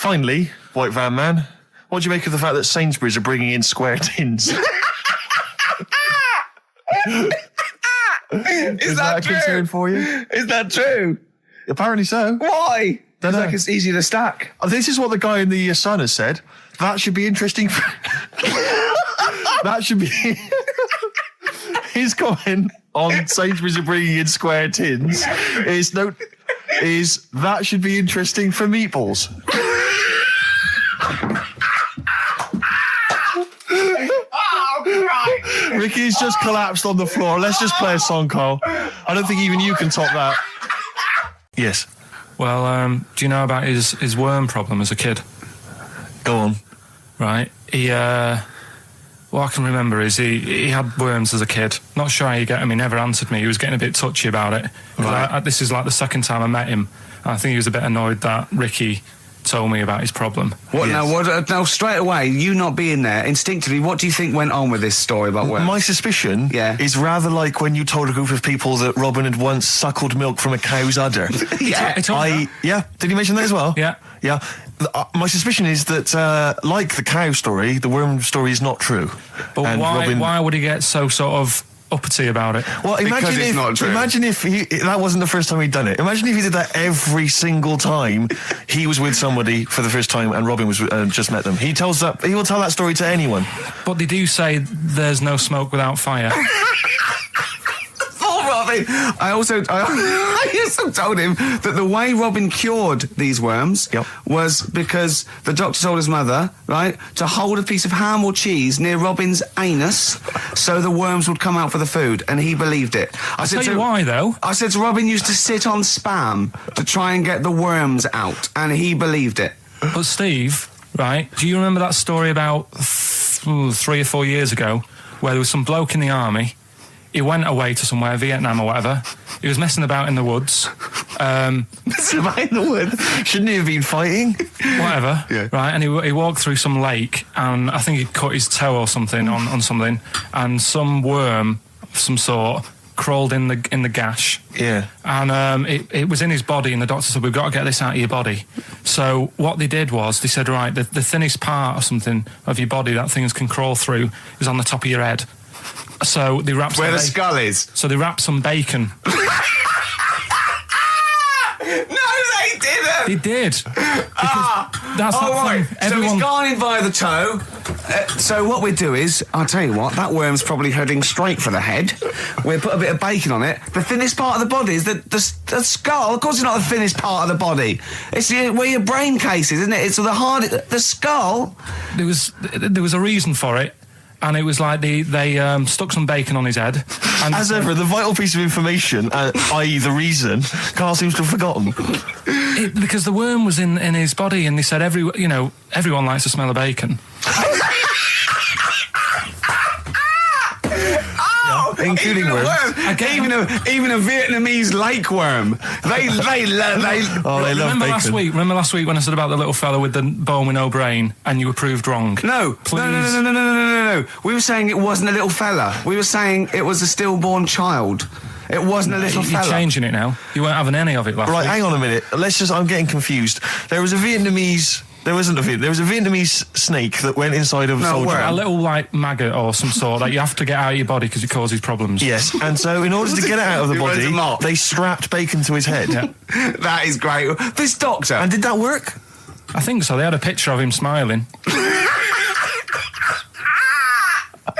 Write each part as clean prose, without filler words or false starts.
Finally, White Van Man, what do you make of the fact that Sainsbury's are bringing in square tins? Is that a true? concern for you? Is that true? Apparently so. Why? Dunno. Like it's easy to stack. This is what the guy in the Sun has said. That should be interesting. That should be his comment on Sainsbury's are bringing in square tins. Is that should be interesting for meatballs. Ricky's just collapsed on the floor. Let's just play a song, Carl. I don't think even you can top that. Yes. Well, do you know about his worm problem as a kid? Go on. Right. What I can remember is he had worms as a kid. Not sure how you get him. He never answered me. He was getting a bit touchy about it. Right. This is like the second time I met him. I think he was a bit annoyed that Ricky told me about his problem. What Yes. now? Straight away, you not being there, instinctively, what do you think went on with this story about worms? My suspicion is rather like when you told a group of people that Robin had once suckled milk from a cow's udder. Yeah. Did you mention that as well? Yeah. Yeah. My suspicion is that, like the cow story, the worm story is not true. But And why would he get so sort of uppity about it? Well, Because it's not true. Imagine if that wasn't the first time he'd done it. Imagine if he did that every single time he was with somebody for the first time and Robin was just met them. He will tell that story to anyone. But they do say there's no smoke without fire. Oh, Robin! I also told him that the way Robin cured these worms was because the doctor told his mother, right, to hold a piece of ham or cheese near Robin's anus so the worms would come out for the food, and he believed it. I'll tell you why, though. I said to Robin used to sit on Spam to try and get the worms out, and he believed it. But Steve, right, do you remember that story about 3 or 4 years ago where there was some bloke in the army? He went away to somewhere, Vietnam or whatever. He was messing about in the woods. Messing about in the woods? Shouldn't he have been fighting? Whatever. Yeah. Right, and he walked through some lake, and I think he cut his toe or something on something, and some worm of some sort crawled in the gash. Yeah. And it was in his body, and the doctor said, we've got to get this out of your body. So what they did was, they said, right, the thinnest part or something of your body that things can crawl through is on the top of your head. So they wrapped Where the skull is. So they wrapped some bacon. No, they didn't! They did. That's right. thing. So he's gone in by the toe. So what we do is, I'll tell you what, that worm's probably heading straight for the head. We'll put a bit of bacon on it. The thinnest part of the body is the skull. Of course it's not the thinnest part of the body. It's where your brain case is, isn't it? It's the skull. There was a reason for it. And it was like they stuck some bacon on his head. And As ever, the vital piece of information, i.e. the reason, Carl seems to have forgotten. Because the worm was in his body, and they said everyone likes the smell of bacon. Including worms. Even a Vietnamese lake worm. They love bacon. Remember last week when I said about the little fella with the bone with no brain, and you were proved wrong? No. We were saying it wasn't a little fella. We were saying it was a stillborn child. It wasn't a little fella. You're changing it now. You weren't having any of it last week. Right, hang on a minute. I'm getting confused. There was a Vietnamese snake that went inside of a soldier. A little, like, maggot or some sort that you have to get out of your body because it causes problems. Yes, and so in order to get it out of the body, they strapped bacon to his head. Yeah. That is great. This doctor. And did that work? I think so. They had a picture of him smiling.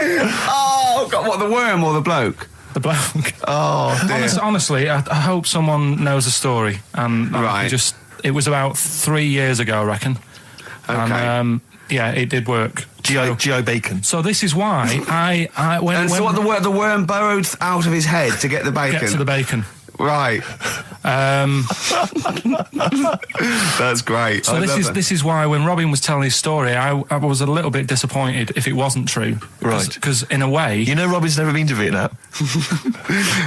Oh, God, what, the worm or the bloke? The bloke. Oh, dear. Honestly, I hope someone knows the story. And right. It was about 3 years ago, I reckon. Okay. And, it did work. GI bacon. So this is why the worm burrowed out of his head to get the bacon. Get to the bacon. Right. That's great. So this is why when Robin was telling his story, I was a little bit disappointed if it wasn't true. Right. Because in a way, you know, Robin's never been to Vietnam.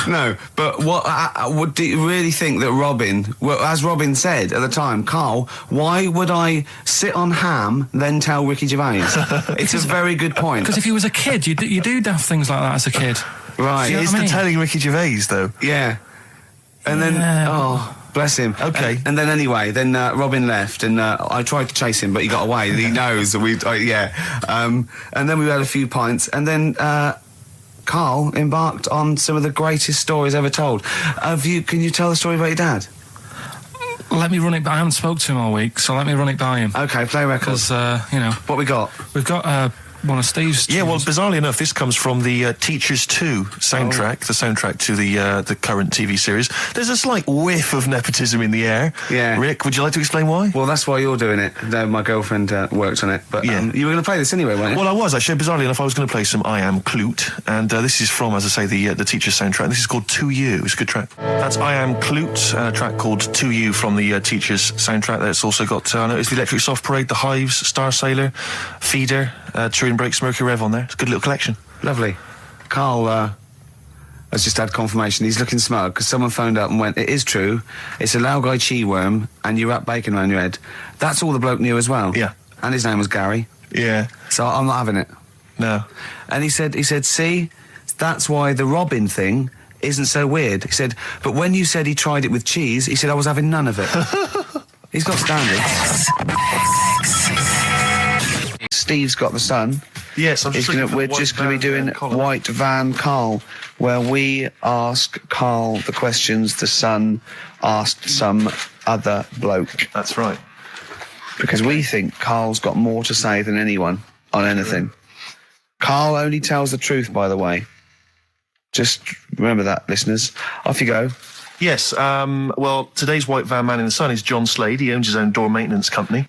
No, but what do you really think that Robin? Well, as Robin said at the time, Carl, why would I sit on ham then tell Ricky Gervais? It's a very good point. Because if you was a kid, you do daft things like that as a kid. Right. It's the telling Ricky Gervais, though. Yeah. And then, Bless him. Okay. And then anyway, Robin left, and I tried to chase him, but he got away. He knows that we, and then we had a few pints, and then Karl embarked on some of the greatest stories ever told. Can you tell the story about your dad? Let me run it by. I haven't spoke to him all week, so let me run it by him. Okay, play records. Because what we got? We've got one of Steve's. Yeah, well, bizarrely enough, this comes from the Teachers 2 soundtrack, the soundtrack to the current TV series. There's a slight whiff of nepotism in the air. Yeah. Rick, would you like to explain why? Well, that's why you're doing it. No, my girlfriend worked on it, but you were going to play this anyway, weren't you? Well, I was actually. Bizarrely enough, I was going to play some I Am Clute, and this is from, as I say, the Teachers soundtrack. This is called To You. It's a good track. That's I Am Clute, a track called To You from the Teachers soundtrack. That's also got, I know it's the Electric Soft Parade, the Hives, Star Sailor, Feeder, Turin Breaks, Mercury Rev on there. It's a good little collection. Lovely. Karl has just had confirmation. He's looking smug because someone phoned up and went, it is true, it's a Laogai chi worm and you wrap bacon around your head. That's all the bloke knew as well. Yeah. And his name was Gary. Yeah. So I'm not having it. No. And he said, see, that's why the Robin thing isn't so weird. He said, but when you said he tried it with cheese, he said I was having none of it. He's got standards. Steve's got the Sun. Yes, We're just going to be doing White Van Karl, where we ask Karl the questions the Sun asked some other bloke. That's right. Because we think Karl's got more to say than anyone on anything. Karl only tells the truth, by the way. Just remember that, listeners. Off you go. Yes, well, today's White Van Man in the Sun is John Slade. He owns his own door maintenance company.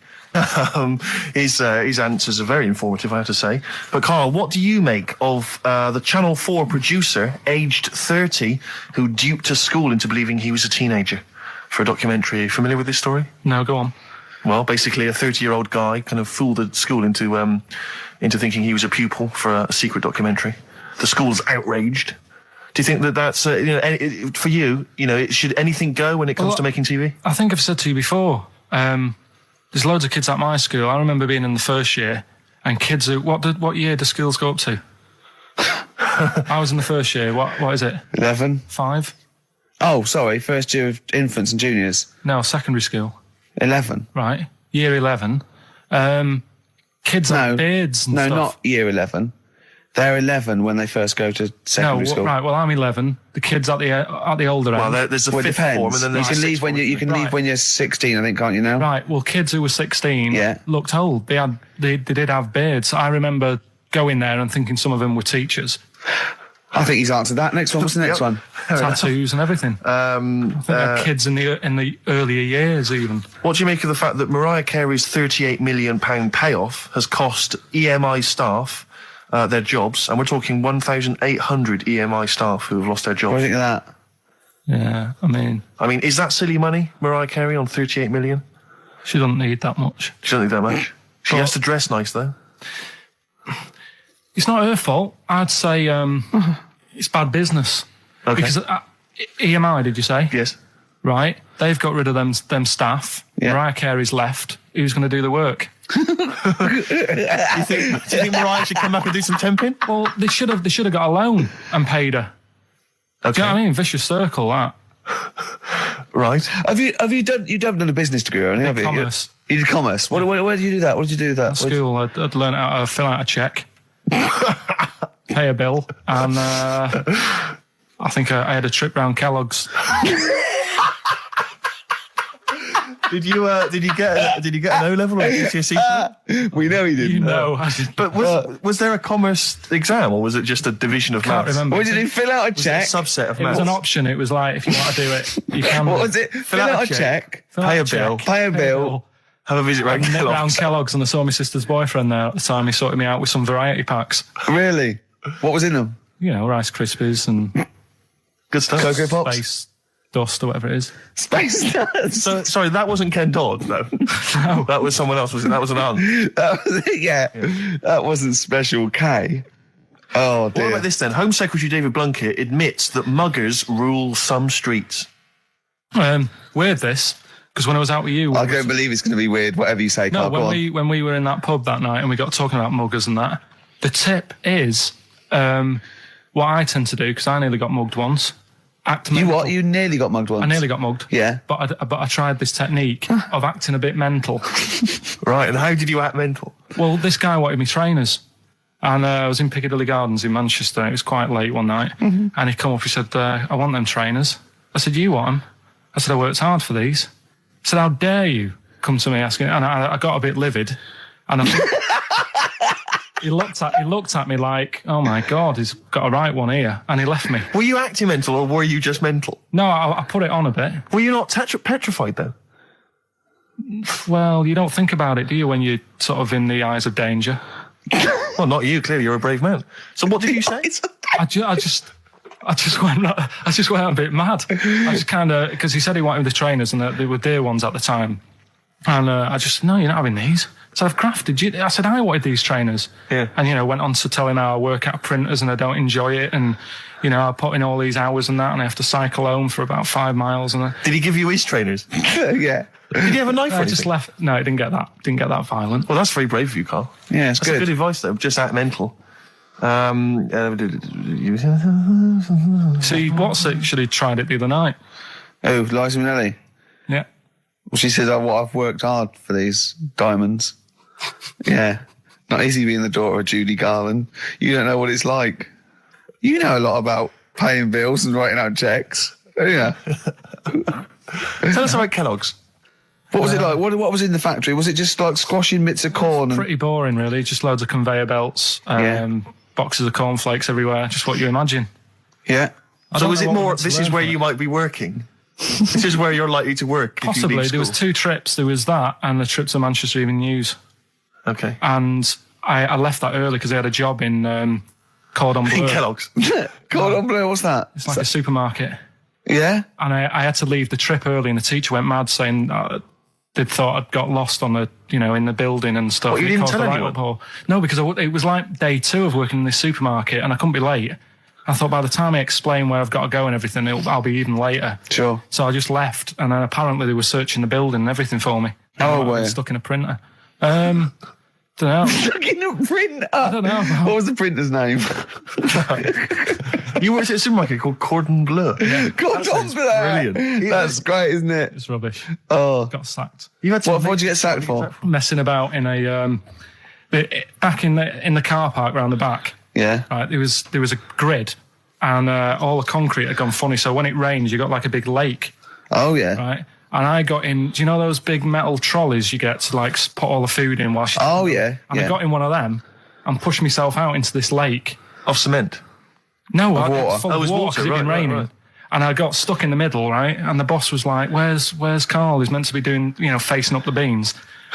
His answers are very informative, I have to say. But, Karl, what do you make of the Channel 4 producer, aged 30, who duped a school into believing he was a teenager for a documentary? Are you familiar with this story? No, go on. Well, basically, a 30-year-old guy kind of fooled the school into thinking he was a pupil for a secret documentary. The school's outraged. Do you think that that's, for you, should anything go when it comes to making TV? I think I've said to you before, there's loads of kids at my school. I remember being in the first year, and kids who, what year do schools go up to? I was in the first year. What is it? 11. 5? Oh, sorry, first year of infants and juniors. No, secondary school. 11. Right, year 11. Kids have beards and stuff. No, not year 11. They're 11 when they first go to secondary school. Right. Well, I'm 11. The kids at the older end. Well, there's a fifth form, and then there's you can leave when leave when you're 16, I think, can't you now? Right. Well, kids who were 16 looked old. They did have beards. I remember going there and thinking some of them were teachers. I think he's answered that. Next one. What's the next one? Tattoos and everything. I think they're kids in the earlier years even. What do you make of the fact that Mariah Carey's £38 million payoff has cost EMI staff their jobs, and we're talking 1,800 EMI staff who have lost their jobs? What do you think of that? Yeah, I mean, is that silly money, Mariah Carey, on 38 million? She doesn't need that much. She doesn't need that much. She has to dress nice, though. It's not her fault. I'd say it's bad business. Okay. Because EMI, did you say? Yes. Right. They've got rid of them staff. Yeah. Mariah Carey's left. Who's going to do the work? do you think Mariah should come back and do some temping? Well, they should have got a loan and paid her. Okay. Do you know what I mean? Vicious circle, that. Right. Have you done a business degree or anything? Commerce. You did commerce. Where did you do that? What did you do with that? At school, I'd learn how to fill out a cheque, pay a bill, and I think I had a trip round Kellogg's. Did you get an O level or a GCSE? We know he didn't. You know. But was there a commerce exam, or was it just a division of Can't maths? remember. What did he fill out a check? Was it a subset of It maths? was an option. It was like, if you want to do it, you can. What was it? Fill out a check. Pay a bill. Pay a bill. Have a visit round Nip round Kellogg's. Kellogg's, and I saw my sister's boyfriend there at the time. He sorted me out with some variety packs. Really? What was in them? You know, Rice Krispies and Good stuff. Cocoa Pops? Space Dust or whatever it is. Space Nuts. So, sorry, that wasn't Ken Dodd, though. No. That was someone else, was it? That was an aunt. That was it, yeah. That wasn't Special K. Oh, dear. What about this then? Home Secretary David Blunkett admits that muggers rule some streets. Weird this, because when I was out with you... I don't believe it's going to be weird, whatever you say, No, Carl. when we were in that pub that night and we got talking about muggers and that, the tip is what I tend to do, because I nearly got mugged once. act You mental. what? You nearly got mugged once. I nearly got mugged. Yeah. But I tried this technique of acting a bit mental. Right, and how did you act mental? Well, this guy wanted me trainers. And I was in Piccadilly Gardens in Manchester. It was quite late one night. And he come up, he said, I want them trainers. I said, you want them? I said, I worked hard for these. He said, how dare you come to me asking? And I got a bit livid. And I think he looked at me like, oh my God, he's got a right one here. And he left me. Were you acting mental or were you just mental? No, I put it on a bit. Were you not petrified though? Well, you don't think about it, do you, when you're sort of in the eyes of danger? Well, not you. Clearly, you're a brave man. So, what did you say? I just went a bit mad. I just kind of, because he said he wanted the trainers and they were dear ones at the time. And I just, no, you're not having these. So I've crafted you. I said, I wanted these trainers. Yeah. And, went on to tell him how I work at printers and I don't enjoy it. And, I put in all these hours and that and I have to cycle home for about 5 miles. And Did he give you his trainers? Yeah. Did he have a knife or I anything? just left. No, it didn't get that violent. Well, that's very brave of you, Carl. Yeah, it's That's good. good advice, though. Just act mental. See, what's actually tried it the other night. Oh, Liza Minnelli. Yeah. Well, she says, I've worked hard for these diamonds. Yeah. Not easy being the daughter of Judy Garland. You don't know what it's like. You know a lot about paying bills and writing out checks. Don't you? Tell us about Kellogg's. What was it like? What was in the factory? Was it just like squashing bits of corn? Pretty boring, really. Just loads of conveyor belts, boxes of cornflakes everywhere. Just what you imagine. Yeah. So is it more, this this is where you might be working? This is where you're likely to work if you Possibly. leave There was school. 2 trips. There was that and the trip to Manchester Evening News. Okay. And I left that early because I had a job in Cordon Bleu. In Kellogg's. Cordon Bleu, what's that? It's like a supermarket. Yeah? And I had to leave the trip early and the teacher went mad saying they'd thought I'd got lost on the, in the building and stuff. What, you It didn't caused tell a right anyone? uproar. No, because it was like day 2 of working in this supermarket and I couldn't be late. I thought by the time I explain where I've got to go and everything, I'll be even later. Sure. So I just left, and then apparently they were searching the building and everything for me. Oh, I was where? stuck in a printer. Don't know. Stuck in a printer? I don't know. What was the printer's name? You worked at a supermarket called Cordon Bleu. Cordon Bleu. Brilliant. That's great, isn't it? It's rubbish. Oh. Got sacked. You had to What'd you get sacked for? Messing about in a back in the car park round the back. Yeah. Right, there was a grid, and all the concrete had gone funny. So when it rains, you got like a big lake, Oh, yeah. right? And I got in. Do you know those big metal trolleys you get to like put all the food in whilst? Oh, yeah. And I got in one of them and pushed myself out into this lake. Of cement. No, Of I water. got full Oh, it of was water water, because it'd been right, right, raining. right. And I got stuck in the middle, right? And the boss was like, where's Carl? He's meant to be doing, facing up the beans.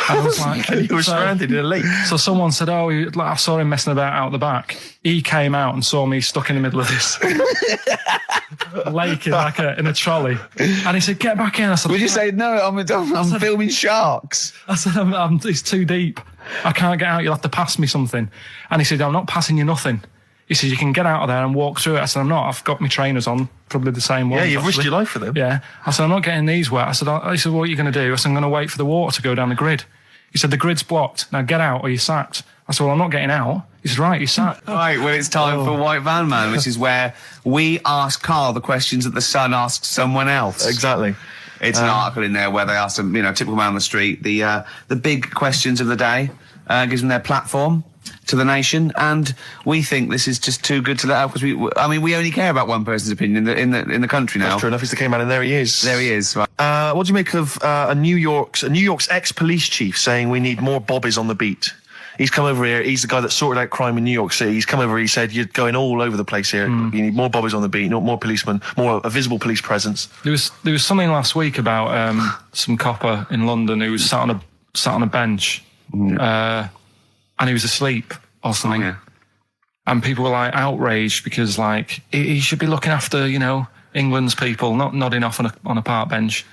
And I was like, You were stranded in a lake. So someone said, I saw him messing about out the back. He came out and saw me stuck in the middle of this lake in a trolley. And he said, get back in. I said, Would you say, no, I'm filming sharks? I said, it's too deep. I can't get out. You'll have to pass me something. And he said, I'm not passing you nothing. He said, you can get out of there and walk through it. I said, I'm not. I've got my trainers on, probably the same ones. Yeah, you've risked actually. your life for them. Yeah. I said, I'm not getting these wet. I said, he said, what are you going to do? I said, I'm going to wait for the water to go down the grid. He said, the grid's blocked. Now get out or you're sacked. I said, well, I'm not getting out. He said, right, you're sacked. Right, well, it's time for White Van Man, which is where we ask Carl the questions that the Sun asks someone else. Exactly. It's an article in there where they ask them, typical man on the street, the big questions of the day, gives them their platform to the nation, and we think this is just too good to let out because we only care about one person's opinion in the country now. That's true enough. He's the K-man, and there he is. There he is. Right. What do you make of a New York's ex-police chief saying we need more bobbies on the beat? He's come over here. He's the guy that sorted out crime in New York City. He's come over. He said you're going all over the place here. You need more bobbies on the beat, more policemen, a visible police presence. There was something last week about some copper in London who was sat on a bench, and he was asleep or something. Oh, yeah. And people were like outraged because like he should be looking after England's people, not nodding off on a park bench,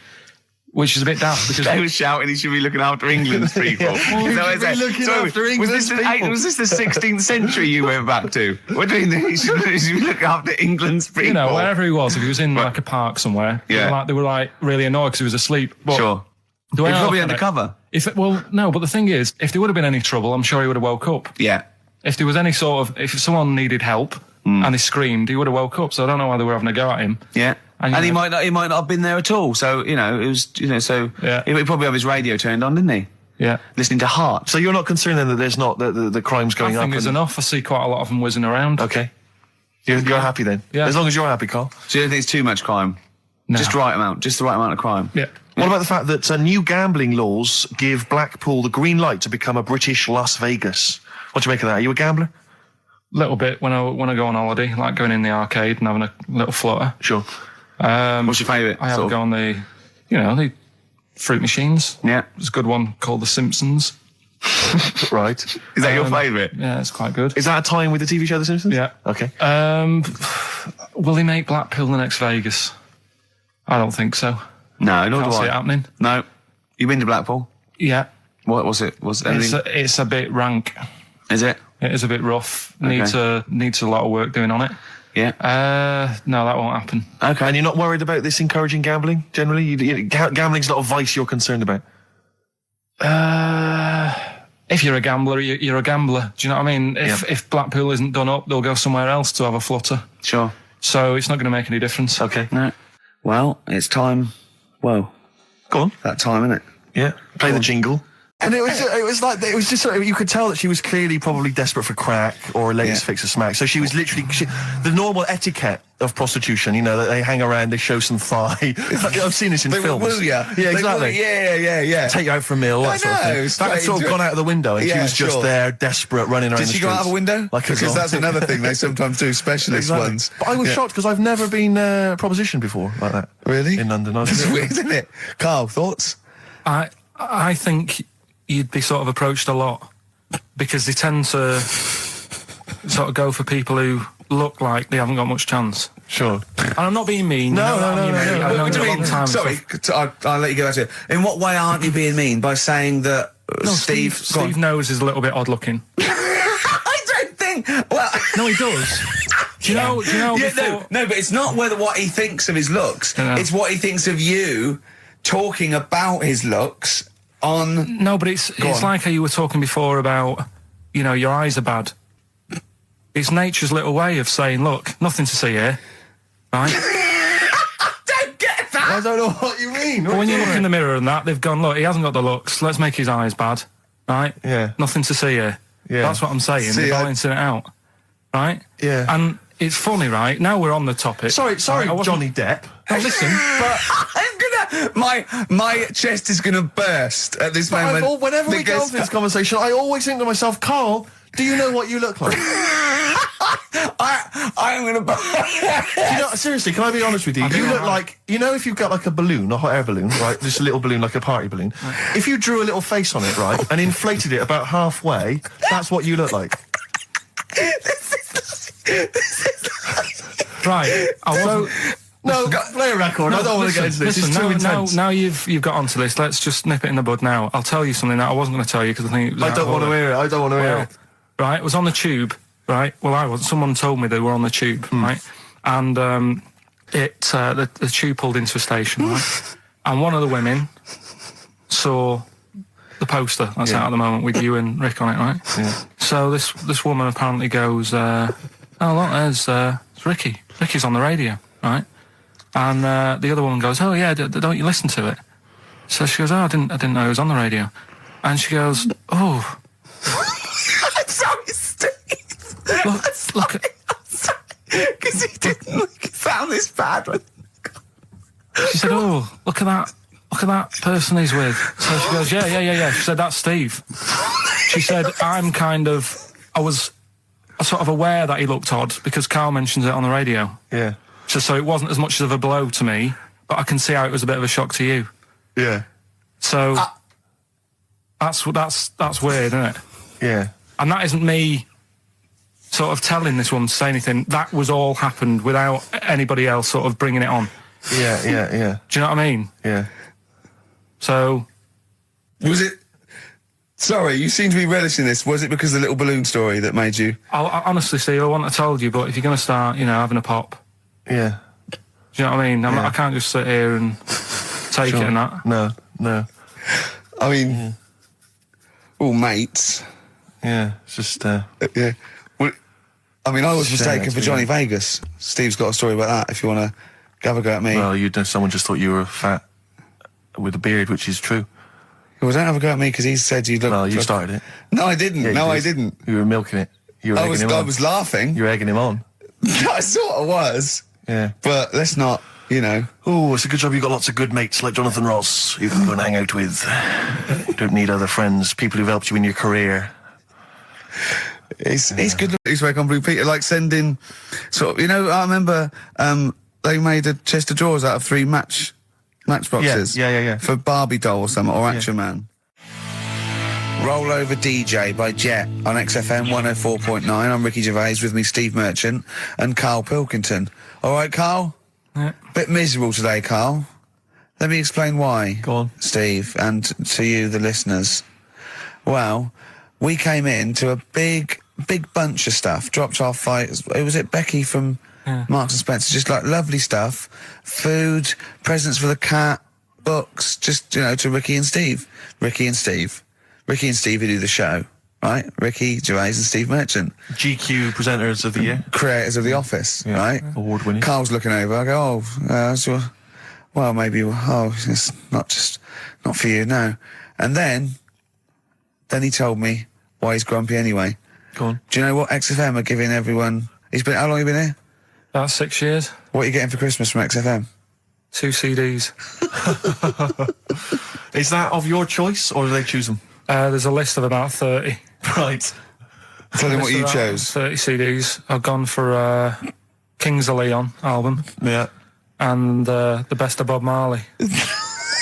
which is a bit daft because They were shouting he should be looking after England's people. Was this the 16th century you went back to? What do you mean he should be looking after England's people? wherever he was, if he was in like a park somewhere, Yeah. they were like really annoyed because he was asleep. But Sure. the way He's I probably look at it, undercover. No, but the thing is, if there would have been any trouble, I'm sure he would have woke up. Yeah. If there was any if someone needed help and he screamed, he would have woke up. So I don't know why they were having a go at him. Yeah. And he might not have been there at all. So, it was, so Yeah. he probably have his radio turned on, didn't he? Yeah. Listening to Heart. So you're not concerned then that there's not the crime's going up? I think there's enough. I see quite a lot of them whizzing around. Okay. You're happy then? Yeah. As long as you're happy, Carl. So you don't think it's too much crime? No. Just the right amount of crime? Yeah. What about the fact that new gambling laws give Blackpool the green light to become a British Las Vegas? What do you make of that? Are you a gambler? Little bit when I go on holiday, like going in the arcade and having a little flutter. Sure. What's your favourite? I have a go on the fruit machines. Yeah. There's a good one called The Simpsons. Right. Is that your favourite? Yeah, it's quite good. Is that a tie-in with the TV show The Simpsons? Yeah. Okay. Will he make Blackpool the next Vegas? I don't think so. No, not Can't do see I. it happening. No. You been to Blackpool? Yeah. What was it? Was it anything? It's a bit rank. Is it? It is a bit rough. Okay. Needs a lot of work doing on it. Yeah. No, that won't happen. Okay. And you're not worried about this encouraging gambling, generally? Gambling's not a vice you're concerned about? If you're a gambler, you're a gambler. Do you know what I mean? If Blackpool isn't done up, they'll go somewhere else to have a flutter. Sure. So it's not going to make any difference. Okay. No. Well, it's time. Whoa. Go on. That time, isn't it? Yeah. Play the jingle. And it was just sort of, you could tell that she was clearly probably desperate for crack or a latest fix of smack. So she was literally the normal etiquette of prostitution. That they hang around, they show some thigh. I've seen this in films. Woo ya. Yeah, exactly. Yeah. Take you out for a meal. That sort of thing. That had sort of gone out of the window, and she was just there, desperate, running around. Did the she go out streets of a window? Like because that's another thing they sometimes do, specialist ones. But I was shocked because I've never been propositioned before like that. Really? In London. That's weird, isn't it? Carl, thoughts? I think you'd be sort of approached a lot because they tend to sort of go for people who look like they haven't got much chance. Sure. And I'm not being mean. No. I've known What do you you a long mean? time. Sorry, I'll let you go back to it. In what way aren't you being mean? By saying that No, Steve... Steve knows is a little bit odd looking. I don't think... Well... No, he does. Do you know Yeah, before... no, but it's not what he thinks of his looks. Yeah. It's what he thinks of you talking about his looks on... No, but it's like how you were talking before about, your eyes are bad. It's nature's little way of saying, look, nothing to see here, right? I don't get that! I don't know what you mean. But when you look in the mirror and that, they've gone, look, he hasn't got the looks, let's make his eyes bad, right? Yeah. Nothing to see here. Yeah. That's what I'm saying, they're balancing it out, right? Yeah. And it's funny, right? Now we're on the topic. Sorry, right, Johnny Depp. Now listen, but... My chest is gonna burst at this moment. Whenever we go into this conversation, I always think to myself, Carl, do you know what you look like? I'm gonna burst. Seriously, can I be honest with you? You look like, if you've got like a balloon, a hot air balloon, right? Just a little balloon, like a party balloon. If you drew a little face on it, right, and inflated it about halfway, that's what you look like. right, No, play a record. I don't want to get into this. Listen, it's too intense. now you've got onto this. Let's just nip it in the bud now. I'll tell you something that I wasn't going to tell you because I think it was I don't want to hear it. I don't want to hear it. Right, it was on the tube. Right, well, I was. Someone told me they were on the tube. Right, and the tube pulled into a station. Right, and one of the women saw the poster that's out at the moment with you and Rick on it. Right. Yeah. So this woman apparently goes, "Oh look, there's Ricky. Ricky's on the radio." Right. And the other woman goes, "Oh yeah, don't you listen to it?" So she goes, "Oh, I didn't know it was on the radio." And she goes, "Oh, I'm sorry, Steve. look at." Because he didn't sound this bad. She said, "Oh, look at that person he's with." So she goes, "Yeah." She said, "That's Steve." She said, I was sort of aware that he looked odd because Carl mentions it on the radio. Yeah. So it wasn't as much of a blow to me, but I can see how it was a bit of a shock to you. Yeah. So that's weird, isn't it? Yeah. And that isn't me sort of telling this woman to say anything. That was all happened without anybody else sort of bringing it on. Yeah. Do you know what I mean? Yeah. So... Was it... Sorry, you seem to be relishing this. Was it because of the little balloon story that made you... I honestly, Steve, I wouldn't have told you, but if you're going to start, having a pop... Yeah. Do you know what I mean? I can't just sit here and take it and that. No. I mean... All mates. Yeah, it's just... Yeah. Well, I mean, I was Share mistaken that for to Johnny me. Vegas. Steve's got a story about that, if you want to Have a go at me. Well, someone just thought you were fat with a beard, which is true. Well, don't have a go at me because he said you look... Well, you started it. No, I didn't. Yeah, I didn't. You were milking it. You were egging him on. I was laughing. You were egging him on. I sort of was. Yeah. But let's not, Oh, it's a good job you've got lots of good mates like Jonathan Ross you can go and hang out with. You don't need other friends, people who've helped you in your career. He's good. He's very complimentary. Peter, like sending sort of, I remember they made a chest of drawers out of 3 matchboxes. Yeah. For Barbie doll or something, or Action Man. Roll Over DJ by Jet on XFM 104.9. I'm Ricky Gervais, with me Steve Merchant and Karl Pilkington. All right, Karl? Yeah. Bit miserable today, Karl. Let me explain why. Go on. Steve, and to you, the listeners. Well, we came in to a big bunch of stuff. Dropped off was it Becky from Marks and Spencer? Just like lovely stuff. Food, presents for the cat, books, just, to Ricky and Steve. Ricky and Steve who do the show, right? Ricky Gervais and Steve Merchant. GQ presenters of the year. Creators of The Office, right? Award winning. Carl's looking over. I go, maybe, it's not for you, no. And then he told me why he's grumpy anyway. Go on. Do you know what XFM are giving everyone? How long have you been here? About 6 years. What are you getting for Christmas from XFM? 2 CDs. Is that of your choice, or do they choose them? There's a list of about 30. Right. Tell him what you About chose. 30 CDs. I've gone for Kings of Leon album. Yeah. And the best of Bob Marley.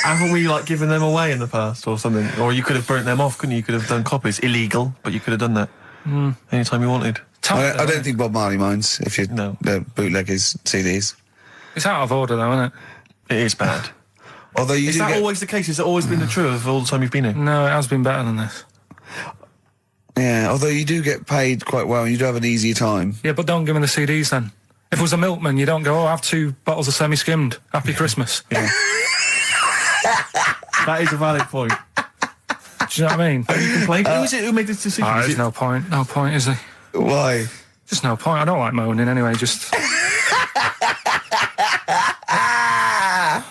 Haven't we given them away in the past or something? Or you could have burnt them off, couldn't you? You could have done copies. Illegal, but you could have done that anytime you wanted. I don't think Bob Marley minds if you bootleg his CDs. It's out of order though, isn't it? It is bad. Although Is that always the case? Has it always been the truth of all the time you've been here? No, it has been better than this. Yeah, although you do get paid quite well and you do have an easier time. Yeah, but don't give me the CDs then. If it was a milkman, you don't go, I have 2 bottles of semi-skimmed. Happy Christmas. Yeah. That is a valid point. Do you know what I mean? Have you complained? Who is it who made this decision? There's no point. No point, is there? Why? Just no point. I don't like moaning anyway, just...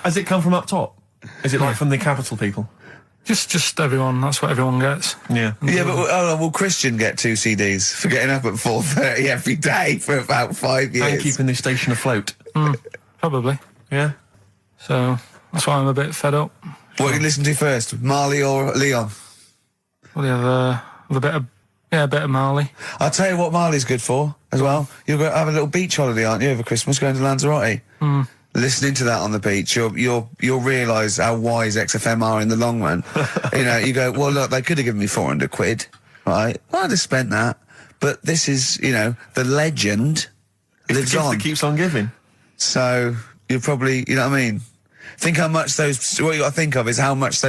Has it come from up top? Is it from the capital people? Just everyone. That's what everyone gets. Yeah. Yeah, but will Christian get 2 CDs for getting up at 4:30 every day for about 5 years? And keeping this station afloat. Probably. Yeah. So that's why I'm a bit fed up. What do you listen to first, Marley or Leon? Well, you have a bit of Marley. I'll tell you what Marley's good for as well. You're going to have a little beach holiday, aren't you, over Christmas, going to Lanzarote? Listening to that on the beach, you'll realise how wise XFM are in the long run. You go, well, look, they could have given me 400 quid, right? Well, I'd have spent that. But this is, the legend lives on. That keeps on giving. So you're probably, you know what I mean? Think how much what you got to think of is how much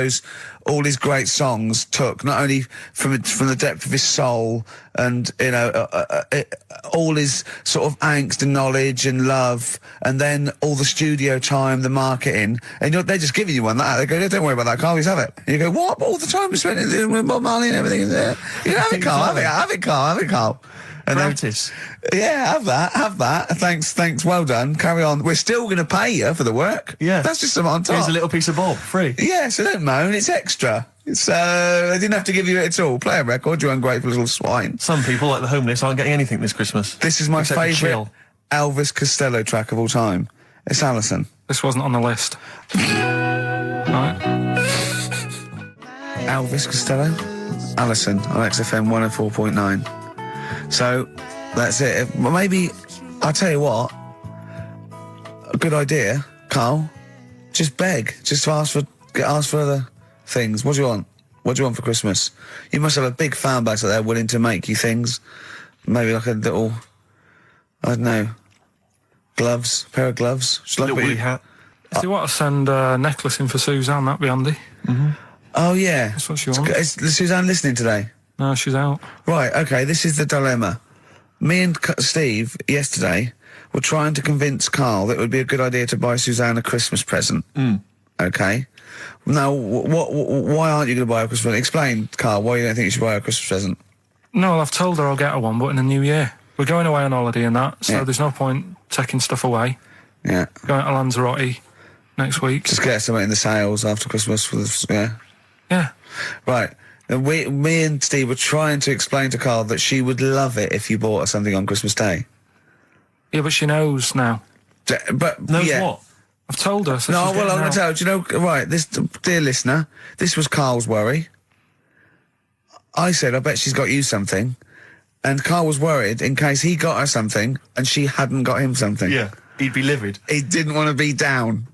all his great songs took, not only from the depth of his soul and, all his sort of angst and knowledge and love, and then all the studio time, the marketing, and they're just giving you one like that. They go, don't worry about that, Carl, just have it. And you go, what? All the time we spent with Bob Marley and everything is there. You know, have it, Carl, have it, Carl. And Practice. Have that. Thanks, well done. Carry on. We're still going to pay you for the work. Yeah. That's just something on top. Here's a little piece of Bob, free. Yeah, so don't moan, it's extra. So, I didn't have to give you it at all. Play a record, you ungrateful little swine. Some people, like the homeless, aren't getting anything this Christmas. This is my Except for favourite chill. Elvis Costello track of all time. It's Alison. This wasn't on the list. Right. Elvis Costello, Alison on XFM 104.9. So, that's it. Well, maybe, I'll tell you what, a good idea, Carl, just beg, just ask for other things. What do you want? What do you want for Christmas? You must have a big fan base out there willing to make you things. Maybe like a little, I don't know, gloves, pair of gloves. Just like Little woolly hat. If you want to send a necklace in for Suzanne, that'd be handy. Oh, yeah. That's what she wants. Is Suzanne listening today? No, she's out. Right, okay, this is the dilemma. Me and Steve, yesterday, were trying to convince Carl that it would be a good idea to buy Suzanne a Christmas present. Okay? Now, why aren't you going to buy her a Christmas present? Explain, Carl, why you don't think you should buy her a Christmas present. No, well, I've told her I'll get her one, but in the new year. We're going away on holiday and that, so Yeah. there's no point taking stuff away. Yeah. Going to Lanzarote next week. Just get something in the sales after Christmas for the, yeah. Yeah. Right. And me and Steve were trying to explain to Carl that she would love it if you bought her something on Christmas Day. Yeah, but she knows now. But Knows yeah. what? I've told her. So No, she's well, I'm getting going out. to tell you, do you know, right, this, dear listener, this was Carl's worry. I said, I bet she's got you something. And Carl was worried in case he got her something and she hadn't got him something. Yeah, he'd be livid. He didn't want to be down.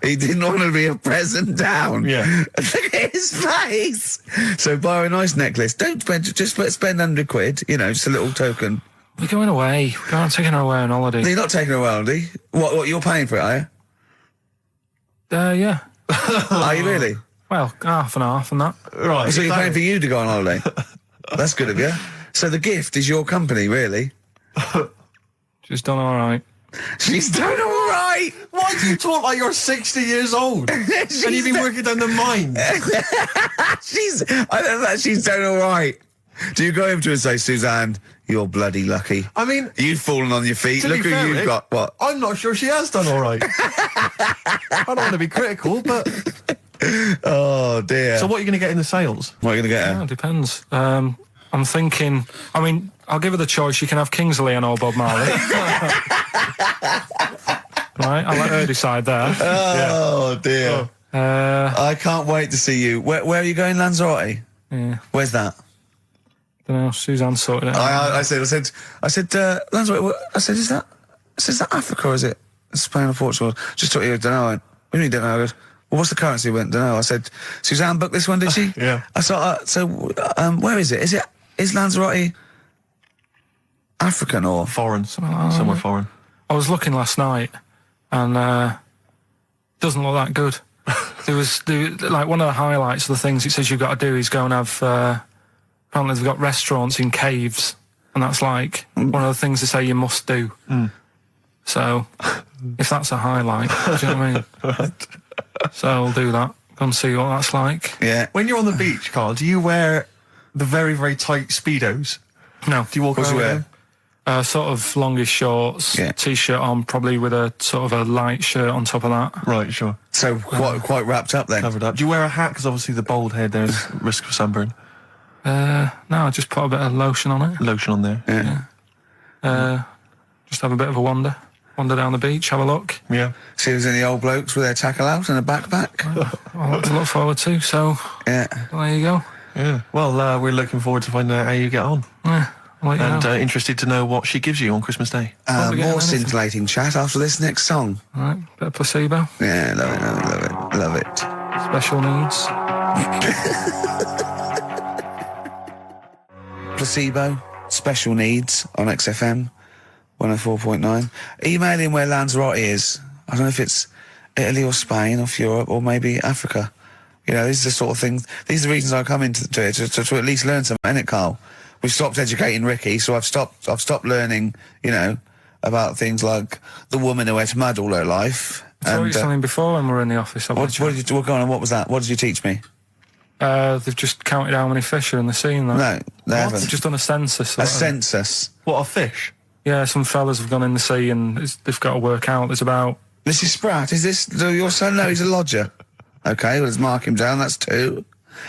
He didn't want to be a present down. Yeah. Look at his face. So buy her a nice necklace. Don't spend, just spend £100, you know, just a little token. We're going away. I'm taking her away on holiday. You're not taking her away, are you? What, you're paying for it, are you? Yeah. Are you really? Well, half and half and that. Right. So you're paying for you to go on holiday? That's good of you. So the gift is your company, really? She's done all right. She's done all right. Why do you talk like you're 60 years old? And you've been working down the mine. I don't know, she's done all right. Do you go over to her and say, Suzanne, you're bloody lucky. I mean, You've fallen on your feet. to Look be who fair, you've Rick, got. What? I'm not sure she has done all right. I don't want to be critical, but... Oh, dear. So what are you going to get in the sales? What are you going to get Yeah, her? it depends. I'm thinking, I mean, I'll give her the choice. She can have Kingsley and or Bob Marley. Right, I'll let her decide there. Oh, dear. I can't wait to see you. Where are you going, Lanzarote? Yeah, Where's that? don't know. Suzanne sorted it out. I said, Lanzarote. I said, is that Africa or is it Spain or Portugal? Just thought you don't know. I went, we really don't know. I goes, well, what's the currency? Went, don't know. I said, Suzanne booked this one, did she? Yeah. I thought, where is it? Is Lanzarote African or? Foreign. Somewhere foreign. I was looking last night, and doesn't look that good. There was like one of the highlights of the things it says you've got to do is go and have. Apparently, they've got restaurants in caves, and that's like one of the things they say you must do. So, if that's a highlight, do you know what I mean? Right. So I'll do that. Go and see what that's like. Yeah. When you're on the beach, Carl, do you wear the very, very tight Speedos? No, Do you walk What's around you with wear? them? sort of longish shorts, Yeah. t-shirt on, probably with a sort of a light shirt on top of that. Right, sure. So quite wrapped up then. Covered up. Do you wear a hat? Because obviously the bald head, there's risk of sunburn. No, I just put a bit of lotion on it. Lotion on there. Yeah. Just have a bit of a wander down the beach, have a look. Yeah. See if there's any old blokes with their tackle out and a backpack. A lot to look forward to. So Yeah. there you go. Yeah. Well, we're looking forward to finding out how you get on. Yeah, I'll let you And know. interested to know what she gives you on Christmas Day. Won't be getting More anything. scintillating chat after this next song. All right, bit of placebo, Yeah, love it. special needs. Placebo, special needs on XFM 104.9. Email in where Lanzarote is. I don't know if it's Italy or Spain or Europe or maybe Africa. You know, these are the sort of things, these are the reasons I come into it, to at least learn something, innit, Carl? We've stopped educating Ricky, so I've stopped learning, you know, about things like the woman who ate mud all her life. I told you something before when we were in the office. What was that? What did you teach me? They've just counted how many fish are in the sea and that. No, they haven't. They've just done a census. A census. What, a fish? Yeah, some fellas have gone in the sea and they've got to work out. There's about... Mrs. Spratt, is this your son? No, he's a lodger. Okay, well, let's mark him down. That's 2.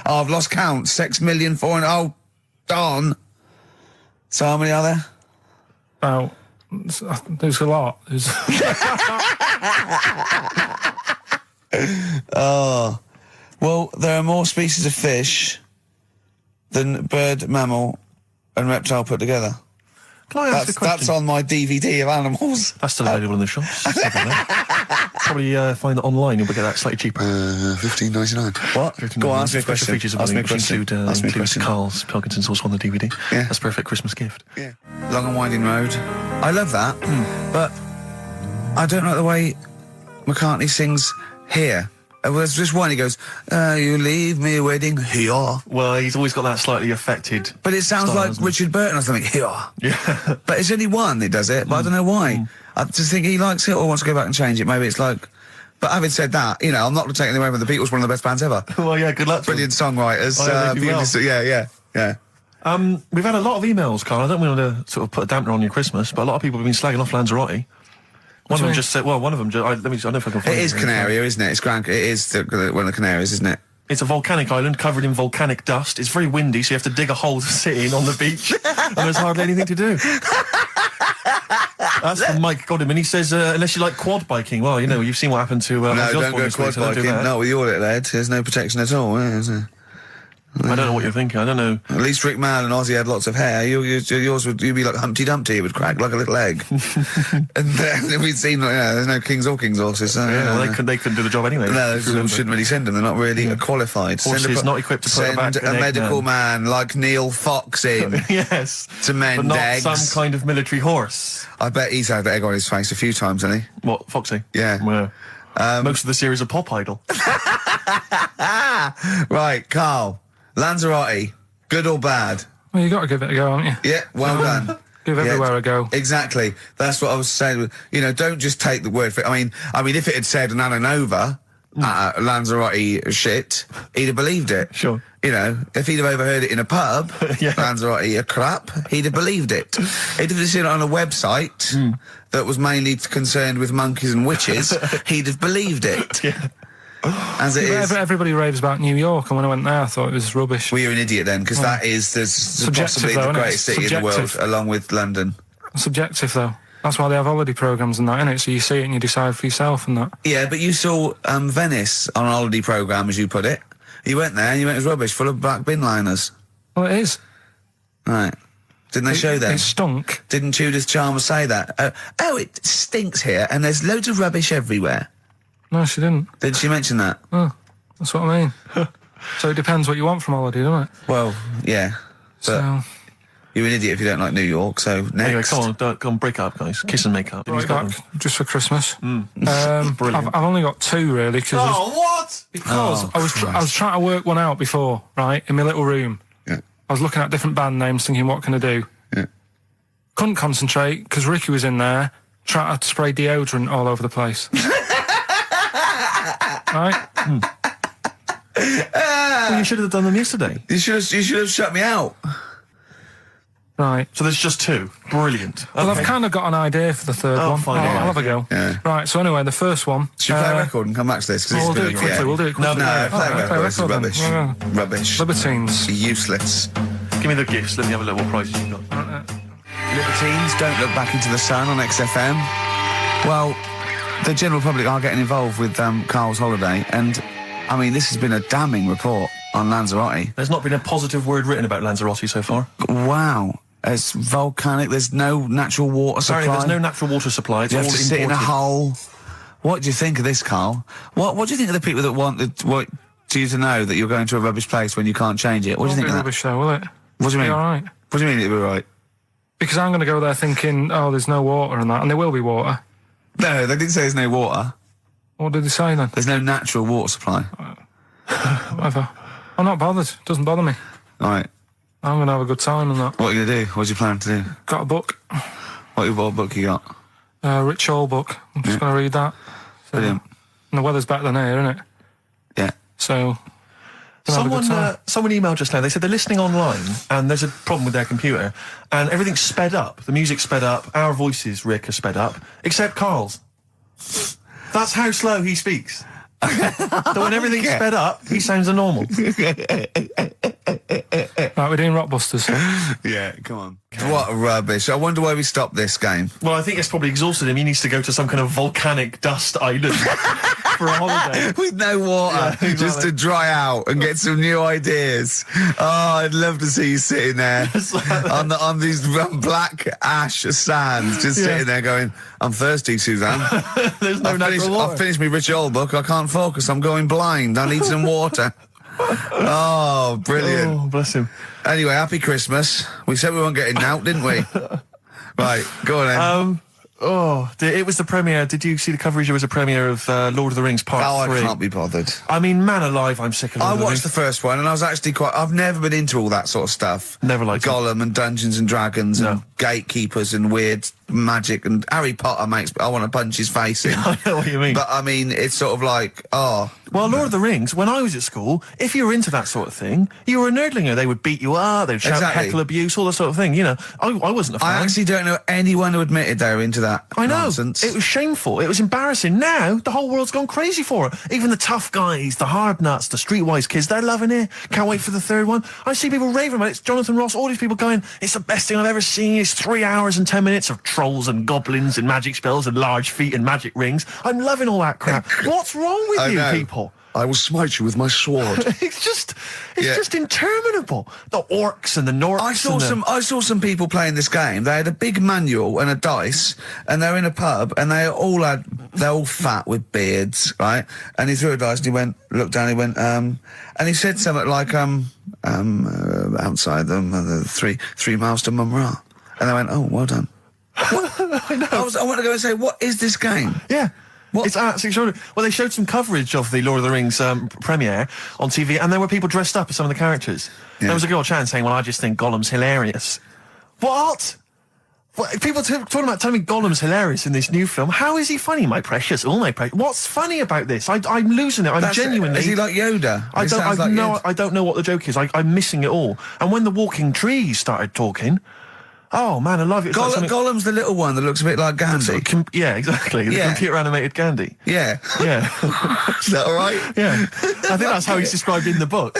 Oh, I've lost count. 6,000,004. Oh, darn. So how many are there? There's a lot. There's... Oh. Well, there are more species of fish than bird, mammal, and reptile put together. Can I ask a question? That's on my DVD of animals. That's still available in the shops. Probably find it online. You'll get that slightly cheaper. $15.99. What? Go on, ask me a question. Features of Ask me a which question. includes question. Carl's Pilkington's also on the DVD. Yeah. That's a perfect Christmas gift. Yeah. Long and Winding Road. I love that, but I don't like the way McCartney sings here. There's just one, he goes, you leave me waiting here. Well, he's always got that slightly affected. But it sounds style, like doesn't it? Richard Burton or something, here. Yeah. But it's only one that does it, but I don't know why. I just think he likes it or wants to go back and change it. Maybe it's like... But having said that, you know, I'm not taking away from the Beatles, one of the best bands ever. Well, yeah, good luck to Brilliant songwriters. Oh, yeah, they do well. Yeah. We've had a lot of emails, Carl. I don't want to sort of put a dampener on your Christmas, but a lot of people have been slagging off Lanzarote. One of them mean? just said. Well, one of them. I don't know if I can find It is really Canaria, isn't it? It's Gran. It is one of the Canaries, isn't it? It's a volcanic island covered in volcanic dust. It's very windy, so you have to dig a hole to sit in on the beach, and there's hardly anything to do. That's from Mike Godham, he says, unless you like quad biking. Well, you know, you've seen what happened to No, Ozzy don't Osbourne go this week, quad so don't do biking. that. Not with your little head. There's no protection at all, is there? I don't know what you're thinking. I don't know. At least Rick Mann and Ozzy had lots of hair. Yours would be like Humpty Dumpty. It would crack like a little egg. And then we'd seen, there's no kings or kings horses. So, Yeah, well, they couldn't do the job anyway. No, shouldn't really send them. They're not really qualified. Horses not equipped to put back Send an a egg medical man. man like Neil Fox in Yes. to mend But not eggs. some kind of military horse. I bet he's had the egg on his face a few times, hasn't he? What, Foxy? Yeah. Most of the series are Pop Idol. Right, Carl. Lanzarote, good or bad? Well, you got to give it a go, haven't you? Yeah, well done. Give everywhere a go. Exactly. That's what I was saying. Don't just take the word for it. I mean, if it had said an Ananova, Lanzarote shit, he'd have believed it. Sure. If he'd have overheard it in a pub, Yeah. Lanzarote a crap, he'd have believed it. He'd have seen it on a website that was mainly concerned with monkeys and witches, he'd have believed it. Yeah. As it is. Everybody raves about New York, and when I went there, I thought it was rubbish. Well, you're an idiot then, because that is possibly though, the isn't it? greatest city in the world, Subjective. along with London. Subjective, though. That's why they have holiday programmes and that, innit? So you see it and you decide for yourself and that. Yeah, but you saw Venice on a holiday programme, as you put it. You went there and you went, it was rubbish, full of black bin liners. Well, it is. Right. Didn't they show that? It stunk. Didn't Judith Chalmers say that? It stinks here and there's loads of rubbish everywhere. No, she didn't. Did she mention that? Oh, that's what I mean. So it depends what you want from holiday, doesn't it? Well, yeah. But So, you're an idiot if you don't like New York, so next. Anyway, come on, break up, guys. Kiss and make up. right back, just for Christmas. Brilliant. I've only got two, really, what? because I was trying to work one out before, right, in my little room. Yeah. I was looking at different band names, thinking, what can I do? Yeah. Couldn't concentrate, because Ricky was in there, trying to spray deodorant all over the place. Right? Well, you should have done them yesterday. You should have shut me out. Right. So there's just two. Brilliant. Well, Okay. I've kind of got an idea for the third Oh, one. fine, I'll yeah. have a go. Yeah. Right, so anyway, the first one... Should we play a record and come back to this? 'Cause We'll it's do been- it quickly, yeah. we'll do it quickly. No, play a Alright, record. It's then. rubbish. Yeah. Rubbish. Libertines. Useless. Give me the gifts. Let me have a look what prizes you got. Libertines, Don't Look Back Into the Sun on XFM. Well, the general public are getting involved with Carl's holiday, and I mean, this has been a damning report on Lanzarote. There's not been a positive word written about Lanzarote so far. Wow. It's volcanic, there's no natural water supply. Apparently there's no natural water supply. It's You have all to sit in a imported. hole. What do you think of this, Carl? What do you think of the people that want you to know that you're going to a rubbish place when you can't change it? What do you think Won't of be that? rubbish though, will it? What do you mean? Be all right. What do you mean it'll be right? Because I'm going to go there thinking, oh, there's no water and that, and there will be water. No, they didn't say there's no water. What did they say then? There's no natural water supply. Whatever. I'm not bothered. Doesn't bother me. All right. I'm going to have a good time and that. What are you going to do? What's your plan to do? Got a book. What book you got? Rich Hall book. I'm just going to read that. So, Brilliant. and the weather's better than here, isn't it? Yeah. So... gonna have a good time. Someone emailed just now. They said they're listening online and there's a problem with their computer and everything's sped up. The music's sped up. Our voices, Rick, are sped up, except Carl's. That's how slow he speaks. So when everything's sped up, he sounds a normal. Right, we're doing Rockbusters. Yeah, come on. What rubbish. I wonder why we stopped this game. Well, I think it's probably exhausted him. He needs to go to some kind of volcanic dust island for a holiday. With no water, Yeah, exactly. just to dry out and get some new ideas. Oh, I'd love to see you sitting there on these black ash sands, just sitting there going, I'm thirsty, Suzanne. There's no natural water. I've finished my Rich Old book. I can't focus. I'm going blind. I need some water. Oh, brilliant. Oh, bless him. Anyway, happy Christmas. We said we weren't getting out, didn't we? Right, go on then. It was the premiere. Did you see the coverage? It was a premiere of Lord of the Rings Part 3. I can't be bothered. I mean, man alive, I'm sick of Lord I of the watched Rings. the first one and I was actually I've never been into all that sort of stuff. Never liked it. Gollum and Dungeons and Dragons and gatekeepers and weird magic, and Harry Potter I want to punch his face in. I know what you mean. But I mean, it's sort of like, Well, Lord of the Rings, when I was at school, if you were into that sort of thing, you were a nerdlinger. They would beat you up, they'd shout heckle abuse, all that sort of thing, you know. I wasn't a fan. I actually don't know anyone who admitted they were into that nonsense. It was shameful. It was embarrassing. Now, the whole world's gone crazy for it. Even the tough guys, the hard nuts, the streetwise kids, they're loving it. Can't wait for the third one. I see people raving about it. It's Jonathan Ross, all these people going, it's the best thing I've ever seen. It's 3 hours and 10 minutes of trolls and goblins and magic spells and large feet and magic rings. I'm loving all that crap. What's wrong with you people? I will smite you with my sword. It's just interminable. The orcs and the Norks. I saw some people playing this game. They had a big manual and a dice, and they're in a pub, and they're all fat with beards, right? And he threw a dice, and he looked down, he went, and he said something like, outside them, 3 miles to Mumra. And they went, oh, well done. I know. I want to go and say, what is this game? Yeah. What? It's absolutely extraordinary. Well, they showed some coverage of the Lord of the Rings premiere on TV, and there were people dressed up as some of the characters. Yeah. There was a girl chatting saying, well, I just think Gollum's hilarious. What? People talking about telling me Gollum's hilarious in this new film. How is he funny, my precious? Oh, my precious. What's funny about this? I'm losing it. I'm genuinely... Is he like Yoda? I don't know what the joke is. I'm missing it all. And when the walking trees started talking... Oh, man, I love it. Gollum's the little one that looks a bit like Gandhi. Yeah, exactly. The computer-animated Gandhi. Yeah. Yeah. Is that all right? Yeah. I think that's how he's described in the book.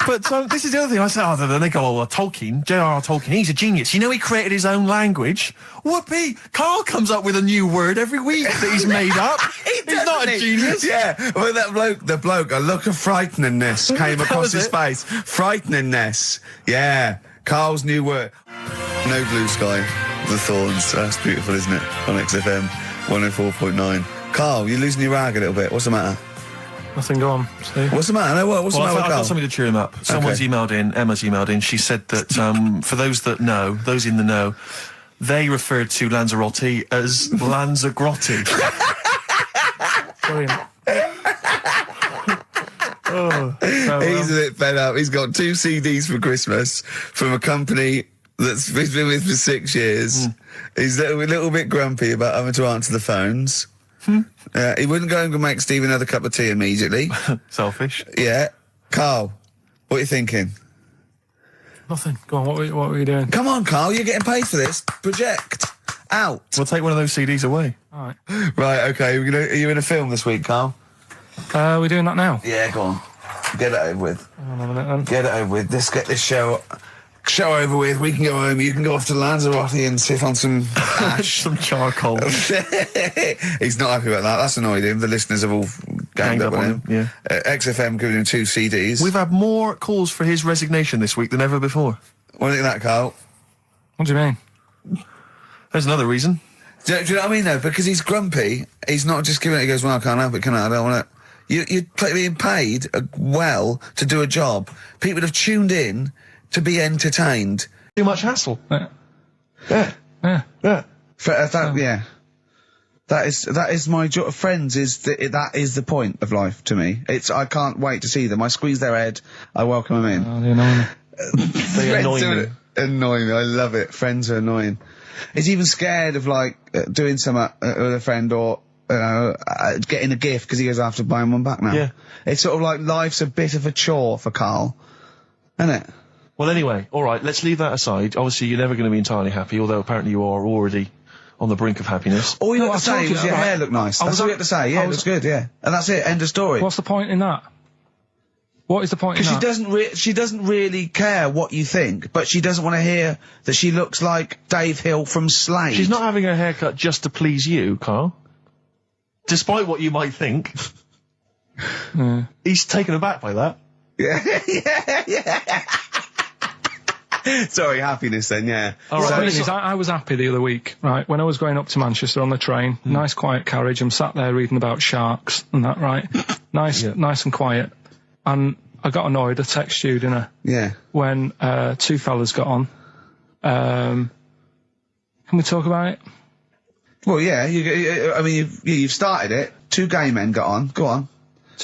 But this is the other thing. I said, then they go, Tolkien, J.R.R. Tolkien, he's a genius. You know he created his own language? Whoopee! Carl comes up with a new word every week that he's made up. He's not a genius. Yeah, well, the bloke, a look of frighteningness came across his face. Frighteningness. Yeah, Carl's new word. No Blue Sky, The Thorns. That's beautiful, isn't it? On XFM 104.9. Carl, you're losing your rag a little bit. What's the matter? Nothing, go on. See? What's the matter? What's the matter with I've Carl? got something to cheer him up. Someone's emailed in, Emma's emailed in, she said that for those in the know, they referred to Lanzarote as Lanzagrotte. Brilliant. He's a bit fed up. He's got 2 CDs for Christmas from a company that's been with for 6 years. He's a little bit grumpy about having to answer the phones. He wouldn't go and make Steve another cup of tea immediately. Selfish. Yeah. Carl, what are you thinking? Nothing. Go on, what were you doing? Come on, Carl, you're getting paid for this. Project. Out. We'll take one of those CDs away. All right. Right, okay. Are you in a film this week, Carl? We're doing that now? Yeah, go on. Get it over with. Hang on a minute, then. Get it over with. Let's get this show over with. We can go home. You can go off to Lanzarote and sit on some ash. Some charcoal. He's not happy about that. That's annoyed him. The listeners have all ganged up on him. Yeah. XFM giving him 2 CDs. We've had more calls for his resignation this week than ever before. What do you think of that, Carl? What do you mean? There's another reason. Do you know what I mean, though? Because he's grumpy. He's not just giving it. He goes, well, I can't help it, can I? I don't want it. You're being paid well to do a job. People have tuned in to be entertained. Too much hassle. Yeah. Yeah. That is my job. Friends that is the point of life to me. I can't wait to see them. I squeeze their head. I welcome them in. Oh, they're annoying. They annoy me. Annoying me. I love it. Friends are annoying. He's even scared of doing something with a friend or getting a gift because he goes after buying one back now. Yeah. It's sort of like life's a bit of a chore for Carl, isn't it? Well, anyway, all right, let's leave that aside. Obviously, you're never going to be entirely happy, although apparently you are already on the brink of happiness. All you had to say was your hair looked nice. That's all you had to say. Yeah, it looks good, yeah. And that's it, end of story. What's the point in that? What is the point in that? Because she doesn't really care what you think, but she doesn't want to hear that she looks like Dave Hill from Slade. She's not having her haircut just to please you, Carl. Despite what you might think. He's taken aback by that. Yeah. Sorry, happiness then, yeah. All right, I was happy the other week, right, when I was going up to Manchester on the train, nice quiet carriage, I'm sat there reading about sharks and that, right? Nice and quiet. And I got annoyed, I texted you, didn't I? Yeah. When 2 fellas got on. Can we talk about it? Well, yeah, you've started it. 2 gay men got on. Go on.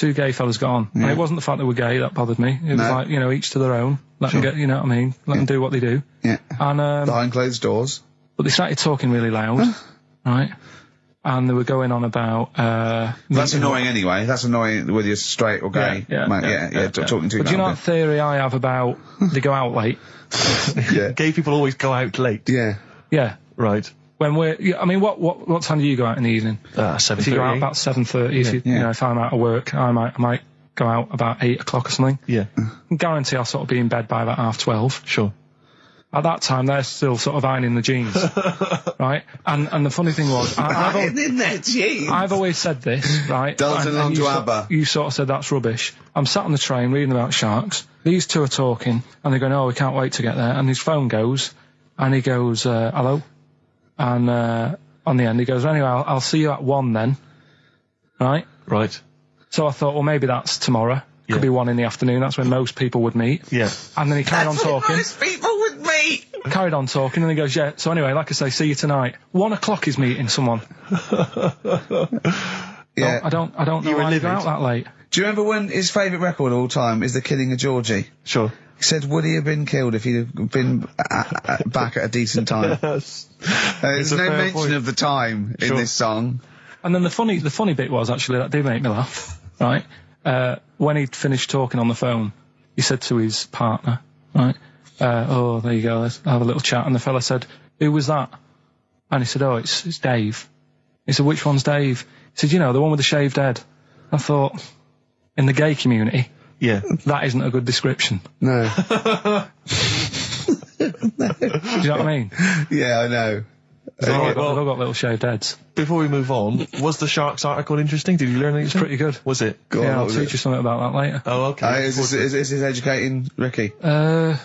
two gay fellas got on. And it wasn't the fact they were gay that bothered me. It was like, you know, each to their own. Let them get, you know what I mean? Let them do what they do. Yeah. And, behind closed doors. but they started talking really loud, right? And they were going on about... That's annoying anyway. That's annoying whether you're straight or gay. Talking to you. But do you know that theory I have about they go out late? Gay people always go out late. Yeah. Yeah. Right. When I mean, what time do you go out in the evening? 7:30. If you go out about 7:30, if you know, if I'm out of work, I might go out about 8 o'clock or something. Yeah. I guarantee I'll sort of be in bed by about 12:30. Sure. At that time, they're still sort of ironing the jeans, right? And the funny thing was, I've always said this, right? Dancing along to ABBA. You sort of said that's rubbish. I'm sat on the train reading about sharks. These two are talking, and they're going, "Oh, we can't wait to get there." And his phone goes, and he goes, "Hello," and on the end he goes, "Anyway, I'll see you at 1 then," right? Right. So I thought, well, maybe that's tomorrow. Could be 1 in the afternoon. That's when most people would meet. Yeah. And then he carried on talking. Most people would meet. Carried on talking, and he goes, "Yeah." So anyway, like I say, see you tonight. 1 o'clock he's meeting someone. Yeah. I don't know why you go out that late. Do you remember when his favourite record of all time is The Killing of Georgie? Sure. He said, would he have been killed if he'd have been back at a decent time? Yes. There's no mention of the time in this song. And then the funny bit was, actually, that did make me laugh, right? When he'd finished talking on the phone, he said to his partner, right, "Oh, there you go, let's have a little chat." And the fella said, "Who was that?" And he said, "Oh, it's Dave." He said, "Which one's Dave?" He said, "You know, the one with the shaved head." I thought, in the gay community, that isn't a good description. No. Do you know what I mean? Yeah, I know. They've all got little shaved heads. Before we move on, was the Sharks article interesting? Did you learn anything? It's pretty good. Was it? I'll teach you something about that later. Oh, okay. Is this educating Ricky?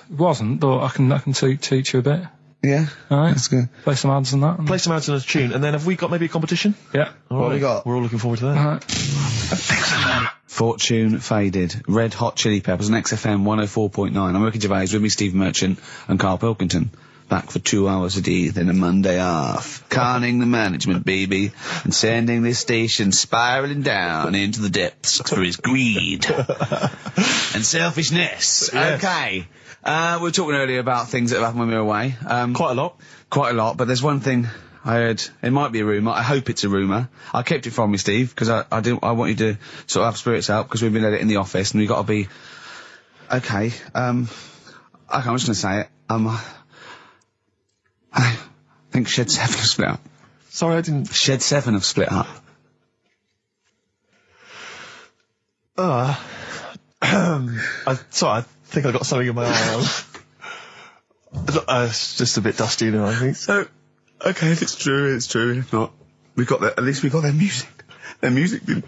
Wasn't, but I can teach you a bit. Yeah. All right. That's good. Play some ads and that. Play some ads and a tune, and then have we got maybe a competition? Yeah. What have we got? We're all looking forward to that. All right. Fortune Faded, Red Hot Chili Peppers on XFM 104.9. I'm Ricky Gervais, with me Steve Merchant and Karl Pilkington. Back for 2 hours a day, then a Monday off. Carning the management, baby, and sending this station spiralling down into the depths for his greed and selfishness. Yes. Okay. We were talking earlier about things that have happened when we were away. Quite a lot. Quite a lot, but there's one thing I heard. It might be a rumour. I hope it's a rumour. I kept it from you, Steve, because I want you to sort of have spirits out, because we've been at it in the office, and we've got to be... Okay, I'm just going to say it. I think Shed 7 have split up. Sorry, I didn't... Shed 7 have split up. I think I got something in my eye. It's just a bit dusty now, I think. So, okay, if it's true, it's true. If not, at least we got their music. Their music didn't.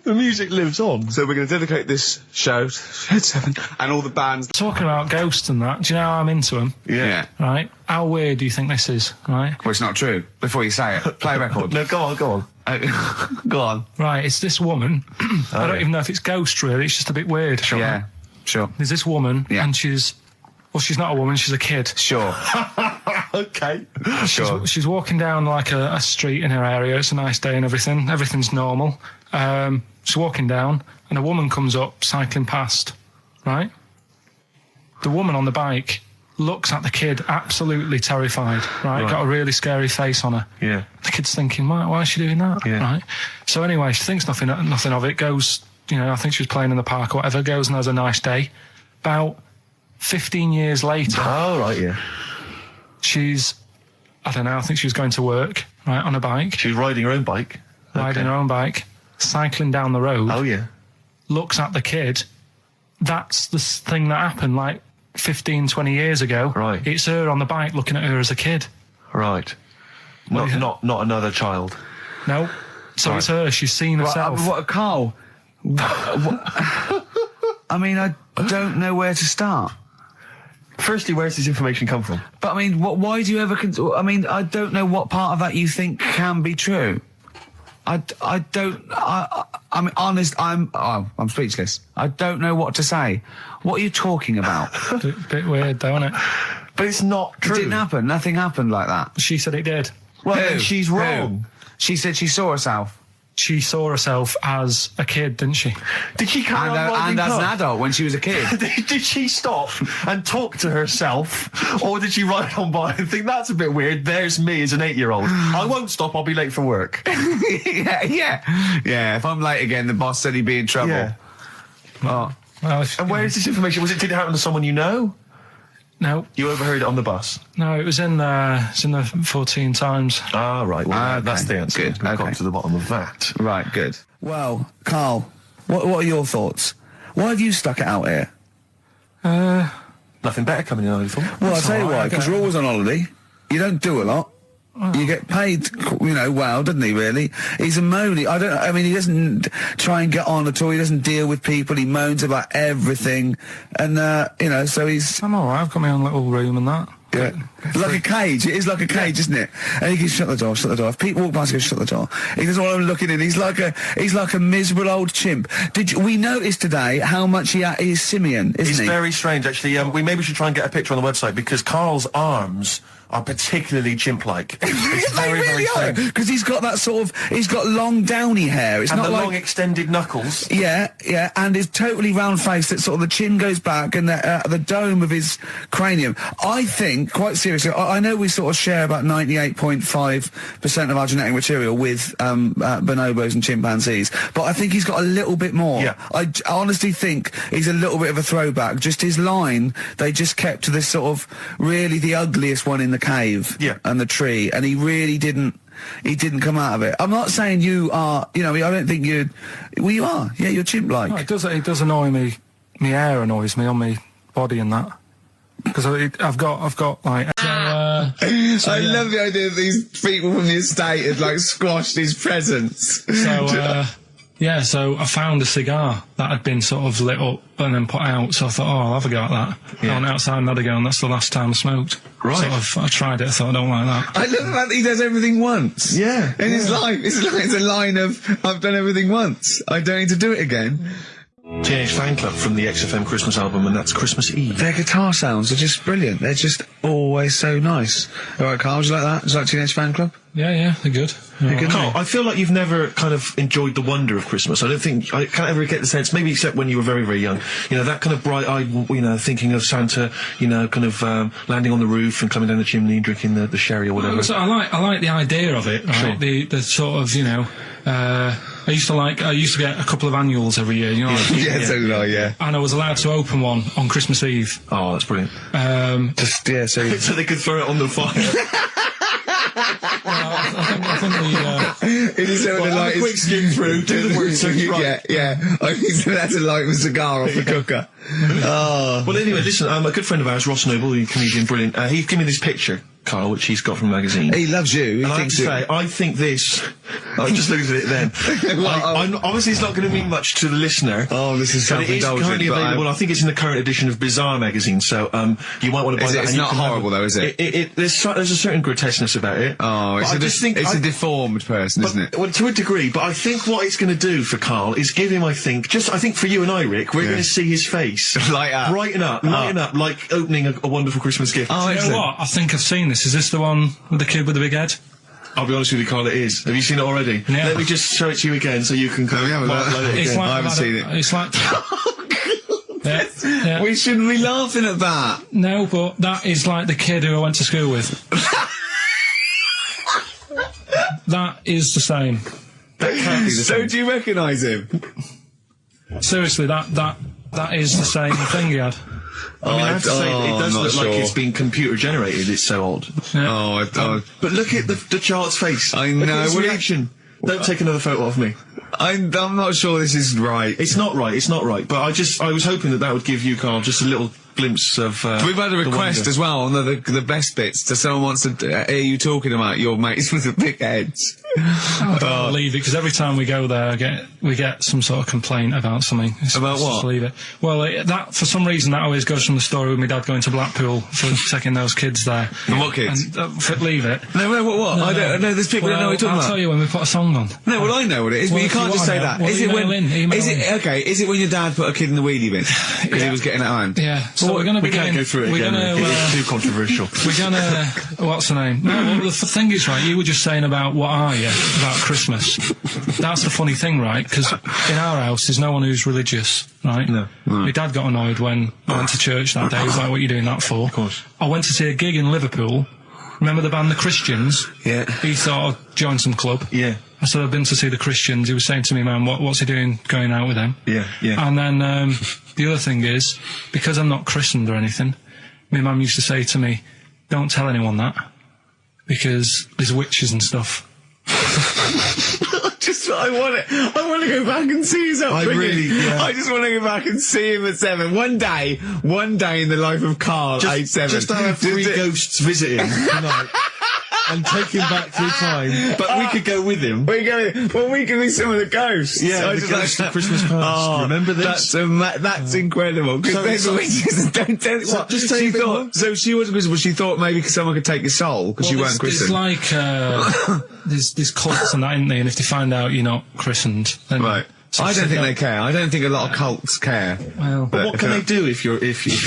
The music lives on. So we're going to dedicate this show to Shed 7 and all the bands. Talking about ghosts and that, do you know how I'm into them? Yeah. Right? How weird do you think this is, right? Well, it's not true. Before you say it, play a record. No, go on. Go on. Right, it's this woman. I don't even know if it's ghost, really. It's just a bit weird. Sure. Yeah, sure. There's this woman, and she's not a woman, she's a kid. Sure. Okay. Sure. She's walking down like a street in her area. It's a nice day and everything. Everything's normal. She's walking down, and a woman comes up, cycling past, right? The woman on the bike looks at the kid, absolutely terrified, right? Got a really scary face on her. Yeah. The kid's thinking, why is she doing that? Yeah. Right? So anyway, she thinks nothing of it, goes, I think she was playing in the park or whatever, goes and has a nice day. About 15 years later... Oh, right, yeah. She's, I don't know, I think she was going to work, right, on a bike. She was riding her own bike. Riding her own bike, cycling down the road. Oh, yeah. Looks at the kid. That's the thing that happened, like, 15, 20 years ago. Right. It's her on the bike looking at her as a kid. Right. Not another child. No. So it's her. She's seen herself. What, Carl? I mean, I don't know where to start. Firstly, where's this information come from? But I mean, why do you ever... I mean, I don't know what part of that you think can be true. I mean, honest, I'm speechless. I don't know what to say. What are you talking about? Bit weird, though, isn't it? But it's not true. It didn't happen. Nothing happened like that. She said it did. Well, Who? then she's wrong. Who? She said she saw herself. she saw herself as a kid, didn't she? Did she carry on riding And as an past? adult when she was a kid. Did she stop and talk to herself, or did she ride on by and think, that's a bit weird, there's me as an 8-year-old. I won't stop, I'll be late for work. Yeah, if I'm late again, the boss said he'd be in trouble. Yeah. Oh. Well, And where is this information? Did it happen to someone you know? No, You overheard it on the bus? no, it was in the 14 Times. Ah, right. Well, Okay. that's the answer. Good. We've Okay. got to the bottom of that. Right, good. Well, Carl, what are your thoughts? Why have you stuck it out here? Nothing better coming in, I thought. Well, I'll tell you all right, why, because okay. you're always on holiday. You don't do a lot. You get paid, well, doesn't he, really? He's a moany. He doesn't try and get on at all. He doesn't deal with people. He moans about everything. And, so he's... I'm all right. I've got my own little room and that. Yeah. Like a cage. It is like a cage, isn't it? And he can shut the door, shut the door. If people walk past, he goes, shut the door. He doesn't want them looking in. He's like a miserable old chimp. We noticed today how much he's simian, isn't It's he? very strange, actually. We maybe should try and get a picture on the website, because Carl's arms are particularly chimp-like. It's They very, very really are, strange. because he's got that he's got long downy hair. It's And not the like... long extended knuckles. Yeah, and his totally round face that sort of the chin goes back and the dome of his cranium. I think, quite seriously, I know we sort of share about 98.5% of our genetic material with bonobos and chimpanzees, but I think he's got a little bit more. Yeah. I honestly think he's a little bit of a throwback. Just his line, they just kept to this sort of really the ugliest one in the cave and the tree, and he really didn't come out of it. I'm not saying you are, I don't think you are. Yeah, you're chimp-like. No, it does annoy me. My hair annoys me on my body and that. Because I've got like... I love the idea that these people from the estate had like squashed his presence. So I found a cigar that had been sort of lit up and then put out, so I thought, I'll have a go at that. I went outside and had a go, and that's the last time I smoked. Right. I tried it, I thought, I don't like that. I love the fact that he does everything once. Yeah. In his life, it's a line of, I've done everything once. I don't need to do it again. Teenage Fan Club from the XFM Christmas album, and that's Christmas Eve. Their guitar sounds are just brilliant. They're just always so nice. All right, Carl, would you like that? Would you like Teenage Fan Club? Yeah, they're good. Carl, I feel like you've never kind of enjoyed the wonder of Christmas. I can't ever get the sense, maybe except when you were very, very young, that kind of bright-eyed, thinking of Santa, kind of landing on the roof and coming down the chimney and drinking the sherry or whatever. So I like the idea of it, right? Sure. The sort of, I used to get a couple of annuals every year, So did I, yeah. and I was allowed to open one on Christmas Eve. Oh, that's brilliant. So they could throw it on the fire. I think it is so Have a quick skim through, do the work Yeah. I think that's a light of a cigar off the cooker. Oh. Well, anyway, listen, a good friend of ours, Ross Noble, the comedian, brilliant, he gave me this picture, Carl, which he's got from a magazine. He loves you. He And I have thinks to say, I think this... I just looked at it then. Obviously, it's not going to mean much to the listener. Oh, this is but it is self-indulgent, currently but available. I think it's in the current edition of Bizarre magazine, so you might want to buy that. It's not horrible, though, is it? There's a certain grotesqueness about it. Oh, it's a deformed person, isn't it? Well, to a degree, but I think what it's going to do for Carl is give him, I think for you and I, Rick, we're going to see his face light up, brighten up, like opening a wonderful Christmas gift. Oh, you know what? I think I've seen this. Is this the one with the kid with the big head? I'll be honest with you, Carl, it is. Have you seen it already? Yeah. Let me just show it to you again so you can look. It's like I haven't seen it. It's like... yeah. We shouldn't be laughing at that. No, but that is like the kid who I went to school with. That is the same. That can't be the So same. do you recognise him? Seriously, that is the same thing he had. I mean, I have to say, it does not look like sure. it's been computer generated. It's so odd. Yeah. But look at the child's face. I Look know. at his Well, reaction. Don't take another photo of me. I'm not sure this is right. It's not right. It's not right. But I was hoping that would give you, Carl, just a little glimpse of. We've had a request as well on the best bits. So someone wants to hear you talking about your mates with the big heads. I can't believe it, because every time we go there, we get some sort of complaint about something. About what? Just leave it. Well, that for some reason that always goes from the story with my dad going to Blackpool for taking those kids there. And what kids? And, leave it. No, what? No, I don't know. There's people that know what you're talking I'll about. tell you when we put a song on. No, well, I know what it is, Well, but you if can't you just say wanna that. know, Is it email when? in. Is it when your dad put a kid in the wheelie bin because he was getting out of hand? Yeah. So we're going to We can't go through it again. It's too controversial. We're going to... What's the name? No, well, the thing is, right, you were just saying about what are you about Christmas. That's the funny thing, right? Because in our house, there's no one who's religious, right? No. My dad got annoyed when I went to church that day. He was like, what are you doing that for? Of course. I went to see a gig in Liverpool. Remember the band The Christians? Yeah. He thought I'd join some club. Yeah. I said, I've been to see The Christians. He was saying to me, man, what's he doing going out with them? Yeah, yeah. And then the other thing is, because I'm not christened or anything, my mum used to say to me, don't tell anyone that, because there's witches and stuff. I want to go back and see his upbringing. Yeah. I just want to go back and see him at 7. One day in the life of Karl, age 7. Just to have 3 ghosts visiting tonight. And take him back through time. But we could go with him. We can be some of the ghosts. Yeah, I the just ghosts of Christmas past. Oh, remember this? That's incredible. Because So- don't tell So what. just tell you a bit more. So she wasn't Christian, but she thought maybe someone could take your soul because you weren't There's christened. like, there's cults and that, isn't there? And if they find out you're not christened, then... Right. So I don't think no. they care. I don't think a lot of cults care. Well, But What can they do if you're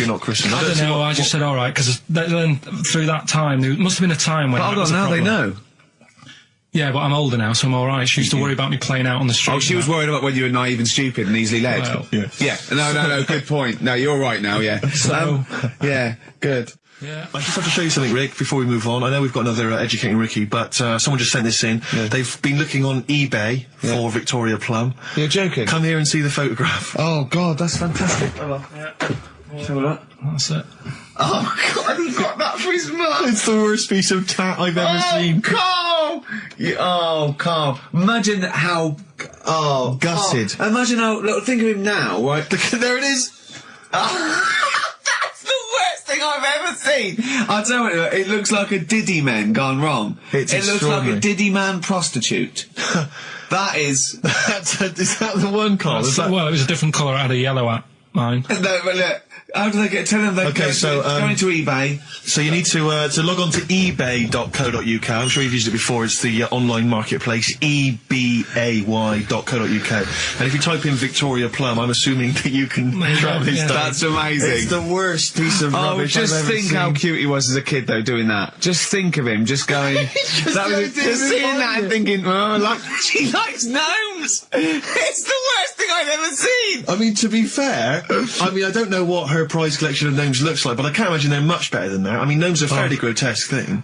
not Christian? I don't know, I just said alright, because then through that time, there must have been a time when... But that hold was on, a now they problem. know. Yeah, but I'm older now, so I'm alright. She used to worry about me playing out on the street. Oh, she was worried about when you were naive and stupid and easily led. Well, yeah. No, good point. No, you're right now, yeah. So- yeah, good. Yeah. I just have to show you something, Rick, before we move on. I know we've got another Educating Ricky, but someone just sent this in. Yeah. They've been looking on eBay for Victoria Plum. You're joking? Come here and see the photograph. Oh, God, that's fantastic. Show that. That's it. Oh, God, he got that for his mum. It's the worst piece of tat I've ever seen. Carl! Carl. Imagine how... Oh, Gutted. Oh, imagine how... Look, think of him now, right? There it is. That's the worst thing I've ever seen. I'll tell you what, it looks like a Diddy man gone wrong. It's it looks like extraordinary. a Diddy man prostitute. That is... Is that the one, Carl? Is that... Well, it was a different colour. I had a yellow at mine. No, but look, how do they get... Tell them they Okay, so, going to eBay. So you need to log on to ebay.co.uk. I'm sure you've used it before. It's the online marketplace, ebay.co.uk. And if you type in Victoria Plum, I'm assuming that you can track this yeah. down. That's amazing. It's the worst piece of rubbish just I've ever think seen. how cute he was as a kid, though, doing that. Just think of him, just going... just seeing that and thinking, oh, she likes gnomes! It's the worst thing I've ever seen! I mean, to be fair, I don't know what her prize collection of gnomes looks like, but I can't imagine they're much better than that. I mean, gnomes are a fairly grotesque thing.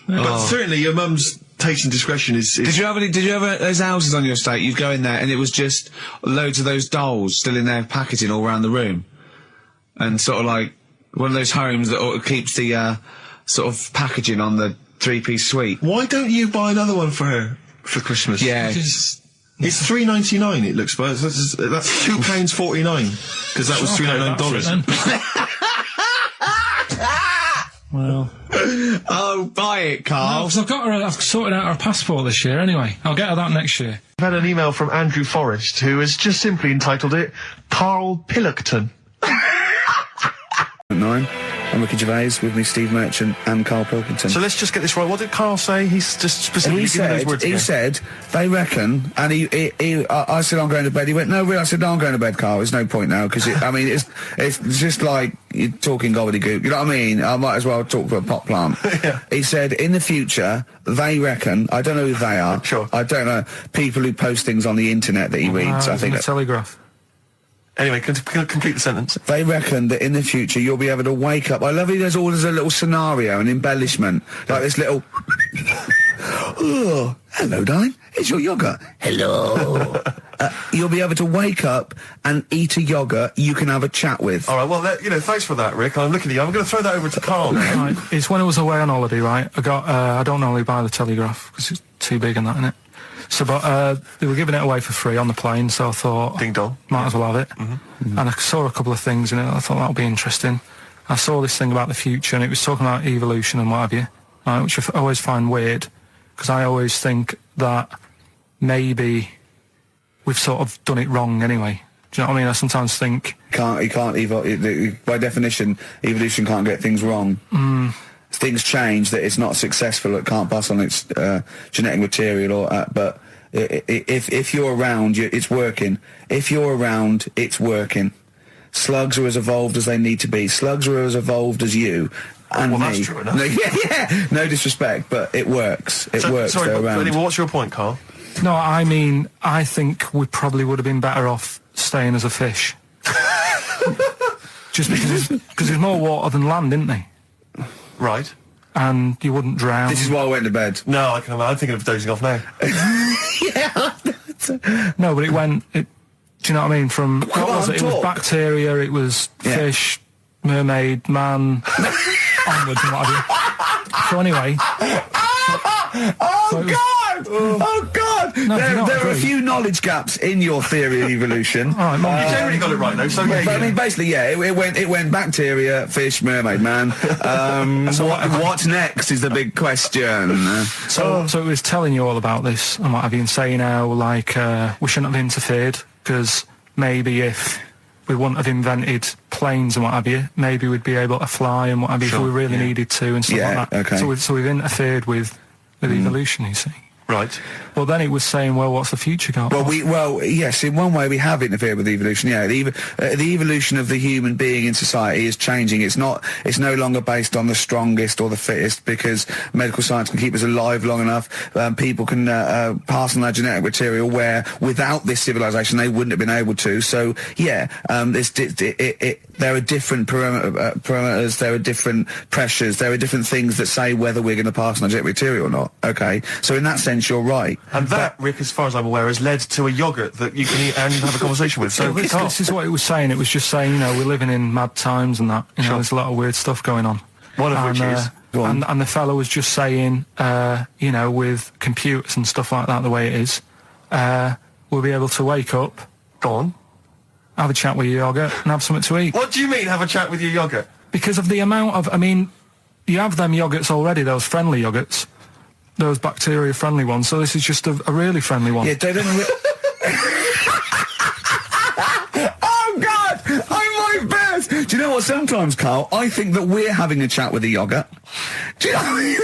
But certainly your mum's taste and discretion is... Did you ever, those houses on your estate, you'd go in there and it was just loads of those dolls still in their packaging all around the room? And sort of like, one of those homes that keeps the, sort of packaging on the 3-piece suite. Why don't you buy another one for her for Christmas? Yeah. Because It's $3.99. It looks, but that's £2.49 because that was $3.99. Well, Oh, buy it, Carl. because I've sorted out her passport this year anyway. I'll get her that next year. I've had an email from Andrew Forrest who has just simply entitled it Karl Pilkington. 9. I'm Ricky Gervais, with me Steve Merchant and Karl Pilkington. So let's just get this right. What did Karl say? He's just specifically he giving those said, words he again. said, they reckon, and I said, I'm going to bed. He went, no, really? I said, no, I'm going to bed, Karl. There's no point now, because, I mean, it's just like you're talking gobbledygook. You know what I mean? I might as well talk to a pot plant. Yeah. He said, in the future, they reckon, I don't know who they are. Sure. I don't know, people who post things on the internet that he reads. I think the that Telegraph. Anyway, complete the sentence. they reckon that in the future you'll be able to wake up. I love it. There's always a little scenario, an embellishment, like this little. Oh, hello, darling. It's your yogurt. Hello. You'll be able to wake up and eat a yogurt you can have a chat with. All right, well, thanks for that, Rick. I'm looking at you. I'm going to throw that over to Karl now. Right, it's when I was away on holiday, right? I got, I don't normally buy the Telegraph because it's too big and that, innit? So, but they were giving it away for free on the plane, so I thought, Ding dong. might as well have it. And I saw a couple of things in it. I thought that would be interesting. I saw this thing about the future, and it was talking about evolution and what have you, right, which I always find weird, because I always think that maybe we've sort of done it wrong anyway. Do you know what I mean? I sometimes think... By definition, evolution can't get things wrong. Things change, that it's not successful, it can't pass on its genetic material, but if you're around, it's working. If you're around, it's working. Slugs are as evolved as they need to be. Slugs are as evolved as you. and Well, me. that's true enough. No, yeah. No disrespect, but it works. It works. Sorry, They're but around. anyway, what's your point, Carl? No, I mean, I think we probably would have been better off staying as a fish. Just because there's more water than land, isn't there? Right. And you wouldn't drown. This is why I went to bed. No, I'm thinking of dozing off now. No, but do you know what I mean? From, what Come was on, it? It was talk. bacteria, it was Yeah. fish, mermaid, man, onwards and what have you. So anyway... Oh, God! Oh, God! No, there do you not are a agree? few knowledge gaps in your theory of evolution. All right, Mum, You generally got it right, though, so yeah. But I mean, basically, yeah, it went bacteria, fish, mermaid, man. What next is the big question. So it was telling you all about this and what have you, and saying how, like, we shouldn't have interfered, because maybe if we wouldn't have invented planes and what have you, maybe we'd be able to fly and what have you if we really needed to and stuff Yeah, like that. okay. So we've interfered with evolution, you see. Right. Well, then it was saying, well, what's the future got? Well, yes, in one way we have interfered with evolution. Yeah, the evolution of the human being in society is changing. It's no longer based on the strongest or the fittest, because medical science can keep us alive long enough. People can pass on their genetic material where without this civilization they wouldn't have been able to. So yeah, there are different parameters, there are different pressures, there are different things that say whether we're going to pass on our genetic material or not. Okay, so in that sense you're right. And that, Rick, as far as I'm aware, has led to a yogurt that you can eat and have a conversation with. So, this is what it was saying. It was just saying, you know, we're living in mad times and that. You know, Sure. there's a lot of weird stuff going on. One of which is... Go on. And the fellow was just saying, you know, with computers and stuff like that, the way it is, we'll be able to wake up, Go on. have a chat with your yogurt, and have something to eat. What do you mean, have a chat with your yogurt? Because of the amount of, I mean, you have them yogurts already, those friendly yogurts, those bacteria-friendly ones, so this is just a really friendly one. Yeah, don't Oh, God! I'm my best! Do you know what, sometimes, Carl, I think that we're having a chat with a yogurt. Do you know what I mean?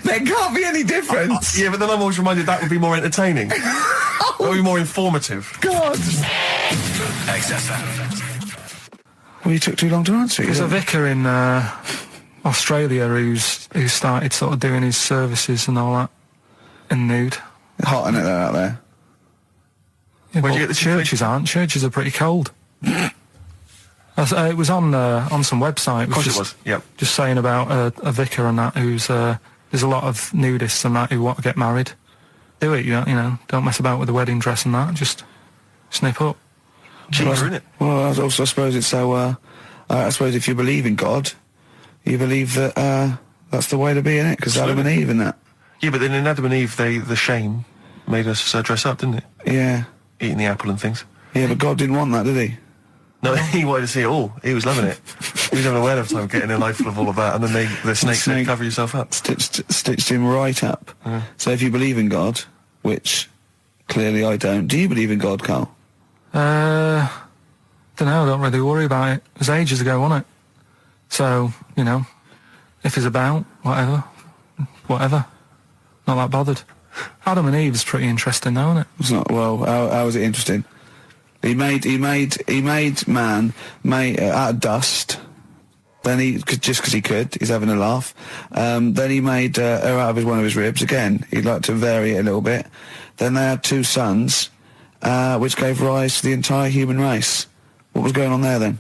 There can't be any difference. Yeah, but then I'm always reminded that would be more entertaining. That would be more informative. God! XFM. Well, you took too long to answer it. There's a vicar in Australia who started sort of doing his services and all that in nude. Hot, isn't it, they're out there? Yeah, Where'd but you get the churches aren't. Churches are pretty cold. It was on some website. Of course it was, yep. Just saying about a vicar and that who's there's a lot of nudists and that who want to get married. Do it, you know. Don't mess about with the wedding dress and that. Just snip up. Cheaper, isn't it? Well, I suppose it's so, I suppose if you believe in God, you believe that that's the way to be, innit? Because Adam and Eve and that. Yeah, but then in Adam and Eve, the shame made us dress up, didn't it? Yeah. Eating the apple and things. Yeah, but God didn't want that, did he? No, he wanted to see it all. He was loving it. He was having a whale of a time getting a life full of all of that, and then the snake said, cover yourself up. Stitched him right up. So if you believe in God, which clearly I don't, do you believe in God, Carl? Don't know. I don't really worry about it. It was ages ago, wasn't it? So you know, if it's about whatever, not that bothered. Adam and Eve's pretty interesting, though, isn't it? It's not. Well, how is it interesting? He made man out of dust. Then just because he could, he's having a laugh. Then he made her out of one of his ribs. Again, he'd like to vary it a little bit. Then they had two sons, which gave rise to the entire human race. What was going on there then?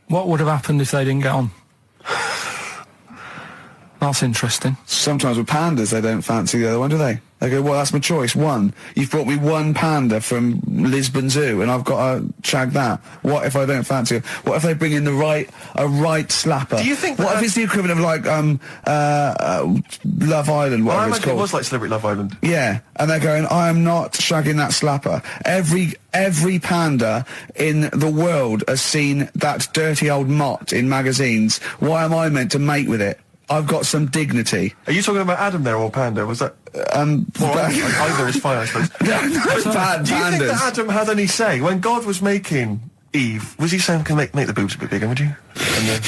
What would have happened if they didn't get on? That's interesting. Sometimes with pandas, they don't fancy the other one, do they? They go, well, that's my choice. One. You've brought me one panda from Lisbon Zoo, and I've got to shag that. What if I don't fancy it? What if they bring in a right slapper? Do you think What that- if it's the equivalent of like Love Island, Well, I whatever it's imagine called? it was like Celebrity Love Island. Yeah, and they're going, I am not shagging that slapper. Every panda in the world has seen that dirty old mott in magazines. Why am I meant to mate with it? I've got some dignity. Are you talking about Adam there or Panda? Was that... Well, either is fine, I suppose. No, bad Do you think pandas. that Adam had any say? When God was making Eve, was he saying, can make the boobs a bit bigger, would you? And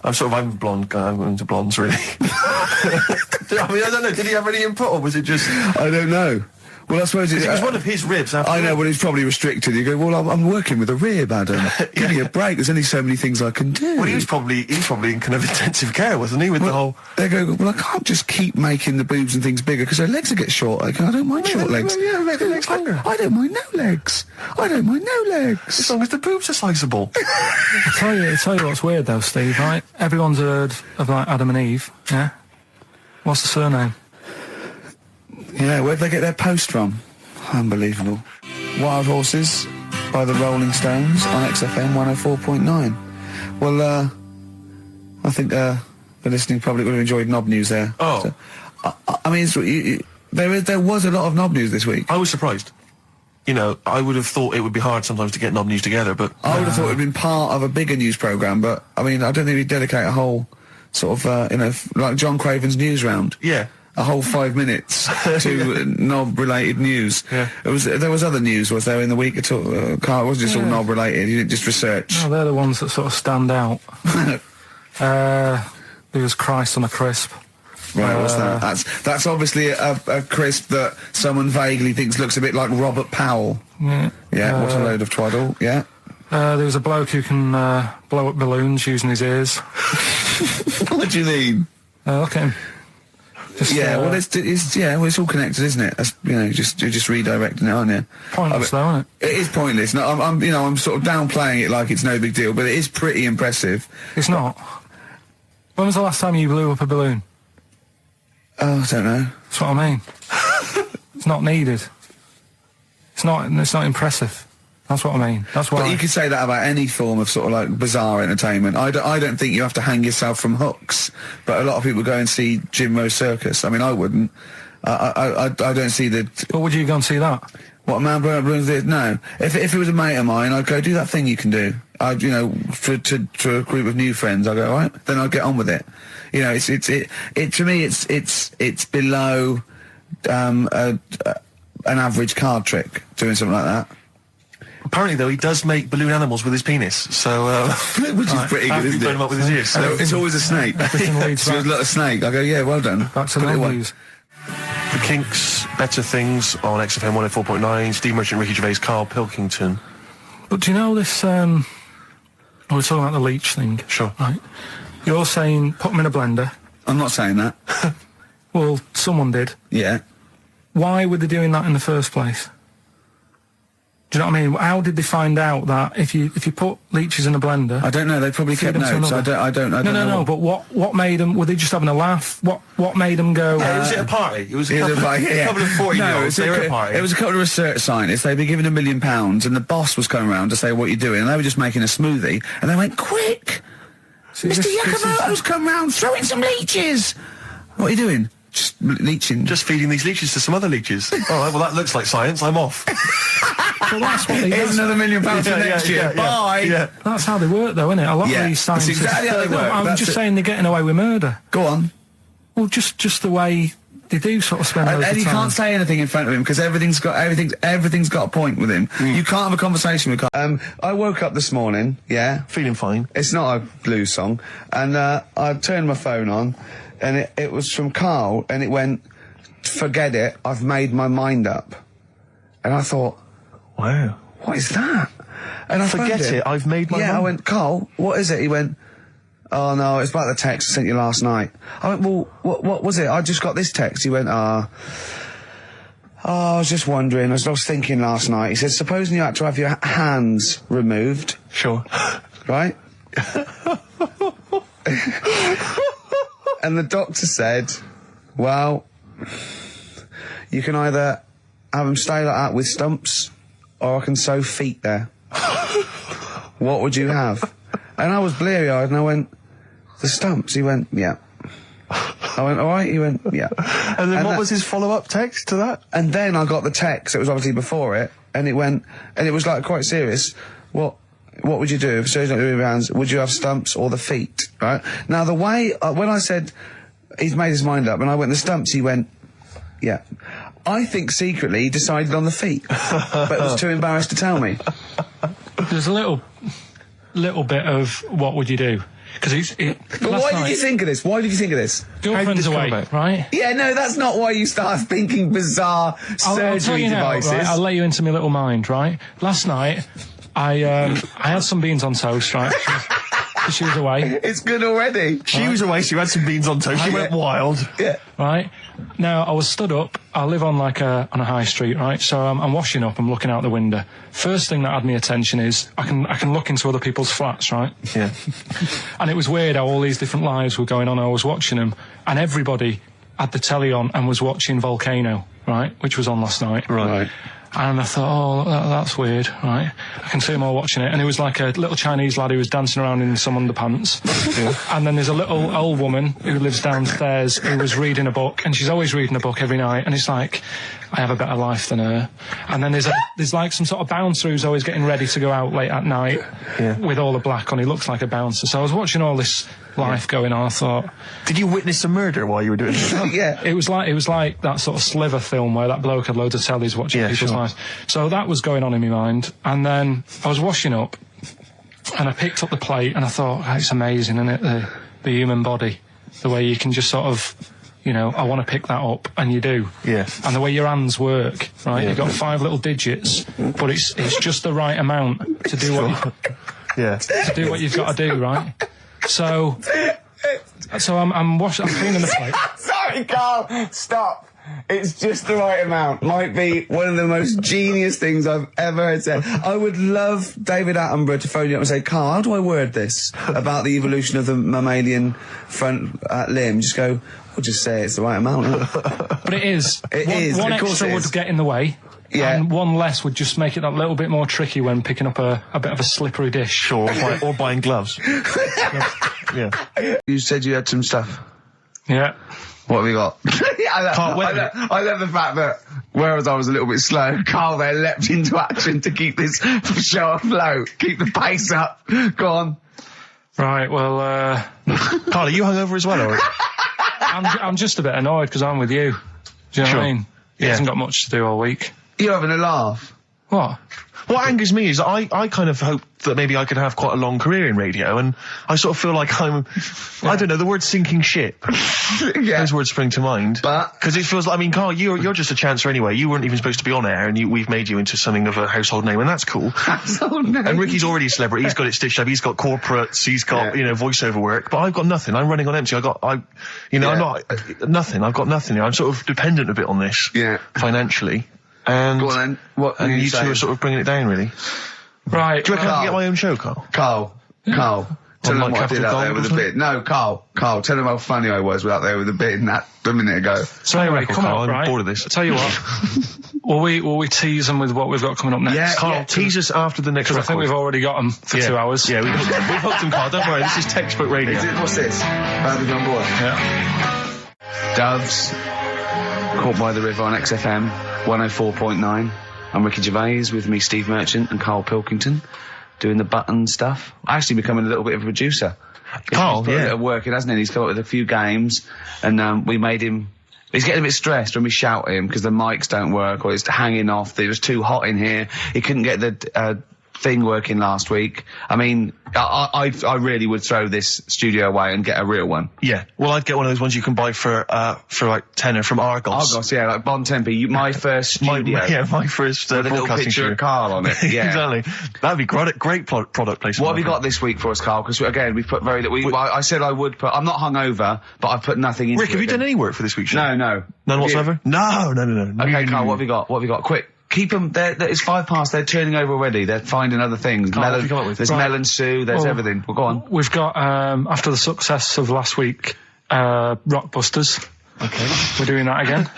I'm a blonde guy, I'm into blondes, really. I mean, I don't know, did he have any input, or was it just... I don't know. Well, I suppose It was one of his ribs. I know, but it's probably restricted. You go, well, I'm working with a rib, Adam. Give me a break. There's only so many things I can do. Well, he was probably in kind of intensive care, wasn't he? With the whole. They go, well, I can't just keep making the boobs and things bigger because their legs will get shorter. I don't mind short legs. Yeah, make the legs longer. I don't mind no legs. I don't mind no legs. As long as the boobs are sliceable. I tell you what's weird though, Steve, right? Everyone's heard of like Adam and Eve, yeah? What's the surname? Yeah, where'd they get their post from? Unbelievable. Wild Horses by the Rolling Stones on XFM 104.9. Well, I think the listening public would have enjoyed knob news there. Oh. So, I mean, there was a lot of knob news this week. I was surprised. You know, I would have thought it would be hard sometimes to get knob news together, but... I would have thought it would have been part of a bigger news programme, but, I mean, I don't think we'd dedicate a whole sort of, like John Craven's news round. Yeah. A whole 5 minutes to knob-related news. Yeah. There was other news, was there, in the week at all? Carl, it wasn't just all knob-related, you didn't just research. No, they're the ones that sort of stand out. There was Christ on a crisp. Right, what's that? That's obviously a crisp that someone vaguely thinks looks a bit like Robert Powell. Yeah. Yeah, what a load of twaddle, yeah. There was a bloke who can blow up balloons using his ears. What do you mean? Look at him. Just, well, it's all connected, isn't it? That's, you're just redirecting it, aren't you? Pointless, though, isn't it? It is pointless. No, I'm sort of downplaying it like it's no big deal, but it is pretty impressive. It's not. When was the last time you blew up a balloon? Oh, I don't know. That's what I mean. It's not needed. It's not impressive. That's what I mean. That's why. But you could say that about any form of sort of like bizarre entertainment. I don't think you have to hang yourself from hooks, but a lot of people go and see Jim Rose Circus. I mean, I wouldn't. I don't see the... But would you go and see that? What, a man blowing up balloons did? No. If it was a mate of mine, I'd go, do that thing you can do. To a group of new friends, I go, all right, then I'll get on with it. To me, it's below an average card trick, doing something like that. Apparently, though, he does make balloon animals with his penis, so... Which is pretty good, isn't it? Burn him up with his ears. So It's always a snake. So it's like a snake. I go, yeah, well done. Back to Put it the away. news. The Kinks, Better Things on XFM 104.9, Steve Merchant, Ricky Gervais, Karl Pilkington. But do you know this, we're talking about the leech thing. Sure. Right. You're saying put them in a blender. I'm not saying that. Well, someone did. Yeah. Why were they doing that in the first place? Do you know what I mean? How did they find out that if you put leeches in a blender... I don't know. They probably kept them to notes. another- I don't know. No. But what made them? Were they just having a laugh? What made them go? Was it a party? It was a It was couple, a couple of 40-year-olds. They were at a party. It was a couple of research scientists. They'd been given £1 million, and the boss was coming around to say, what are you doing? And they were just making a smoothie, and they went, quick! Mr. Yakamoto's come round, throw in some leeches! What are you doing? Just leeching. Just feeding these leeches to some other leeches. All right, well, that looks like science. I'm off. Well, that's what they Here's another £1 million for next year. Bye! Yeah. That's how they work, though, isn't it? A lot Yeah, of these scientists... that's exactly how they work. I'm That's just it. saying they're getting away with murder. Go on. Well, just the way they do sort of spend loads And of you time. can't say anything in front of him because everything's got a point with him. You can't have a conversation with Carl. I woke up this morning, yeah. Feeling fine. It's not a blues song. And I turned my phone on and it was from Carl and it went, forget it, I've made my mind up. And I thought, Wow. what is that? And I Forget phoned him. it, I've made my Yeah, I mind. went, Carl, what is it? He went, oh no, it's about the text I sent you last night. I went, well, what was it? I just got this text. He went, I was just wondering, I was thinking last night. He said, supposing you had to have your hands removed, Sure. right? And the doctor said, well, you can either have them stay like that with stumps, or I can sew feet there. What would you have? And I was bleary-eyed and I went, the stumps? He went, yeah. I went, all right? He went, yeah. And then what that- was his follow-up text to that? And then I got the text, it was obviously before it, and it went, and it was like quite serious. What would you do if surgery not doing your hands? Would you have stumps or the feet? Right? Now the way, when I said he's made his mind up, and I went the stumps, he went, yeah. I think secretly he decided on the feet, but was too embarrassed to tell me. There's a little bit of what would you do? because But why did you think of this? Why did you think of this? Girlfriend's away, right? Yeah, no, that's not why you start thinking bizarre I'll tell you now, devices. right? I'll let you into my little mind, right? Last night, I had some beans on toast, right? She was away. It's good already. She was away, so you had some beans on toast. She went wild. Yeah. Right? Now, I was stood up. I live on on a high street, right? So I'm washing up. I'm looking out the window. First thing that had my attention is I can look into other people's flats, right? Yeah. And it was weird how all these different lives were going on. I was watching them, and everybody had the telly on and was watching Volcano, right? Which was on last night. Right. And I thought, that's weird, right? I can see them all watching it. And it was like a little Chinese lad who was dancing around in some underpants. And then there's a little old woman who lives downstairs who was reading a book, and she's always reading a book every night. And it's like, I have a better life than her. And then there's like some sort of bouncer who's always getting ready to go out late at night with all the black on. He looks like a bouncer. So I was watching all this life going on. I thought, did you witness a murder while you were doing this? Yeah. It was like that sort of Sliver film where that bloke had loads of tellies watching people's lives. So that was going on in my mind. And then I was washing up, and I picked up the plate, and I thought, it's amazing, isn't it? The human body, the way you can just sort of, I want to pick that up, and you do. Yeah. And the way your hands work, right? Yeah. You've got 5 little digits, but it's just the right amount to do to do what you've got to do, right? So I'm cleaning the plate. Sorry, Carl. Stop. It's just the right amount. Might be one of the most genius things I've ever heard said. I would love David Attenborough to phone you up and say, Carl, how do I word this about the evolution of the mammalian front limb? Just go, we'll just say it's the right amount. But it is. One Of course extra it would is. get in the way. Yeah. And one less would just make it that little bit more tricky when picking up a bit of a slippery dish. Sure, or buying gloves. Yeah. You said you had some stuff. Yeah. What have you got? Can't wait. I love the fact that, whereas I was a little bit slow, Carl there leapt into action to keep this show afloat, keep the pace up. Go on. Right, well, Carl, are you hungover as well, or? I'm just a bit annoyed because I'm with you. Do you know what I mean? He hasn't got much to do all week. You're having a laugh. What? What angers me is I kind of hope that maybe I could have quite a long career in radio, and I sort of feel like I don't know, the word sinking ship. Yeah. Those words spring to mind. But because it feels like, Carl, you're just a chancer anyway. You weren't even supposed to be on air, and we've made you into something of a household name, and that's cool. Household name. And Ricky's already a celebrity. He's got it stitched up. He's got corporates. He's got voiceover work. But I've got nothing. I'm running on empty. I'm not nothing. I've got nothing. I'm sort of dependent a bit on this. Yeah. Financially. And go on then. What and you two saying? are sort of bringing it down, really. Right. Do you reckon I can get my own show, Carl? Carl. Tell them like what I did Capital out there Gold with or a something? bit. No, Carl, tell them how funny I was out there with a bit in that a minute ago. So anyway, come Carl, on, I'm right? bored of this. I'll tell you what. will we tease them with what we've got coming up next? Yeah, Carl, tease us after the next Because I record. think we've already got them for 2 hours. Yeah, we've hooked them, Carl. Don't worry, this is textbook radio. What's this? Badly on board. Yeah. Doves, Caught by the River on XFM 104.9. I'm Ricky Gervais, with me Steve Merchant and Karl Pilkington, doing the button stuff. Actually becoming a little bit of a producer. Carl, He's put a bit of work in, hasn't he? He's come up with a few games, and we made him... He's getting a bit stressed when we shout at him because the mics don't work, or it's hanging off. It was too hot in here. He couldn't get the thing working last week. I mean, I really would throw this studio away and get a real one. Yeah, well, I'd get one of those ones you can buy for like tenner from Argos. Argos, yeah, like Bon Tempe. My first studio. My first with a little broadcasting picture studio. of Carl on it. Yeah. Exactly. That'd be great product placement. What have you got this week for us, Carl? Because again, we've put I said I would put. I'm not hungover, but I've put nothing into Rick, have you done any work for this week's show? No. None whatsoever? No. Okay, Carl, what have you got? What have you got? Quick. Keep them. It's 5 past. They're turning over already. They're finding other things. Carl, what have you come up with? There's Right. melon stew. There's everything. Well, go on. We've got, after the success of last week, Rockbusters. Okay. We're doing that again.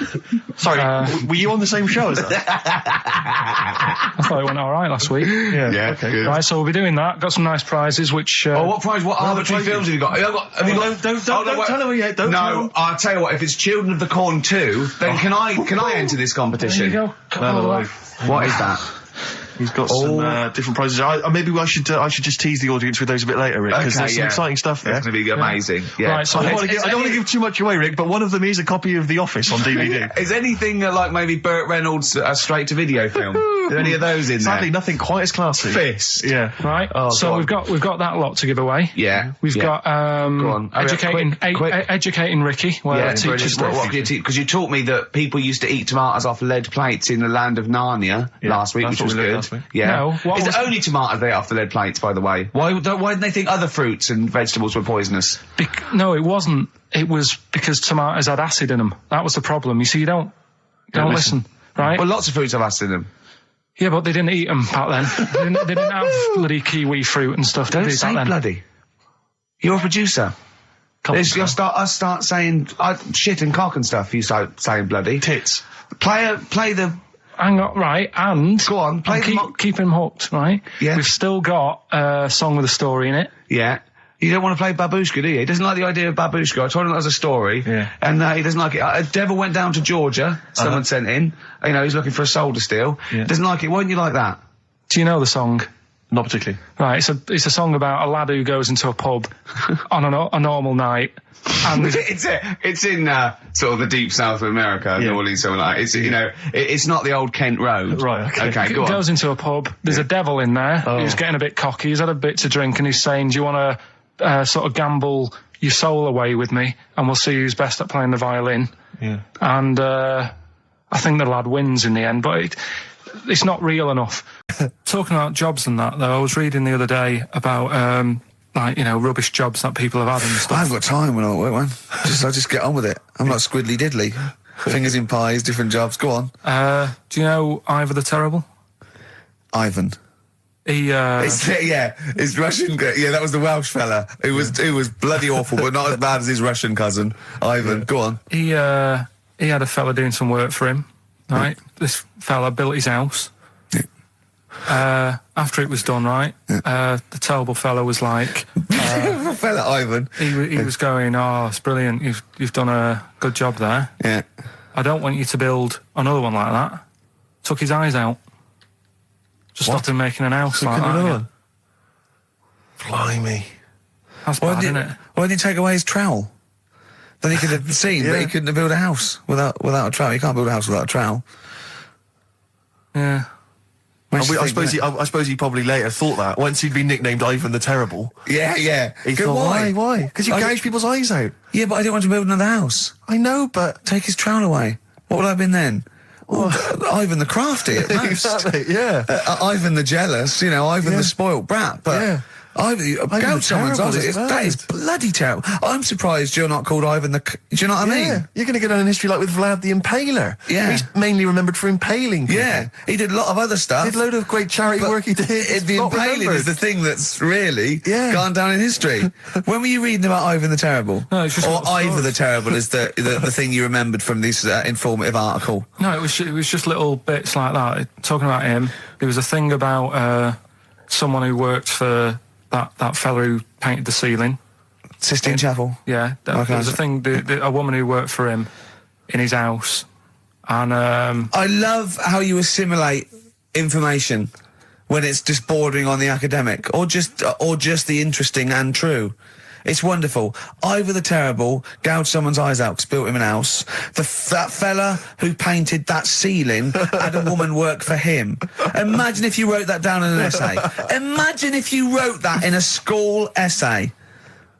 Sorry, were you on the same show as that? I thought it went all right last week. Yeah, okay. Good. Right, so we'll be doing that. Got some nice prizes, which... What prize? What other three films have you got? Have you got? Don't tell him yet. Don't tell No, him. I'll tell you what. If it's Children of the Corn 2, then can I enter this competition? There you go. What is that? He's got some different prizes. Maybe I should just tease the audience with those a bit later, Rick, because there's some exciting stuff there. It's going to be amazing. Yeah. Right, so I don't want to give too much away, Rick, but one of them is a copy of The Office on DVD. Is anything like maybe Burt Reynolds' straight-to-video film? Are there any of those in Sadly, there? nothing quite as classy. Fist. Yeah. Right. Oh, So we've got that lot to give away. Yeah. We've got Go on. educating Ricky. Well, teacher stuff. Because you taught me that people used to eat tomatoes off lead plates in the land of Narnia last week, that's which was what we learned good. last week. Yeah. No, what Is was- it only tomatoes they ate off the lead plates, by the way? Why didn't they think other fruits and vegetables were poisonous? No, it wasn't. It was because tomatoes had acid in them. That was the problem. You see, you don't listen, right? Well, lots of fruits have acid in them. Yeah, but they didn't eat them back then. they didn't have bloody kiwi fruit and stuff. Don't did they, say back then? bloody. You're a producer. You'll start saying shit and cock and stuff. You start saying bloody. Tits. Play the. Hang on, right, and Go on, play keep him hooked, right? Yeah. We've still got a song with a story in it. Yeah. You don't want to play Babushka, do you? He doesn't like the idea of Babushka. I told him that was a story. Yeah. And he doesn't like it. A devil went down to Georgia. Someone sent in. You know, he's looking for a soul to steal. Yeah. Doesn't like it. Why don't you like that? Do you know the song? Not particularly. Right, it's a song about a lad who goes into a pub on a normal night. And it's in sort of the deep south of America, New Orleans, something like that. It's, you know, it's not the old Kent Road. Right, okay. Go on. goes into a pub. There's a devil in there who's getting a bit cocky. He's had a bit to drink and he's saying, do you want to sort of gamble your soul away with me and we'll see who's best at playing the violin? Yeah. And I think the lad wins in the end, but it's not real enough. Talking about jobs and that, though, I was reading the other day about rubbish jobs that people have had and stuff. I haven't got time when I'm at work, man. I just get on with it. I'm not squiddly diddly. Fingers in pies, different jobs. Go on. Do you know Ivor the Terrible? Ivan. He His Russian. Yeah, that was the Welsh fella. Who was bloody awful, but not as bad as his Russian cousin, Ivan. Go on. He had a fella doing some work for him. Right, this fella built his house. After it was done, right, the terrible fella was like, fella Ivan. he was going, oh, it's brilliant. You've done a good job there. Yeah. I don't want you to build another one like that. Took his eyes out. Just stopped him making an house like that. One? Blimey. That's bad, isn't it? Why didn't he take away his trowel? Then he could have seen that he couldn't have built a house without a trowel. You can't build a house without a trowel. Yeah. I suppose he probably later thought that once he'd been nicknamed Ivan the Terrible. Yeah. He thought, why? Because you gouge people's eyes out. Yeah, but I didn't want to build another house. I know, but Take his trowel away. What would I have been then? Ivan the Crafty at most. exactly. Yeah. Ivan the Jealous, Ivan the spoilt brat. But Yeah. Ivan someone's Terrible eyes. is bad. That is bloody terrible. I'm surprised you're not called Ivan the. Do you know what I mean? Yeah, you're going to get on in history like with Vlad the Impaler. Yeah. He's mainly remembered for impaling people. Yeah, he did a lot of other stuff. Did a load of great charity But work he did. It's the not impaling remembered. is the thing that's really Yeah. gone down in history. When were you reading about Ivan the Terrible? No, it's just or what the Ivor story- the Terrible is the thing you remembered from this informative article. No, it was just little bits like that. Talking about him, there was a thing about someone who worked for that fella who painted the ceiling. Sistine Chapel. Yeah, there was a thing. A woman who worked for him in his house, and I love how you assimilate information when it's just bordering on the academic, or just the interesting and true. It's wonderful. Ivor the Terrible gouged someone's eyes out 'cause built him an house. That fella who painted that ceiling had a woman work for him. Imagine if you wrote that down in an essay. Imagine if you wrote that in a school essay.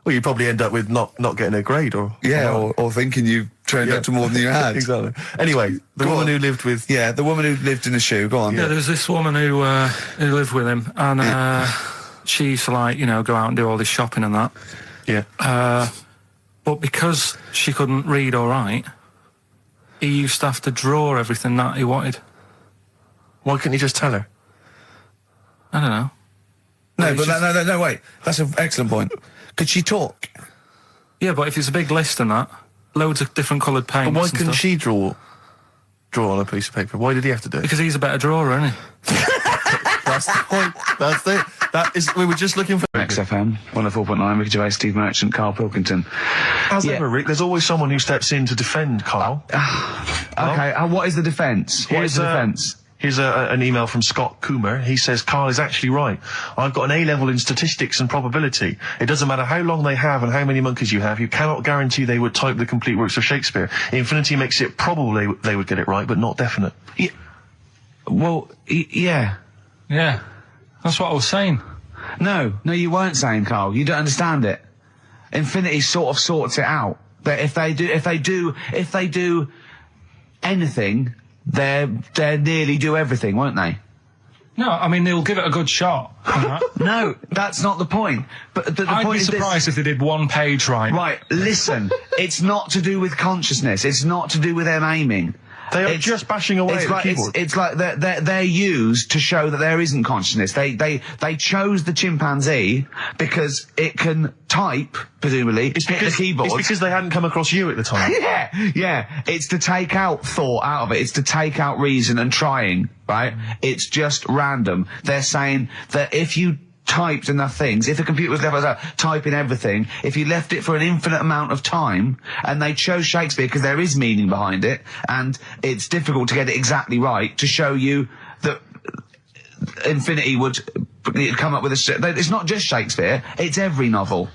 Well, you'd probably end up with not getting a grade or thinking you turned up to more than you had. Exactly. Anyway, the woman who lived with the woman who lived in a shoe. Go on. yeah, there was this woman who lived with him, and she used to go out and do all this shopping and that. yeah. But because she couldn't read or write, he used to have to draw everything that he wanted. Why couldn't you just tell her? I don't know. No, wait. That's an excellent point. Could she talk? Yeah, but if it's a big list and that, loads of different coloured paints. But why and couldn't stuff. she draw on a piece of paper? Why did he have to do it? Because he's a better drawer, isn't he? That's the point. That's it. We were just looking for XFM 104.9. Ricky Gervais, Steve Merchant, Karl Pilkington. As ever, Rick, there's always someone who steps in to defend Carl. Okay, what is the defence? What is the defence? Here's an email from Scott Coomer. He says, Karl is actually right. I've got an A-level in statistics and probability. It doesn't matter how long they have and how many monkeys you have. You cannot guarantee they would type the complete works of Shakespeare. Infinity makes it probably they would get it right, but not definite. Yeah. Well, yeah. Yeah. That's what I was saying. No, you weren't saying, Karl. You don't understand it. Infinity sort of sorts it out. That if they do anything, they nearly do everything, won't they? No, I mean, they'll give it a good shot. No, that's not the point. But the I'd point be is surprised if they did one page right. Right, listen. It's not to do with consciousness. It's not to do with them aiming. They are just bashing away at the keyboard. It's like they're used to show that there isn't consciousness. They chose the chimpanzee because it can type, presumably, hit the keyboard. It's because they hadn't come across you at the time. Yeah. It's to take out thought out of it. It's to take out reason and trying, right? It's just random. They're saying that if you typed enough things, if the computer was left typing everything, if you left it for an infinite amount of time, and they chose Shakespeare because there is meaning behind it, and it's difficult to get it exactly right, to show you that Infinity would come up with it's not just Shakespeare, it's every novel.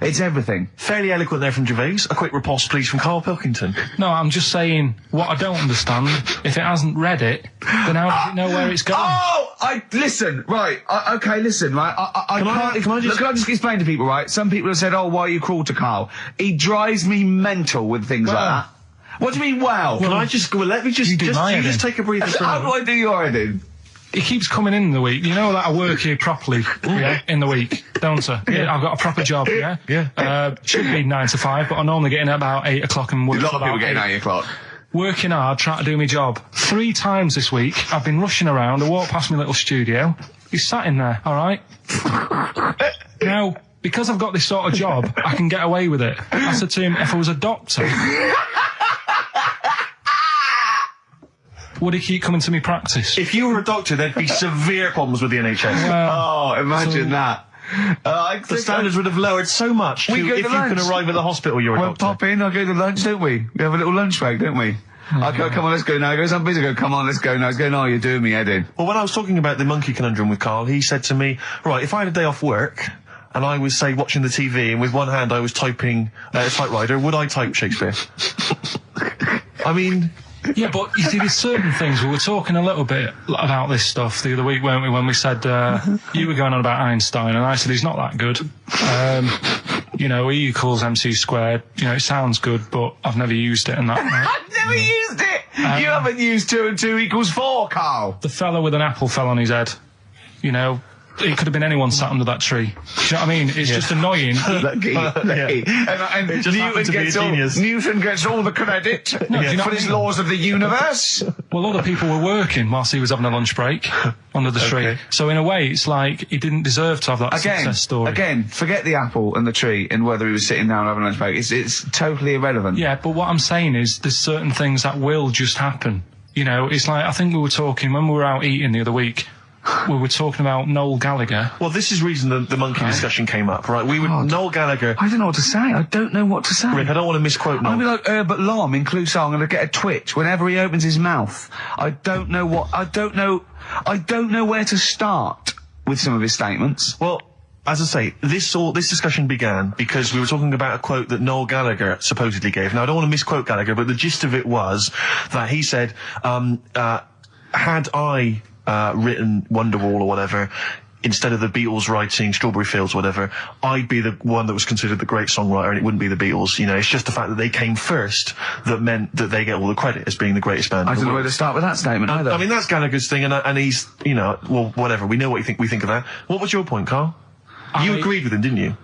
It's everything. Fairly eloquent there from Gervais. A quick riposte, please, from Karl Pilkington. No, I'm just saying, what I don't understand, if it hasn't read it, then how does it know where it's going? Listen, right, listen, right, Can I just explain to people, right? Some people have said, why are you cruel to Karl? He drives me mental with things like that. What do you mean, wow? Let me just take a breather for a How do I do your editing? He keeps coming in the week. You know that I work here properly, in the week, don't I? Yeah, I've got a proper job, Yeah. Should be 9 to 5, but I normally get in at about 8 o'clock and work. A lot of people getting 8 o'clock. Working hard, trying to do my job. 3 times this week, I've been rushing around. I walked past my little studio. He's sat in there, all right? Now, because I've got this sort of job, I can get away with it. I said to him, if I was a doctor, would he keep coming to me practice? If you were a doctor, there'd be severe problems with the NHS. Imagine that. The standards would have lowered so much if you can arrive at the hospital, you're a doctor. We'll pop in, I'll go to lunch, don't we? We have a little lunch break, don't we? I go, come on, let's go now. He goes, I'm busy. I go, come on, let's go now. He's going, you're doing me head in. Well, when I was talking about the monkey conundrum with Karl, he said to me, right, if I had a day off work, and I was, say, watching the TV, and with one hand I was typing a typewriter, would I type Shakespeare? I mean... Yeah, but you see, there's certain things. We were talking a little bit about this stuff the other week, weren't we, when we said, you were going on about Einstein, and I said he's not that good. E equals MC squared. It sounds good, but I've never used it and that. I've never used it! You haven't used 2 and 2 equals 4, Karl! The fellow with an apple fell on his head. It could have been anyone sat under that tree. Do you know what I mean? It's just annoying. Lucky. And it just happened to be a genius. Newton gets all the credit for his laws of the universe. Well, other people were working whilst he was having a lunch break under the tree. So in a way, it's like he didn't deserve to have that success story. Again, forget the apple and the tree and whether he was sitting down having a lunch break. It's totally irrelevant. Yeah, but what I'm saying is there's certain things that will just happen. It's like, I think we were talking when we were out eating the other week. We were talking about Noel Gallagher. Well, this is the reason the monkey discussion came up, right? Noel Gallagher... I don't know what to say. I don't know what to say. Rick, I don't want to misquote Noel. I'll be like Herbert Lom in Clouseau. I'm going to get a twitch whenever he opens his mouth. I don't know where to start with some of his statements. Well, as I say, this discussion began because we were talking about a quote that Noel Gallagher supposedly gave. Now, I don't want to misquote Gallagher, but the gist of it was that he said, had I... written Wonderwall or whatever, instead of the Beatles writing Strawberry Fields or whatever, I'd be the one that was considered the great songwriter and it wouldn't be the Beatles. It's just the fact that they came first that meant that they get all the credit as being the greatest band. I don't know where to start with that statement either. I mean, that's Gallagher's thing and he's, well, whatever. We know what we think of that. What was your point, Karl? You agreed with him, didn't you?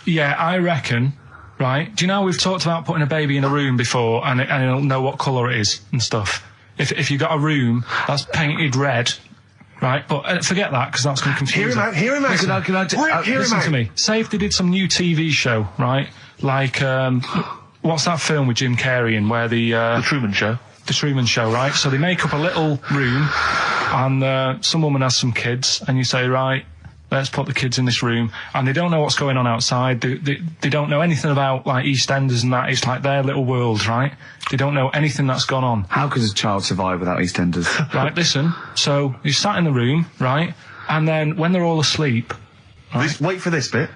Yeah, I reckon, right? Do you know we've talked about putting a baby in a room before and it'll know what colour it is and stuff? If you've got a room that's painted red, right, but forget that because that's going to confuse him. Hear him out. Listen to me. Say if they did some new TV show, right? Like, what's that film with Jim Carrey in where the Truman Show. The Truman Show, right? So they make up a little room and some woman has some kids and you say, right, let's put the kids in this room, and they don't know what's going on outside. They don't know anything about, like, EastEnders and that. It's like their little world, right? They don't know anything that's gone on. How could a child survive without EastEnders? Right, listen. So he's sat in the room, right? And then when they're all asleep, right, Wait for this bit.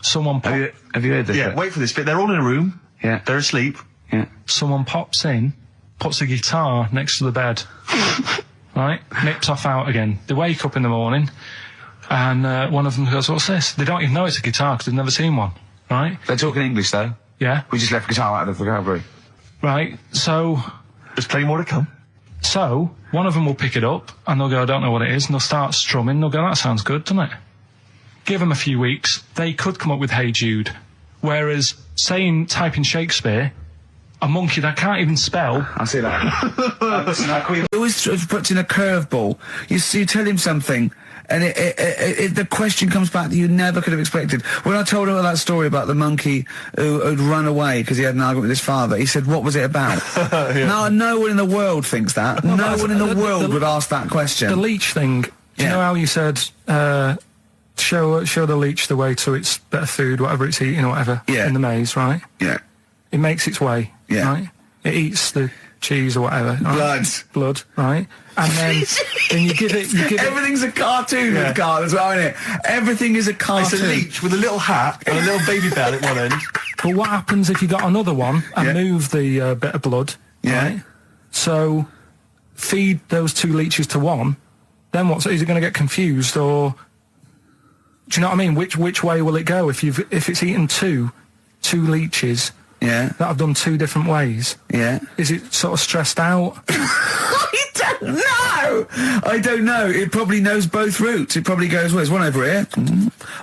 someone Have you heard this? Yeah, bit? wait for this bit. They're all in a room. Yeah. They're asleep. Yeah. someone pops in, puts a guitar next to the bed, right? Nips off out again. They wake up in the morning, and one of them goes, "What's this?" They don't even know it's a guitar because they've never seen one, right? They're talking English, though. Yeah, We just left the guitar out of the vocabulary. right. So There's plenty more to come. one of them will pick it up, and they'll go, "I don't know what it is," and they'll start strumming. They'll go, "That sounds good, doesn't it?" Give them a few weeks, they could come up with Hey Jude. Whereas, type in Shakespeare, a monkey that can't even spell. I see that. He always puts in a curveball. You tell him something, and the question comes back that you never could have expected. When I told him that story about the monkey who'd run away because he had an argument with his father, he said, "What was it about?" No one in the world thinks that. Well, no one in the world would ask that question. The leech thing. Do you know how you said, show the leech the way to its better food, whatever it's eating or whatever, Yeah. in the maze, right? Yeah. It makes its way, Yeah. right? It eats the cheese or whatever. Right? Blood, right? And then you give it... Everything's a cartoon with Carl as well, isn't it? Everything is a cartoon. It's a leech with a little hat and a little baby bell at one end. But what happens if you got another one and move the bit of blood, right? So, feed those two leeches to one, then is it going to get confused, or... Do you know what I mean? Which way will it go if it's eaten two leeches that have done two different ways? Yeah. Is it sort of stressed out? I don't know. It probably knows both routes. It probably goes, well, there's one over here.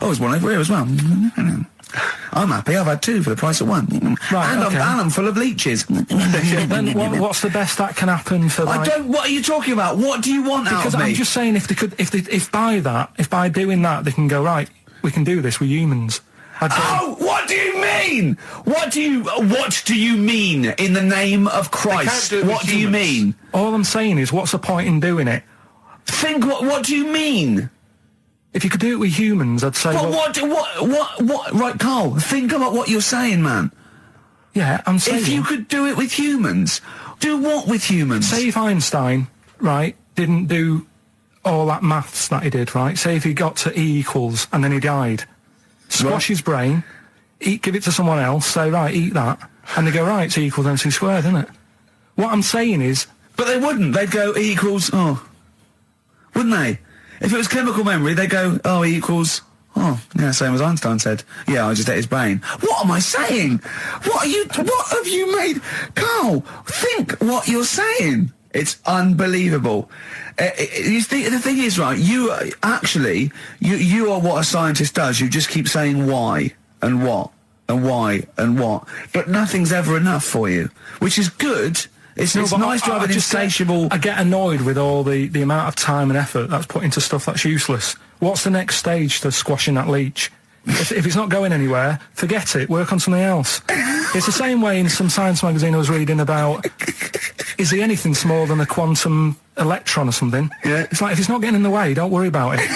Oh, there's one over here as well. I'm happy. I've had two for the price of one. Right, and okay. I'm full of leeches. Then what's the best that can happen for? I don't. What are you talking about? What do you want out Because of me? I'm just saying, if by doing that they can go, right, we can do this. We're humans. What do you mean? What do you mean in the name of Christ? What do you mean? All I'm saying is, what's the point in doing it? What do you mean? If you could do it with humans, I'd say. What? Right, Carl. Think about what you're saying, man. Yeah, I'm saying. If you could do it with humans, do what with humans? Say if Einstein, right, didn't do all that maths that he did, right? Say if he got to E equals and then he died. Squash his brain, give it to someone else, say, right, eat that. And they go, right, it's E equals MC squared, isn't it? What I'm saying is... But they wouldn't. They'd go, E equals, wouldn't they? If it was chemical memory, they'd go, E equals, same as Einstein said. Yeah, I just ate his brain. What am I saying? What have you made? Carl, think what you're saying. It's unbelievable. The thing is, right, you are what a scientist does. You just keep saying why and what and why and what. But nothing's ever enough for you, which is good. It's nice to have an insatiable... I get annoyed with all the amount of time and effort that's put into stuff that's useless. What's the next stage to squashing that leech? If it's not going anywhere, forget it. Work on something else. It's the same way in some science magazine I was reading about, is he anything smaller than a quantum electron or something? Yeah. It's like, if it's not getting in the way, don't worry about it.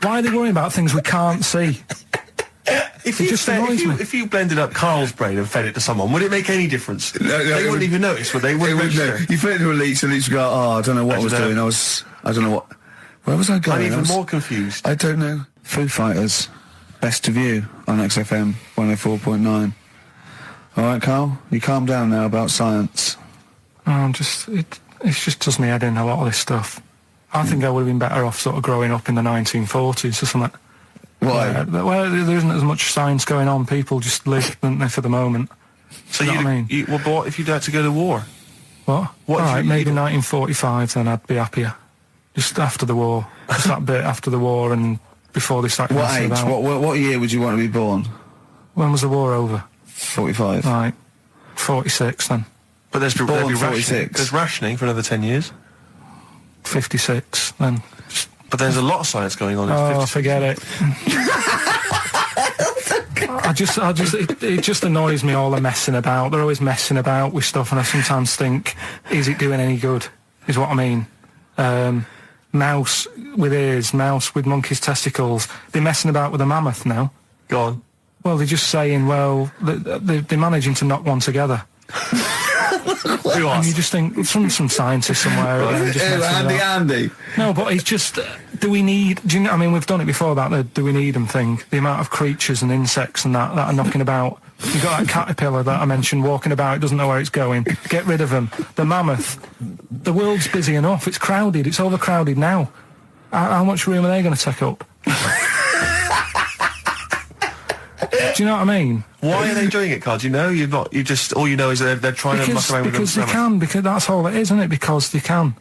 Why are they worrying about things we can't see? If you blended up Carl's brain and fed it to someone, would it make any difference? They wouldn't even notice, would they? You fed it to a leech, and the leech would go, I don't know what I was doing. I don't know what... Where was I going? I'm even more confused. I don't know. Foo Fighters, Best of You on XFM 104.9. All right, Carl, you calm down now about science. It just does me head in, a lot of this stuff. I think I would have been better off sort of growing up in the 1940s or something. Why? Well, there isn't as much science going on. People just live, don't they, for the moment. So you know what I mean? Well, but what if you'd had to go to war? What? All right, maybe 1945, then I'd be happier. Just after the war. Just that bit after the war and before they started What messing age? about. What year would you want to be born? When was the war over? 45. Right. 46 then. But there'd be rationing. 46. There's rationing for another 10 years. 56 then. But there's a lot of science going on. Forget it. It just annoys me, all the messing about. They're always messing about with stuff, and I sometimes think, is it doing any good? Is what I mean. mouse with ears, mouse with monkey's testicles. They're messing about with a mammoth now. Go on. Well, they're just saying, well, they're managing to knock one together. Who And you just think, some scientist somewhere. Just messing it up. Andy. No, but it's just, do you know, I mean, we've done it before about the do we need them thing. The amount of creatures and insects and that are knocking about. You've got that caterpillar that I mentioned walking about, it doesn't know where it's going. Get rid of them. The mammoth. The world's busy enough. It's crowded. It's overcrowded now. How much room are they going to take up? Do you know what I mean? Why are they doing it, Carl? Do you know? All you know is they're trying to muck around with them. Because they can, because that's all it is, isn't it? Because they can.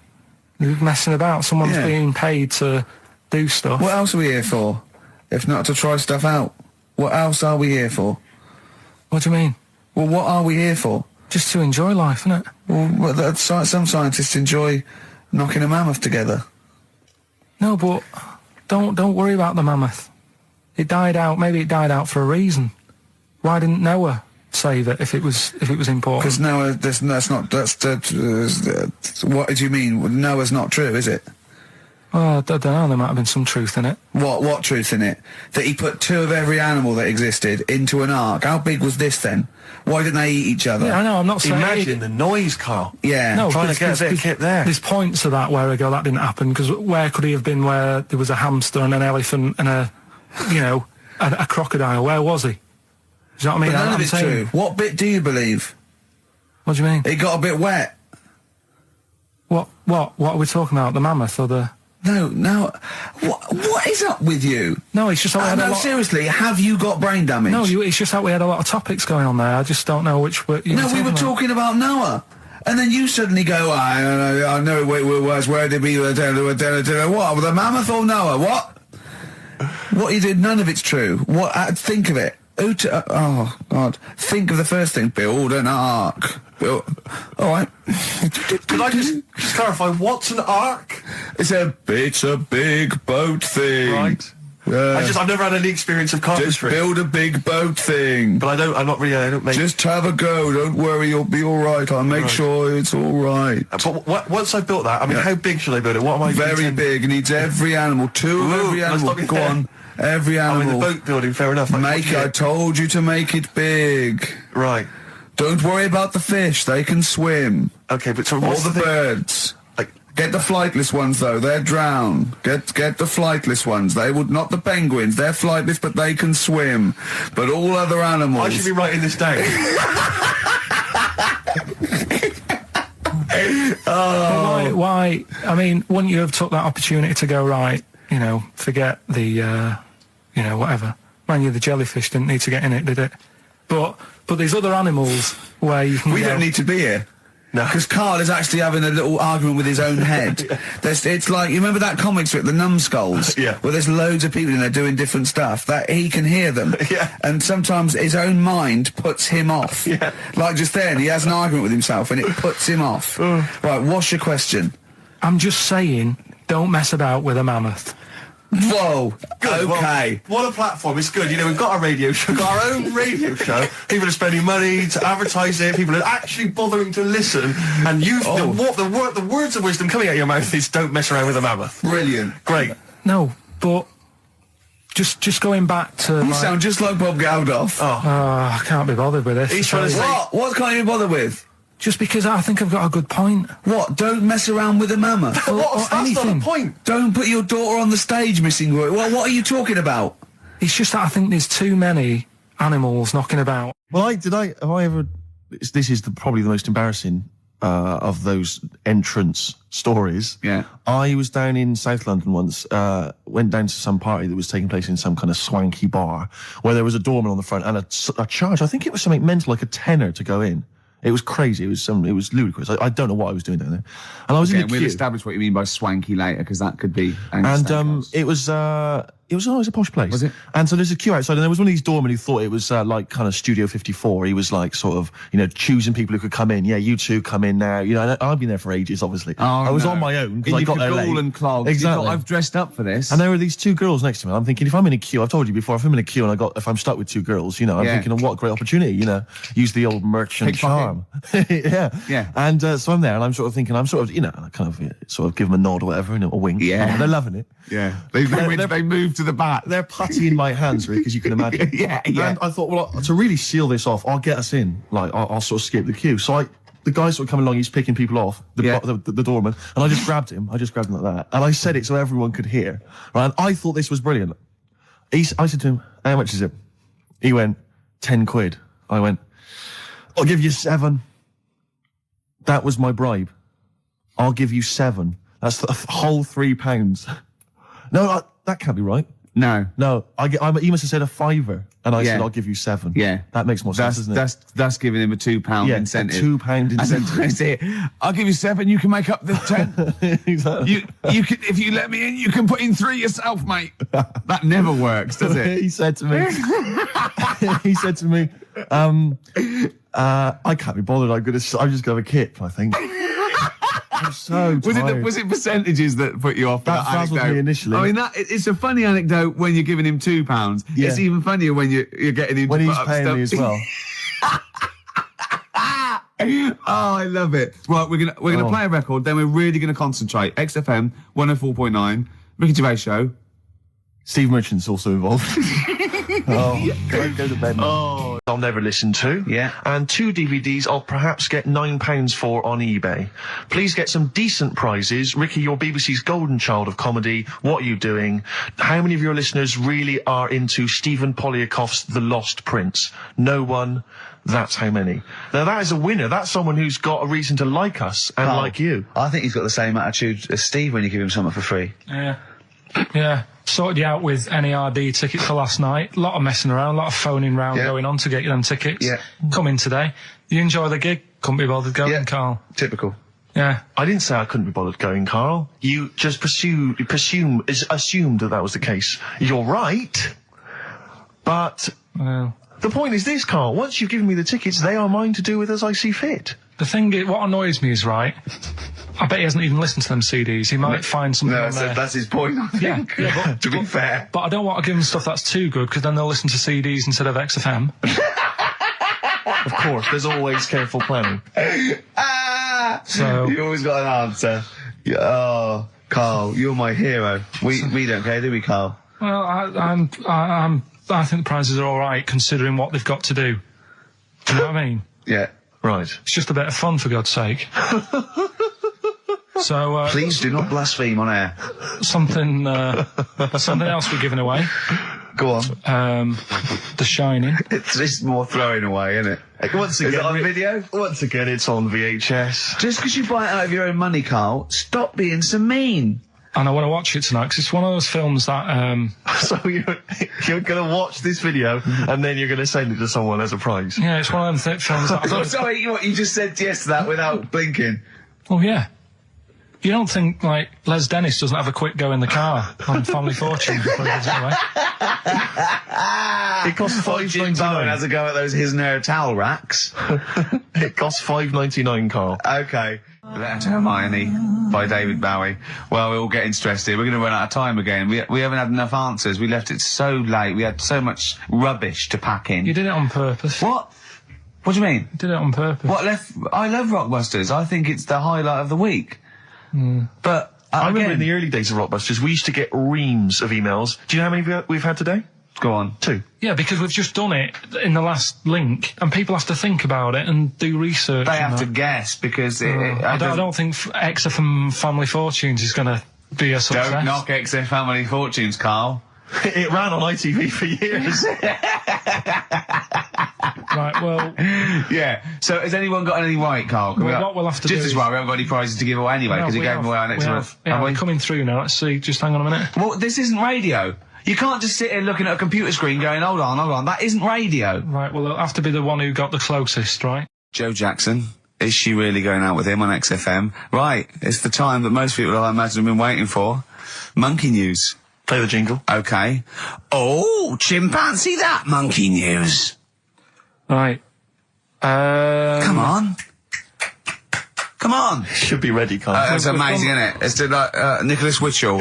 They're messing about. Someone's being paid to do stuff. What else are we here for? If not to try stuff out. What else are we here for? What do you mean? Well, what are we here for? Just to enjoy life, isn't it? Well, some scientists enjoy knocking a mammoth together. No, but don't worry about the mammoth. It died out. Maybe it died out for a reason. Why didn't Noah save it if it was important? Because Noah, what do you mean? Noah's not true, is it? Well, I don't know. There might have been some truth in it. What truth in it? That he put 2 of every animal that existed into an ark. How big was this then? Why didn't they eat each other? Yeah, I know. I'm not saying. Imagine the noise, Carl. Yeah. No, Trying to get a bit of kit there. There's points of that where I go, that didn't happen, because where could he have been where there was a hamster and an elephant and a crocodile? Where was he? Do you know what I mean? But none of I'm it's saying, true. What bit do you believe? What do you mean? It got a bit wet. What are we talking about? The mammoth or the... No. What is up with you? No, it's just that we had a lot... seriously, have you got brain damage? No, it's just that we had a lot of topics going on there. I just don't know which... We were talking about Noah. And then you suddenly go, I know where did we... What? The mammoth or Noah? What? What you did, none of it's true. What? Think of it. Oh, God. Think of the first thing. Build an ark. All right. Could I just clarify, what's an ark? It's a big boat thing. Right. I've never had any experience of carpentry. Just build a big boat thing. But I don't make... Just have a go. Don't worry, you'll be all right. I'll make sure it's all right. But once I've built that, I mean, how big should I build it? What am I... Very big. It needs every animal. 2 of every animal. Go on. Every animal. I mean, the boat building, fair enough. I told you to make it big. Right. Don't worry about the fish. They can swim. Okay, but so all what's the birds. Get the flightless ones, though. They're drowned. Get the flightless ones. They would not the penguins. They're flightless, but they can swim. But all other animals... I should be writing this down. Why? I mean, wouldn't you have took that opportunity to go, right, forget the, whatever. Man, the jellyfish didn't need to get in it, did it? But there's other animals where you can... We don't need to be here. No. Because Carl is actually having a little argument with his own head. It's like, you remember that comic strip, The Numbskulls? Yeah. Where there's loads of people in there doing different stuff, that he can hear them. Yeah. And sometimes his own mind puts him off. Yeah. Like just then, he has an argument with himself and it puts him off. Right, what's your question? I'm just saying, don't mess about with a mammoth. Whoa. Good. Okay. Well, what a platform. It's good. We've got a radio show, got our own radio show. People are spending money to advertise it. People are actually bothering to listen. And the words of wisdom coming out of your mouth is don't mess around with a mammoth. Brilliant. Great. No, but just going back to... You sound just like Bob Geldof. I can't be bothered with this. He's trying to say... What can't you be bothered with? Just because I think I've got a good point. What? Don't mess around with a mammoth? That's not the point. Don't put your daughter on the stage, Missing Roy. What are you talking about? It's just that I think there's too many animals knocking about. Well, have I ever... This is probably the most embarrassing of those entrance stories. Yeah. I was down in South London once, went down to some party that was taking place in some kind of swanky bar, where there was a doorman on the front and a charge. I think it was something mental, like a tenner to go in. It was crazy. It was ludicrous. I don't know what I was doing down there. And I was in the queue. We'll establish what you mean by swanky later, because that could be... And it was it was a posh place. Was it? And so there's a queue outside, and there was one of these doormen who thought it was like kind of Studio 54. He was like sort of, choosing people who could come in. Yeah, you two come in now. And I've been there for ages, obviously. Oh, I was on my own because I got there late. And clogs. Exactly. You thought, I've dressed up for this. And there were these two girls next to me. I'm thinking, if I'm in a queue, I've told you before, if I'm in a queue and if I'm stuck with two girls, I'm thinking, what a great opportunity, use the old merchant charm. Yeah. And so I'm there, and I'm sort of thinking, I kind of give them a nod or whatever, a wink. Yeah. They're loving it. Yeah. They moved to the back. They're puttying my hands, Rick, as you can imagine. Yeah. And I thought, well, to really seal this off, I'll get us in. Like, I'll sort of skip the queue. So the guy sort of coming along, he's picking people off, the doorman, and I just grabbed him. like that. And I said it so everyone could hear. Right? And I thought this was brilliant. I said to him, how much is it? He went, 10 quid. I went, I'll give you 7. That was my bribe. I'll give you 7. That's the whole £3. No, that can't be right. No. He must have said a £5, and I said, I'll give you 7. Yeah. That makes more sense, doesn't it? That's giving him a £2 incentive. A £2 incentive. That's it. I'll give you 7, you can make up the 10. Exactly. You can, if you let me in, you can put in 3 yourself, mate. That never works, does it? He said to me, I can't be bothered. I'm just gonna have a kip, I think. I'm so tired. Was it percentages that put you off? That frazzled me initially. I mean, it's a funny anecdote when you're giving him £2. Yeah. It's even funnier when you're getting him when to he's put up paying stuff. me as well. Oh, I love it. Well, we're gonna play a record, then we're really gonna concentrate. XFM 104.9, Ricky Gervais Show. Steve Merchant's also involved. Go to bed. I'll never listen to. Yeah. And 2 DVDs I'll perhaps get £9 for on eBay. Please get some decent prizes. Ricky, you're BBC's golden child of comedy. What are you doing? How many of your listeners really are into Stephen Polyakoff's The Lost Prince? No one. That's how many. Now that is a winner. That's someone who's got a reason to like us and like you. I think he's got the same attitude as Steve when you give him something for free. Yeah. Sorted you out with NERD tickets for last night. A lot of messing around, a lot of phoning round going on to get you them tickets. Yeah. Come in today. You enjoy the gig? Couldn't be bothered going, Carl. Typical. Yeah. I didn't say I couldn't be bothered going, Carl. You just assumed that was the case. You're right, but Well, the point is this, Carl. Once you've given me the tickets, they are mine to do with as I see fit. the thing is, what annoys me is, right, I bet he hasn't even listened to them CDs. He might find something on there. That's his point, I think. Yeah, to be fair. But I don't want to give them stuff that's too good, because then they'll listen to CDs instead of XFM. Of course, there's always careful planning. So You always got an answer. Oh, Carl, you're my hero. We don't care, do we, Carl? well, I think the prizes are all right considering what they've got to do. Do you know what I mean? Yeah. Right. It's just a bit of fun, for God's sake. So Please do not blaspheme on air. something else we're giving away. Go on. The Shining. It's more throwing away, isn't it? Once Is again, it on video? Once again, it's on VHS. Just because you buy it out of your own money, Carl, stop being so mean. And I want to watch it tonight, because it's one of those films that So you're going to watch this video and then you're going to send it to someone as a prize. yeah, it's one of them films that Oh, sorry, you just said yes to that without blinking. oh yeah. You don't think, like, Les Dennis doesn't have a quick go in the car on Family Fortune before he gives it away? It costs Jim Bowen has $5.99. a go at those his and her towel racks. It costs $5.99, Carl. Okay. Letter to Hermione by David Bowie. Well, we're all getting stressed here. We're going to run out of time again. We haven't had enough answers. We left it so late. We had so much rubbish to pack in. You did it on purpose. What? What do you mean? You did it on purpose. What left? I love Rockbusters. I think it's the highlight of the week. But I remember again, in the early days of Rockbusters, we used to get reams of emails. Do you know how many we've had today? go on. 2. Yeah, because we've just done it in the last link, and people have to think about it and do research. They and have to that. guess because I don't think XFM Family Fortunes is going to be a success. Don't knock XFM Family Fortunes, Carl. It ran on ITV for years. Right, well, Yeah. So has anyone got any right, Carl? Well, what we'll have to just do as is- well, we haven't got any prizes to give away anyway because he gave them away our next month. Yeah, we're coming through now. Let's see. Just hang on a minute. Well, this isn't radio. You can't just sit here looking at a computer screen going, hold on. That isn't radio. Right, well, it'll have to be the one who got the closest, right? Joe Jackson. Is she really going out with him on XFM? Right. It's the time that most people, I imagine, have been waiting for. Monkey news. Play the jingle. Okay. Oh, chimpanzee that monkey news. Right. Come on. Come on. Should be ready, Carl. That's amazing, isn't it? It's like Nicholas Witchell.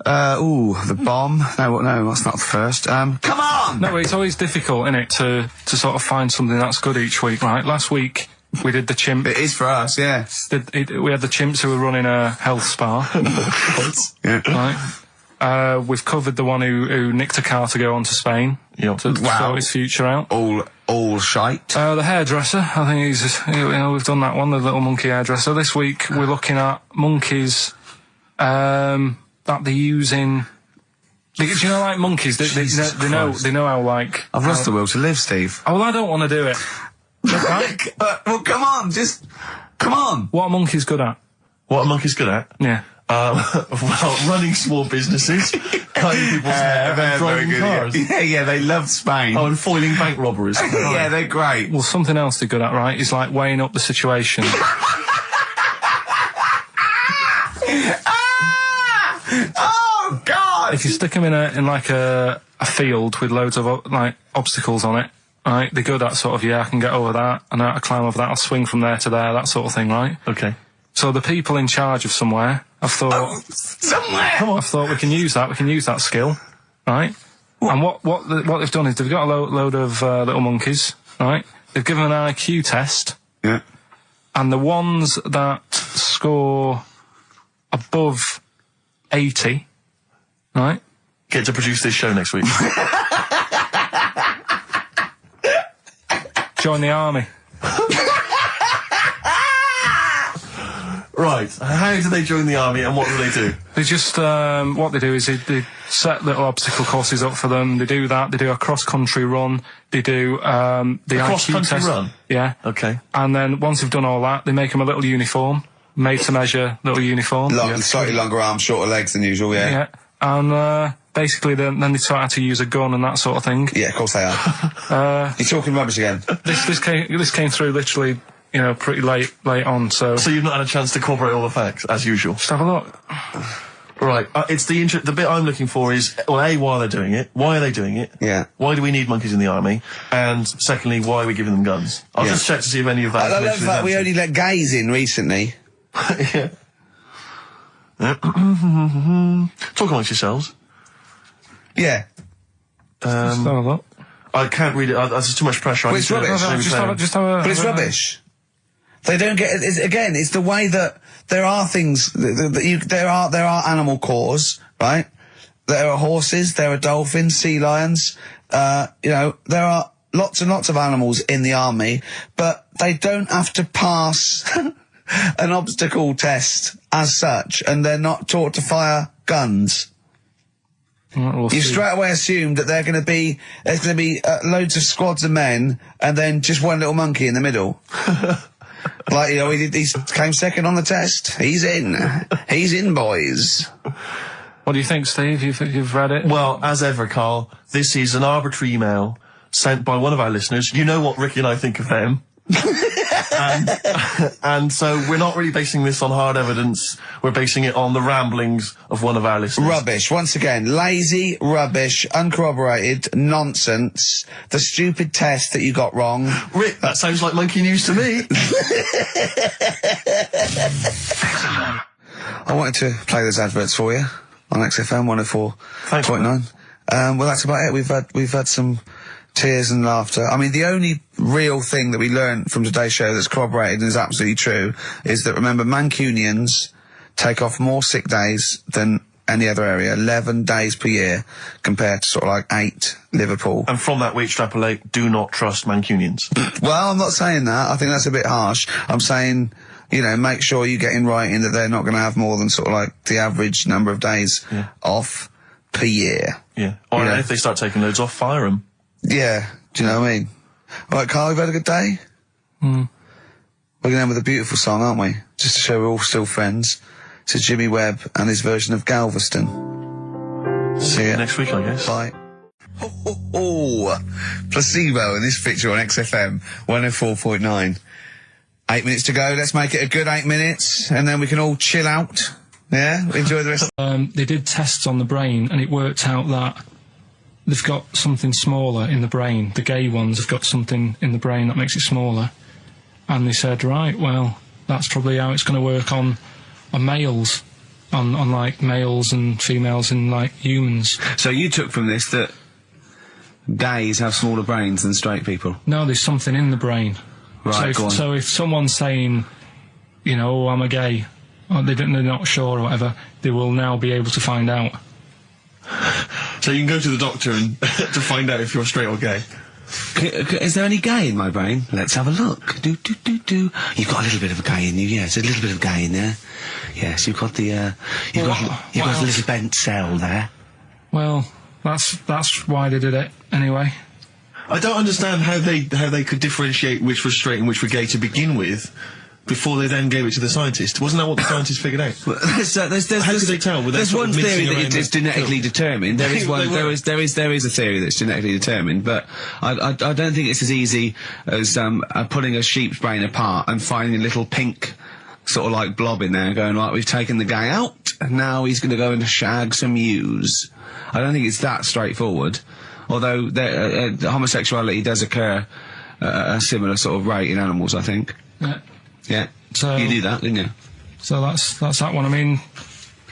The bomb. No, that's not the first. Come on! No, it's always difficult, isn't it, to sort of find something that's good each week, right? Last week, we did the chimp. It is for us, yeah. We had the chimps who were running a health spa. Yeah. Right. We've covered the one who nicked a car to go on to Spain. Yep. To sort his future out. All shite. The hairdresser, I think we've done that one, the little monkey hairdresser. This week, we're looking at monkeys, that they use in... Do you know, like monkeys, they know how, like... I've lost the will to live, Steve. Oh, well, I don't want to do it. Right? Well, come on, just... Come on. What are monkeys good at? What are monkeys good at? Yeah. Well, running small businesses, cutting people's hair, and driving cars. Yeah, they love Spain. Oh, and foiling bank robberies. Yeah, they're great. Well, something else they're good at, right, is like weighing up the situation. Oh, God! If you stick them in a field with loads of like obstacles on it, right, they're good at sort of, I can get over that, and I climb over that, I'll swing from there to there, that sort of thing, right? Okay. So the people in charge of somewhere, I've thought... somewhere! Come on. I've thought we can use that skill, right? And what they've done is they've got a load of little monkeys, right? They've given an IQ test. Yeah. And the ones that score above 80, right? Get to produce this show next week. Join the army. Right. How do they join the army and what do they do? They just, what they do is they set little obstacle courses up for them. They do that. They do a cross-country run. They do, the IQ cross-country test. run? Yeah. Okay. And then once they've done all that, they make them a little uniform, made to measure little uniform. Slightly longer arms, shorter legs than usual, yeah. Yeah. And, basically then they taught how to use a gun and that sort of thing. Yeah, of course they are. You're talking rubbish again. This came through literally, pretty late on, so... So you've not had a chance to corroborate all the facts, as usual? Just have a look. Right, it's the bit I'm looking for is, well, A, why are they doing it? Why are they doing it? Yeah. Why do we need monkeys in the army? And secondly, why are we giving them guns? I'll just check to see if any of that I love that we only let gays in recently. Yeah. Talk amongst yourselves. Yeah. Just have a look. I can't read it. There's too much pressure. Well, it's rubbish. But it's rubbish. They don't get it. It's the way that there are things there are animal cores, right? There are horses, there are dolphins, sea lions. There are lots and lots of animals in the army, but they don't have to pass an obstacle test as such, and they're not taught to fire guns. We'll You see. straight away assumed that there's going to be loads of squads of men and then just one little monkey in the middle. Like, he came second on the test. He's in, boys. What do you think, Steve? You've read it? Well, as ever, Carl, this is an arbitrary email sent by one of our listeners. You know what Ricky and I think of them. and so we're not really basing this on hard evidence. We're basing it on the ramblings of one of our listeners. Rubbish. Once again, lazy, rubbish, uncorroborated, nonsense. The stupid test that you got wrong. Rick, that sounds like monkey news to me. I wanted to play those adverts for you on XFM 104.9. Well, that's about it. We've had some tears and laughter. I mean, the only real thing that we learned from today's show that's corroborated and is absolutely true is that, remember, Mancunians take off more sick days than any other area, 11 days per year, compared to sort of like 8 Liverpool. And from that we extrapolate, do not trust Mancunians. Well, I'm not saying that. I think that's a bit harsh. I'm saying, make sure you get in writing that they're not going to have more than sort of like the average number of days off per year. Yeah. Or if they start taking loads off, fire them. Yeah, do you know what I mean? All right, Carl, we've had a good day? We're going to end with a beautiful song, aren't we? Just to show we're all still friends. To Jimmy Webb and his version of Galveston. See you next week, I guess. Bye. Placebo in this picture on XFM 104.9. 8 minutes to go. Let's make it a good 8 minutes, and then we can all chill out. Yeah, enjoy the rest. They did tests on the brain, and it worked out that they've got something smaller in the brain. The gay ones have got something in the brain that makes it smaller. And they said, right, well, that's probably how it's going to work on males, on like males and females and like humans. So you took from this that gays have smaller brains than straight people? No, there's something in the brain. Right, go on. So if someone's saying, you know, oh, I'm a gay, or they're not sure or whatever, they will now be able to find out. So you can go to the doctor and to find out if you're straight or gay. Is there any gay in my brain? Let's have a look. Do. You've got a little bit of a gay in you, yes. A little bit of gay in there. Yes, you've got the, you've got a little bent cell there. Well, that's why they did it anyway. I don't understand how they could differentiate which was straight and which were gay to begin with, before they then gave it to the scientist. Wasn't that what the scientists figured out? How could they tell? There's one theory that it's genetically determined. There is one. There is a theory that's genetically determined, but I don't think it's as easy as pulling a sheep's brain apart and finding a little pink sort of like blob in there, and going, right, we've taken the gay out, and now he's going to go and shag some ewes. I don't think it's that straightforward. Although homosexuality does occur at a similar sort of rate in animals, I think. Yeah. Yeah. So you knew that, didn't you? So that's that one. I mean,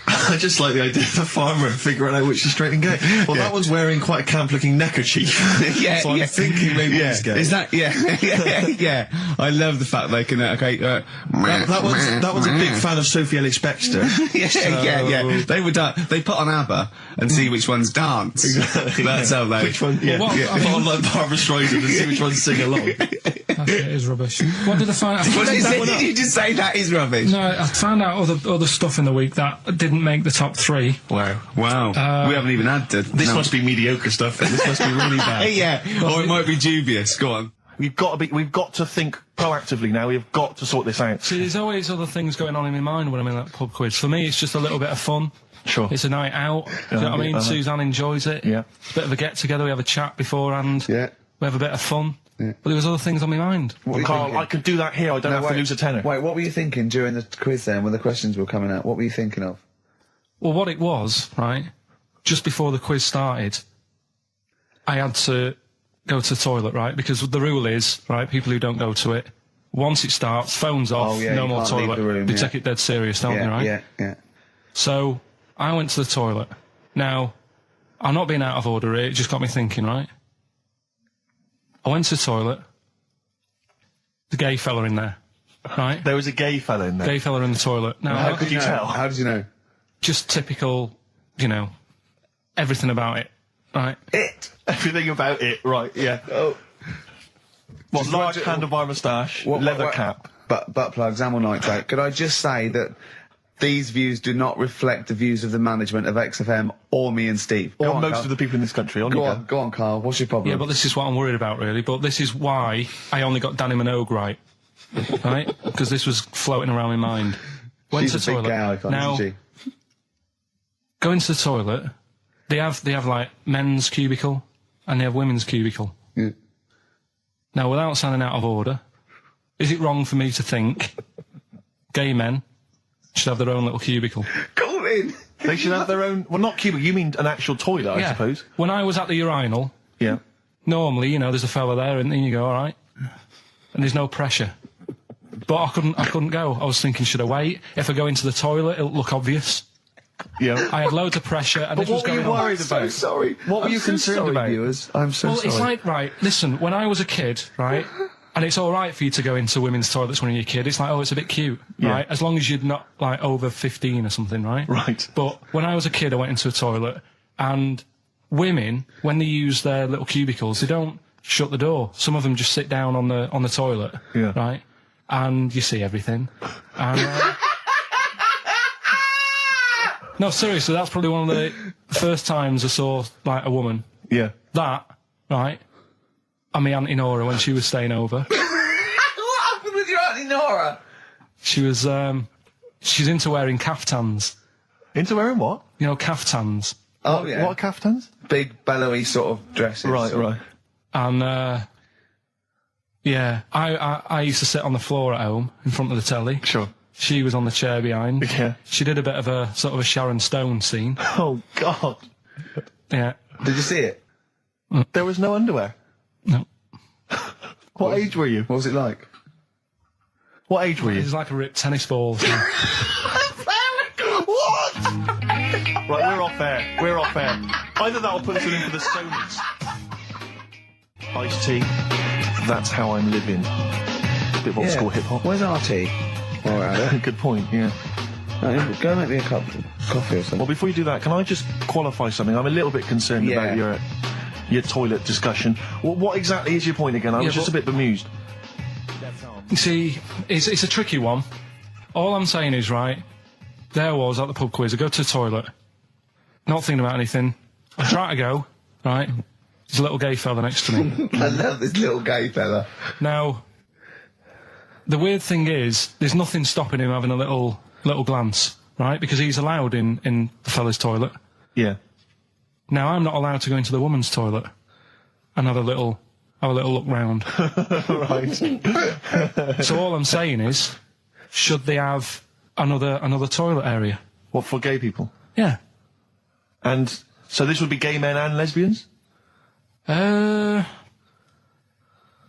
I just like the idea of the farmer figuring out which is straight and gay. Well, that one's wearing quite a camp-looking neckerchief. Yeah, so I'm thinking maybe he's gay. Is that? Yeah. I love the fact they can. That one's a big fan of Sophie Ellis-Bextor. Yeah. They would. They put on ABBA and see which ones dance. Exactly. That's how they. Which one? Yeah. Put on like Barbara Streisand and see which ones sing along. it is rubbish. What did I find? Did you just say that is rubbish? No, I found out other stuff in the week that didn't make the top 3. Wow. We haven't even had to. This must be mediocre stuff. This must be really bad. Yeah, or it might be dubious. Go on. We've got to think proactively now. We've got to sort this out. See, there's always other things going on in my mind when I'm in that pub quiz. For me, it's just a little bit of fun. Sure. It's a night out. Do you know what I mean? Suzanne enjoys it. Yeah. Bit of a get-together. We have a chat beforehand. Yeah. We have a bit of fun. Yeah. But there was other things on my mind. What were you Carl, thinking? I could do that here. I don't have to lose a tenner. Wait, what were you thinking during the quiz then, when the questions were coming out? What were you thinking of? Well, what it was, right, just before the quiz started, I had to go to the toilet, right, because the rule is, right, people who don't go to it, once it starts, phones off, no more toilet. They take it dead serious, don't they, right? Yeah. So, I went to the toilet. Now, I'm not being out of order here, it just got me thinking, right? I went to the toilet, the gay fella in there, right? There was a gay fella in there. Gay fella in the toilet. Now, How could you tell? How did you know? just typical, you know, everything about it, right? Everything about it, right, yeah. Oh. What, large handlebar moustache, leather cap. Butt plugs, amyl nitrate. Could I just say that these views do not reflect the views of the management of XFM or me and Steve. Or most of the people in this country. Go on, Carl. What's your problem? Yeah, but this is what I'm worried about, really. But this is why I only got Danny Minogue right. Right? Because this was floating around my mind. Went She's to the a big toilet. gay icon, now, isn't she? Going to the toilet, they have like men's cubicle and they have women's cubicle. Yeah. Now, without sounding out of order, is it wrong for me to think gay men should have their own little cubicle? Go in. They should have their own... Well, not cubicle, you mean an actual toilet, I suppose. When I was at the urinal, yeah, normally, you know, there's a fella there and then you go, all right, and there's no pressure. But I couldn't go. I was thinking, should I wait? If I go into the toilet, it'll look obvious. Yeah. I had loads of pressure and But this was what were going you on. worried about? I'm so sorry. What were you concerned about? Viewers? I'm so Well, sorry. it's like, right, listen, when I was a kid, right, and it's all right for you to go into women's toilets when you're a kid. It's like, oh, it's a bit cute, right? As long as you're not, like, over 15 or something, right? Right. But when I was a kid, I went into a toilet, and women, when they use their little cubicles, they don't shut the door. Some of them just sit down on the toilet, right? And you see everything. And, no, seriously, that's probably one of the first times I saw, like, a woman. Yeah. That, right, and my Auntie Nora when she was staying over. What happened with your Auntie Nora? She was, she's into wearing caftans. Into wearing what? You know, caftans. Oh, yeah. What are caftans? Big, bellowy sort of dresses. Right. And, yeah, I used to sit on the floor at home in front of the telly. Sure. She was on the chair behind. Yeah. She did a bit of a sort of a Sharon Stone scene. Oh, God. Yeah. Did you see it? There was no underwear. No. What age were you? What was it like? What age were It you? was like a ripped tennis ball. So. What? Right, we're off air. We're off air. Either that or put us in for the Sonys. Iced tea. That's how I'm living. Bit of old school hip hop. Where's our tea? All right, Good point, yeah. go make me a cup of coffee or something. Well, before you do that, can I just qualify something? I'm a little bit concerned about your toilet discussion. What exactly is your point again? I was just a bit bemused. You see, it's a tricky one. All I'm saying is, right, there I was at the pub quiz. I go to the toilet, not thinking about anything. I try to go, right? There's a little gay fella next to me. I love this little gay fella. Now, the weird thing is, there's nothing stopping him having a little glance, right? Because he's allowed in the fella's toilet. Yeah. Now, I'm not allowed to go into the woman's toilet and have a little look round. Right. So all I'm saying is, should they have another toilet area? What, for gay people? Yeah. And so this would be gay men and lesbians?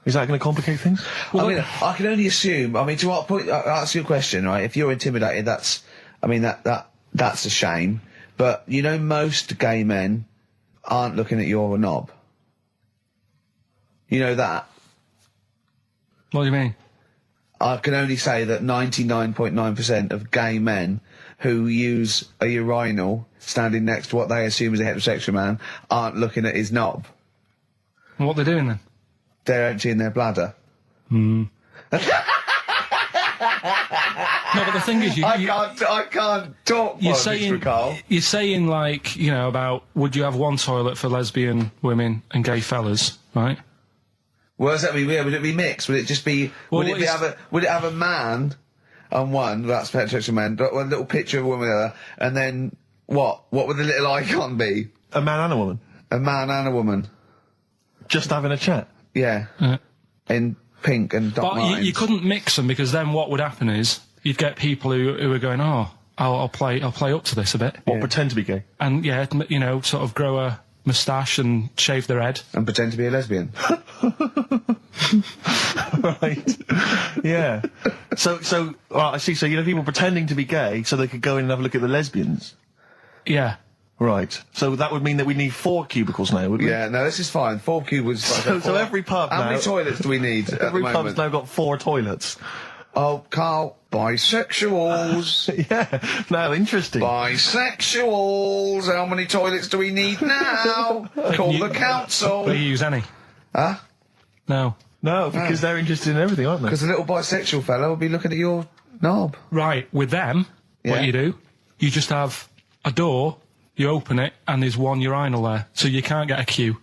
Is that going to complicate things? Well, I mean, I can only assume. I mean, to what point? I'll ask you a question, right? If you're intimidated, that's a shame. But you know, most gay men aren't looking at your knob. You know that. What do you mean? I can only say that 99.9% of gay men who use a urinal standing next to what they assume is a heterosexual man aren't looking at his knob. And what they're doing then? They're emptying their bladder. No, but the thing is, I can't talk. you're Carl. saying like, you know, about would you have one toilet for lesbian women and gay fellas, right? What does that mean? Would it be mixed? Would it just be? Well, would it have a man on one? That's heterosexual man. One little picture of a woman, there, and then what? What would the little icon be? A man and a woman? A man and a woman. Just having a chat? Yeah. In pink and dot But lines. you couldn't mix them because then what would happen is you'd get people who are going, oh, I'll play up to this a bit, What, pretend to be gay? and yeah, you know, sort of grow a moustache and shave their head. And pretend to be a lesbian. Right. Yeah. So, I see. So, you know, people pretending to be gay so they could go in and have a look at the lesbians. Yeah. Right. So that would mean that we need 4 cubicles now, would we? Yeah. No, this is fine. 4 cubicles. So every pub How now... many toilets do we need? at Every the pub's moment? now got 4 toilets. Oh, Carl, bisexuals. Yeah. Now, interesting. Bisexuals. How many toilets do we need now? Call the council. Will you use any? Huh? No. No, because they're interested in everything, aren't they? Because the little bisexual fella will be looking at your knob. Right. With them, Yeah. what you do, you just have a door. You open it, and there's one urinal there, so you can't get a queue.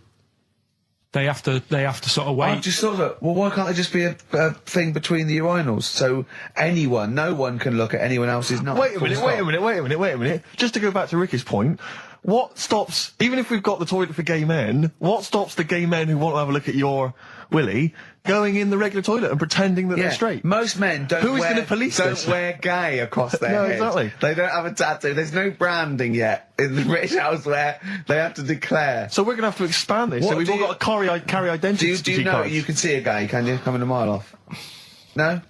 They have to sort of wait. I've just thought of it. Well, why can't there just be a thing between the urinals so no one can look at anyone else's knob? Wait a minute. Just to go back to Ricky's point, what stops, even if we've got the toilet for gay men, what stops the gay men who want to have a look at your willy going in the regular toilet and pretending that they're straight? Most men don't Who is going to police this? wear gay across their No, head. exactly. They don't have a tattoo. There's no branding yet in the British house where they have to declare. So we're going to have to expand this. What So we've do all you- got to carry identity Do you know cards. you can see a gay, can you? Coming a mile off. No?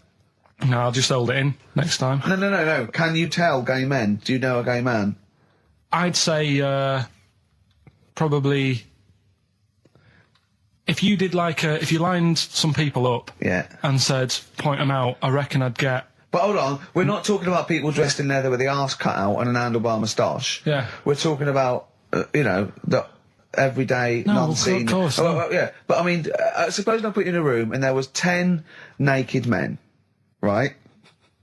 No, I'll just hold it in next time. No. Can you tell gay men? Do you know a gay man? I'd say probably if you did if you lined some people up Yeah. and said point them out, I reckon I'd get. But hold on, we're not talking about people dressed in leather with the arse cut out and an handlebar moustache. Yeah. We're talking about, the everyday, No, non-seen... of course, Oh, no. well, yeah, but I mean, suppose I put you in a room and there was 10 naked men, right?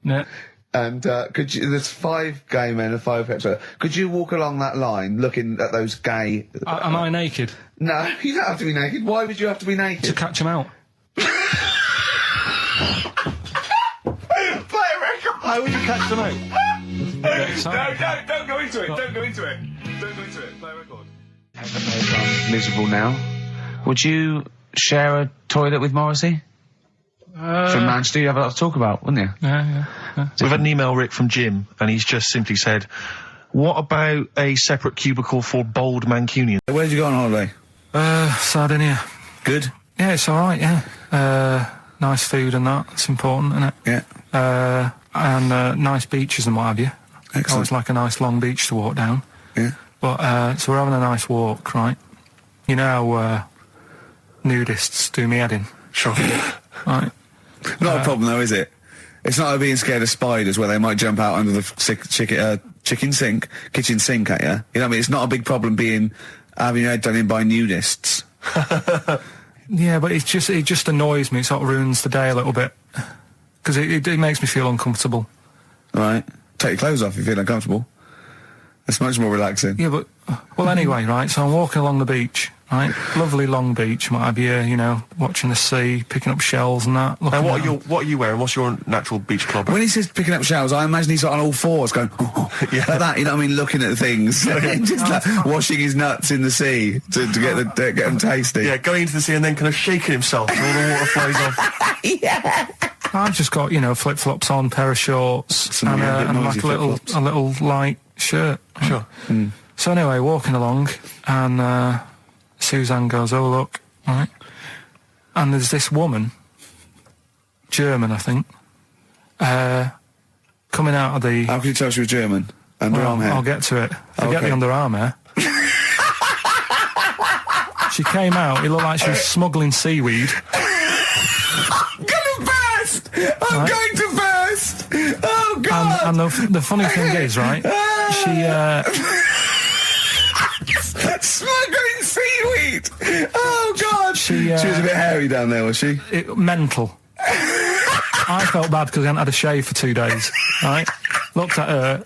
Yeah. And there's 5 gay men and 5 hetero. Could you walk along that line looking at those gay... Am I naked No, you don't have to be naked. Why would you have to be to naked? catch them out? Play a record! How would you catch them out? Don't go into it. Don't go into it. Don't go into it. Play a record. Miserable now. Would you share a toilet with Morrissey? From Manchester, you'd have a lot to talk about, wouldn't you? Yeah. We've had an email, Rick, from Jim, and he's just simply said, what about a separate cubicle for bold Mancunians? Where'd you go on holiday? Sardinia. Good? Yeah, it's alright, yeah. Nice food and that. It's important, isn't it? Yeah. And nice beaches and what have you. Excellent. Always like a nice long beach to walk down. Yeah. But, so we're having a nice walk, right? You know how, nudists do me head in? Sure. Right. Not a problem though, is it? It's not like being scared of spiders where they might jump out under the kitchen sink at you. You know what I mean? It's not a big problem having your head done in by nudists. Yeah, but it just annoys me. It sort of ruins the day a little bit. Because it makes me feel uncomfortable. Right. Take your clothes off if you feel uncomfortable. It's much more relaxing. Yeah, but... Well, anyway, right, so I'm walking along the beach, right? Lovely long beach, what have you know, watching the sea, picking up shells and that. And what are you wearing? What's your natural beach club? When he says picking up shells, I imagine he's on all fours going, yeah, like that, you know what I mean, looking at things. Just like washing his nuts in the sea to get them tasty. Yeah, going into the sea and then kind of shaking himself and all the water flows off. Yeah. I've just got, flip-flops on, pair of shorts, and like a little light shirt. Sure. Mm. So anyway, walking along, and Suzanne goes, oh, look, right? And there's this woman, German, I think, coming out of the... How can you tell she was German? Underarm hair? I'll get to it. Forget the underarm hair. She came out, it looked like she was smuggling seaweed. I'm gonna burst! I'm going to burst! Oh, God! And the funny thing is, right, she... Smuggling seaweed! Oh, God! She was a bit hairy down there, was she? Mental. I felt bad because I hadn't had a shave for 2 days, right? Looked at her,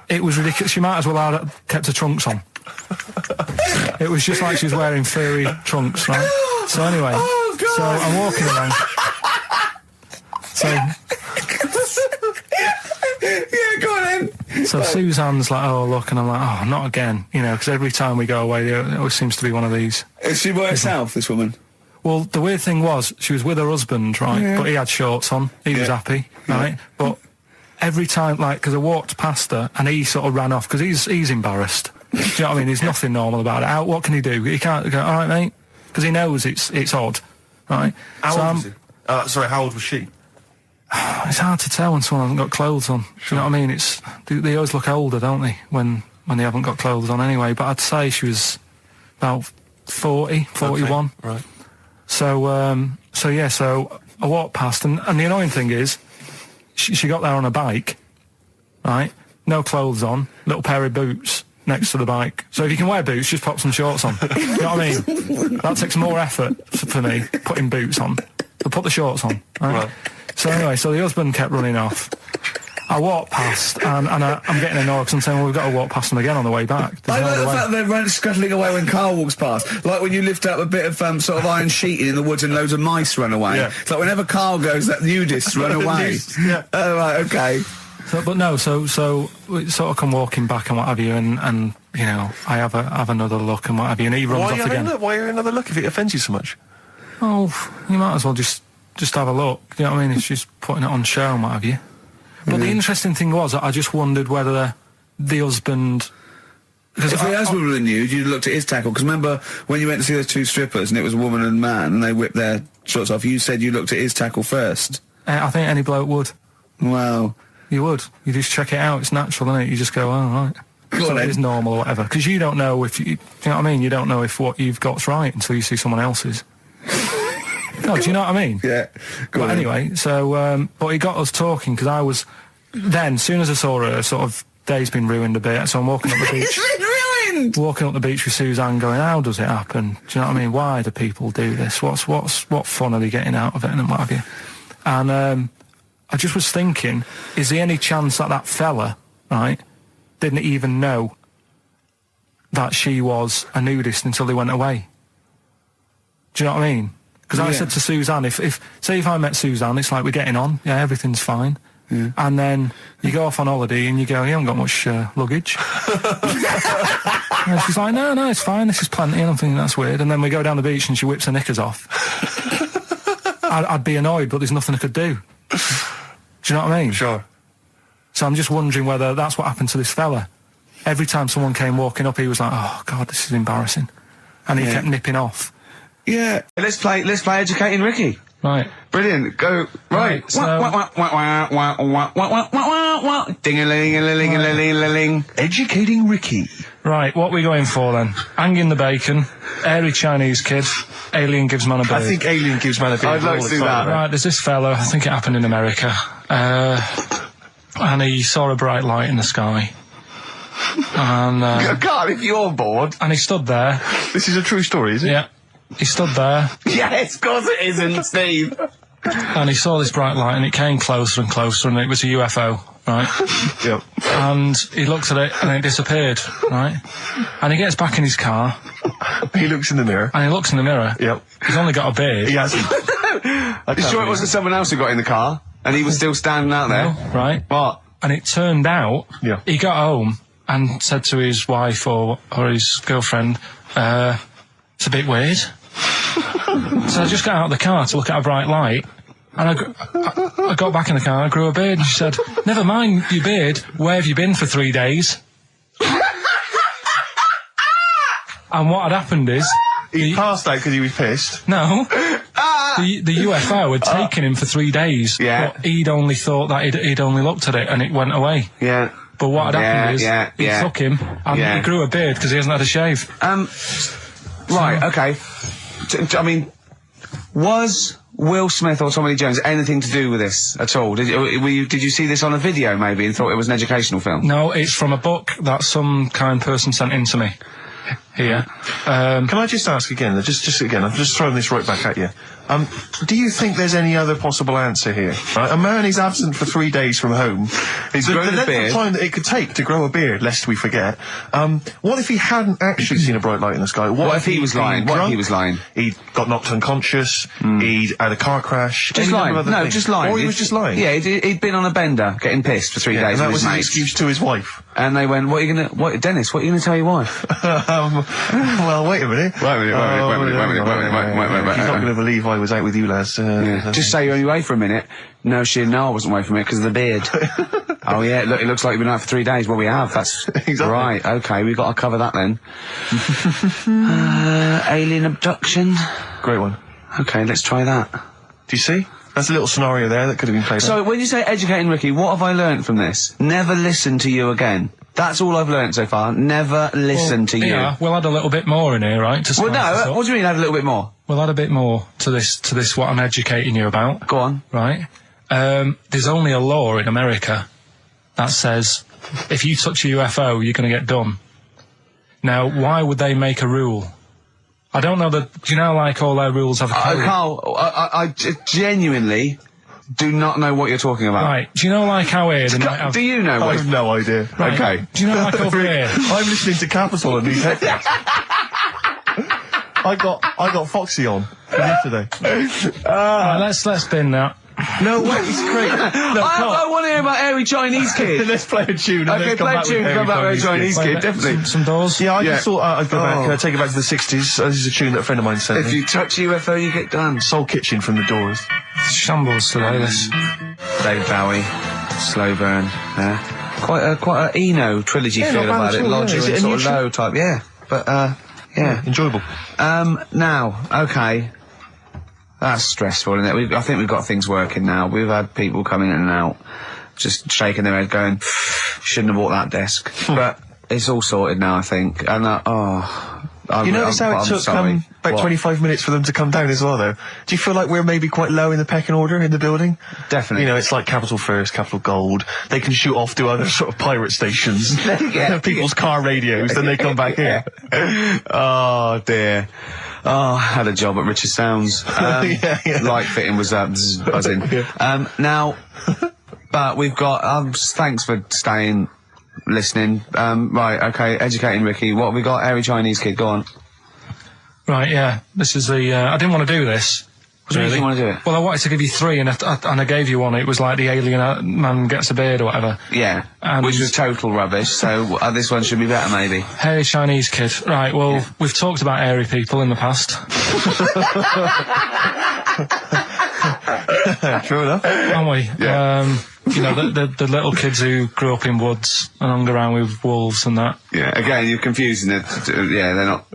it was ridiculous. She might as well have kept her trunks on. It was just like she was wearing furry trunks, right? So anyway, so I'm walking along. Yeah, go on then. So Suzanne's like, oh, look, and I'm like, oh, not again, because every time we go away, there always seems to be one of these. Is she by herself, this woman? Well, the weird thing was, she was with her husband, right, but he had shorts on, he was happy, right, but every time, because I walked past her, and he sort of ran off, because he's embarrassed. Do you know what I mean? There's nothing normal about it. What can he do? He can't go, all right, mate, because he knows it's odd, right? How old was he? Sorry, how old was she? It's hard to tell when someone hasn't got clothes on. Do you know what I mean? They always look older, don't they, when they haven't got clothes on anyway. But I'd say she was about 40, 41. Okay, right. So I walked past, and the annoying thing is, she got there on a bike, right? No clothes on, little pair of boots next to the bike. So if you can wear boots, just pop some shorts on. You know what I mean? That takes more effort for me, putting boots on. So put the shorts on, right? So anyway, the husband kept running off. I walked past, and I'm getting annoyed because I'm saying, well, we've got to walk past them again on the way back. I like the fact that they're scuttling away when Carl walks past. Like when you lift up a bit of sort of iron sheeting in the woods and loads of mice run away. Yeah. It's like whenever Carl goes, that nudists run away. Yeah. Oh, right, okay. So we sort of come walking back and what have you, and I have another look and what have you, and he runs off again. Why are you another look if it offends you so much? Oh, you might as well just have a look. You know what I mean? It's just putting it on show and what have you. But the interesting thing was, I just wondered whether the husband... If the husband were nude, you'd looked at his tackle. Because remember, when you went to see those two strippers, and it was a woman and a man, and they whipped their shorts off, you said you looked at his tackle first. I think any bloke would. Wow. You would. You just check it out. It's natural, isn't it? You just go, oh, right. So it is normal or whatever. Because you don't know if... do you know what I mean? You don't know if what you've got's right until you see someone else's. No, do you know what I mean? Yeah. But anyway, so, but he got us talking, because I was... Then, as soon as I saw her, sort of, day's been ruined a bit, so I'm walking up the beach. It's been ruined! Walking up the beach with Suzanne going, how does it happen? Do you know what I mean? Why do people do this? What fun are they getting out of it and what have you? And, I just was thinking, is there any chance that fella, right, didn't even know that she was a nudist until they went away? Do you know what I mean? Because I said to Suzanne, if I met Suzanne, it's like we're getting on, everything's fine. Yeah. And then you go off on holiday and you go, you haven't got much luggage. And she's like, no, it's fine, this is plenty. And I'm thinking, that's weird. And then we go down the beach and she whips her knickers off. I'd be annoyed, but there's nothing I could do. Do Do you know what I mean? Sure. So I'm just wondering whether that's what happened to this fella. Every time someone came walking up, he was like, "Oh God, this is embarrassing," and he kept nipping off. Yeah. Let's play Educating Ricky. Right. Brilliant. Go. Right. So- Ding-a-ling-a-ling-a-ling-a-ling. Educating Ricky. Right, what are we going for then? Hanging the bacon, airy Chinese kid, alien gives man a beard. I think Alien gives man a beard. I'd like all to the do time, that. Right, there's this fella, I think it happened in America, and he saw a bright light in the sky. And God, if you're bored. he stood there. This is a true story, is it? Yeah. He stood there, Yes, of course it isn't, Steve. and he saw this bright light, and it came closer and closer, and it was a UFO, right? Yep. And he looked at it, and it disappeared, right? And he gets back in his car, He looks in the mirror. and he looks in the mirror. Yep. He's only got a beard. He hasn't. You sure it wasn't someone else who got in the car? And he was still standing out there? Right? What? And it turned out, Yeah. he got home and said to his wife or his girlfriend, it's a bit weird. So I just got out of the car to look at a bright light, and I got back in the car, I grew a beard, and she said, "Never mind your beard, where have you been for 3 days?" And what had happened is, He passed out because he was pissed. no, the UFO had taken him for 3 days, Yeah. but he'd only thought that he'd only looked at it and it went away. Yeah. But what had happened is, he yeah. took him, and Yeah. he grew a beard because he hasn't had a shave. Right, okay. I mean, was Will Smith or Tommy Lee Jones anything to do with this at all? Did you see this on a video maybe and thought it was an educational film? No, it's from a book that some kind person sent in to me. Here. Can I just ask again, just again, I'm just throwing this right back at you. Do you think there's any other possible answer here? Right? A man is absent for 3 days from home. He's the grown a length beard. of time that it could take to grow a beard, lest we forget. What if he hadn't actually seen a bright light in the sky? What if he was he'd been lying? What if drunk? he was lying? He'd got knocked unconscious. He'd had a car crash. Just any number lying. of other No, things. just lying. Or he was just lying. Yeah, he'd been on a bender, getting pissed for 3 Yeah, days and that with was his his mates. excuse to his wife. And they went, Dennis, what are you gonna tell your wife? Well, wait a minute. Wait a minute. He's not going to believe I was out with you, lads. Just say you're only away for a minute. No, she didn't know I wasn't away from it because of the beard. Oh yeah, look, it looks like you've been out for 3 days. Well, we have. That's Exactly. right. Okay, we've got to cover that then. Alien abduction. Great one. Okay, let's try that. Do you see? That's a little scenario there that could have been played out. So when you say educating Ricky, what have I learnt from this? Never listen to you again. That's all I've learnt so far. Never listen to you. Yeah, we'll add a little bit more in here, right? To Well, spice this no. up. What do you mean? Add a little bit more. We'll add a bit more to this what I'm educating you about, Go on. right? There's only a law in America that says if you touch a UFO, you're going to get done. Now, why would they make a rule? I don't know that. Do you know, like all their rules have a code? Carl, I genuinely do not know what you're talking about. Right? Do you know, like how here they might have? Do you know I what? have no idea. Right, Okay. Do you know, like over here? I'm listening to Capital and these headphones. I got Foxy on from yesterday. Right, let's bin that. No, wait, it's great. No, I want to hear about airy Chinese kid. let's play a tune. And Okay, then come play a back tune, with come back with Chinese Kids. kid, Wait, definitely. some doors. Yeah, I Yeah. just thought I'd go back, take it back to the 60s. This is a tune that a friend of mine sent If me. you touch a UFO, you get done. Soul Kitchen from the Doors. Shambles today. This. David Bowie, slow burn. Quite a Eno trilogy Yeah, feel not bad about at it. all, yeah. Lodger Is it and a sort new of tune? low type. Yeah, but yeah. Enjoyable. Now, okay. That's stressful, isn't it? I think we've got things working now. We've had people coming in and out, just shaking their head going, shouldn't have bought that desk. But it's all sorted now, I think. And, You notice how it took about What? 25 minutes for them to come down as well, though? Do you feel like we're maybe quite low in the pecking order in the building? Definitely. You know, it's like Capital First, Capital Gold. They can shoot off to other sort of pirate stations, people's car radios, then they come back here. Oh dear. Oh, I had a job at Richard Sounds. Yeah. Light fitting was buzzing. Now, but we've got. Thanks for staying, listening. Right, okay. Educating Ricky. What have we got? Airy Chinese kid. Go on. Right, yeah. This is the. I didn't want to do this. What do you think you want to do it? Well, I wanted to give you three, and I gave you one. It was like the alien man gets a beard or whatever. Yeah, And- which was total rubbish. So this one should be better, maybe. Hairy Chinese kid. Right, well, we've talked about airy people in the past. True enough. aren't we? Yeah. You know, the little kids who grew up in woods and hung around with wolves and that. Yeah, again, you're confusing it. Yeah, they're not.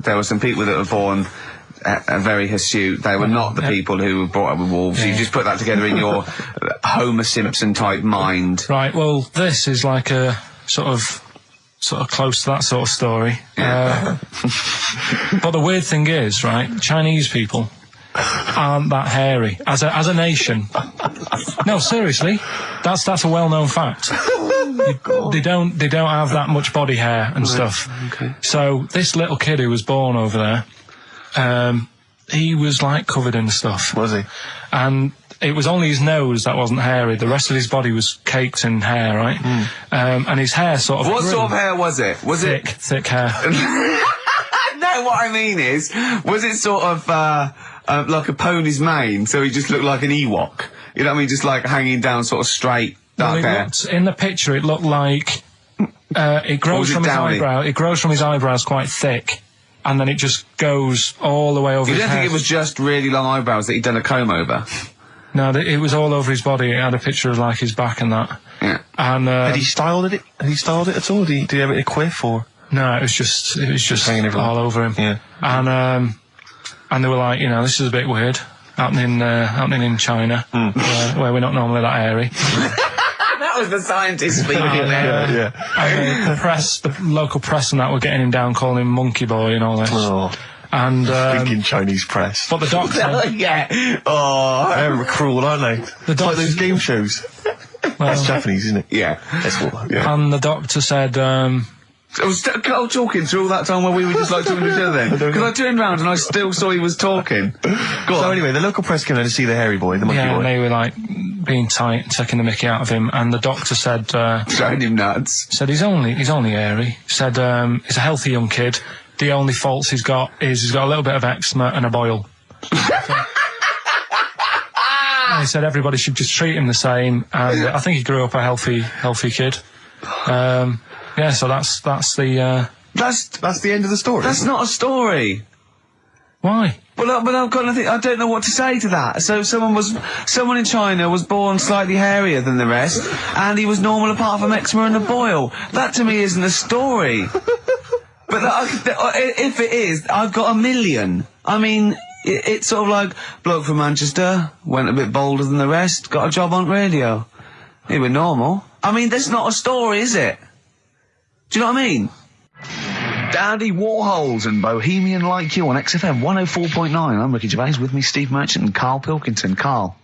There were some people that were born very hirsute. They were not the people who were brought up with wolves. Yeah. You just put that together in your Homer Simpson type mind. Right, well, this is like a sort of close to that sort of story. But the weird thing is, right, Chinese people aren't that hairy as a nation. No, seriously, that's a well-known fact. They don't have that much body hair and stuff. Okay. So this little kid who was born over there, he was like covered in stuff. Was he? And it was only his nose that wasn't hairy. The rest of his body was caked in hair, right? And his hair sort of What grew. sort of hair was it? Was Thick hair. No, what I mean is, was it sort of like a pony's mane, so he just looked like an Ewok? You know what I mean? Just like hanging down sort of straight, dark hair. In the picture, it looked like it grows from his eyebrow. It grows from his eyebrows quite thick, and then it just goes all the way over You his don't head. think it was just really long eyebrows that he'd done a comb over? No, it was all over his body. It had a picture of like his back and that. Yeah. And Had he styled it? Had he styled it at all? Did he have it in a quiff or? no, it was just hanging everywhere. all over him. Yeah. And they were like, you know, this is a bit weird happening in China, where we're not normally that hairy. That was the scientist speaking there. Yeah. And the local press and that were getting him down, calling him monkey boy and all this. Oh, And thinking Chinese press. but the doctor, Yeah. Oh. They're cruel, aren't they? It's like those game shows. That's Japanese, isn't it? Yeah. That's what. Yeah. and the doctor said, I was talking through all that time while we were just like talking to each other then. Because I turned round and I still saw he was talking. Go So on. anyway, the local press came in to see the hairy boy, the monkey yeah, boy. and they were like being tight and taking the mickey out of him. And the doctor said, Showing him nuts. he's only hairy. Said he's a healthy young kid. The only faults he's got is he's got a little bit of eczema and a boil. And he said everybody should just treat him the same, and I think he grew up a healthy kid. Yeah, so that's the That's the end of the story. That's not a story. why. But I've got nothing. I don't know what to say to that. So someone in China was born slightly hairier than the rest, and he was normal apart from eczema and a boil. That to me isn't a story. But if it is, I've got a million. I mean, it's sort of like bloke from Manchester went a bit bolder than the rest, got a job on radio. He was normal. I mean, that's not a story, is it? Do you know what I mean? Dandy Warhols and Bohemian Like You on XFM 104.9. I'm Ricky Gervais, with me Steve Merchant and Karl Pilkington. Karl,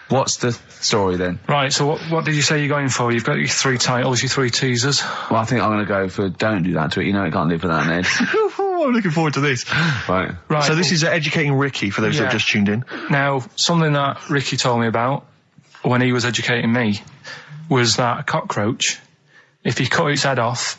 what's the story then? Right, so what did you say you're going for? You've got your 3 titles, your 3 teasers. Well, I think I'm going to go for Don't Do That to It. You know it can't live without an edge. I'm looking forward to this. Right. Right. So this is educating Ricky for those that have just tuned in. Now, something that Ricky told me about when he was educating me was that a cockroach, if you cut its head off,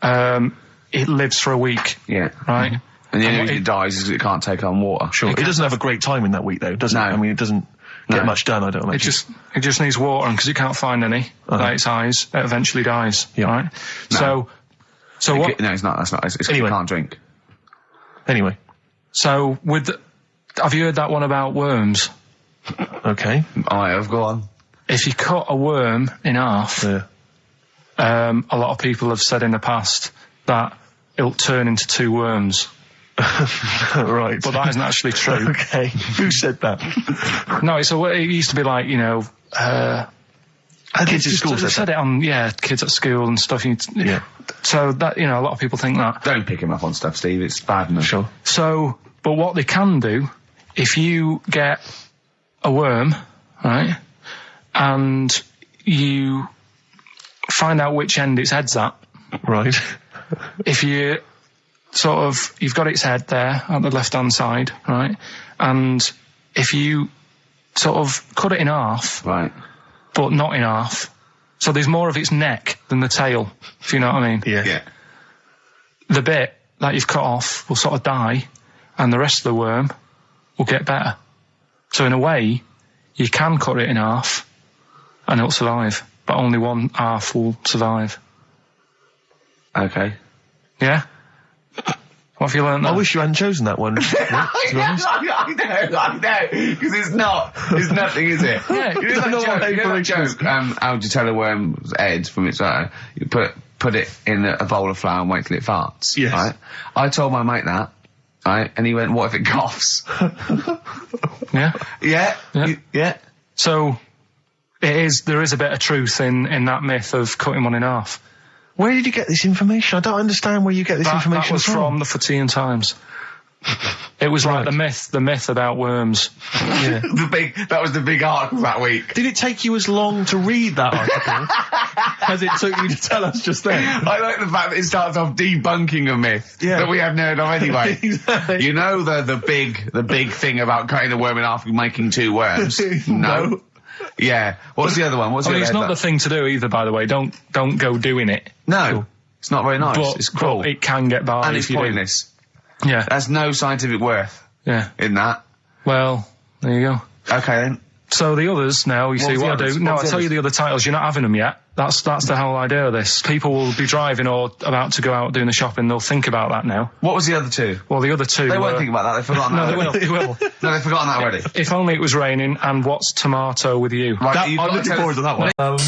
it lives for a week. Yeah. Right? And the And only what reason it dies is it can't take on water. Sure. It doesn't have a great time in that week, though, does it? No. I mean, it doesn't get No. much done, I don't imagine. It just needs water, and because it can't find any, like its eyes, it eventually dies. Yeah. Right? No. So what? No, it's not. That's not. It's 'cause Anyway. you can't drink. Anyway. So have you heard that one about worms? Okay. I have. Go on. If you cut a worm in half, Yeah. a lot of people have said in the past that it'll turn into 2 worms. Right. But that isn't actually true. Okay. Who said that? No, it used to be like, Kids at school said said that. it on, kids at school and stuff. Yeah. So that, a lot of people think that. Don't pick him up on stuff, Steve. It's bad enough. Sure. So, but what they can do, if you get a worm, right, and you find out which end its head's at, Right. if you you've got its head there at the left-hand side, right, and if you sort of cut it in half, Right. but not in half, so there's more of its neck than the tail, if you know what I mean. Yeah. Yeah. The bit that you've cut off will sort of die, and the rest of the worm will get better. So in a way, you can cut it in half, and it'll survive, but only one half will survive. Okay. Yeah? What have you learned there? I wish you hadn't chosen that one. I know, because it's nothing, is it? Yeah, you know that joke, how would you tell a worm's head from its eye? You put it in a bowl of flour and wait till it farts. Yes. Right? I told my mate that, right? And he went, what if it coughs? Yeah. Yeah. Yeah. So, there is a bit of truth in that myth of cutting one in half. Where did you get this information? I don't understand where you get this information That was from the Fortean Times. It was like the myth about worms. Yeah. That was the big article that week. Did it take you as long to read that article as it took you to tell us just then? I like the fact that it starts off debunking a myth that we hadn't heard of anyway. Exactly. You know the big thing about cutting a worm in half and making two worms? No. Yeah. What's the other one? It's not the thing to do either, by the way. Don't go doing it. No. It's not very nice. But, it's cruel. But it can get by and if it's you do. pointless. Yeah. There's no scientific worth in that. Well, there you go. Okay then. So the others now, you see the what others? I do. No, What's I'll the tell you others? the other titles. You're not having them yet. That's the whole idea of this. People will be driving or about to go out doing the shopping. They'll think about that now. What was the other two? Well, the other two. They won't think about that. They've forgotten that. No, already. they will. No, they've forgotten that already. If only it was raining. And what's tomato with you? Right, you've I'm got to looking tell forward to that one.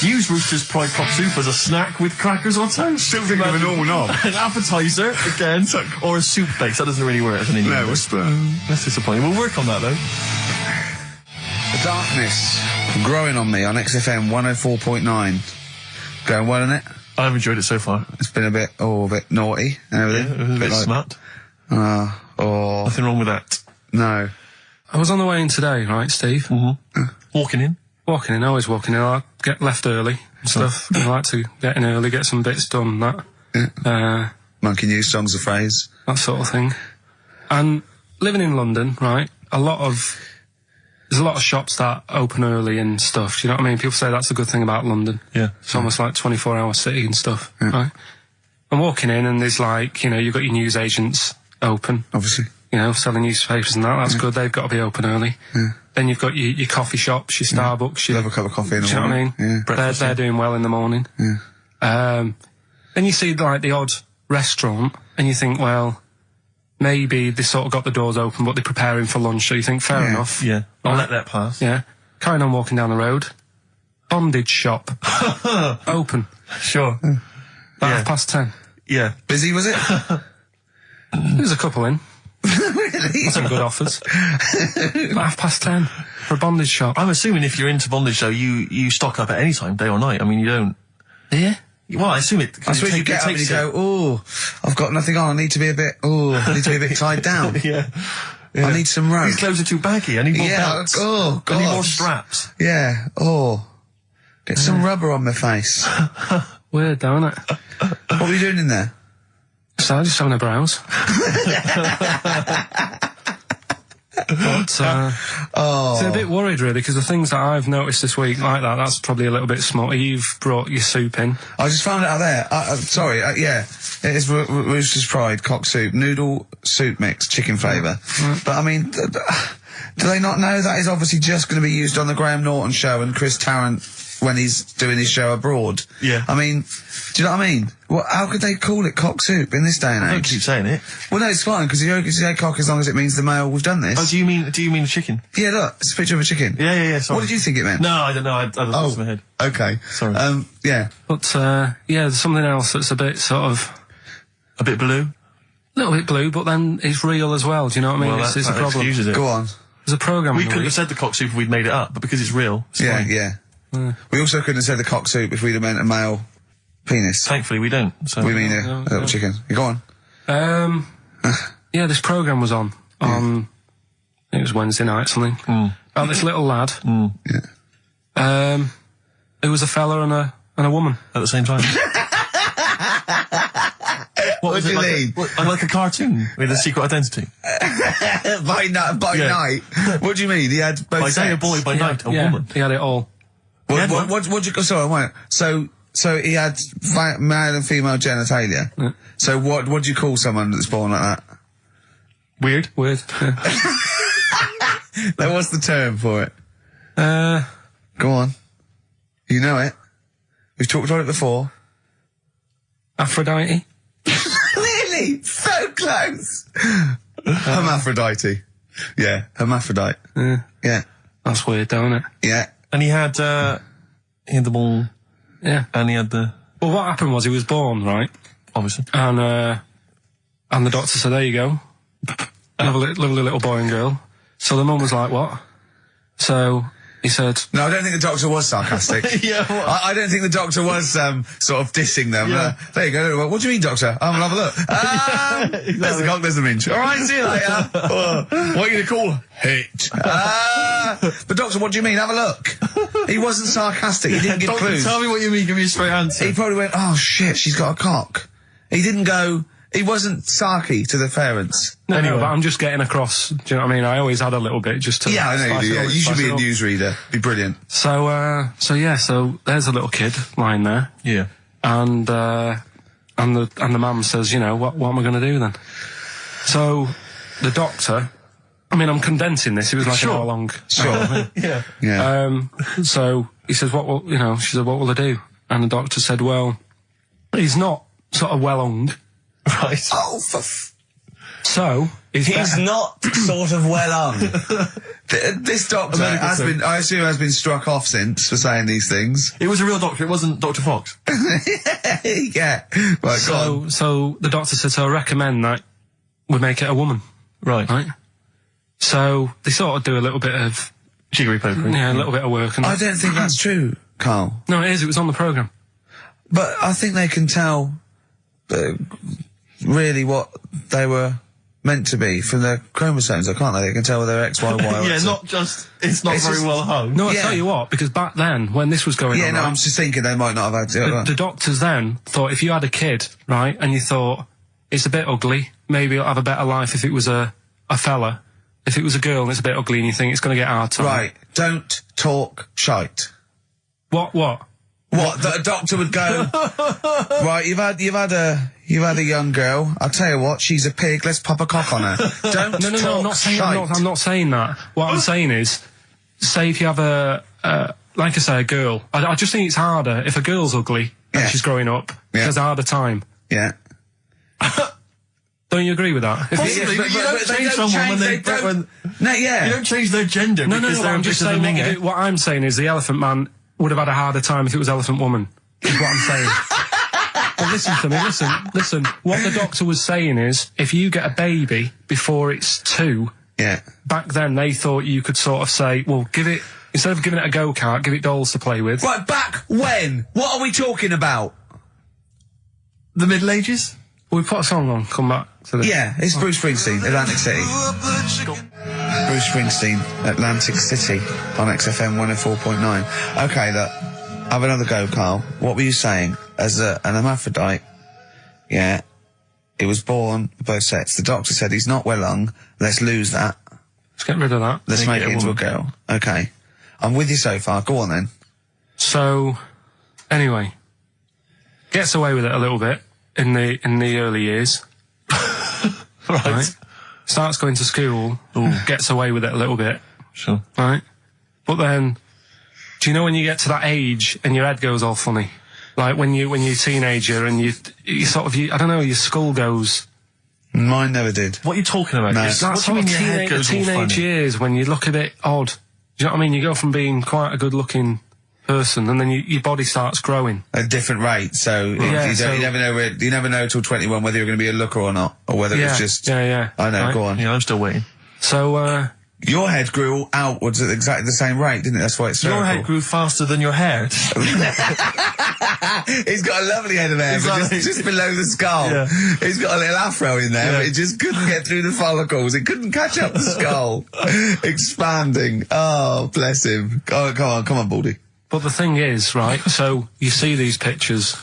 Use Rooster's Pride Pop Soup as a snack with crackers or toast. Still thinking of a normal knob. An appetizer, again, or a soup base. That doesn't really work as an Indian. No, That's disappointing. We'll work on that, though. The darkness growing on me on XFM 104.9. Going well, isn't it? I've enjoyed it so far. It's been a bit naughty and everything. A bit smart. Nothing wrong with that. No. I was on the way in today, right, Steve? Mm-hmm. Walking in. Walking in, always walking in. I get left early and stuff. I like to get in early, get some bits done, that. Monkey news, songs of phrase. That sort of thing. And living in London, right, there's a lot of shops that open early and stuff. Do you know what I mean? People say that's a good thing about London. Yeah. It's almost like 24-hour city and stuff, right? I'm walking in and there's like, you've got your news agents open. Obviously. Selling newspapers and that. That's good. They've got to be open early. Yeah. Then you've got your coffee shops, your Starbucks. You'll have a cup of coffee in the do you know what I morning. mean? Yeah. They're doing well in the morning. Yeah. Then you see like the odd restaurant and you think, well, maybe they sort of got the doors open, but they're preparing for lunch. So you think, fair enough. Yeah. I'll let that pass. Yeah. Carrying on walking down the road. Bondage shop. Open. Sure. About 10:30. Yeah. Busy, was it? There's a couple in. Really? Some good offers. 10:30 for a bondage shop. I'm assuming if you're into bondage, though, you stock up at any time, day or night. I mean, you don't. Yeah. Well, I assume it. I suppose you get up and you go, oh, I've got nothing on. I need to be a bit tied down. Yeah. I need some rope. These clothes are too baggy. I need more belts. Oh, God. I need more straps. Yeah. Oh. Get some rubber on my face. Weird, don't it? What were you doing in there? So just having a browse. But, so a bit worried really, because the things that I've noticed this week like that's probably a little bit smutty. You've brought your soup in. I just found it out there. Sorry, yeah. It is Rooster's Pride, cock soup, noodle soup mix, chicken flavour. But I mean, do they not know that is obviously just going to be used on the Graham Norton show and Chris Tarrant when he's doing his show abroad? Yeah. I mean, do you know what I mean? Well, how could they call it cock soup in this day and I don't age? keep saying it. Well, no, it's fine, because you can say cock as long as it means the male, we've done this. Oh, do you mean a chicken? Yeah, look, it's a picture of a chicken. Yeah, sorry. What did you think it meant? No, I don't know. I don't know. It's in my head. Okay. Sorry. Yeah. But there's something else that's a bit sort of A bit blue? a little bit blue, but then it's real as well. Do you know what I mean? Well, it's that a problem. excuses it. Go on. There's a program. We in the couldn't week. have said the cock soup if we'd made it up, but because it's real, it's Yeah, fine. yeah. We also couldn't have said the cock soup if we'd have meant a male penis. Thankfully, we don't. So We mean a little chicken. You go on. Yeah, this program was on. It was Wednesday night, something. About this little lad. Yeah. Who was a fella and a woman. at the same time. What was do it you like? mean? Like a cartoon with a secret identity. By Yeah. night. What do you mean? He had both By day a sexes? boy, by night a Yeah, woman. he had it all. What, Yeah, what do you, sorry, wait. So he had male and female genitalia. Yeah. So what do you call someone that's born like that? Weird. Weird. Yeah. Now, what's the term for it? Uh, Go on. You know it. We've talked about it before. Aphrodite. Really? So close. Hermaphrodite. Yeah, hermaphrodite. Yeah. That's weird, though, isn't it? Yeah. And he had the ball, Yeah. and he had the, Well, what happened was he was born, right? obviously. And the doctor said, there you go. Lovely little boy and girl. So the mum was like, what? So he said... No, I don't think the doctor was sarcastic. Yeah, what? I don't think the doctor was sort of dissing them. Yeah. There you go. What do you mean, doctor? I'll have a look. There's the cock, there's the minge. All right, see you later. What are you going to call it? But doctor, what do you mean? Have a look. He wasn't sarcastic. He didn't give Doctor, clues. tell me what you mean. Give me a straight answer. He probably went, oh shit, she's got a cock. He didn't go... He wasn't sarky to the parents. No, Anyway. but I'm just getting across. Do you know what I mean? I always had a little bit just to... Yeah, I know you spice do. it Yeah. up, You should spice be it a up. newsreader. Be brilliant. So there's a little kid lying there. Yeah. And the mum says, you know, what am I going to do then? So the doctor, I mean, I'm condensing this. It was like an hour long. Sure. Yeah. Yeah. So he says, she said, what will I do? And the doctor said, well, he's not sort of well hung. Right. Oh, So he's not sort of well on. This doctor medical has term. been, I assume, has been struck off since for saying these things. It was a real doctor. It wasn't Dr. Fox. Yeah. Right, go on. So the doctor said, so I recommend that we make it a woman, Right. right? So they sort of do a little bit of, Jiggery pokery. a little bit of work. And I don't think that's true, Carl. no, it is. It was on the programme. But I think they can tell really what they were meant to be from their chromosomes, can't they? They can tell whether X, Y, Y, or Yeah, X. not just, it's not It's very just- well hung. No, I Yeah. tell you what, because back then, when this was going Yeah, on, no, right, I'm just thinking they might not have had the doctors then thought if you had a kid, right, and you thought, it's a bit ugly, maybe it'll have a better life if it was a fella. If it was a girl and it's a bit ugly and you think it's going to get hard time. Right, don't talk shite. What? What? That a doctor would go, right, you've had a young girl, I'll tell you what, she's a pig, let's pop a cock on her. Don't No, talk I'm not saying, shite. I'm not saying that. What I'm saying is, say if you have like I say, a girl, I just think it's harder if a girl's ugly and Yeah. she's growing up, Yeah. she has a harder time. Yeah. Don't you agree with that? If Possibly, but you don't change someone when they don't... No, yeah. You don't change their gender No, because but they're I'm a just bit of a saying minger. what I'm saying is the Elephant Man would have had a harder time if it was Elephant Woman. Is what I'm saying. But listen to me, listen. What the doctor was saying is, if you get a baby before it's 2, Yeah. back then they thought you could sort of say, well, instead of giving it a go-kart, give it dolls to play with. Right, back when? What are we talking about? The Middle Ages? We put a song on, come back to this. Yeah, it's Bruce Springsteen, Atlantic City. Bruce Springsteen, Atlantic City, on XFM 104.9. Okay, look, have another go, Carl. What were you saying? As an hermaphrodite, yeah, he was born both sets. The doctor said he's not well hung. Let's lose that. Let's get rid of that. Let's make it into a woman. girl. Okay. I'm with you so far. Go on then. So, anyway, gets away with it a little bit in the early years. Right. Starts going to school, gets away with it a little bit, Sure. right? But then, do you know when you get to that age and your head goes all funny? Like when you're a teenager and you sort of, I don't know, your skull goes... Mine never did. What are you talking about? No. Chris? That's What do you sort mean of your head goes all teenage funny? years when you look a bit odd. Do you know what I mean? You go from being quite a good-looking person and then your body starts growing. At a different rate, so Yeah, you never know till 21 whether you're going to be a looker or not, or whether it's just... Yeah. I know, Right. go on. Yeah, I'm still waiting. So, Your head grew outwards at exactly the same rate, didn't it? That's why it's Your spherical. head grew faster than your hair. He's got a lovely head of hair, but Exactly. just below the skull. Yeah. He's got a little afro in there, Yeah. but it just couldn't get through the follicles. It couldn't catch up the skull. Expanding. Oh, bless him. Oh, come on, Baldy. but the thing is, right, so you see these pictures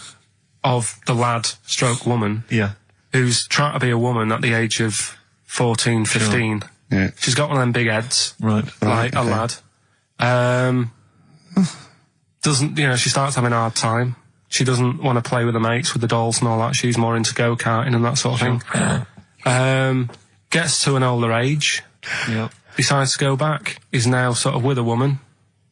of the lad stroke woman Yeah. who's trying to be a woman at the age of 14, 15. Yeah. She's got one of them big heads, Right. like okay. a lad. Doesn't, she starts having a hard time. She doesn't want to play with the mates, with the dolls and all that. She's more into go-karting and that sort of thing. Gets to an older age, Yeah. decides to go back. Is now sort of with a woman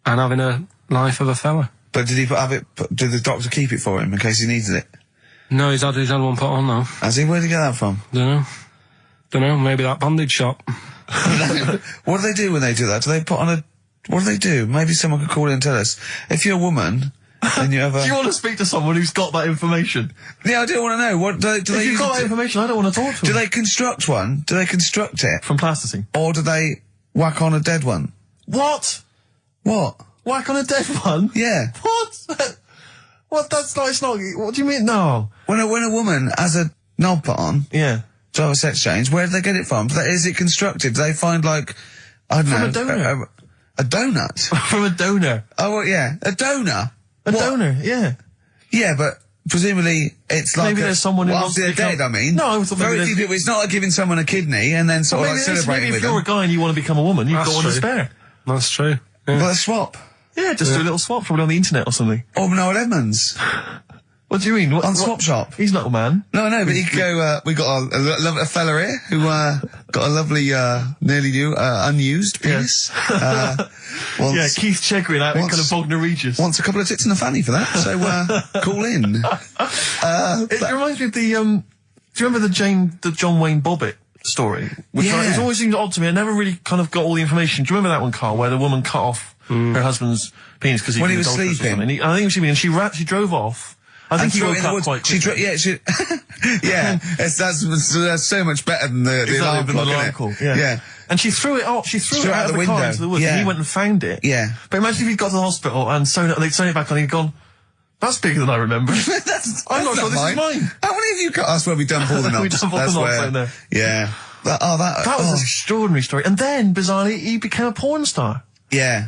and having a life of a fella. But did the doctor keep it for him in case he needed it? No, he's had one put on though. Has he? Where'd he get that from? Don't know. Don't know, maybe that bondage shop. What do they do when they do that? Do they put on a... What do they do? Maybe someone could call in and tell us. If you're a woman and you have a... Do you want to speak to someone who's got that information? Yeah, I do want to know. What do If they you've use got it that to- information, I don't want to talk to Do them. they construct one? Do they construct it? From plasticine. Or do they whack on a dead one? What? What? Whack on a dead one? Yeah. What? What? That's not, it's not, what do you mean? No. When a woman has a knob put on Yeah. to have a sex change, where do they get it from? Is it constructed? Do they find, like, I don't know... From a donor. A donut? From a donor. Oh, well, yeah. A donor? A What? donor, yeah. Yeah, but presumably it's like... Maybe there's someone who well, wants after to they're become- dead, I mean. No, I thought maybe Very there's- few people... It's not like giving someone a kidney and then sort of like celebrating maybe with if you're them. a guy and you want to become a woman, you've That's got one to true. spare. That's true. Yeah. Well, a swap. Yeah, just do a little swap, probably on the internet or something. Or Noel Edmonds. What do you mean? On Swap Shop. He's not a man. No, but you could go, we got a fella here who, got a lovely, nearly new, unused penis. Wants, Yeah, Keith Chegwin out in Wants- kind of Bognor Regis. wants a couple of tits and a fanny for that, so, call in. It reminds me of the, do you remember the John Wayne Bobbitt story? Which Yeah. it's always seemed odd to me. I never really kind of got all the information. Do you remember that one, Carl, where the woman cut off her husband's penis because When he was was sleeping. I think he was sleeping, and she drove off. I think he threw it woke in the up woods. quite She quickly. yeah, that's so much better than the Exactly, alarm than the clock, alarm isn't it? call, yeah. Yeah. And she threw it out. She threw it out of the car window. into the woods. Yeah. And he went and found it. Yeah. But imagine if he'd got to the hospital and they'd sewn it back on. He'd gone. That's bigger than I remember. I'm not sure this is mine. How many of you cut us where we dump all the knobs? We dump all the That's knobs where- in there. Yeah. That That was an extraordinary story. And then, bizarrely, he became a porn star. Yeah.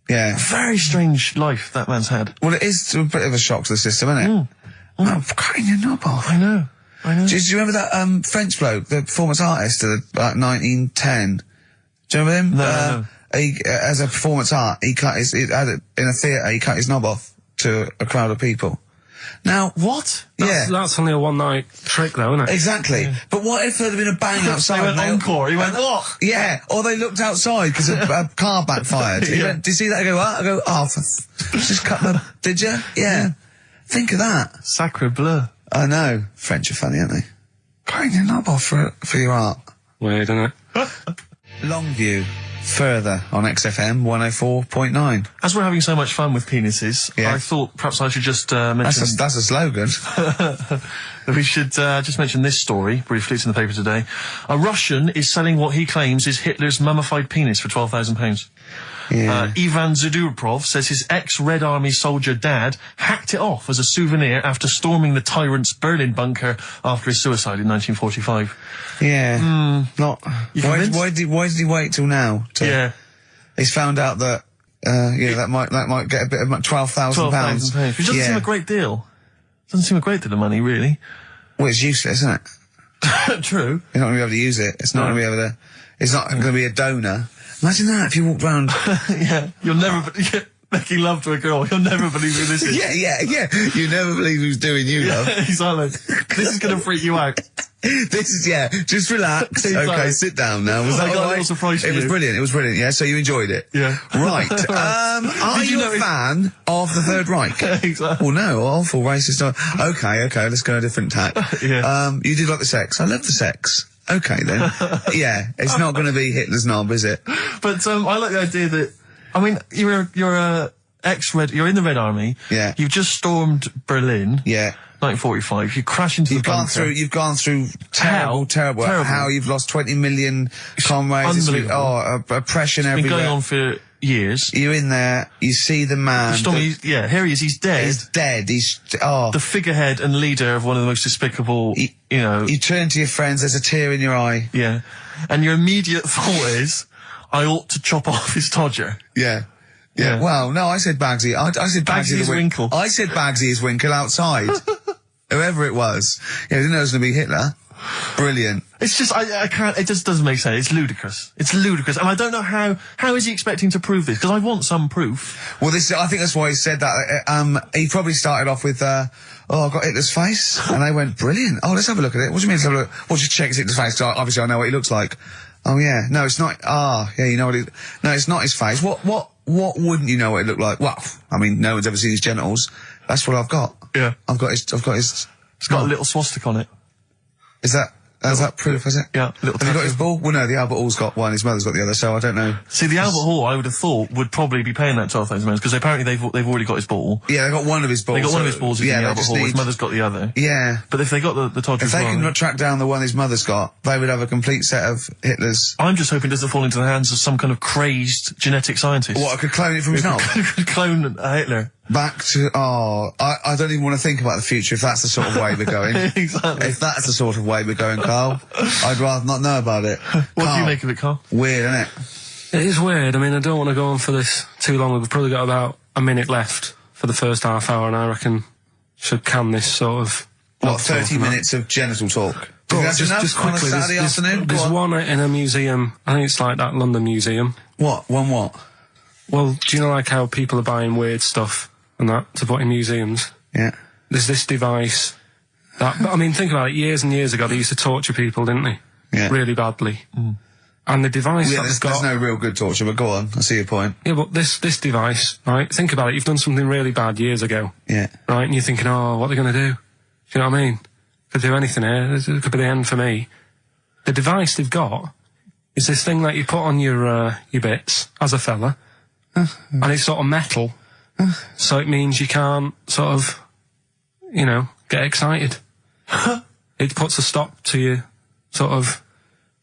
Yeah. Very strange life that man's had. Well, it is a bit of a shock to the system, isn't it? Oh, cutting your knob off. I know. Do you remember that French bloke, the performance artist of about 1910? Do you remember him? No. He, as a performance art, he cut in a theatre, he cut his knob off to a crowd of people. Now, What? yeah, That's only a one-night trick, though, isn't it? exactly. But what if there had been a bang outside? They went and encore. He went, oh! Yeah, or they looked outside because a car backfired. He Yeah. went, did you see that? I go, what? I go, oh, just cut the... Did you? Yeah. Think of that. Sacre bleu. I know. French are funny, aren't they? Cutting your knob off for your art. Weird, isn't it? Longview. Further on XFM 104.9. As we're having so much fun with penises, Yeah. I thought perhaps I should just mention... That's a slogan. We should just mention this story briefly. It's in the paper today. A Russian is selling what he claims is Hitler's mummified penis for £12,000. Yeah. Ivan Zadurprov says his ex-Red Army soldier dad hacked it off as a souvenir after storming the tyrant's Berlin bunker after his suicide in 1945. Yeah. Not. You Why convinced? did he wait till now? Yeah. He's found out that. That might get a bit of £12,000. £12,000. Which doesn't seem a great deal. Doesn't seem a great deal of money, really. Well, it's useless, isn't it? True. You're not going to be able to use it. It's not going to be able to. It's not going to be a donor. Imagine that if you walked round. Yeah. You'll never... making love to a girl. You'll never believe who this is. yeah. You never believe who's doing you, love. Exactly. This is going to freak you out. This is, just relax. Exactly. Okay, sit down now. Was I that got a all little right? surprise for It was you. brilliant, yeah, so you enjoyed it? Yeah. Right, are Did you you know a fan of the Third Reich? Exactly. Well, no, awful racist. Okay, let's go a different tack. Yeah. You did like the sex. I love the sex. Okay, then. Yeah, it's not going to be Hitler's knob, is it? But I like the idea that, I mean, you're a you're in the Red Army. Yeah. You've just stormed Berlin. Yeah. 1945. You crash into the bunker. You've gone through terrible. Terrible. How you've lost 20 million comrades. Unbelievable. Oppression Been everywhere. going on for years. You're in there, you see the man. Here he is, he's dead. He's dead, The figurehead and leader of one of the most despicable, You turn to your friends, there's a tear in your eye. Yeah. And your immediate thought is, I ought to chop off his todger. Yeah. Yeah. Well, no, I said Bagsy. I said Bagsy is Winkle. I said Bagsy is Winkle outside. Whoever it was. Yeah, I didn't know it was going to be Hitler. Brilliant. It's just, I can't, it just doesn't make sense. It's ludicrous. It's ludicrous. And I don't know how is he expecting to prove this? Because I want some proof. Well, I think that's why he said that. He probably started off with, I've got Hitler's face. And they went, brilliant. Oh, let's have a look at it. What do you mean let's have a look? Well, just check Hitler's face. Obviously, I know what he looks like. Oh, yeah. No, it's not. Yeah, you know what no, it's not his face. What wouldn't you know what it looked like? Well, I mean, no one's ever seen his genitals. That's what I've got. Yeah. I've got his. It's got a little swastika on it. Is that Has that proof, has it? Yeah, little Have you got tattoo. his ball? Well, no, the Albert Hall's got one, his mother's got the other, so I don't know. See, the Albert Hall, I would have thought, would probably be paying that £12,000 because apparently they've already got his ball. Yeah, they got one of his balls. They got one of his balls in yeah, the they Albert just Hall. His need- mother's got the other. Yeah. But if they got the Todger If they as well, can track down the one his mother's got, they would have a complete set of Hitler's. I'm just hoping it doesn't fall into the hands of some kind of crazed genetic scientist. What, I could clone it from his knob? Clone Hitler. Back to, I don't even want to think about the future if that's the sort of way we're going. Exactly. If that's the sort of way we're going, Carl, I'd rather not know about it. What do you Carl, make of it, Carl? Weird, isn't it? It is weird. I mean, I don't want to go on for this too long. We've probably got about a minute left for the first half hour, and I reckon should can this sort of... What, 30 minutes of genital talk? But That's enough just on a quickly, Saturday afternoon? Go there's on. one in a museum. I think it's like that London museum. What? One what? Well, do you know like how people are buying weird stuff and that to put in museums? Yeah. There's this device that, I mean, think about it, years and years ago they used to torture people, didn't they? Yeah. Really badly. And the device Yeah, that there's, they've got... there's no real good torture, but go on, I see your point. Yeah, but this device, right, think about it, you've done something really bad years ago, Yeah. right, and you're thinking, oh, what are they going to do? Do you know what I mean? Could do anything here, it could be the end for me. The device they've got is this thing that you put on your bits, as a fella, and it's sort of metal, so it means you can't sort of, you know, get excited. It puts a stop to you, sort of...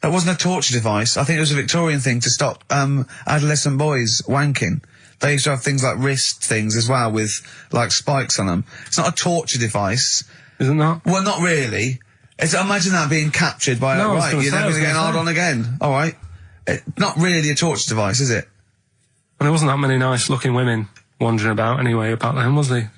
That wasn't a torture device. I think it was a Victorian thing to stop adolescent boys wanking. They used to have things like wrist things as well with like spikes on them. It's not a torture device. Isn't that? Well, not really. It's, imagine that being captured by No, I was right, gonna you're say, I never was going to get gonna hard say. on again. All right. Not really a torture device, is it? And there wasn't that many nice-looking women wandering about anyway about them, was there?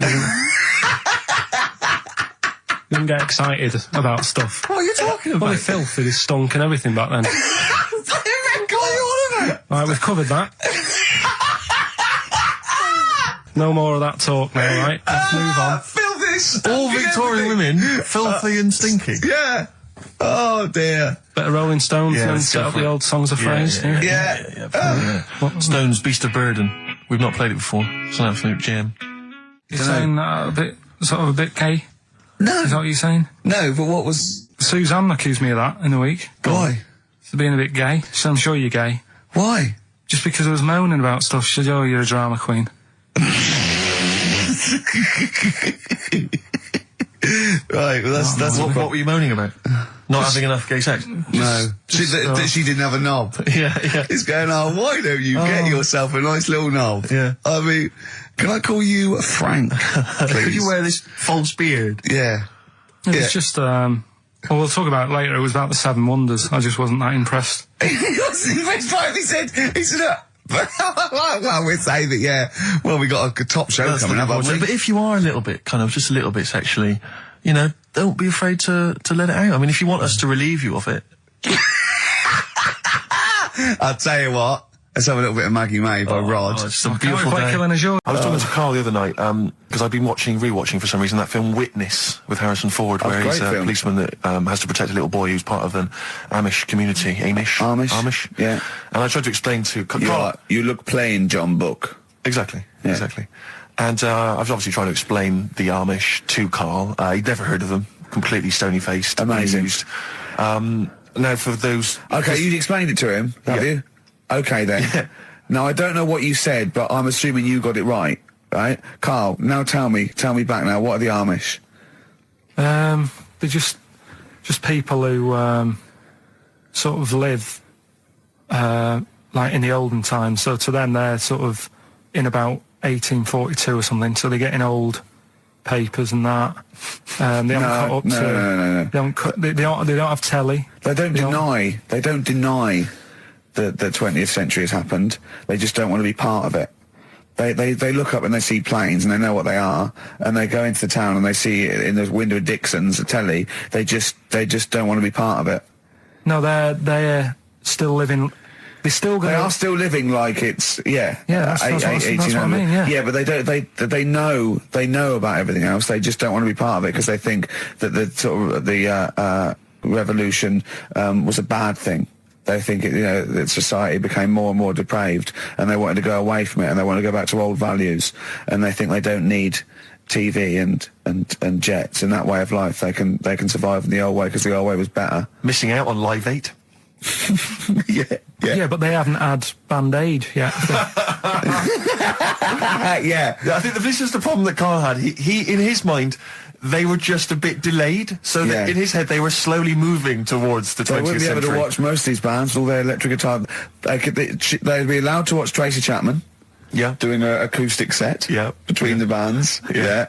You didn't get excited about stuff. What are you talking Well, about? they filthy, they stunk and everything back then. What are you on about? Right, we've covered that. No more of that talk now, right? Let's move on. Filthy. All Victorian women, filthy and stinky. Yeah. Oh dear. Bit of Rolling Stones Yeah, and then let's set go up for the it. old songs of phrase. Yeah. Stones, Beast of Burden. We've not played it before. It's an absolute gem. You're saying that a bit, sort of a bit gay? No. Is that what you're saying? No, but what was... Suzanne accused me of that in the week. Why? For being a bit gay. She said, I'm sure you're gay. Why? Just because I was moaning about stuff. She said, oh, you're a drama queen. Right, well that's What were you moaning about? Not having enough gay sex? no. She didn't have a knob. Yeah. It's going, oh, why don't you get yourself a nice little knob? Yeah. I mean, can I call you Frank, please? Could you wear this false beard? Yeah. It Yeah. was just, well, we'll talk about it later. It was about the Seven Wonders. I just wasn't that impressed. He said, well, we're saying that, yeah. Well, we got a top show coming up, haven't we? But if you are a little bit, just a little bit sexually, you know, don't be afraid to let it out. I mean, if you want us to relieve you of it. I'll tell you what. Let's have a little bit of Maggie May by Rod. Oh, it's a Can't beautiful quite day. kill an azure. I was talking to Carl the other night, because I've been rewatching for some reason that film Witness with Harrison Ford, where great he's a film. policeman that has to protect a little boy who's part of an Amish community. Amish? Yeah. And I tried to explain to Carl... You look plain, John Book. Exactly. Yeah. Exactly. And I was obviously trying to explain the Amish to Carl. He'd never heard of them. Completely stony-faced. Amazing. Amused. Now, for those... Okay, you explained it to him, have Yeah. you? Okay, then. Yeah. Now, I don't know what you said, but I'm assuming you got it right, right? Carl, now tell me back now, what are the Amish? They're just people who sort of live like in the olden times. So to them, they're sort of in about 1842 or something. So they're getting old papers and that. They haven't cut up to. No. They haven't cut. They don't have telly. They don't deny that the 20th century has happened. They just don't want to be part of it. They look up and they see planes and they know what they are, and they go into the town and they see it in the window of Dixon's telly. They just don't want to be part of it. No, they're still living. They're still going. They are still living like it's that's what I mean, yeah. But they don't. They know about everything else. They just don't want to be part of it because they think that the sort of the revolution was a bad thing. They think that society became more and more depraved, and they wanted to go away from it, and they want to go back to old values, and they think they don't need TV and jets and that way of life, they can survive in the old way because the old way was better. Missing out on Live 8. Yeah, but they haven't had Band-Aid yet. Yeah. I think this is the problem that Carl had. He in his mind, they were just a bit delayed, so that in his head they were slowly moving towards the 20th They wouldn't be able century. to watch most of these bands, all their electric guitar. They'd be allowed to watch Tracy Chapman. Yeah. Doing an acoustic set. Yeah. Between the bands. Yeah.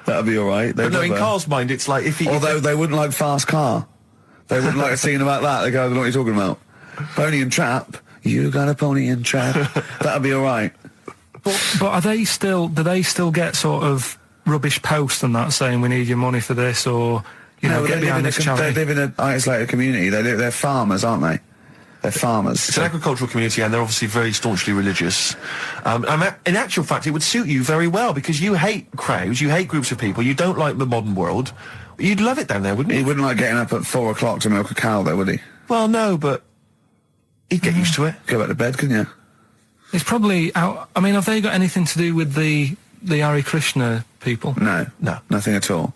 That'd be all right. But no, in Carl's mind, it's like if he... Although they wouldn't like Fast Car. They wouldn't like a scene about that. They go, I don't know what you're talking about. Pony and Trap. You got a pony and trap. That'd be all right. But are they still? Do they still get sort of rubbish posts and that saying we need your money for this, or get behind this charity? They live in an isolated community. They're farmers, aren't they? They're farmers. It's an agricultural community, and they're obviously very staunchly religious. And in actual fact, it would suit you very well because you hate crowds, you hate groups of people, you don't like the modern world. You'd love it down there, wouldn't you? He wouldn't like getting up at 4 o'clock to milk a cow, though, would he? Well, no, but he'd get used to it. Go back to bed, couldn't you? It's probably out. I mean, have they got anything to do with the Hare Krishna people? No, nothing at all.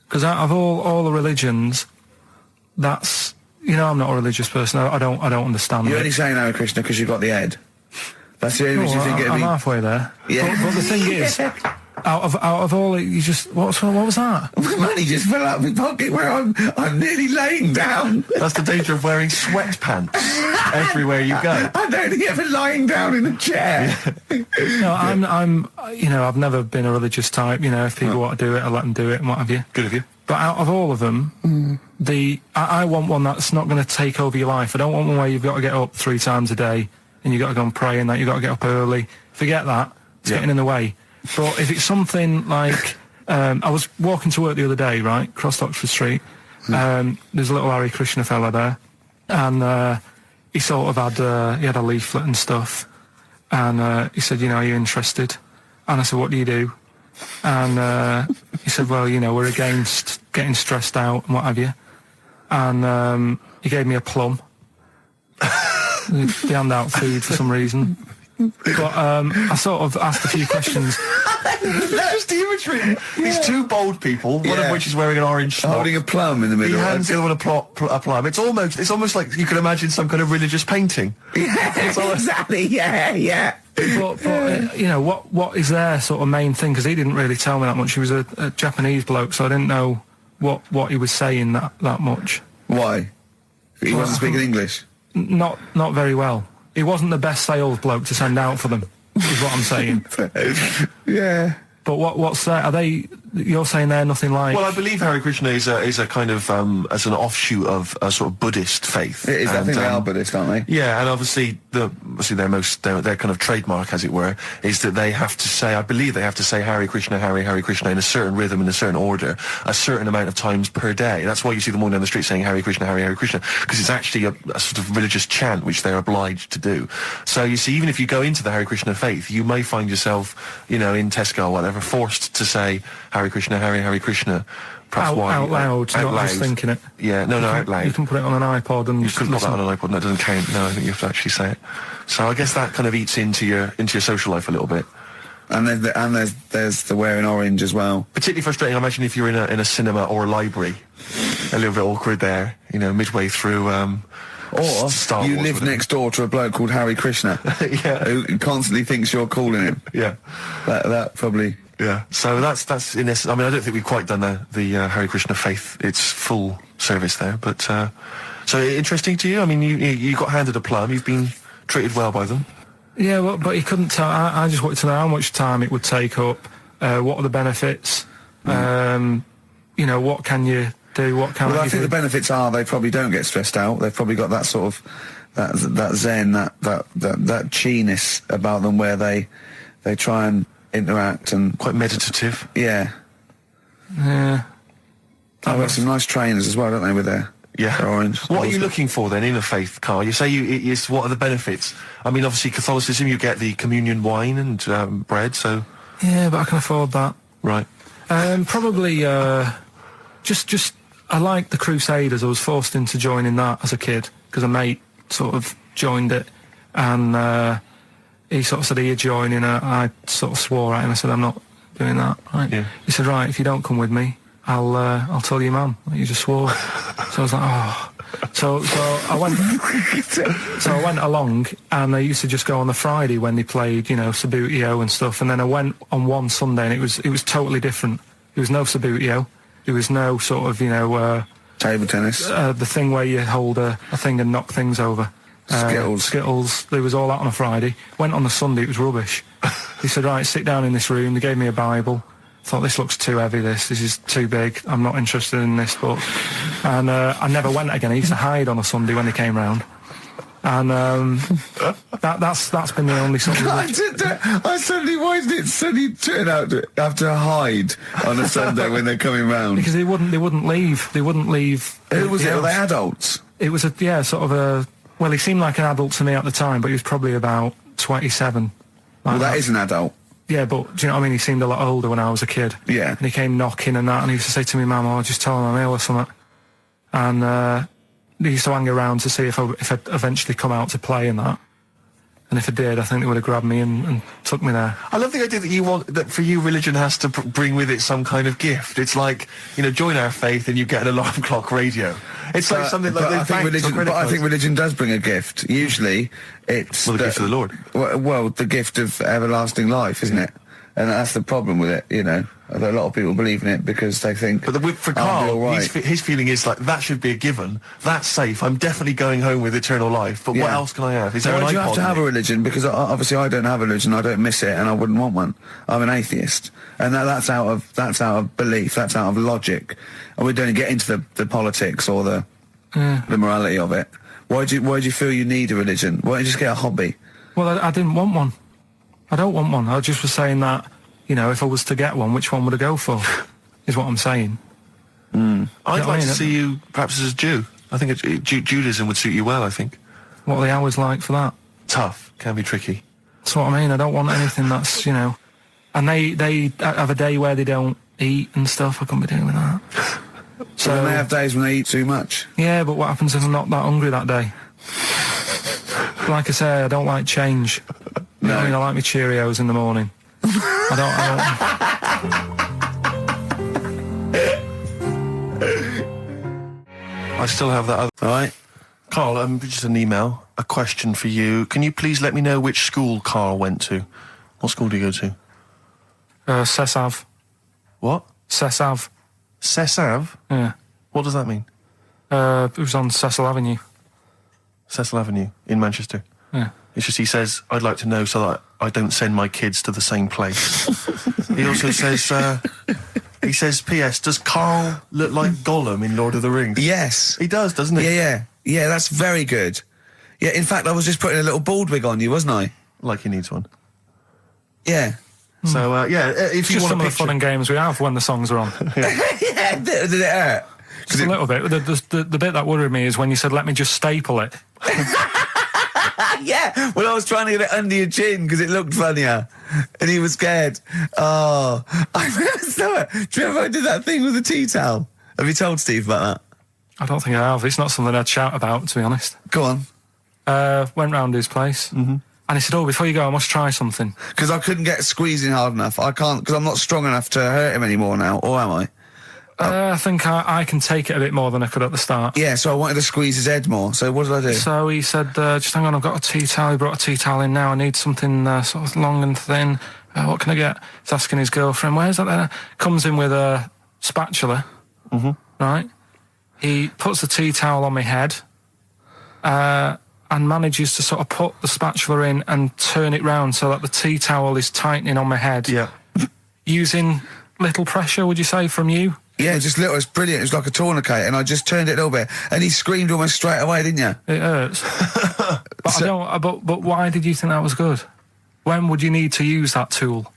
Because out of all the religions, that's I'm not a religious person. I don't understand. You're it. only saying Hare Krishna because you've got the head. That's the only reason you think it'd I'm be... halfway there. Yeah. But the thing is, out of all, you just what was that? Money just fell out of my pocket where I'm nearly laying down. That's the danger of wearing sweatpants everywhere you go. I'm only ever lying down in a chair. No, I'm I've never been a religious type. If people want to do it, I let them do it and what have you. Good of you. But out of all of them, I want one that's not going to take over your life. I don't want one where you've got to get up 3 times a day and you've got to go and pray and that you've got to get up early. Forget that. It's getting in the way. But if it's something like... I was walking to work the other day, right, across Oxford Street. There's a little Hare Krishna fella there. And he sort of had... he had a leaflet and stuff. And he said, are you interested? And I said, what do you do? And he said, well, we're against getting stressed out and what have you. And he gave me a plum. They hand out food for some reason. But I sort of asked a few questions. Just the imagery. These two bold people, one of which is wearing an orange smock. Holding a plum in the middle. He hands the other one a plum. It's almost like you could imagine some kind of religious painting. Exactly, yeah. But what is their sort of main thing? Because he didn't really tell me that much. He was a Japanese bloke, so I didn't know what he was saying that much. Why? He wasn't speaking English? Not very well. He wasn't the best sales bloke to send out for them, is what I'm saying. Yeah. But what's that? Are they? You're saying they're nothing like? Well, I believe Hare Krishna is a kind of as an offshoot of a sort of Buddhist faith. It is. I think they are Buddhist, aren't they? Yeah, and obviously their kind of trademark, as it were, is that they have to say. I believe they have to say Hare Krishna, Hare Krishna in a certain rhythm, in a certain order, a certain amount of times per day. That's why you see them walking down the street saying Hare Krishna, Hare Krishna, because it's actually a sort of religious chant which they're obliged to do. So you see, even if you go into the Hare Krishna faith, you may find yourself, in Tesco or whatever, forced to say Hare Krishna, Hare Krishna. Perhaps out loud, not just thinking it. Yeah, no, out loud. You can put it on an iPod and you couldn't put that on an iPod. No, it doesn't count. No, I think you have to actually say it. So I guess that kind of eats into your social life a little bit. And there's the wearing orange as well. Particularly frustrating, I imagine, if you're in a cinema or a library. A little bit awkward there, midway through. Or Star you Wars live next door to a bloke called Hare Krishna, who constantly thinks you're calling him. Yeah, that probably. Yeah, so that's in this. I mean, I don't think we've quite done the Hare Krishna faith its full service there, but so interesting to you. I mean, you got handed a plum. You've been treated well by them. Yeah, well, but he couldn't tell. I just wanted to know how much time it would take up. What are the benefits? What can you do? What can I think the benefits are they probably don't get stressed out. They've probably got that sort of that zen, that chi-ness about them where they try and interact and quite meditative. Yeah. Yeah. I've got some nice trainers as well, don't they, with their orange. What are you looking for then in a faith, Carl? You say what are the benefits? I mean, obviously Catholicism, you get the communion wine and bread, so... Yeah, but I can afford that. Right. Probably, just, I like the Crusaders. I was forced into joining that as a kid, because a mate sort of joined it, and he sort of said, are you joining? I sort of swore at him. I said, I'm not doing that, right? Yeah. He said, right, if you don't come with me, I'll tell your mum that you just swore. So I was like, oh. So I went. So I went along, and I used to just go on the Friday when they played, Sabutio and stuff. And then I went on one Sunday, and it was totally different. There was no Sabutio. There was no sort of, Table tennis. the thing where you hold a thing and knock things over. Skittles. There was all that on a Friday. Went on the Sunday, it was rubbish. He said, right, sit down in this room. They gave me a Bible. Thought, this looks too heavy, this is too big, I'm not interested in this book. And I never went again. I used to hide on a Sunday when they came round. And that's been the only sort of... Why did it suddenly turn out to have to hide on a Sunday when they're coming round? Because they wouldn't leave. Who was it? Were they adults? It was well, he seemed like an adult to me at the time, but he was probably about 27. Well, that is an adult. Yeah, but do you know what I mean? He seemed a lot older when I was a kid. Yeah. And he came knocking and that, and he used to say to me, Mum, I'll just tell him I'm ill or something. And he used to hang around to see if I'd eventually come out to play and that. And if I did, I think they would have grabbed me and took me there. I love the idea that for you, religion has to bring with it some kind of gift. It's like, join our faith and you get an alarm clock radio. It's like something like I think religion does bring a gift. Usually, it's the gift of the Lord. Well, the gift of everlasting life, isn't it? And that's the problem with it. A lot of people believe in it because they think. But for Karl, his feeling is like that should be a given. That's safe. I'm definitely going home with eternal life. But what else can I have? Is there an do you iPod have to have in a it? religion? Because obviously I don't have a religion. I don't miss it, and I wouldn't want one. I'm an atheist, and that's out of belief. That's out of logic. And we don't get into the politics or the morality of it. Why do you feel you need a religion? Why don't you just get a hobby? Well, I didn't want one. I don't want one. I just was saying that, if I was to get one, which one would I go for? Is what I'm saying. I'd like to see you perhaps as a Jew. I think Judaism would suit you well, I think. What are the hours like for that? Tough. Can be tricky. That's what I mean. I don't want anything that's, And they have a day where they don't eat and stuff. I couldn't be doing with that. So then they have days when they eat too much. Yeah, but what happens if I'm not that hungry that day? Like I say, I don't like change. No. I like my Cheerios in the morning. I still have that other... All right. Karl, just an email, a question for you. Can you please let me know which school Karl went to? What school do you go to? Cesav. What? Cesav. Cesav? Yeah. What does that mean? It was on Cecil Avenue. Cecil Avenue in Manchester? Yeah. It's just he says, I'd like to know so that I don't send my kids to the same place. He also says, P.S., does Karl look like Gollum in Lord of the Rings? Yes. He does, doesn't he? Yeah, that's very good. Yeah, in fact, I was just putting a little bald wig on you, wasn't I? Like he needs one. Yeah. So, if you Just want some a of the fun and games we have when the songs are on. Yeah, did it hurt? Just a little bit. The bit that worried me is when you said, let me just staple it. Yeah, well, I was trying to get it under your chin because it looked funnier, and he was scared. Oh, I remember. Do you remember I did that thing with the tea towel? Have you told Steve about that? I don't think I have. It's not something I'd shout about, to be honest. Go on. Went round his place, and he said, before you go, I must try something. Because I couldn't get squeezing hard enough. I can't, because I'm not strong enough to hurt him anymore now, or am I? I think I can take it a bit more than I could at the start. Yeah, so I wanted to squeeze his head more. So what did I do? So he said, just hang on, I've got a tea towel. He brought a tea towel in now. I need something sort of long and thin. What can I get? He's asking his girlfriend, where's that there? Comes in with a spatula, right? He puts the tea towel on my head and manages to sort of put the spatula in and turn it round so that the tea towel is tightening on my head. Yeah. Using little pressure, would you say, from you? Yeah, just little. It's brilliant. It was like a tourniquet, and I just turned it a little bit, and he screamed almost straight away, didn't you? It hurts. But why did you think that was good? When would you need to use that tool?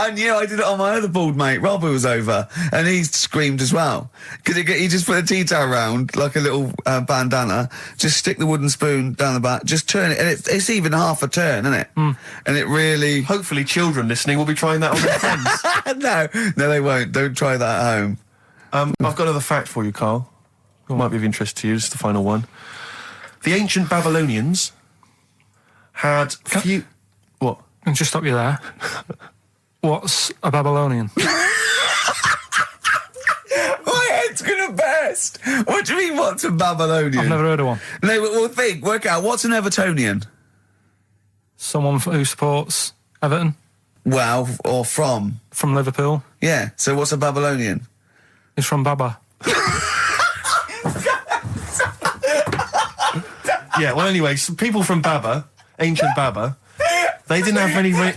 I knew. I did it on my other bald mate, Rob, who was over, and he screamed as well. Because he just put a tea towel round, like a little bandana, just stick the wooden spoon down the back, just turn it, and it's even half a turn, isn't it? And it really... Hopefully children listening will be trying that on their friends. No, they won't. Don't try that at home. I've got another fact for you, Karl. It might be of interest to you. It's the final one. The ancient Babylonians had few... What? And just stop you there. What's a Babylonian? My head's gonna burst. What do you mean, what's a Babylonian? I've never heard of one. No, but we'll work out, what's an Evertonian? Someone who supports Everton Well, or from. from Liverpool. Yeah, so what's a Babylonian? He's from Baba. Yeah, well, anyway, some people from Baba, ancient Baba, they didn't have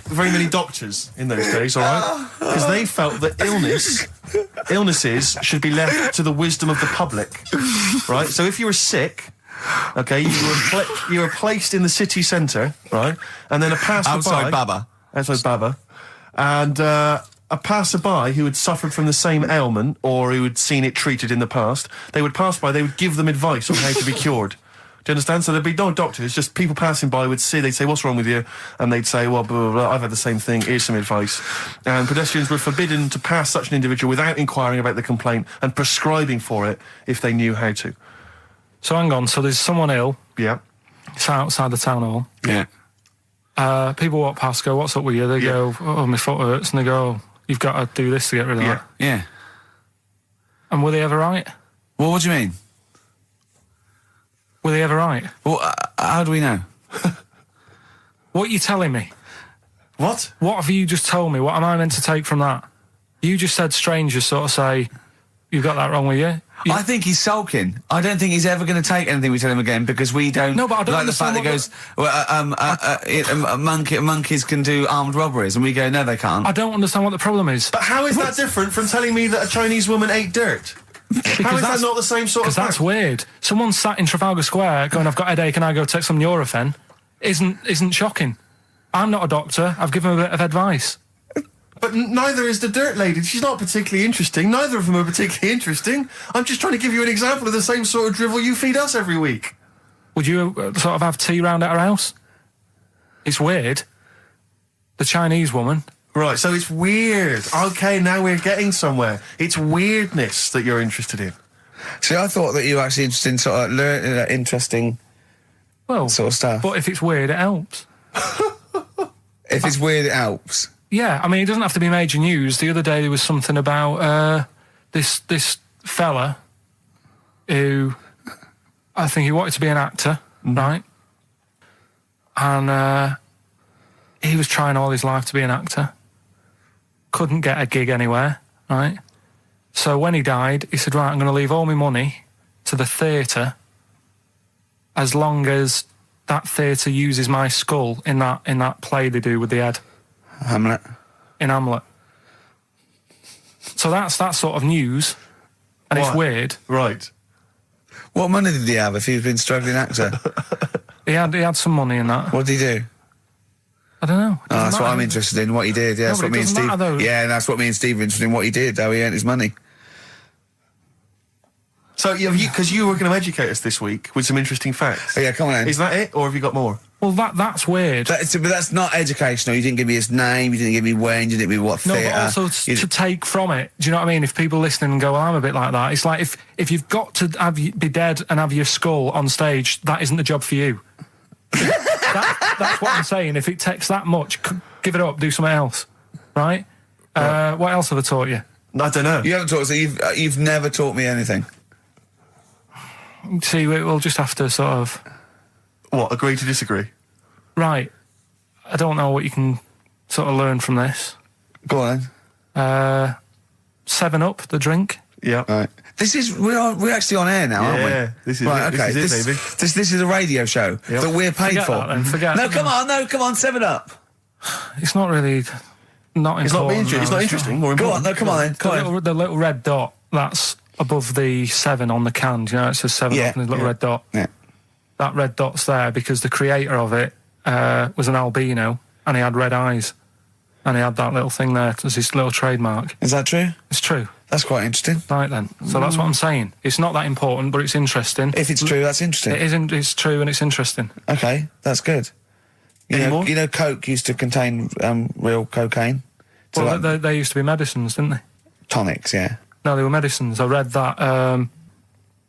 very many doctors in those days, all right? Because they felt that illnesses should be left to the wisdom of the public, right? So if you were sick, okay, you were placed in the city centre, right? And then a passerby... Outside Baba. Outside Baba. And a passerby who had suffered from the same ailment or who had seen it treated in the past, they would pass by, they would give them advice on how to be cured. Do you understand? So there'd be no doctors, just people passing by would see, they'd say, what's wrong with you? And they'd say, well, blah, blah, blah, I've had the same thing, here's some advice. And pedestrians were forbidden to pass such an individual without inquiring about the complaint and prescribing for it if they knew how to. So hang on, so there's someone ill. Yeah. It's outside the town hall. Yeah. People walk past, go, what's up with you? They go, oh, my foot hurts. And they go, you've got to do this to get rid of that. Yeah. And were they ever right? Well, what do you mean? Were they ever right? Well, how do we know? What are you telling me? What? What have you just told me? What am I meant to take from that? You just said strangers sort of say, you've got that wrong with you. I think he's sulking. I don't think he's ever going to take anything we tell him again because we don't. No, but I don't like the fact understand that goes. Monkeys can do armed robberies, and we go, no, they can't. I don't understand what the problem is. But how is that different from telling me that a Chinese woman ate dirt? How is that not the same sort of Because that's fact? weird. Someone sat in Trafalgar Square going, I've got a headache and I go take some Nurofen, isn't shocking. I'm not a doctor. I've given him a bit of advice. But neither is the dirt lady. She's not particularly interesting. Neither of them are particularly interesting. I'm just trying to give you an example of the same sort of drivel you feed us every week. Would you sort of have tea round at her house? It's weird. The Chinese woman. Right, so it's weird. Okay, now we're getting somewhere. It's weirdness that you're interested in. See, I thought that you were actually interested in sort of interesting Well, sort of stuff. but if it's weird, it helps. If it's weird, it helps. Yeah, I mean, it doesn't have to be major news. The other day there was something about this fella who I think he wanted to be an actor, right? And he was trying all his life to be an actor. Couldn't get a gig anywhere, right? So when he died, he said, right, I'm going to leave all my money to the theatre as long as that theatre uses my skull in that play they do with the head. Hamlet. In Hamlet. So that's that sort of news, and it's What? weird. Right. What money did he have if he'd been a struggling actor? He had some money in that. What did he do? I don't know. Oh, that's what I'm interested in, what he did. Yeah, No, that's but what it me and doesn't Steve... matter, though. Yeah, that's what me and Steve are interested in, what he did, how he earned his money. So, because you were going to educate us this week with some interesting facts. Oh, yeah, come on then. Is that it, or have you got more? Well, that's weird. But that's not educational. You didn't give me his name, you didn't give me when, you didn't give me what No, theatre. but also to take from it. Do you know what I mean? If people listening and go, well, I'm a bit like that. It's like if you've got to be dead and have your skull on stage, that isn't the job for you. That's what I'm saying. If it takes that much, give it up, do something else. Right? What else have I taught you? I don't know. You haven't taught us, so you've never taught me anything. See, we'll just have to sort of... What, agree to disagree? Right. I don't know what you can sort of learn from this. Go on then. 7 Up, the drink. Yeah. Right. We're actually on air now, aren't we? Yeah, this is right, it. okay. This is it, baby. This is a radio show that we're paid Forget for. that then, forget No, that. come on, 7 Up. It's not really... Not It's not, important. it's not interesting, more Go on, important. no, come on then. Come on. The little red dot, that's above the 7 on the can. Do you know, it says 7 Yeah, Up and there's a little red dot. Yeah. That red dot's there because the creator of it was an albino and he had red eyes. And he had that little thing there as his little trademark. Is that true? It's true. That's quite interesting. Right then. So that's what I'm saying. It's not that important, but it's interesting. If it's true, that's interesting. It isn't. It's true and it's interesting. Okay, that's good. Any more? You know, Coke used to contain real cocaine. So Well, like they used to be medicines, didn't they? tonics, yeah. No, they were medicines. I read that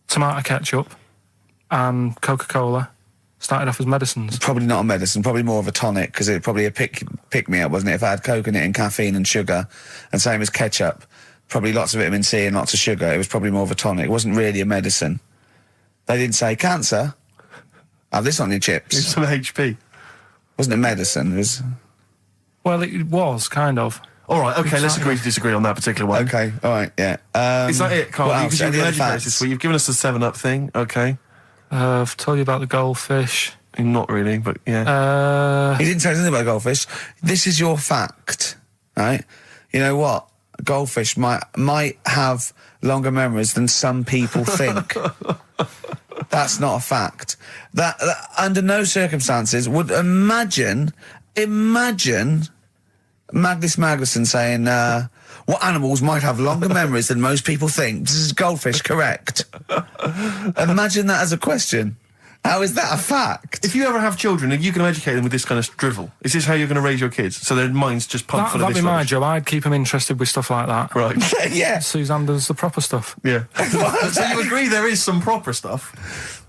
tomato ketchup and Coca-Cola started off as medicines. Probably not a medicine, probably more of a tonic, because it probably a pick-me-up, wasn't it? If I had coke in it and caffeine and sugar, and same as ketchup, probably lots of vitamin C and lots of sugar, it was probably more of a tonic. It wasn't really a medicine. They didn't say, cancer, have this on your chips. It's some HP. Wasn't a medicine, it was... Well, it was, kind of. All right, okay, let's agree to disagree on that particular one. Okay, all right, yeah. Is that it, Carl? what else? Because you've Any been other educated facts? this week. You've given us the 7-Up thing, okay. I've told you about the goldfish. Not really, but yeah. He didn't say anything about goldfish. This is your fact, right? You know what? Goldfish might have longer memories than some people think. That's not a fact. That under no circumstances would imagine Magnus Magnuson saying, what animals might have longer memories than most people think? This is goldfish correct. Imagine that as a question. How is that a fact? If you ever have children, are you going to educate them with this kind of drivel? Is this how you're going to raise your kids? So their minds just pumped full of That'd this be my rubbish? job. I'd keep them interested with stuff like that. Right. Yeah. Suzanne does the proper stuff. Yeah. So you agree there is some proper stuff?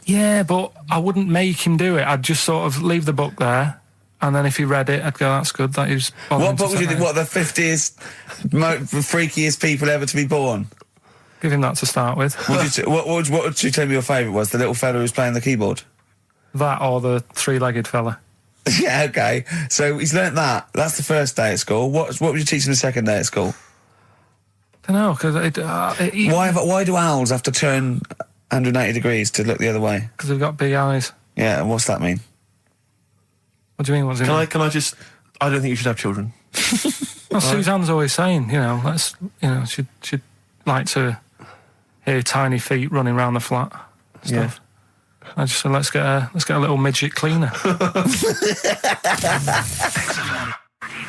Yeah, but I wouldn't make him do it. I'd just sort of leave the book there, and then if he read it, I'd go, that's good. That is. What book would you think? What, the 50th freakiest people ever to be born? Give him that to start with. What would you tell me your favourite was? The little fella who was playing the keyboard? That or the three-legged fella. Yeah, okay. So he's learnt that. That's the first day at school. What would you teach him the second day at school? I don't know, because Why do owls have to turn 180 degrees to look the other way? Because they've got big eyes. Yeah, and what's that mean? What do you mean? What's it mean? Can I just... I don't think you should have children. Well, Suzanne's always saying, she'd like to hear tiny feet running around the flat. Stuff. Yeah. I just said, let's get a little midget cleaner.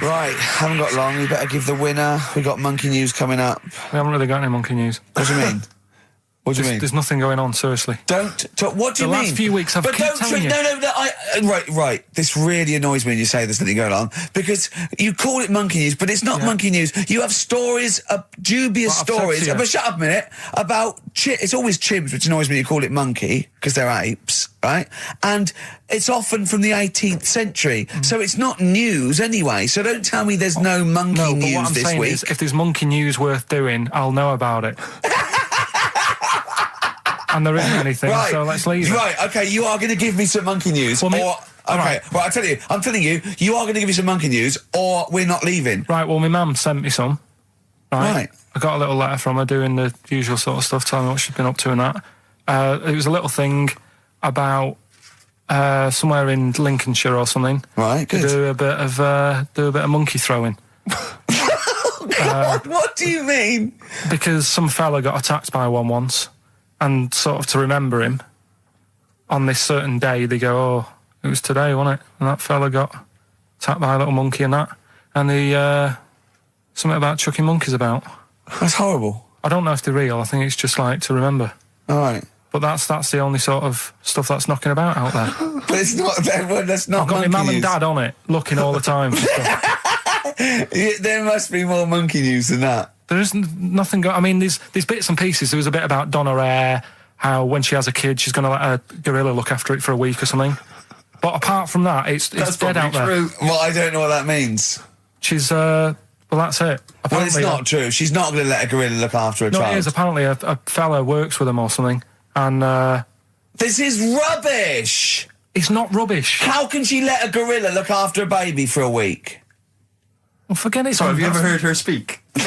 Right, haven't got long. We better give the winner. We got monkey news coming up. We haven't really got any monkey news. What do you mean? What do you mean? There's nothing going on, seriously. What do you mean? The last few weeks I've But keep don't telling you. Right. This really annoys me when you say there's nothing going on, because you call it monkey news, but it's not monkey news. You have stories, dubious What I've said stories. to you. But shut up a minute. About it's always chimps, which annoys me. You call it monkey because they're apes, right? And it's often from the 18th century, so it's not news anyway. So don't tell me there's no monkey No, but news what I'm this saying week. is, if there's monkey news worth doing, I'll know about it. And there isn't anything, so let's leave it. Right, okay, you are going to give me some monkey news, Well, right, I'm telling you, you are going to give me some monkey news, or we're not leaving. Right, well, my mum sent me some. Right. I got a little letter from her doing the usual sort of stuff, telling me what she'd been up to and that. It was a little thing about somewhere in Lincolnshire or something. Right, good. Do a bit of monkey throwing. God, what do you mean? Because some fella got attacked by one once, and sort of to remember him, on this certain day, they go, oh, it was today, wasn't it? And that fella got attacked by a little monkey and that. And the something about chucking monkeys about. That's horrible. I don't know if they're real. I think it's just like to remember. All right. But that's the only sort of stuff that's knocking about out there. But it's not, that's not I've got my monkey mum and news. dad on it, looking all the time for stuff. Yeah, there must be more monkey news than that. There isn't nothing. I mean, there's bits and pieces. There was a bit about Donna Rare, how when she has a kid, she's going to let a gorilla look after it for a week or something. But apart from that, it's dead out there. True. Well, I don't know what that means. She's well, that's it. Well, it's not true. She's not going to let a gorilla look after a No, child. it is. Apparently, a fella works with them or something, and This is rubbish! it's not rubbish. How can she let a gorilla look after a baby for a week? Well, forget it. Sorry, have you ever heard her speak? Can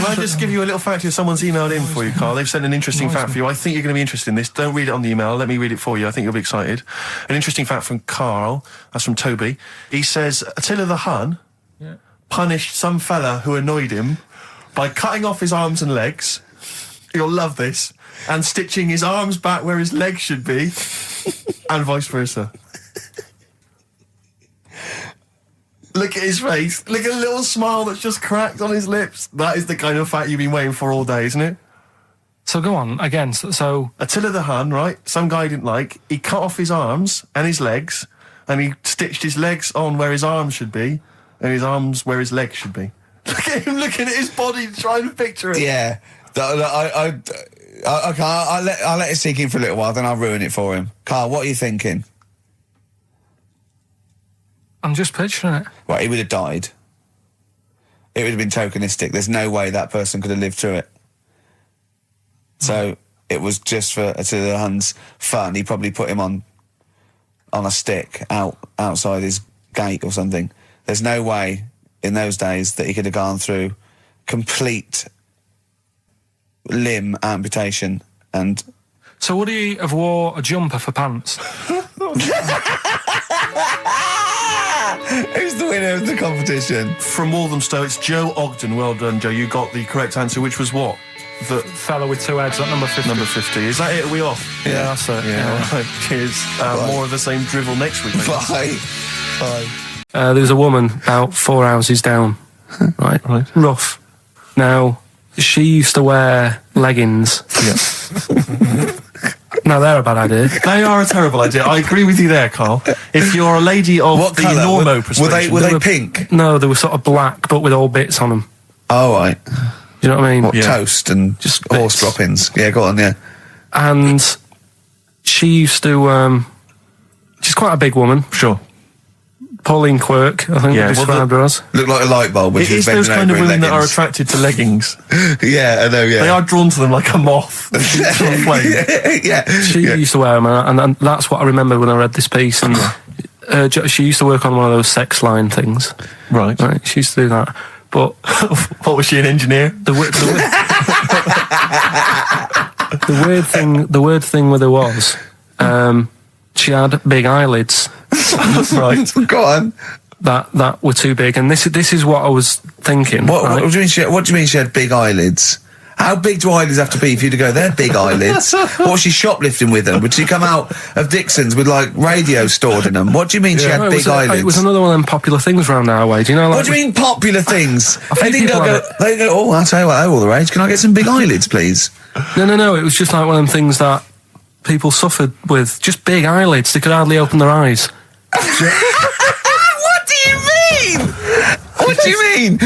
I just give you a little fact here? Someone's emailed in for you, Carl. They've sent an interesting fact for you. I think you're going to be interested in this. Don't read it on the email. Let me read it for you. I think you'll be excited. An interesting fact from Carl. That's from Toby. He says, Attila the Hun punished some fella who annoyed him by cutting off his arms and legs. You'll love this. And stitching his arms back where his legs should be. And vice versa. Look at his face. Look at the little smile that's just cracked on his lips. That is the kind of fact you've been waiting for all day, isn't it? So go on again. So Attila the Hun, right? Some guy didn't like. He cut off his arms and his legs, and he stitched his legs on where his arms should be, and his arms where his legs should be. Look at him looking at his body, trying to picture it. Yeah. Okay, I'll let it sink in for a little while, then I'll ruin it for him. Carl, what are you thinking? I'm just picturing it. Right, he would have died. It would have been tokenistic. There's no way that person could have lived through it. So it was just to the Hun's fun. He probably put him on a stick outside his gate or something. There's no way in those days that he could have gone through complete limb amputation and... So would he have wore a jumper for pants? Who's the winner of the competition? From Walthamstow, it's Joe Ogden. Well done, Joe. You got the correct answer, which was what? The Fella with two heads at number 50. number 50. Is that it? Are we off? Yeah, that's it. Yeah. All right. Cheers. More of the same drivel next week. Bye. Bye. There was a woman about 4 houses down. Right. Rough. Now, she used to wear leggings. Yeah. Now, they're a bad idea. They are a terrible idea. I agree with you there, Carl. If you're a lady of What the colour? normo persuasion... Were they pink? No, they were sort of black, but with all bits on them. Oh, right. Do you know what I mean? What, toast and Just horse bits. droppings? Yeah, go on, yeah. And she used to... she's quite a big woman. Sure. Pauline Quirk, I think Yeah, we well, described her as. Looked like a light bulb when It she was is those bending kind of over in women that are leggings. attracted to leggings. Yeah, I know, yeah. They are drawn to them like a moth. To a flame. Yeah. She used to wear them, and that's what I remember when I read this piece. And she used to work on one of those sex line things. Right. Right, she used to do that. But What was she, an engineer? the weird thing with her was, she had big eyelids Right. Go on. that were too big, and this is what I was thinking. What right? do you mean she had big eyelids? How big do eyelids have to be for you to go, they're big eyelids? What was she shoplifting with them? Would she come out of Dixon's with, like, radio stored in them? What do you mean she had No, big eyelids? it was another one of them popular things around our way. Do you know? Like, What do you mean popular things? They think didn't people go, have they go, oh, I'll tell you what, they're all the rage. Can I get some big eyelids, please? No. It was just like one of them things that people suffered with. Just big eyelids. They could hardly open their eyes. What do you mean? What do you mean?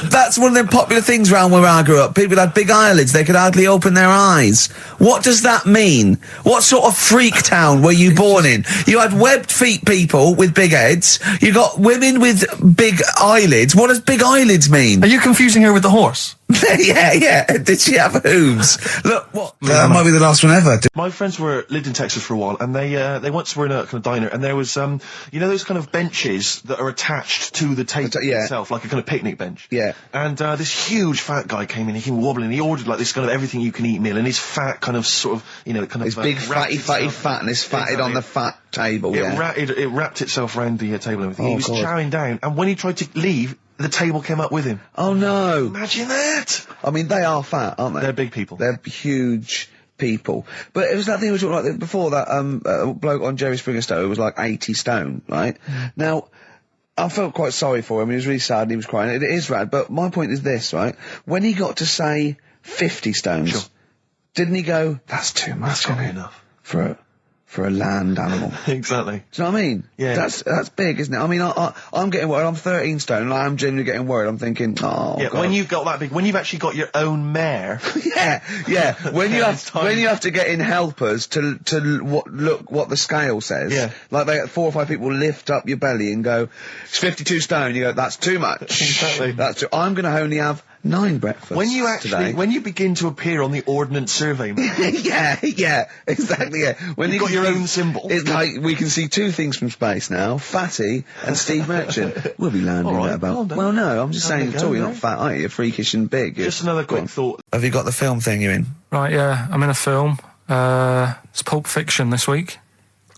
That's one of the popular things around where I grew up. People had big eyelids. They could hardly open their eyes. What does that mean? What sort of freak town were you born in? You had webbed feet people with big heads. You got women with big eyelids. What does big eyelids mean? Are you confusing her with the horse? Yeah. Did she have hooves? Look, what? That might be the last one ever. My friends lived in Texas for a while, and they once were in a kind of diner, and there was you know those kind of benches that are attached to the table Yeah. itself, like a kind of picnic bench. Yeah. And this huge fat guy came in, he came wobbling, he ordered like this kind of everything you can eat meal, and his fat kind of sort of kind of It's big, wrapped fatty itself- fat, and it's fatted Exactly. on the fat table, yeah. It wrapped itself around the table and everything. Oh, He was God. chowing down, and when he tried to leave, the table came up with him. Oh, no. Imagine that! I mean, they are fat, aren't they? They're big people. They're huge people. But it was that thing we talked about before, that bloke on Jerry Springer Show who was like 80 stone, right? Now, I felt quite sorry for him. He was really sad and he was crying. It is rad, but my point is this, right? When he got to say 50 stones, Sure. didn't he go, that's too much, That's gotta be isn't it, enough. for a land animal? Exactly. Do you know what I mean? Yeah. That's big, isn't it? I mean, I'm getting worried. I'm 13 stone, and I'm genuinely getting worried. I'm thinking, oh, Yeah, God. when you've got that big, when you've actually got your own mare. Yeah. When you It's tiny. when you have to get in helpers to look what the scale says. Yeah. Like 4 or 5 people lift up your belly and go, it's 52 stone. You go, that's too much. Exactly. I'm going to only have 9 breakfasts. When you actually, today. when you begin to appear on the Ordnance Survey map, yeah, exactly. Yeah. When You've got your own symbol. It's like we can see 2 things from space now: Fatty and Steve Merchant. We'll be landing All right, at about. calm down. Well, no, I'm just Have saying a at go, all. You're not mate. fat, are you? You're freakish and big. just another quick thought. Have you got the film thing you're in? Right, yeah, I'm in a film. It's Pulp Fiction this week.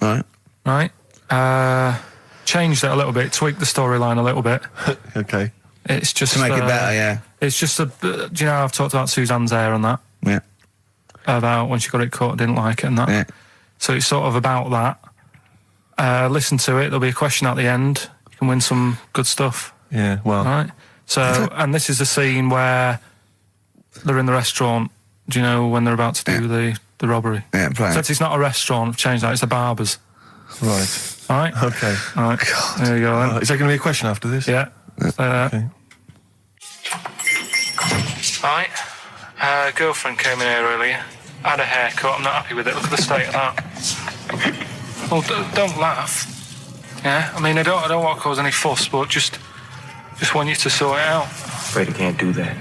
Right. Right. Changed it a little bit, tweaked the storyline a little bit. Okay. It's just To make it better, yeah. It's just do you know how I've talked about Suzanne's hair and that, Yeah. about when she got it cut, didn't like it and that. Yeah. So it's sort of about that. Listen to it. There'll be a question at the end. You can win some good stuff. Yeah, well. Right. So, and this is the scene where they're in the restaurant. Do you know when they're about to do the robbery? Yeah, play So it. it's not a restaurant. I've changed that. It's the barber's. Right. All right. Okay. All right. There you go then. Is there going to be a question after this? Yeah. Stay there. Okay. Right. Girlfriend came in here earlier. had a haircut. I'm not happy with it. Look at the state of that. Well, don't laugh. Yeah, I mean, I don't want to cause any fuss, but just want you to sort it out. Afraid I can't do that.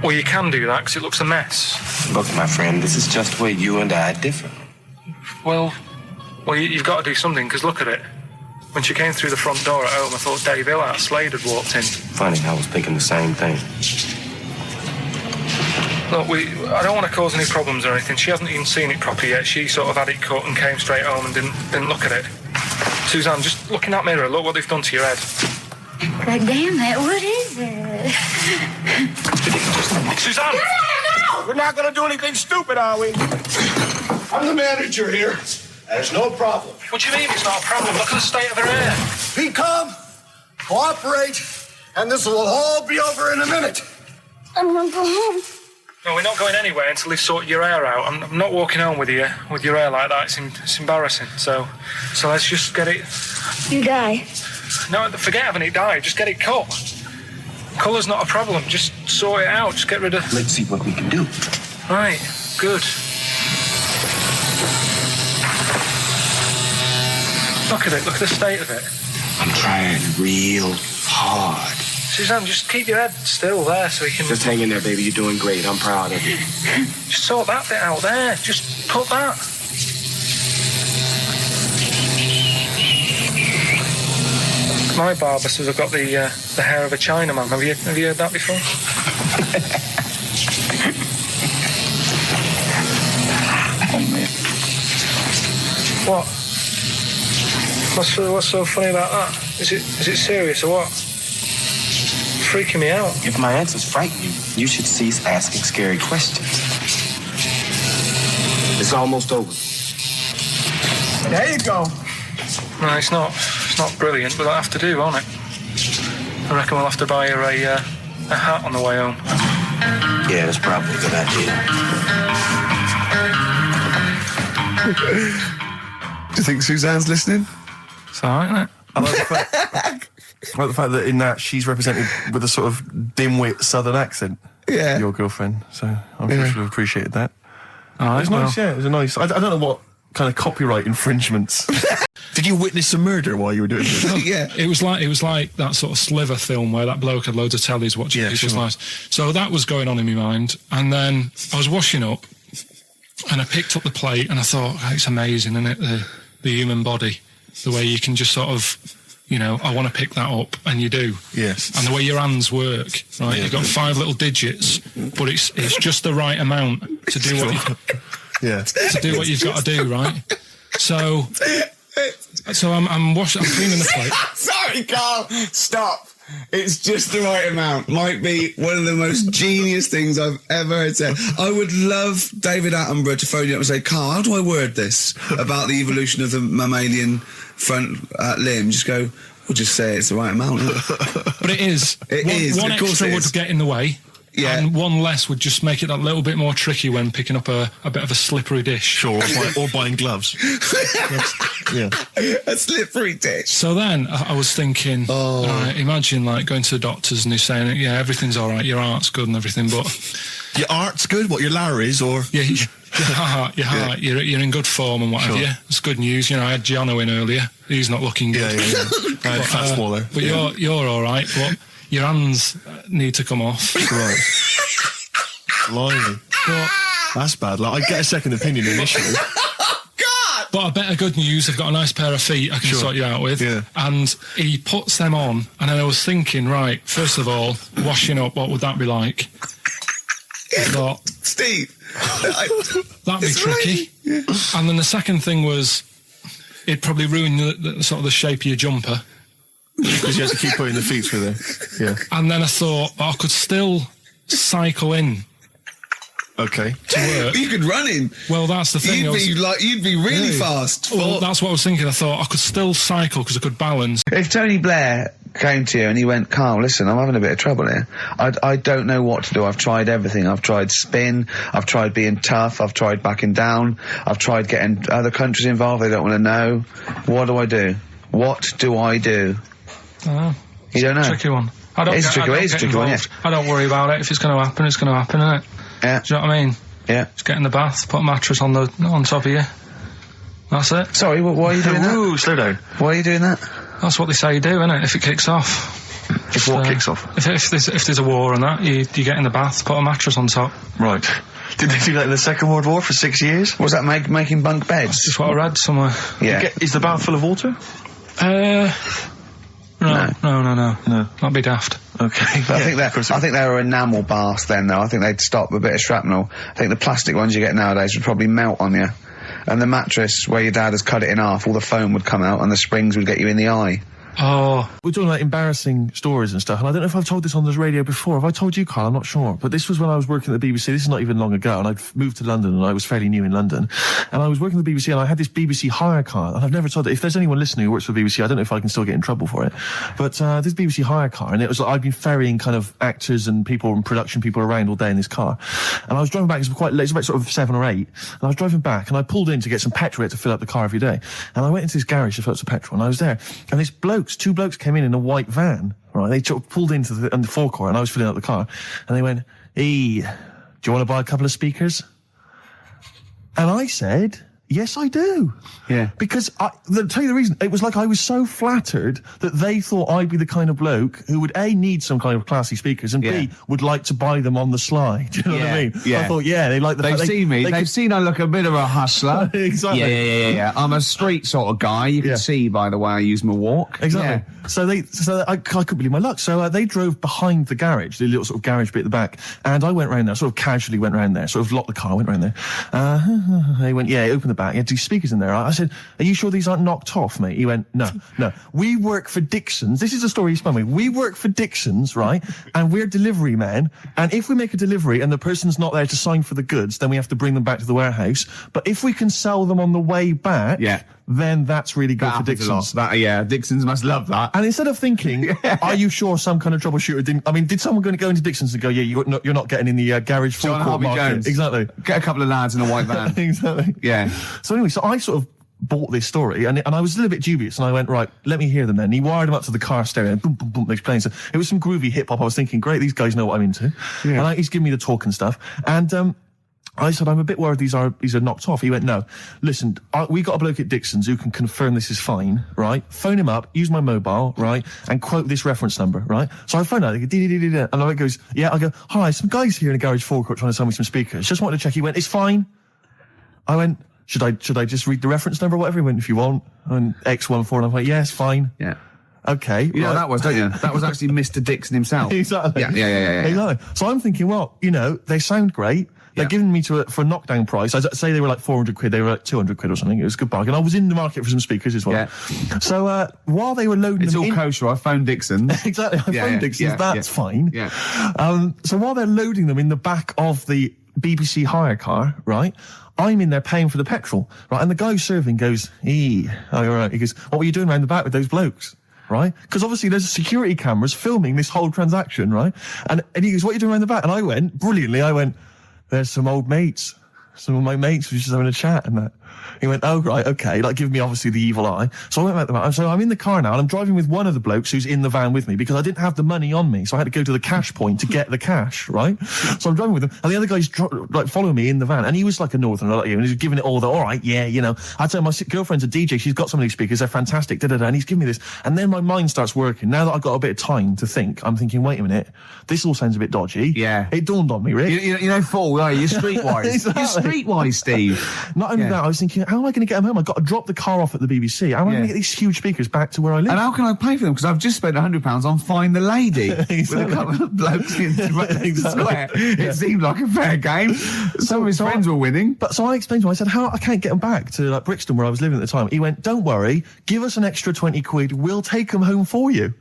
Well, you can do that because it looks a mess. Look, my friend, this is just where you and I differ. Well, you've got to do something, because look at it. When she came through the front door at home, I thought Dave Hill out of Slade had walked in. Funny, I was thinking the same thing. Look, I don't want to cause any problems or anything. She hasn't even seen it properly yet. She sort of had it cut and came straight home and didn't look at it. Suzanne, just look in that mirror. Look what they've done to your head. But damn it, what is it? Suzanne! No! We're not gonna do anything stupid, are we? I'm the manager here. There's no problem. What do you mean it's not a problem? Look at the state of her hair. Be calm, cooperate, and this will all be over in a minute. I'm gonna go home. No, we're not going anywhere until they've sorted your hair out. I'm not walking home with your hair like that. It's embarrassing. So let's just get it. You die. No, forget having it dyed. Just get it cut. Colour's not a problem. Just sort it out. Just get rid of... Let's see what we can do. Right, good. Look at it. Look at the state of it. I'm trying real hard. Suzanne, just keep your head still there so we can... Just hang in there, baby. You're doing great. I'm proud of you. Just sort that bit out there. Just cut that. My barber says I've got the hair of a Chinaman. Have you heard that before? Oh, man. What? What's so funny about that? Is it serious or what? Freaking me out. If my answers frighten you, you should cease asking scary questions. It's almost over. There you go. No, it's not brilliant, but that'll have to do, won't it? I reckon we'll have to buy her a hat on the way home. Yeah, that's probably a good idea. Do you think Suzanne's listening? It's alright, isn't it? I like the fact that in that she's represented with a sort of dimwit southern accent. Yeah. Your girlfriend. So I'm sure she'll have appreciated that. Alright, It was nice, yeah. It was a nice... I don't know what kind of copyright infringements. Did you witness a murder while you were doing this? Yeah. It was like that sort of Sliver film where that bloke had loads of tellies watching people's lives. So that was going on in my mind. And then I was washing up and I picked up the plate and I thought, oh, it's amazing, isn't it? The human body. The way you can just sort of, I want to pick that up, and you do. Yes. And the way your hands work, right? Yeah. You've got 5 little digits, but it's just the right amount to do what you've got to do, right? So I'm washing, I'm cleaning the plate. Sorry, Carl. Stop. It's just the right amount. Might be one of the most genius things I've ever heard said. I would love David Attenborough to phone you up and say, Carl, how do I word this about the evolution of the mammalian front limb? Just go, we'll just say it's the right amount. But it is. One of course extra it would is. get in the way. Yeah. And one less would just make it a little bit more tricky when picking up a bit of a slippery dish. Sure, or buying gloves. Yeah. A slippery dish. So then I was thinking, imagine like going to the doctors and they're saying, yeah, everything's all right, your heart's good and everything, but... Your art's good? What, your Larry's, or...? Yeah, your heart, you're in good form and what have you. It's good news. I had Gianno in earlier. He's not looking good. Yeah. Fat smaller. But you're all right, but your hands need to come off. Right. Blimey. But That's bad. Like, I get a second opinion initially. But a better good news, I've got a nice pair of feet I can sort you out with. Yeah. And he puts them on, and then I was thinking, right, first of all, washing up, what would that be like? I thought, Steve. that'd be tricky. Yeah. And then the second thing was, it'd probably ruin the sort of the shape of your jumper. Because you have to keep putting the feet through there. Yeah. And then I thought, I could still cycle in Okay. to work. You could run in. Well, that's the thing. You'd be really fast. Well, that's what I was thinking. I thought I could still cycle because I could balance. If Tony Blair came to you and he went, Carl, listen, I'm having a bit of trouble here. I don't know what to do. I've tried everything. I've tried spin. I've tried being tough. I've tried backing down. I've tried getting other countries involved. They don't want to know. What do I do? What do I do? You don't know? Tricky one. It is a tricky one, yeah. I don't worry about it. If it's going to happen, it's going to happen, isn't it? Yeah. Do you know what I mean? Yeah. Just get in the bath, put a mattress on top of you. That's it. Sorry, why are you doing that? Ooh, slow down. Why are you doing that? That's what they say you do, isn't it? If it kicks off. If what kicks off? If there's a war and that, you get in the bath, put a mattress on top. Right. Did they do that in the Second World War for 6 years? Was that making bunk beds? That's what I read somewhere. Yeah. Is the bath full of water? No. That'd be daft. Okay. But I think they were enamel baths then, though. I think they'd stop a bit of shrapnel. I think the plastic ones you get nowadays would probably melt on you. And the mattress, where your dad has cut it in half, all the foam would come out and the springs would get you in the eye. Oh. We're talking about embarrassing stories and stuff, and I don't know if I've told this on this radio before. Have I told you, Carl? I'm not sure. But this was when I was working at the BBC. This is not even long ago, and I'd moved to London, and I was fairly new in London. And I was working at the BBC, and I had this BBC hire car, and I've never told it. If there's anyone listening who works for the BBC, I don't know if I can still get in trouble for it. But this BBC hire car, and it was like I'd been ferrying kind of actors and people and production people around all day in this car. And I was driving back, it was quite late, it was about sort of 7 or 8, and I was driving back, and I pulled in to get some petrol to fill up the car every day. And I went into this garage to fill up some petrol, and I was there, and two blokes came in a white van, right? They sort of pulled into the forecourt, and I was filling up the car, and they went, "Hey, do you want to buy a couple of speakers?" And I said, "Yes, I do." Yeah. Because I'll tell you the reason. It was like I was so flattered that they thought I'd be the kind of bloke who would A, need some kind of classy speakers, and B, would like to buy them on the sly. Do you know what I mean? Yeah. I thought, they like the They've fact seen me. They've seen I look a bit of a hustler. Exactly. Yeah. I'm a street sort of guy. You can see by the way I use my walk. Exactly. Yeah. So I couldn't believe my luck. So they drove behind the garage, the little sort of garage bit at the back, and I went round there, sort of casually went round there, sort of locked the car, went round there. They went, open the back. You had 2 speakers in there. I said, "Are you sure these aren't knocked off, mate?" He went, No. We work for Dixon's. This is the story he spun me. We work for Dixon's, right? And we're delivery men. And if we make a delivery and the person's not there to sign for the goods, then we have to bring them back to the warehouse. But if we can sell them on the way back, then that's really good for Dixon's. Dixon's must love that. And instead of thinking, are you sure some kind of troubleshooter didn't... I mean, did someone going to go into Dixon's and go, you're not getting in the garage forecourt market? Jones. Exactly. Get a couple of lads in a white van. Exactly. Yeah. So anyway, so I sort of bought this story, and I was a little bit dubious, and I went, right, let me hear them then. And he wired them up to the car stereo, and boom, boom, boom, they're playing. So it was some groovy hip-hop. I was thinking, great, these guys know what I'm into. Yeah. And he's giving me the talk and stuff. And I said, I'm a bit worried these are knocked off. He went, no, listen, we got a bloke at Dixon's who can confirm this is fine, right? Phone him up, use my mobile, right? And quote this reference number, right? So I phone out, and I goes, I go, hi, some guys here in a garage forecourt trying to sell me some speakers. Just wanted to check. He went, it's fine. I went, should I just read the reference number or whatever? He went, if you want. And X14, and I'm like, yes, fine. Yeah. Okay. You know what that was, don't you? That was actually Mr. Dixon himself. Exactly. Yeah. Exactly. So I'm thinking, well, they sound great. They're giving me for a knockdown price. I'd say they were like 400 quid, they were like 200 quid or something. It was a good bargain. I was in the market for some speakers as well. Yeah. So, while they were loading it's them all kosher, I phoned Dixon. Exactly, I phoned Dixon's, that's fine. Yeah. So while they're loading them in the back of the BBC hire car, right, I'm in there paying for the petrol, right, and the guy who's serving goes, all right. He goes, what were you doing around the back with those blokes? Right? Because obviously there's security cameras filming this whole transaction, right? And he goes, what are you doing around the back? And I went, brilliantly, there's some old mates. Some of my mates were just having a chat and that. He went, oh, right, okay, like giving me obviously the evil eye. So I went back to the van. So I'm in the car now, and I'm driving with one of the blokes who's in the van with me because I didn't have the money on me. So I had to go to the cash point to get the cash, right? So I'm driving with him, and the other guy's following me in the van, and he was like a northerner like you, and he's giving it all the, all right, I tell him, my girlfriend's a DJ, she's got some of these speakers, they're fantastic, and he's giving me this. And then my mind starts working. Now that I've got a bit of time to think, I'm thinking, wait a minute, this all sounds a bit dodgy. Yeah. It dawned on me, Rick. Fool, are you? You're streetwise. Exactly. You're streetwise, Steve. Not only that, I was thinking, how am I going to get them home? I've got to drop the car off at the BBC. How am I going to get these huge speakers back to where I live? And how can I pay for them? Because I've just spent £100 on Find the Lady with a couple of blokes in the square. It seemed like a fair game. Some of his friends were winning. But so I explained to him, I said, I can't get them back to Brixton where I was living at the time. He went, don't worry, give us an extra 20 quid, we'll take them home for you.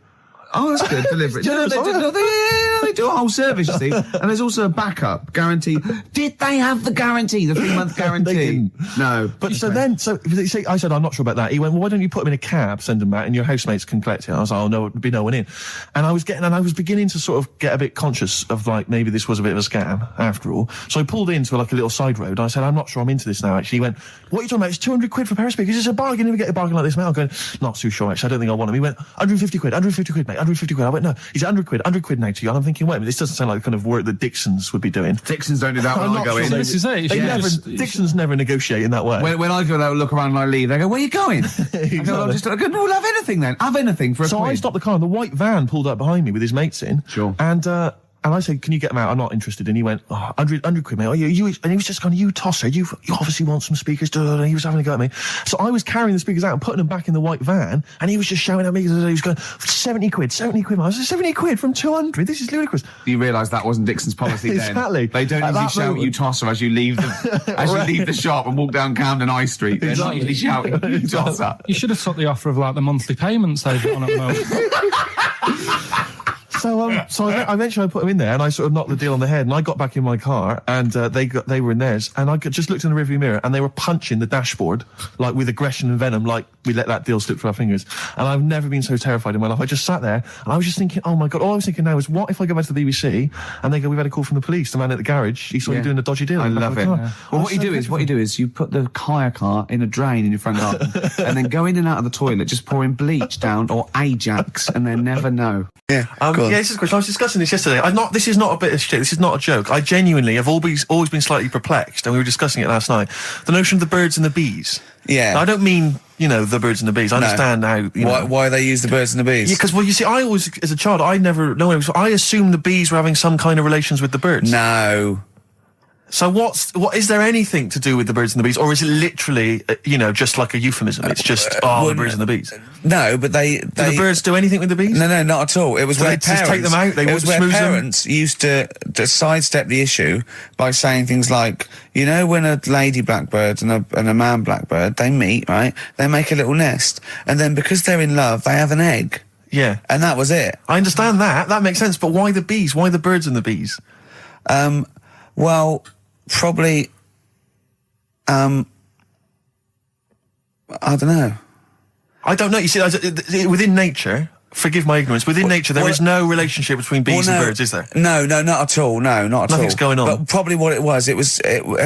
Oh, that's good. Delivery. They do a whole service, you see. And there's also a backup guarantee. Did they have the guarantee, the 3-month guarantee? They didn't. No. But I said, I'm not sure about that. He went, well, why don't you put them in a cab, send them back, and your housemates can collect it? I was like, oh, no, there'd be no one in. And I was beginning to sort of get a bit conscious of maybe this was a bit of a scam after all. So I pulled into a little side road. And I said, I'm not sure I'm into this now, actually. He went, what are you talking about? It's 200 quid for a pair of speakers. It's a bargain. You never get a bargain like this, mate. I'm going, not too sure, actually. I don't think I want them. He went, 150 quid, mate. 150 quid. I went, no, he's 100 quid, 100 quid now to you. And I'm thinking, wait a minute, this doesn't sound like the kind of work that Dixons would be doing. Dixons don't do that when I'm I not go sure in. This is it. Dixons never negotiate in that way. When I go and look around and I leave, they go, where are you going? I go, I go, no, we'll have anything then. Have anything for a So quid. I stopped the car and the white van pulled up behind me with his mates in. Sure. And I said, can you get them out? I'm not interested. And he went, 100 quid, mate. Oh, you, and he was just going, you tosser. You obviously want some speakers. And he was having a go at me. So I was carrying the speakers out and putting them back in the white van. And he was just shouting at me. He was going, 70 quid. I was like, 70 quid from 200. This is ludicrous. You realise that wasn't Dixon's policy then. Exactly. They don't At usually that shout moment- you tosser as you leave the shop and walk down Camden High Street. They're not usually shouting you tosser. You should have took the offer of like the monthly payments they've got on at the moment. So I eventually put them in there and I sort of knocked the deal on the head and I got back in my car and they were in theirs and I just looked in the rearview mirror and they were punching the dashboard like with aggression and venom, like we let that deal slip through our fingers. And I've never been so terrified in my life. I just sat there and I was just thinking, oh my God, all I was thinking now is what if I go back to the BBC and they go, we've had a call from the police, the man at the garage, he saw you doing a dodgy deal. I in the back love of it. the car. Yeah. Well, what you do is you put the hire car in a drain in your front garden and then go in and out of the toilet, just pouring bleach down or Ajax and then never know. Yeah, this is a question. I was discussing this yesterday. This is not a bit of shit. This is not a joke. I genuinely have always been slightly perplexed, and we were discussing it last night. The notion of the birds and the bees. Yeah. Now, I don't mean, the birds and the bees. I understand how, Why they use the birds and the bees? Yeah, because, well, you see, I always, as a child, I assumed the bees were having some kind of relations with the birds. No. So what is there anything to do with the birds and the bees, or is it literally, just like a euphemism? It's just, the birds and the bees. No, but they Do the birds do anything with the bees? No, not at all. It was So where they just parents take them out, they it was where smooth them? parents used to sidestep the issue by saying things like, when a lady blackbird and a man blackbird, they meet, right? They make a little nest, and then because they're in love, they have an egg. Yeah. And that was it. I understand that. That makes sense. But why the bees? Why the birds and the bees? Well, probably, I don't know. I don't know. You see, within nature, forgive my ignorance, within nature there is no relationship between bees and birds, is there? No, not at all. No, not at all. Nothing's going on. But probably what it was, if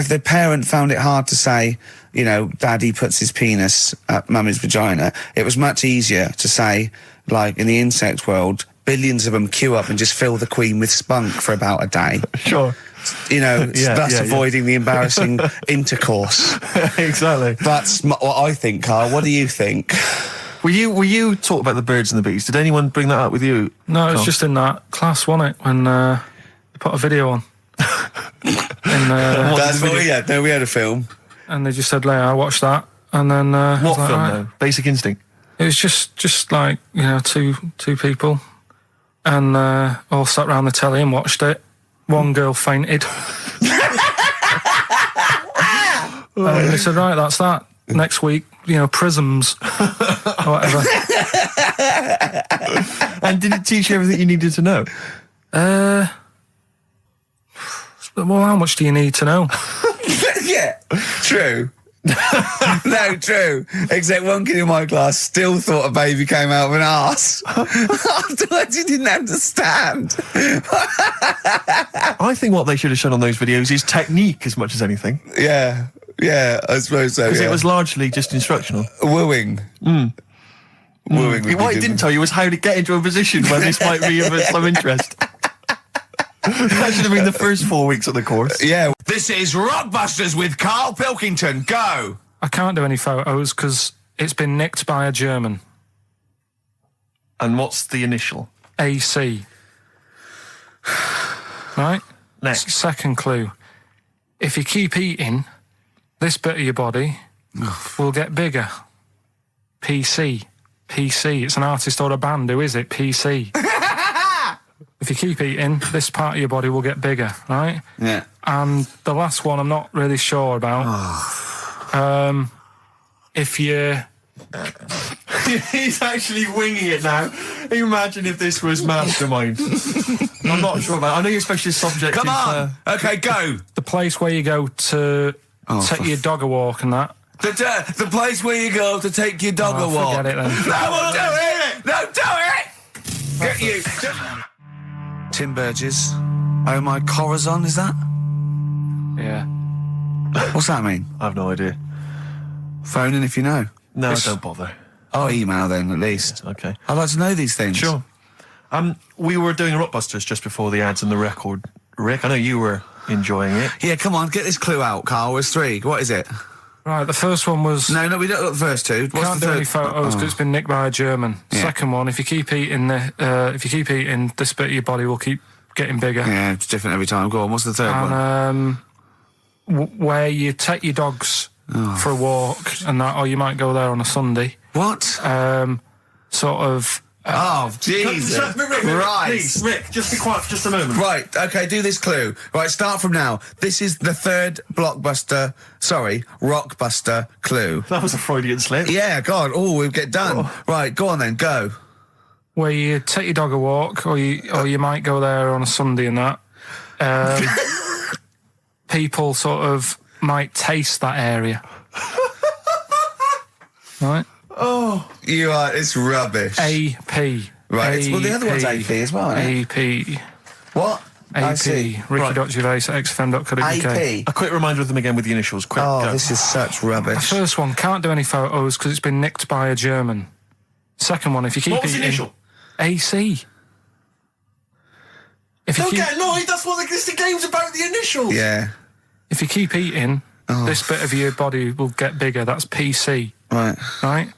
the parent found it hard to say, daddy puts his penis at mummy's vagina, it was much easier to say, like in the insect world, billions of them queue up and just fill the queen with spunk for about a day. Sure. Thus avoiding the embarrassing intercourse. Exactly. That's what I think, Carl. What do you think? Were you talking about the birds and the bees? Did anyone bring that up with you? No, it was Carl? just in that class, wasn't it? When they put a video on. That's what we had. No, we had a film. And they just said, I watched that. And then What film, though? Basic Instinct? It was just like, two people. And all sat round the telly and watched it. One girl fainted. And they said, right, that's that. Next week, prisms. Or whatever. And did it teach you everything you needed to know? Well, how much do you need to know? Yeah, true. No, true. Except one kid in my class still thought a baby came out of an arse. Afterwards, he didn't understand. I think what they should have shown on those videos is technique as much as anything. Yeah, I suppose so. Because Yeah. it was largely just instructional. Wooing. Wooing. would be What it didn't tell you was how to get into a position where this might be of some interest. That should have been the first 4 weeks of the course. Yeah. This is Rockbusters with Karl Pilkington. Go! I can't do any photos because it's been nicked by a German. And what's the initial? AC. Right? Next. Second clue. If you keep eating, this bit of your body will get bigger. PC. PC. It's an artist or a band. Who is it? PC. If you keep eating, this part of your body will get bigger, right? Yeah. And the last one I'm not really sure about. If you... He's actually winging it now. Imagine if this was Mastermind. I'm not sure about it. I know you're especially subject. Come on! Okay, go! The place where you go to take your dog a walk and that. The place where you go to take your dog a walk. Forget it then. No, we'll do it! No, do it! Get you! Tim Burgess. Oh my Corazon, is that? Yeah. What's that mean? I have no idea. Phone in if you know. No, don't bother. Oh, email then, at least. Okay. I'd like to know these things. Sure. We were doing Rockbusters just before the ads and the record. Rick, I know you were enjoying it. Yeah, come on, get this clue out, Carl. There's 3. What is it? Right, the first one was... No, we don't got the first 2. What's Can't the do third? any photos because it's been nicked by a German. Yeah. Second one, if you keep eating this bit of your body will keep getting bigger. Yeah, it's different every time. Go on, what's the third one? Where you take your dogs for a walk and that, or you might go there on a Sunday. What? Sort of... Oh, Jesus. Rick, Right. please, Rick, just be quiet for just a moment. Right, okay, do this clue. Right, start from now. This is the third Rockbuster clue. That was a Freudian slip. Yeah, God, we'll get done. Right, go on then, go. Where you take your dog a walk, or you might go there on a Sunday and that. People sort of might taste that area. Right? Oh, it's rubbish. AP. Right, well, the other one's AP as well, isn't it? AP. What? I AP. see. Ricky.Gervais at XFM.co.uk. AP. A quick reminder of them again with the initials. Quick, Oh, go. this is such The rubbish. first one, can't do any photos because it's been nicked by a German. Second one, if you keep What was the eating... initial? AC. If you Don't keep, get annoyed, that's what the game's about, the initials. Yeah, if you keep eating, this bit of your body will get bigger. That's PC, right. right?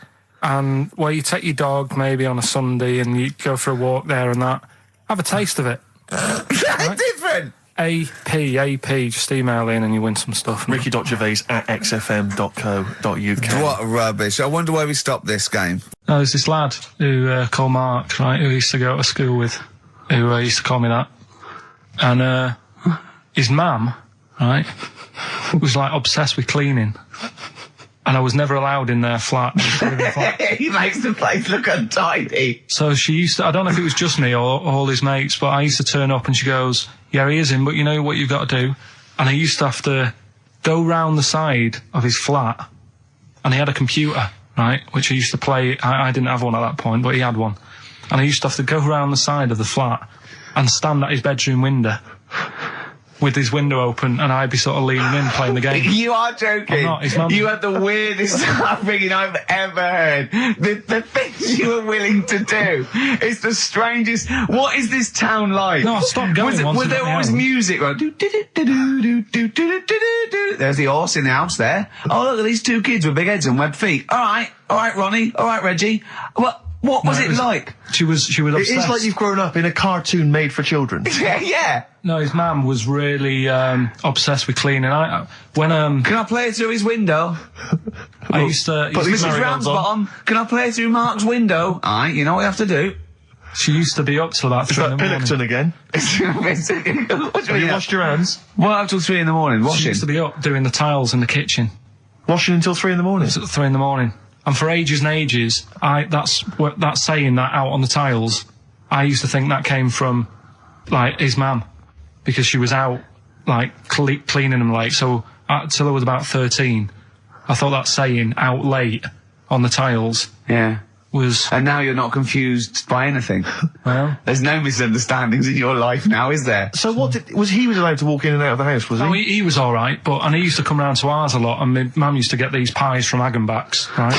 And where you take your dog maybe on a Sunday and you go for a walk there and that, have a taste of it. Different. AP, just email in and you win some stuff. Ricky.Gervais at xfm.co.uk. What rubbish. I wonder why we stopped this game. No, there's this lad who called Mark, right, who used to go to school with, who used to call me that. And his mum, right, was like obsessed with cleaning. And I was never allowed in their flat. He makes the place look untidy. So she used to, I don't know if it was just me or all his mates, but I used to turn up and she goes, yeah, he is in, but you know what you've got to do? And I used to have to go round the side of his flat, and he had a computer, right, which I used to play. I didn't have one at that point, but he had one. And I used to have to go round the side of the flat and stand at his bedroom window with his window open, and I'd be sort of leaning in playing the game. You are joking. I'm not, his mum- You had the weirdest upbringing I've ever heard. The things you were willing to do. It's the strangest. What is this town like? No, I stopped going once Was I there got my always own. music? Right? There's the horse in the house there. Oh, look at these 2 kids with big heads and webbed feet. All right, Ronnie. All right, Reggie. What was it like? She was obsessed. It is like you've grown up in a cartoon made for children. Yeah. No, his mum was really obsessed with cleaning. When Can I play through his window? I used to, Put these Mrs. Marigolds on. Ramsbottom, can I play through Mark's window? Aye, you know what you have to do. she used to be up till about Is 3 that in the morning. Pilkington again? What do you Have you mean? washed your hands? What up till 3 in the morning? She Washing? used to be up doing the tiles in the kitchen. Washing until 3 in the morning? It's at 3 in the morning. And for ages and ages, that saying that out on the tiles, I used to think that came from, like, his mum. Because she was out, like, cleaning them late. So, till I was about 13, I thought that saying, out late, on the tiles, Yeah. was, And now you're not confused by anything. well... There's no misunderstandings in your life now, is there? So he was allowed to walk in and out of the house, was he? No, he was all right, and he used to come round to ours a lot, and my mum used to get these pies from Hagenbach's, right?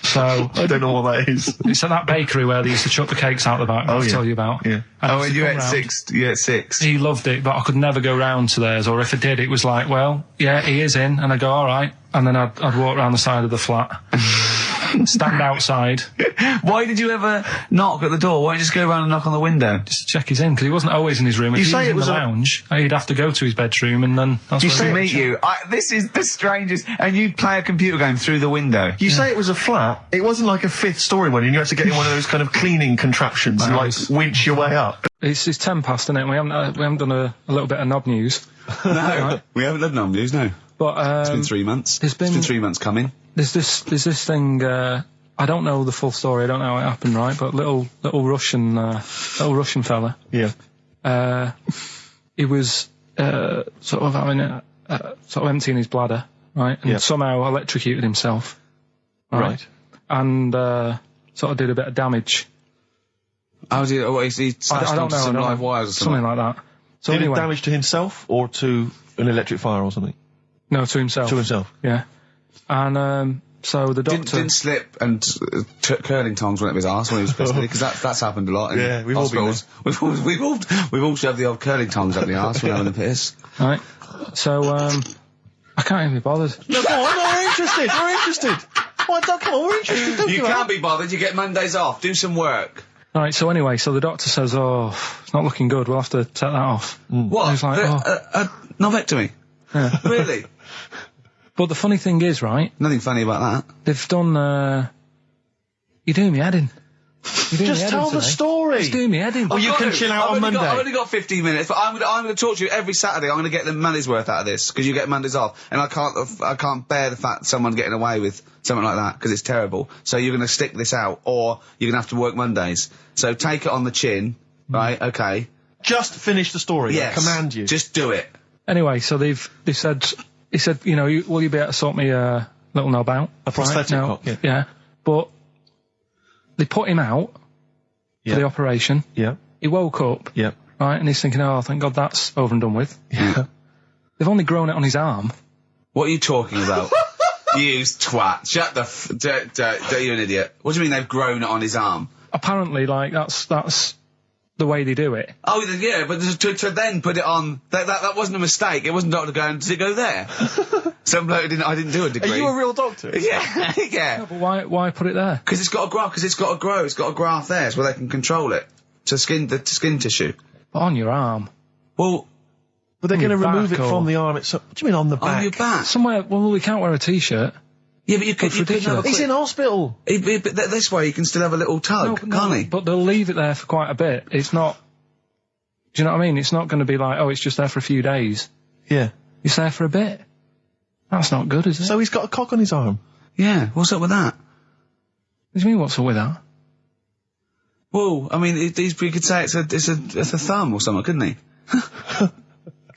So I don't know what that is. it's at that bakery where they used to chuck the cakes out the back. I'll yeah. tell you about. Yeah. And Oh, he and used you to at come round. 6. You at 6. He loved it, but I could never go round to theirs, or if I did, it was like, well, yeah, he is in, and I'd go, all right, and then I'd walk round the side of the flat, stand outside, Why did you ever knock at the door? Why don't you just go around and knock on the window? just to check he's in, because he wasn't always in his room. If You he say was it in was the a- lounge, he'd have to go to his bedroom, and then that's You where say he it- was. Meet you. This is the strangest. And you'd play a computer game through the window. You say it was a flat. It wasn't like a 5th story one, and you had to get in one of those kind of cleaning contraptions and like winch your way up. It's 10 past, isn't it? We haven't done a little bit of knob news. No, we haven't done knob news, no. But It's been 3 months. there's been- It's been 3 months coming. there's this thing. I don't know the full story. I don't know how it happened, right? But little Russian fella. Yeah. He was sort of having sort of emptying his bladder, right? And Yeah. somehow electrocuted himself, Right. And sort of did a bit of damage. Oh, is he I don't know. some I don't live know. wires or something something? like that. So Did it anyway, damage to himself or to an electric fire or something? no, to himself. To himself. Yeah. And So the doctor... Didn't slip and curling tongs went up his arse when he was pissing, because that's happened a lot in Yeah, we've all been hospitals. We've all shoved the old curling tongs up the arse when having a piss. Right. So, I can't even be bothered. No, go on, we're interested. We're interested. Come on, we're interested. Don't You do that. can't be bothered. You get Mondays off. Do some work. Right, so anyway, so the doctor says, oh, it's not looking good, we'll have to take that off. What? And he's like, Novectomy? Yeah. Really? But the funny thing is, right, Nothing funny about that. they've done, you're doing me head in. You're doing me Just head tell in the today. story. Just doing me head in. Oh, you can chill out on Monday. I've only got 15 minutes, but I'm going to talk to you every Saturday. I'm going to get the money's worth out of this, because you get Mondays off, and I can't bear the fact someone getting away with something like that, because it's terrible. So you're going to stick this out, or you're going to have to work Mondays. So take it on the chin, right? Okay. Just finish the story. Yes. I command you. Just do it. Anyway, so they said, he said, you know, will you be able to sort me a little knob out? A prosthetic No, cock, yeah. Yeah. But they put him out Yeah. for the operation. Yeah. He woke up, Yeah. right, and he's thinking, oh, thank God that's over and done with. Yeah. They've only grown it on his arm. What are you talking about? You twat. Shut the you're an idiot. What do you mean they've grown it on his arm? Apparently, like, that's the way they do it. Oh, yeah, but to then put it on, that wasn't a mistake. It wasn't doctor going, did it go there? Some bloke I didn't do a degree. Are you a real doctor? Yeah, yeah. But why put it there? Because it's got to grow, it's got a graft there, so where they can control it. To skin tissue. But on your arm. Well, But they're On going to your remove back it or- from the arm itself. What do you mean on the back? on your back. Somewhere, well, we can't wear a t-shirt. Yeah, but you could That's have ridiculous. a He's in hospital. But this way you can still have a little tug, can't he? But they'll leave it there for quite a bit. It's not... Do you know what I mean? It's not going to be like, oh, it's just there for a few days. Yeah. It's there for a bit. That's not good, is it? So he's got a cock on his arm. Yeah, what's up with that? What do you mean, what's up with that? Well, I mean, he could say it's a thumb or something, couldn't he?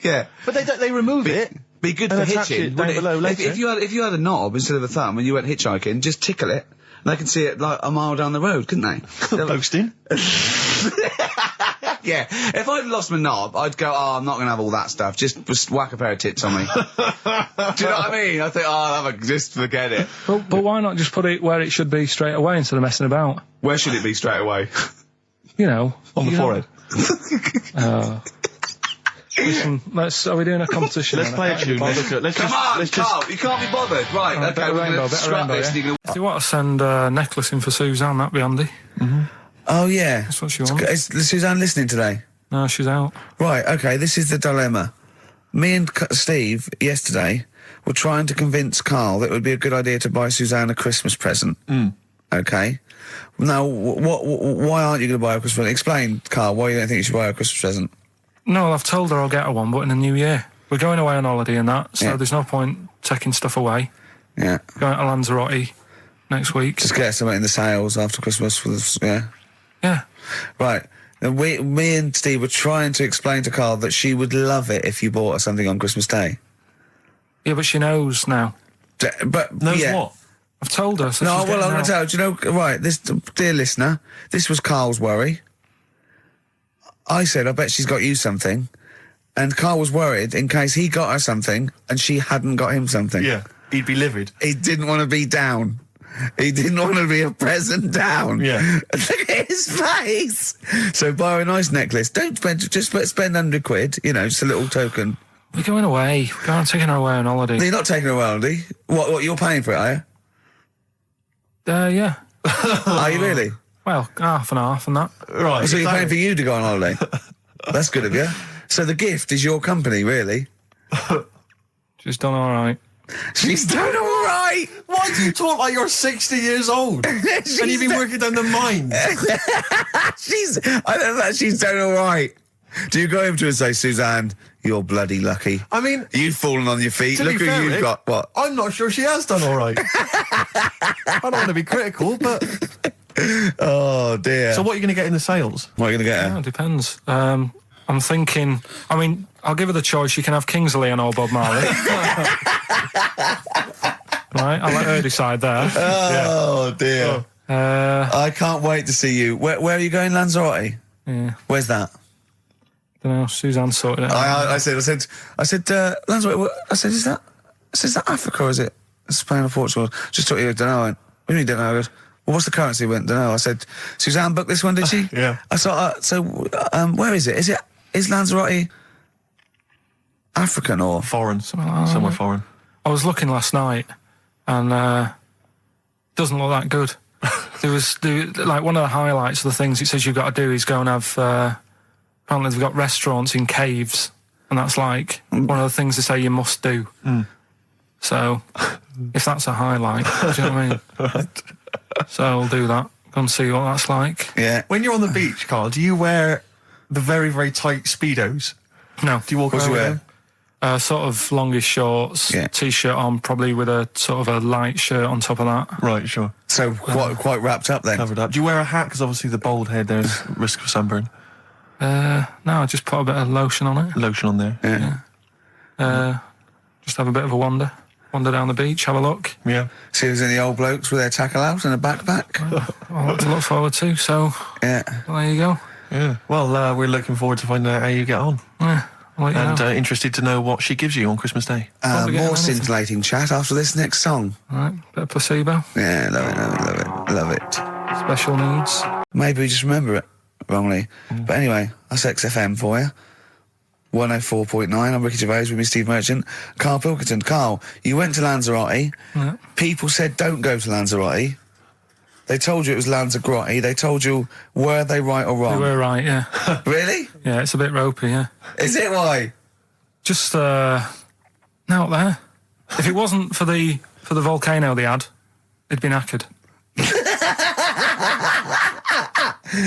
Yeah. But they remove it. Be good And for attach hitching. it down wouldn't it? below later. If you had a knob instead of a thumb and you went hitchhiking, just tickle it, and they can see it like a mile down the road, couldn't they? Posting. Yeah. If I'd lost my knob, I'd go, oh, I'm not going to have all that stuff. Just whack a pair of tits on me. Do you know what I mean? I think, oh, I'll have just forget it. But why not just put it where it should be straight away instead of messing about? Where should it be straight away? You know. On the you know. forehead. Listen, are we doing a competition? Let's play a tune. Let's Come on, Carl, you can't be bothered. Right, okay, better we're going rainbow, to better scrap rainbow, this. yeah? and you're gonna- If you want to send a necklace in for Suzanne, that'd be handy. Oh, yeah. That's what she wants. Is Suzanne listening today? No, she's out. Right, okay, this is the dilemma. Me and Steve, yesterday, were trying to convince Carl that it would be a good idea to buy Suzanne a Christmas present. Okay? Now, why aren't you going to buy her a Christmas present? Explain, Carl, why you don't think you should buy her a Christmas present. No, I've told her I'll get her one, but in the new year. We're going away on holiday and that, so Yeah. there's no point taking stuff away. Yeah. Going to Lanzarote next week. Just get her something in the sales after Christmas. Yeah. Yeah. Right. And me and Steve were trying to explain to Carl that she would love it if you bought her something on Christmas Day. Yeah, but she knows now. But Knows yeah. what? I've told her. So No, she's well, getting I'm going out. to tell you, do you know, right, this, dear listener, this was Carl's worry. I said, I bet she's got you something. And Carl was worried in case he got her something and she hadn't got him something. Yeah. He'd be livid. He didn't want to be down. He didn't want to be a present down. Yeah. Look at his face. So buy her a nice necklace. Don't spend, just spend £100, you know, just a little token. We're going away. We're going taking her away on holiday. You're not taking her around, are you? What, you're paying for it, are you? Yeah. Are you really? Well, half and half and that. Right. So you're paying for you to go on holiday? That's good of you. So the gift is your company, really? She's done all right. She's done all right. Why do you talk like you're 60 years old? And you've been working down the mines? I don't know, she's done all right. Do you go over to her and say, Suzanne, you're bloody lucky. I mean, You've fallen on your feet. to Look be who fair, you've Rick, got. What? I'm not sure she has done all right. I don't want to be critical, but... Oh, dear. So what are you going to get in the sales? What are you going to get Yeah, her? it depends. I'm thinking, I mean, I'll give her the choice. You can have Kingsley and old Bob Marley. Right, I'll let her decide there. Oh, dear. I can't wait to see you. Where are you going, Lanzarote? Yeah, Where's that? don't know. Suzanne sorted it out. I said, Lanzarote, I said, is that Africa or is it Spain or Portugal? Just thought you don't know. I went, what do you mean, don't know? I goes, well, what's the currency? He went, don't know. I said, Suzanne booked this one, did she? Yeah. I thought, where is it? Is Lanzarote African or Foreign. Somewhere foreign. I was looking last night, and doesn't look that good. Like one of the highlights of the things it says you've got to do is go and have. Apparently, they've got restaurants in caves, and that's like one of the things they say you must do. So, if that's a highlight, do you know what I mean? Right. So I'll do that. Go and see what that's like. Yeah. When you're on the beach, Carl, do you wear the very, very tight Speedos? No. Do you walk What do around you with wear? them? Sort of longish shorts, Yeah. t-shirt on, probably with a sort of a light shirt on top of that. Right, sure. So quite wrapped up then. Covered up. Do you wear a hat? Because obviously the bald head, there's risk of sunburn. No, I just put a bit of lotion on it. Lotion on there. Yeah. Just have a bit of a wander down the beach, have a look. Yeah. See if there's any old blokes with their tackle out and a backpack. A lot to look forward to. So Yeah. there you go. Yeah. Well, we're looking forward to finding out how you get on. Yeah, I'll let you And know. Interested to know what she gives you on Christmas Day. Probably get More anything. scintillating chat after this next song. Right, bit of placebo, Yeah, love it. special needs. Maybe we just remember it wrongly. But anyway, that's XFM for you. 104.9, I'm Ricky Gervais with me, Steve Merchant. Karl Pilkington. Carl, you went to Lanzarote. Yeah. People said don't go to Lanzarote. They told you it was Lanzarote. They told you, were they right or You wrong? were right, yeah. Really? Yeah, it's a bit ropey, yeah. Is it why? Just out there. If it wasn't for the volcano they had, it'd been knackered.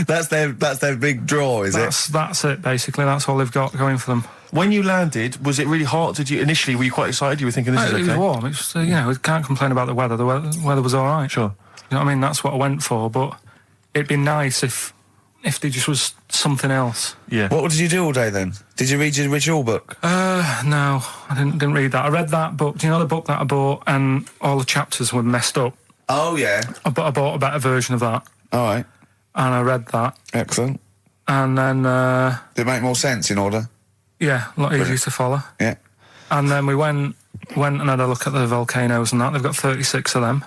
That's their big draw, is it? That's it, basically. That's all they've got going for them. When you landed, was it really hot? Were you quite excited? You were thinking this is It okay? was warm. It's we can't complain about the weather. The weather was all right. Sure. You know what I mean? That's what I went for. But it'd be nice if there just was something else. Yeah. What did you do all day then? Did you read your ritual book? No, I didn't read that. I read that book. Do you know the book that I bought? And all the chapters were messed up. Oh, yeah. I bought a better version of that, All right. and I read that, Excellent. and then Did it make more sense in order? yeah, a lot easier to follow. Yeah. And then we went and had a look at the volcanoes and that. They've got 36 of them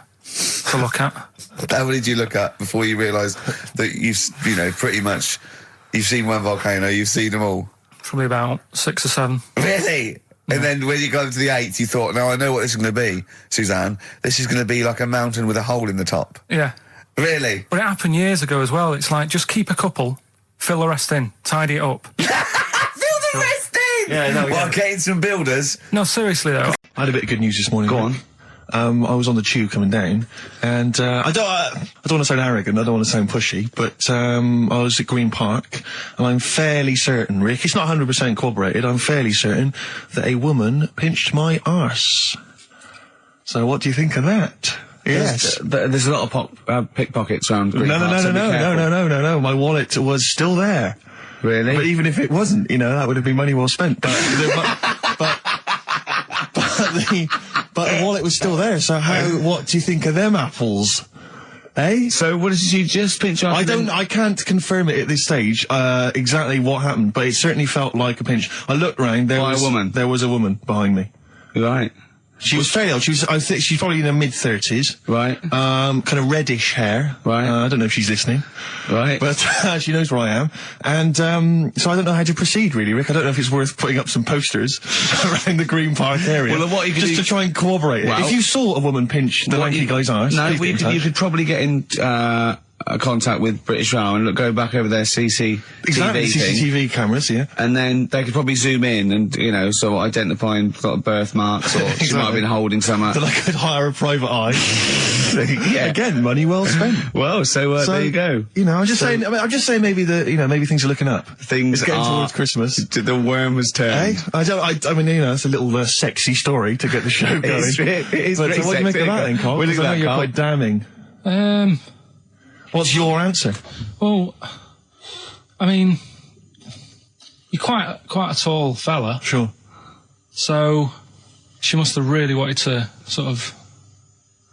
to look at. How many did you look at before you realised that pretty much, you've seen one volcano, you've seen them all? Probably about 6 or 7. Really? And then when you got to the 8th, you thought, now I know what this is going to be, Suzanne. This is going to be like a mountain with a hole in the top. Yeah. Really? But it happened years ago as well. It's like, just keep a couple, fill the rest in, tidy it up. Fill the rest in! Yeah, no, Well, yeah. getting some builders. No, seriously though. I had a bit of good news this morning. Go on. I was on the tube coming down, and I don't want to sound arrogant, I don't want to sound pushy, but I was at Green Park, and I'm fairly certain, Rick, it's not 100% corroborated, I'm fairly certain that a woman pinched my arse. So what do you think of that? Yes. There's a lot of pickpockets around. No. My wallet was still there. Really? But even if it wasn't, that would have been money well spent. But the wallet was still there. So what do you think of them apples? Eh? So what did you just pinch off? I can't confirm it at this stage, exactly what happened, but it certainly felt like a pinch. I looked round, there was a woman behind me. Right. She was fairly old. I think she's probably in her mid-30s. Right. Kind of reddish hair. Right. I don't know if she's listening. Right. But she knows where I am. And so I don't know how to proceed, really, Rick. I don't know if it's worth putting up some posters around the Green Park area. Well, what you could just do- to try and corroborate it. Well- If you saw a woman pinch the lanky guy's arse, No, please get in you touch. could probably get in contact with British Rail and go back over their CCTV Exactly, thing. CCTV cameras, yeah. And then they could probably zoom in and, sort of identifying sort of birthmarks, or she might have been holding some. Then I could hire a private eye. Yeah. Again, money well spent. Well, so there you go. I'm just saying. I'm just saying. Maybe maybe things are looking up. Things It's getting are- towards Christmas. The worm has turned. I mean, it's a little sexy story to get the show going. It is But pretty what do you make sexy. of that, then, Carl? What do you 'Cause I know think you're of that, quite damning. What's your answer? Well, I mean, you're quite a tall fella, Sure. so she must have really wanted to sort of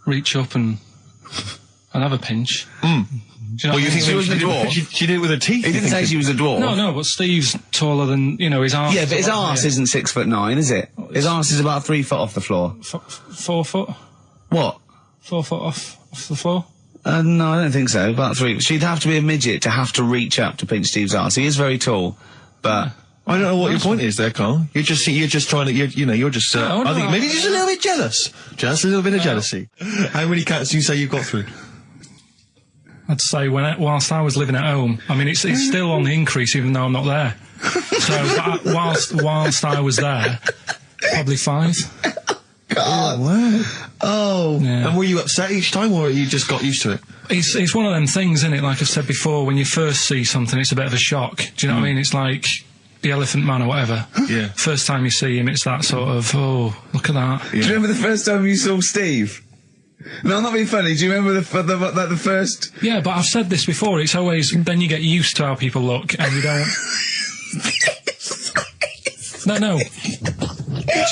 reach up and have a pinch. Do you know what I mean? she was a dwarf? She did it with her teeth. He didn't say she was a dwarf. No, but Steve's taller than, his arse. Yeah, but his arse isn't 6'9", is it? His arse is about 3 foot off the floor. 4 foot. What? 4 foot off the floor? No, I don't think so. About 3. She'd have to be a midget to have to reach up to pinch Steve's arse. He is very tall, but... I don't know what your point is there, Carl. You're just trying to, you're just, I think maybe just a little bit jealous. Just a little bit of jealousy. How many cats do you say you've got through? I'd say whilst I was living at home, I mean, it's still on the increase even though I'm not there. So, whilst I was there, probably 5. God. Oh. Yeah. And were you upset each time, or you just got used to it? It's one of them things, isn't it? Like I've said before, when you first see something, it's a bit of a shock. Do you know what I mean? It's like the Elephant Man or whatever. Yeah. First time you see him, it's that sort of, oh, look at that. Yeah. Do you remember the first time you saw Steve? No, I'm not being funny. Do you remember the first... Yeah, but I've said this before. It's always... Then you get used to how people look, and you don't... No.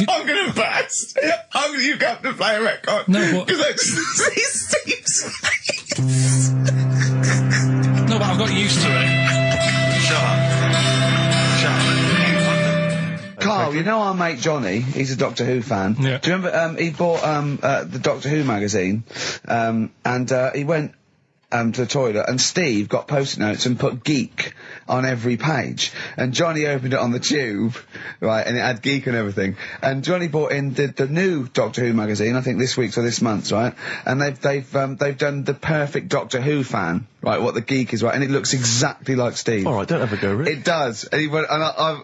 I'm going to burst. You have to play a record. No, but... Because I see Steve's... No, but I've got used to it. Shut up. Carl, you know our mate Johnny, he's a Doctor Who fan. Yeah. Do you remember, he bought the Doctor Who magazine, and he went to the toilet, and Steve got post-it notes and put geek on every page. And Johnny opened it on the tube, right, and it had geek and everything. And Johnny bought in the new Doctor Who magazine, I think this week's or this month's, right? And they've done the perfect Doctor Who fan, right, what the geek is, right, and it looks exactly like Steve. All right, don't have a go, Rick. It does. And he went, and I'm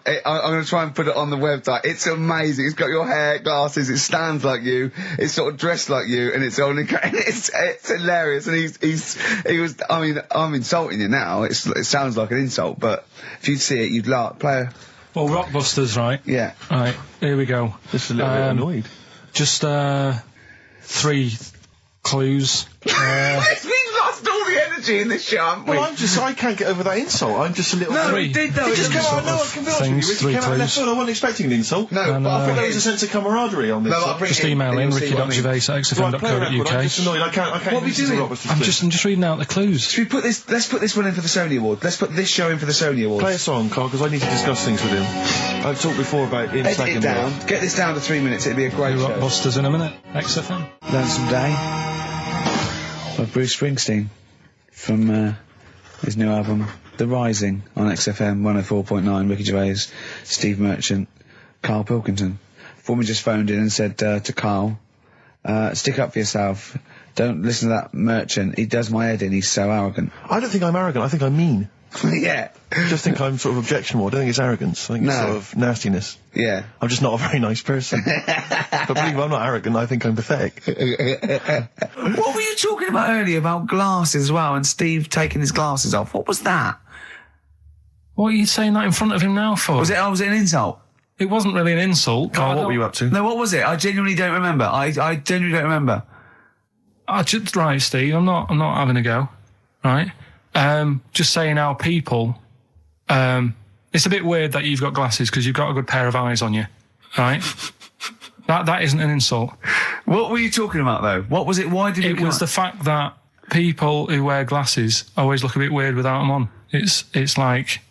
going to try and put it on the website. It's amazing. It's got your hair, glasses, it stands like you, it's sort of dressed like you, and it's only, it's hilarious. And he was, I mean, I'm insulting you now. It sounds like an insult, but if you'd see it, you'd laugh. Play a... Well, Rockbusters, right? Yeah. Right, here we go. Just a little bit annoyed. Just, 3 clues. We've lost all the energy in this show, haven't we? Well, I can't get over that insult. I'm just a little... No, Three. it did though. It just came out, no, I can be honest with you, Things, Rick, it 3 came out of left clues. field. I wasn't expecting an insult. No, And, but I thought there I was a sense of camaraderie on this. No, I'll bring Just it in, email and in, you'll see what I mean. ricky.gervais@xfm.co.uk. I'm just annoyed. I can't What are we listen to doing? Rockbusters I'm just reading out the clues. Should we put this, let's put this one in for the Sony Award. Let's put this show in for the Sony Awards. Play a song, Carl, because I need to discuss things with him. I've talked before about him Edit slagging it me down. off. Get this down to 3 minutes. It'd be a great show. Rockbusters in a minute. XFM. Lonesome Day by Bruce Springsteen from his new album The Rising on XFM 104.9. Ricky Gervais, Steve Merchant, Karl Pilkington. Foreman just phoned in and said to Karl, stick up for yourself. Don't listen to that Merchant. He does my head in. He's so arrogant. I don't think I'm arrogant. I think I'm mean. Yeah. I just think I'm sort of objectionable. I don't think it's arrogance. I think it's No. sort of nastiness. Yeah. I'm just not a very nice person. But believe me, I'm not arrogant. I think I'm pathetic. What were you talking about earlier about glasses as well, and Steve taking his glasses off? What was that? What are you saying that in front of him now for? Was it an insult? It wasn't really an insult. Carl, I what don't- were you up to? No, what was it? I genuinely don't remember. I genuinely don't remember. Right, Steve, I'm not having a go. Right? Just saying how people, it's a bit weird that you've got glasses because you've got a good pair of eyes on you. Right? That isn't an insult. What were you talking about though? What was it? Why did It was the fact that people who wear glasses always look a bit weird without them on. It's like,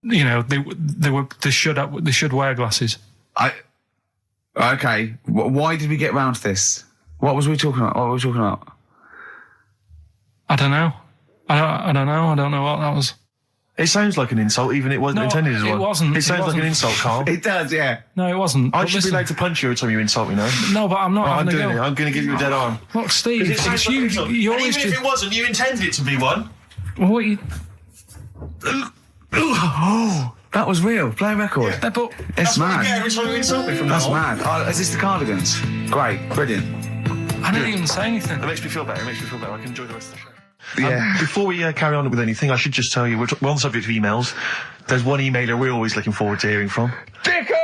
you know, they should wear glasses. Okay. Why did we get round to this? What was we talking about? What were we talking about? I don't know. I don't know. I don't know what that was. It sounds like an insult, even it wasn't No, intended as it one. wasn't. It It sounds like wasn't. an insult, Carl. It does, yeah. No, it wasn't. I But should be listen- allowed to punch you every time you insult me now. No, but I'm not I'm having doing a it. go. I'm going to give you a dead arm. Look, Steve, It sounds it's like an you. insult. You And always even if it wasn't, you intended it to be one. What you? That was real. Play a record. Yeah, but It's That's what you mad. get every time you insult me from now That's on. mad. Oh, is this the Cardigans? Great. Brilliant. I didn't even say anything. It makes me feel better. It makes me feel better. I can enjoy the rest of the show. Yeah. Before we carry on with anything, I should just tell you, we're on the subject of emails. There's one emailer we're always looking forward to hearing from. Dickers!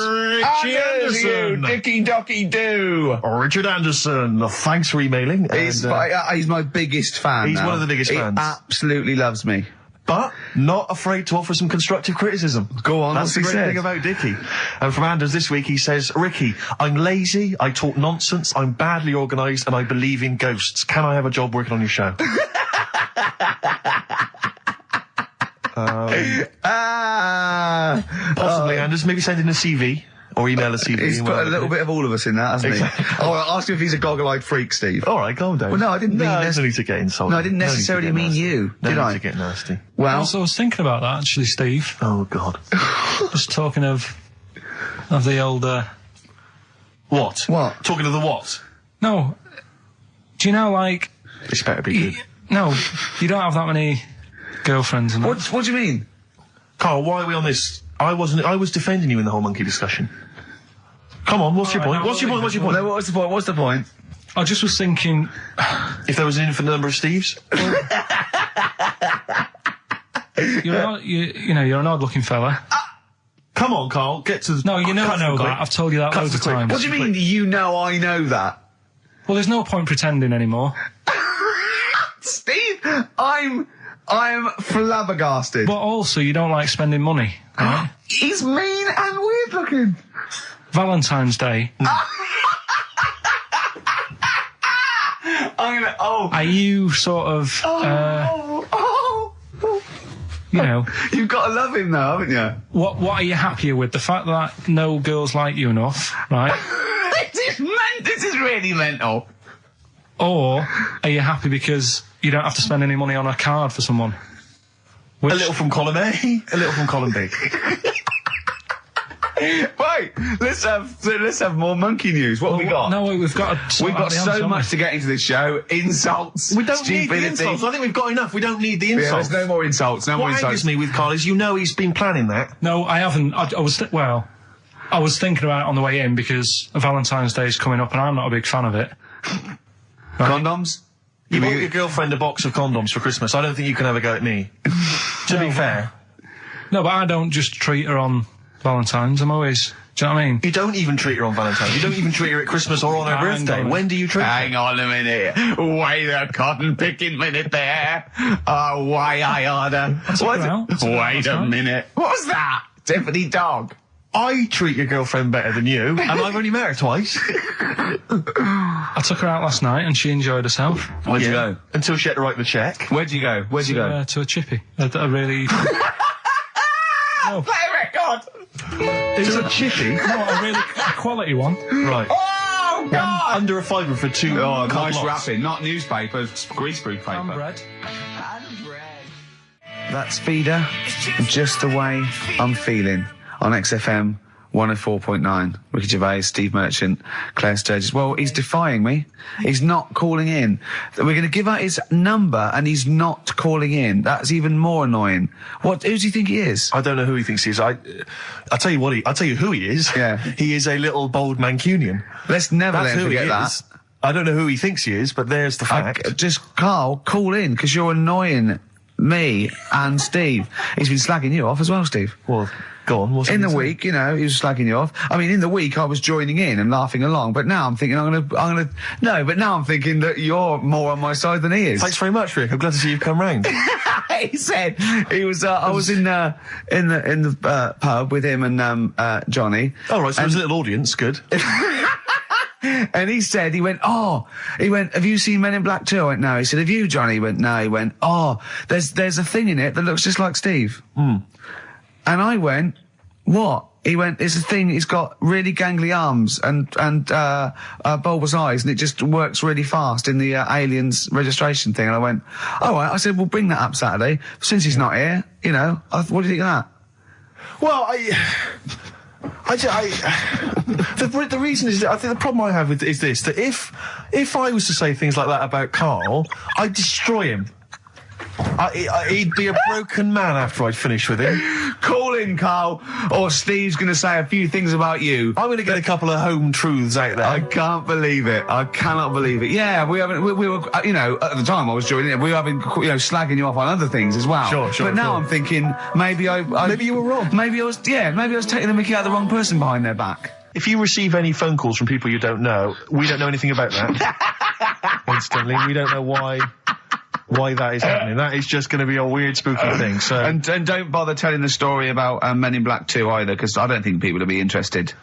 Richie Anderson. Dicky Docky Doo. Richard Anderson, thanks for emailing. He's my biggest fan. He's now. one of the biggest he fans. Absolutely loves me. But not afraid to offer some constructive criticism. Go on, That's what's the he great said? thing about Dickie. And from Anders this week, he says, Ricky, I'm lazy, I talk nonsense, I'm badly organised, and I believe in ghosts. Can I have a job working on your show? Ah. Possibly, Anders. Maybe send in a CV. Or email a CV. He's put a little bit of all of us in that, hasn't he? Oh, I'll ask him if he's a goggle-eyed freak, Steve. All right, calm down. Well, no, I didn't mean no need to get insulted. No, I didn't necessarily mean you, did I? No need to get nasty. Well, Also, I was thinking about that, actually, Steve. Oh, God. Just talking of the old... What? What? Talking of the what? No. Do you know, like... This better be good. No, you don't have that many girlfriends and that. what do you mean? Carl, why are we on this? I was defending you in the whole monkey discussion. Come on, what's your point? What's your point? What's your point? No, what's the point? What's the point? I just was thinking... If there was an infinite number of Steves? You're an odd-looking fella. Come on, Carl, get to the... No, you know I know quick. that. I've told you that Cut loads to of quick. times. What do you mean you know I know that? Well, there's no point pretending anymore. Steve, I'm flabbergasted. But also, you don't like spending money, right? He's mean and weird looking. Valentine's Day. Are you sort of... you know... You've got to love him now, haven't you? What are you happier with? The fact that no girls like you enough, right? This is really mental. Or are you happy because you don't have to spend any money on a card for someone? A little from column A, a little from column B. Right, let's have more monkey news. What have we got? No, we've got We've got so much to get into this show. Insults, We don't need the stupidity. insults. I think we've got enough. We don't need the Yeah, insults. there's no more insults. No more What insults. angers me with Carl is he's been planning that. No, I haven't. I was thinking about it on the way in because Valentine's Day is coming up and I'm not a big fan of it. Condoms? You bought your girlfriend a box of condoms for Christmas. I don't think you can have a go at me. To be fair. No, but I don't just treat her on Valentine's. I'm always... Do you know what I mean? You don't even treat her on Valentine's. You don't even treat her at Christmas or on her Hang birthday. on. When do you treat her? Hang on a minute. Wait a cotton picking minute there. Oh, why I order. Wait a minute. What was that? Tiffany dog. I treat your girlfriend better than you, and I've only met her twice. I took her out last night and she enjoyed herself. Where'd you go? Until she had to write the check. Where'd you go? Where'd you go? To a chippy. A really... No. Play a record! It's a chippy. No, a really quality one. Right. Oh, God! Under a fiver for two. Oh, cod nice lots. wrapping. Not newspaper, greaseproof paper. And bread. That's Feeder, Just the Way I'm Feeling, on XFM 104.9. Ricky Gervais, Steve Merchant, Claire Sturgis. Well, he's defying me. He's not calling in. We're going to give out his number and he's not calling in. That's even more annoying. Who do you think he is? I don't know who he thinks he is. I'll tell you what. I'll tell you who he is. Yeah. He is a little bold Mancunian. Let's never That's let him who he forget that. is. I don't know who he thinks he is, but there's the fact. Just, Carl, call in, because you're annoying me and Steve. He's been slagging you off as well, Steve. Well, go on. What's In he the saying? week, you know, he was slagging you off. I mean, in the week, I was joining in and laughing along, but now I'm thinking but now I'm thinking that you're more on my side than he is. Thanks very much, Rick. I'm glad to see you've come round. He said he was. I was in the pub with him and Johnny. All right, so there's a little audience. Good. And he went, have you seen Men in Black 2? I went, no. He said, have you, Johnny? He went, no. He went, there's a thing in it that looks just like Steve. And I went, what? He went, it's a thing, it's got really gangly arms and bulbous eyes, and it just works really fast in the Aliens registration thing. And I went, all right. I said, we'll bring that up Saturday. Since he's not here, you know, what do you think of that? Well, the reason is, I think the problem I have with is this, that if I was to say things like that about Carl, I'd destroy him. He'd be a broken man after I'd finish with him. Call in, Carl, or Steve's going to say a few things about you. I'm going to get a couple of home truths out there. I can't believe it. I cannot believe it. Yeah, we were, you know, at the time I was joining it, we were having, you know, slagging you off on other things as well. Sure. But now I'm thinking, maybe you were wrong. Maybe I was taking the mickey out of the wrong person behind their back. If you receive any phone calls from people you don't know, we don't know anything about that. Instantly, we don't know why that is happening. That is just going to be a weird, spooky thing. So, And don't bother telling the story about Men in Black 2 either, because I don't think people will be interested.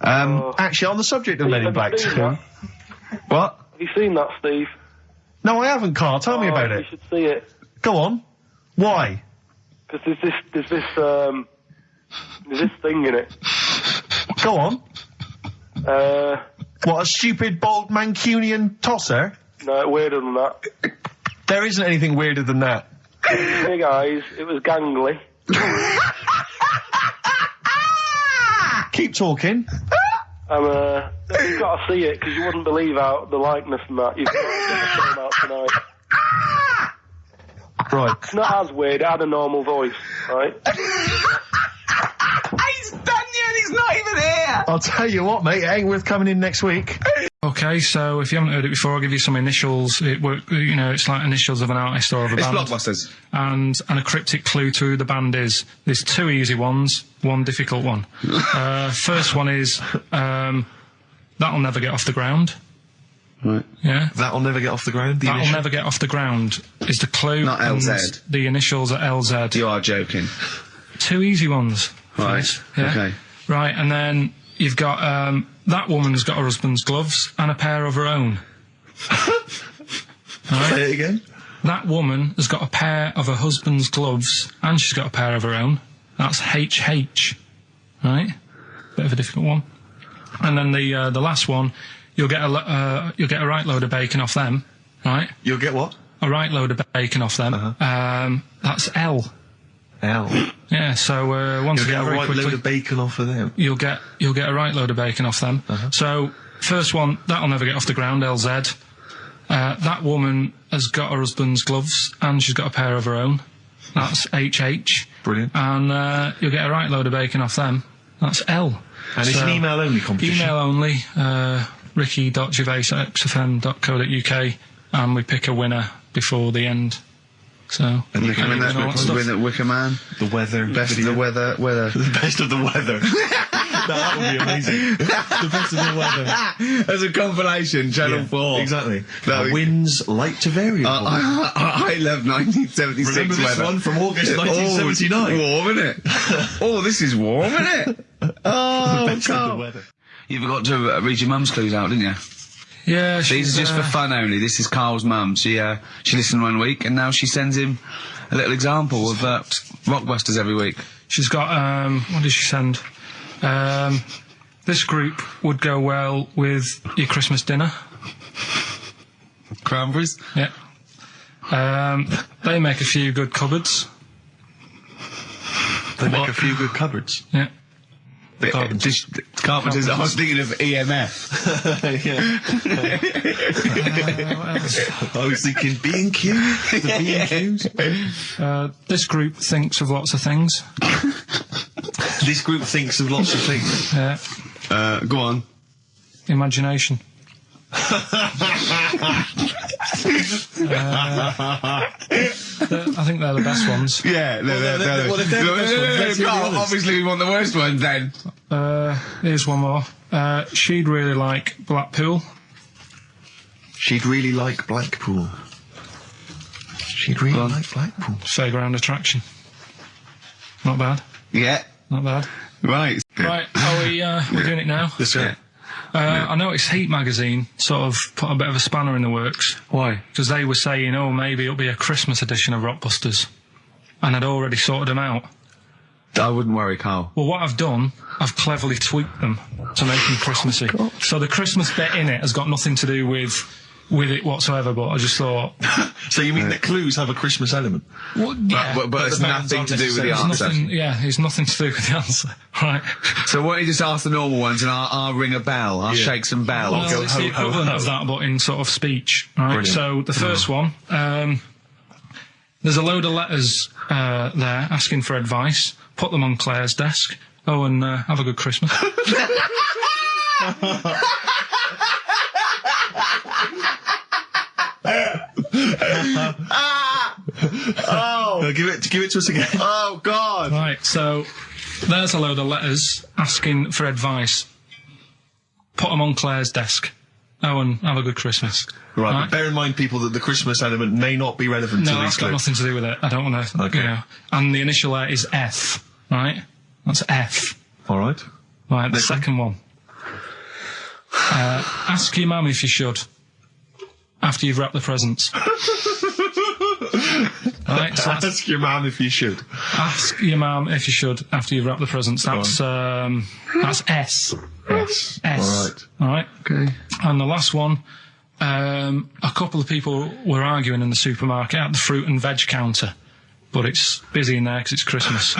actually, on the subject of Men in Black 2, what? Have you seen that, Steve? No, I haven't, Carl. Tell me about You it. should see it. Go on. Why? Because there's this thing in it. Go on. Uh, What, a stupid, bald Mancunian tosser? no, weirder than that. There isn't anything weirder than that. Big eyes, it was gangly. Keep talking. You've got to see it, because you wouldn't believe how the likeness and that. You've got to get the film out tonight. Right. It's not as weird, it had a normal voice, right? He's done you and he's not even here! I'll tell you what, mate, it ain't worth coming in next week. Okay, so if you haven't heard it before, I'll give you some initials. It's like initials of an artist or of a It's band. Blockbusters. And a cryptic clue to who the band is. There's 2 easy ones, 1 difficult one. First one is, That'll Never Get Off the Ground. Right. Yeah? That'll never get off the ground. That'll Never Get Off the Ground is the clue. Not and LZ. The initials are LZ. You are joking. 2 easy ones. Right. please. Yeah? Okay. Right, and then you've got, that woman's got her husband's gloves and a pair of her own. Say it again. That woman has got a pair of her husband's gloves and she's got a pair of her own. That's HH. Right? Bit of a difficult one. And then the last one, you'll get a right load of bacon off them. Right? You'll get what? A right load of bacon off them. That's L. L. Yeah, so once You'll again, get a very right quickly, load of bacon off of them. you'll get a right load of bacon off them. So first one, That'll Never Get Off the Ground, LZ. That woman has got her husband's gloves and she's got a pair of her own. That's HH. Brilliant. And you'll get a right load of bacon off them. That's L. And it's an email only competition. Email only. ricky.gervais@xfm.co.uk, and we pick a winner before the end. So And you can win all that stuff. Win at Wicker Man. The weather. Best of the weather. The best of the weather. That would be amazing. The best of the weather. As a compilation, Channel 4. Exactly. That Winds light to variable. I love 1976 Remember this weather. one from August 1979? Warm, isn't it? Oh, this is warm, isn't it? Oh, Best of the weather. You forgot to read your mum's clues out, didn't you? Yeah, These are just for fun only. This is Carl's mum. She listened one week and now she sends him a little example of Rockbusters every week. She's got, what did she send? This group would go well with your Christmas dinner. Cranberries? Yeah. They make a few good cupboards. They make a few good cupboards. Yeah. Carpenters. I was thinking of EMF. I was thinking B&Q. The B&Qs. This group thinks of lots of things. This group thinks of lots of things. Yeah. Go on. Imagination. I think they're the best ones. Yeah, if they're the best ones, let's hear the others. obviously we want the worst ones then. Here's one more. She'd really like Blackpool. She'd really like Blackpool. She'd really like Blackpool. Fairground attraction. Not bad. Yeah. Not bad. Right. Right, are we're doing it now? Yes, sir. I noticed Heat magazine sort of put a bit of a spanner in the works. Why? Because they were saying, oh, maybe it'll be a Christmas edition of Rockbusters. And I'd already sorted them out. I wouldn't worry, Carl. Well, what I've done, I've cleverly tweaked them to make them Christmassy. So the Christmas bit in it has got nothing to do with it whatsoever, but I just thought... So you mean the clues have a Christmas element? Well, yeah, But it's the bands nothing aren't to do with the necessarily- answer. it's nothing to do with the answer. Right. So why don't you just ask the normal ones and I'll ring a bell. I'll shake some bells. Well, go it's ho, the ho, equivalent ho. of that, but in sort of speech. Right. Brilliant. So the first one, there's a load of letters there asking for advice. Put them on Claire's desk. Oh, and have a good Christmas. Give it to us again. Oh, God. Right. So there's a load of letters asking for advice. Put them on Claire's desk. Oh, and have a good Christmas. Right, but bear in mind, people, that the Christmas element may not be relevant to No, these that's got clues. nothing to do with it. I don't want to. Okay. You know. And the initial there is F. Right. That's F. All right. Right. The second one. Ask your mum if you should. After you've wrapped the presents. Right, so Ask your mum if you should. ask your mum if you should after you've wrapped the presents. That's S. Yes. S. All right. Okay. And the last one, a couple of people were arguing in the supermarket at the fruit and veg counter, but it's busy in there because it's Christmas.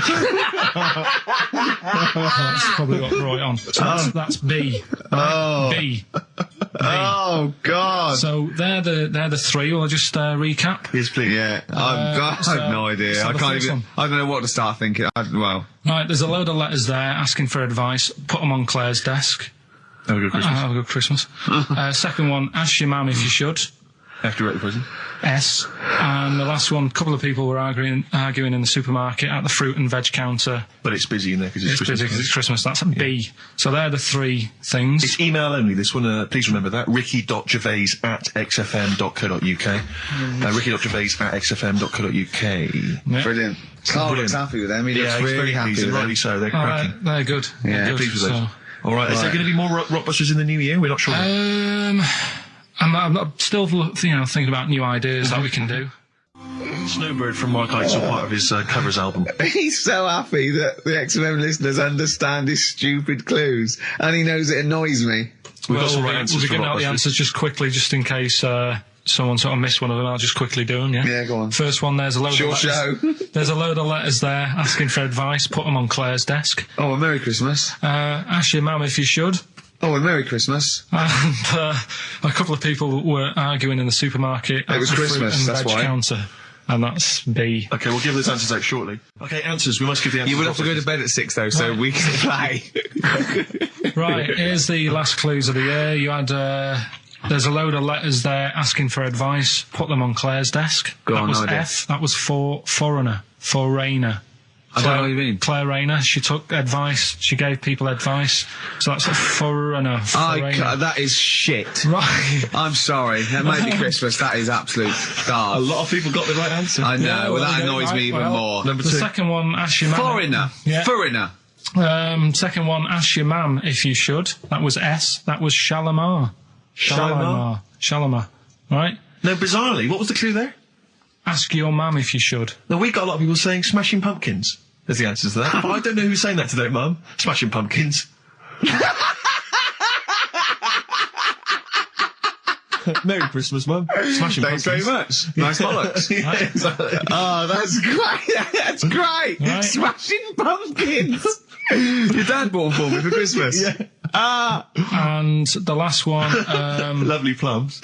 That's probably what brought it on. So that's B. Right? B. Oh God. So they're the three. Will I just recap? Yes, please. Yeah, I have no idea. so I the can't first even. one. I don't know what to start thinking. Right, there's a load of letters there asking for advice. Put them on Claire's desk. Have a good Christmas. Have a good Christmas. Second one, ask your mum if you should. After you write the present. S. And the last one, a couple of people were arguing in the supermarket at the fruit and veg counter. But it's busy in there because it's It's Christmas. busy because it's Christmas. That's a B. So they're the three things. It's email only, this one. Please remember that. ricky.gervais@xfm.co.uk. ricky.gervais@xfm.co.uk. Yeah. Brilliant. Carl looks happy with them. He looks he's really very happy pleased, with and them. rightly so. They're Oh, cracking. they're good. Yeah, They're good. Pleased with So, those. All right. Is there going to be more Rockbusters in the new year? We're not sure. I'm still thinking about new ideas that we can do. Snowbird from Mark Eitzel, part of his covers album. He's so happy that the XFM listeners understand his stupid clues, and he knows it annoys me. We've got some right answers We'll be for getting out the Rockbusters. answers just quickly, just in case someone sort of missed one of them. I'll just quickly do them. Yeah. Yeah, go on. First one. There's a load Short of letters. show. There's a load of letters there asking for advice. Put them on Claire's desk. Oh, a Merry Christmas. Ask your mum if you should. Oh, a Merry Christmas. And a couple of people were arguing in the supermarket at was the Christmas, fruit and that's veg why. counter. And that's B. Okay, we'll give those answers out shortly. Okay, answers. We must give the answers. You would have to go to bed at 6 though, so we can play. Right, here's the last clues of the year. You had, there's a load of letters there asking for advice. Put them on Claire's desk. Go that on, was no idea. F. That was for foreigner. Foreigner. I don't know what you mean. Claire Rayner. She took advice. She gave people advice. So that's a foreigner. Foreigner. That is shit. Right. I'm sorry. That might be Christmas. That is absolute A garbage. lot of people got the right answer. I know. Yeah, well, that okay, annoys right, me even well, more. Number The two. second one, ask your mum. Foreigner. Yeah. Foreigner. Second one, ask your mum if you should. That was S. That was Shalimar. Shalimar? Shalimar. Right? No, bizarrely, what was the clue there? Ask your mum if you should. No, we got a lot of people saying Smashing Pumpkins as the answer to that. But I don't know who's saying that today, Mum. Smashing Pumpkins. Merry Christmas, Mum. Smashing Thanks Pumpkins. very much. Nice bollocks. Yeah, exactly. Oh, that's great. That's great. Right. Smashing Pumpkins. Your dad bought them for me for Christmas. Yeah. And the last one, Lovely plums.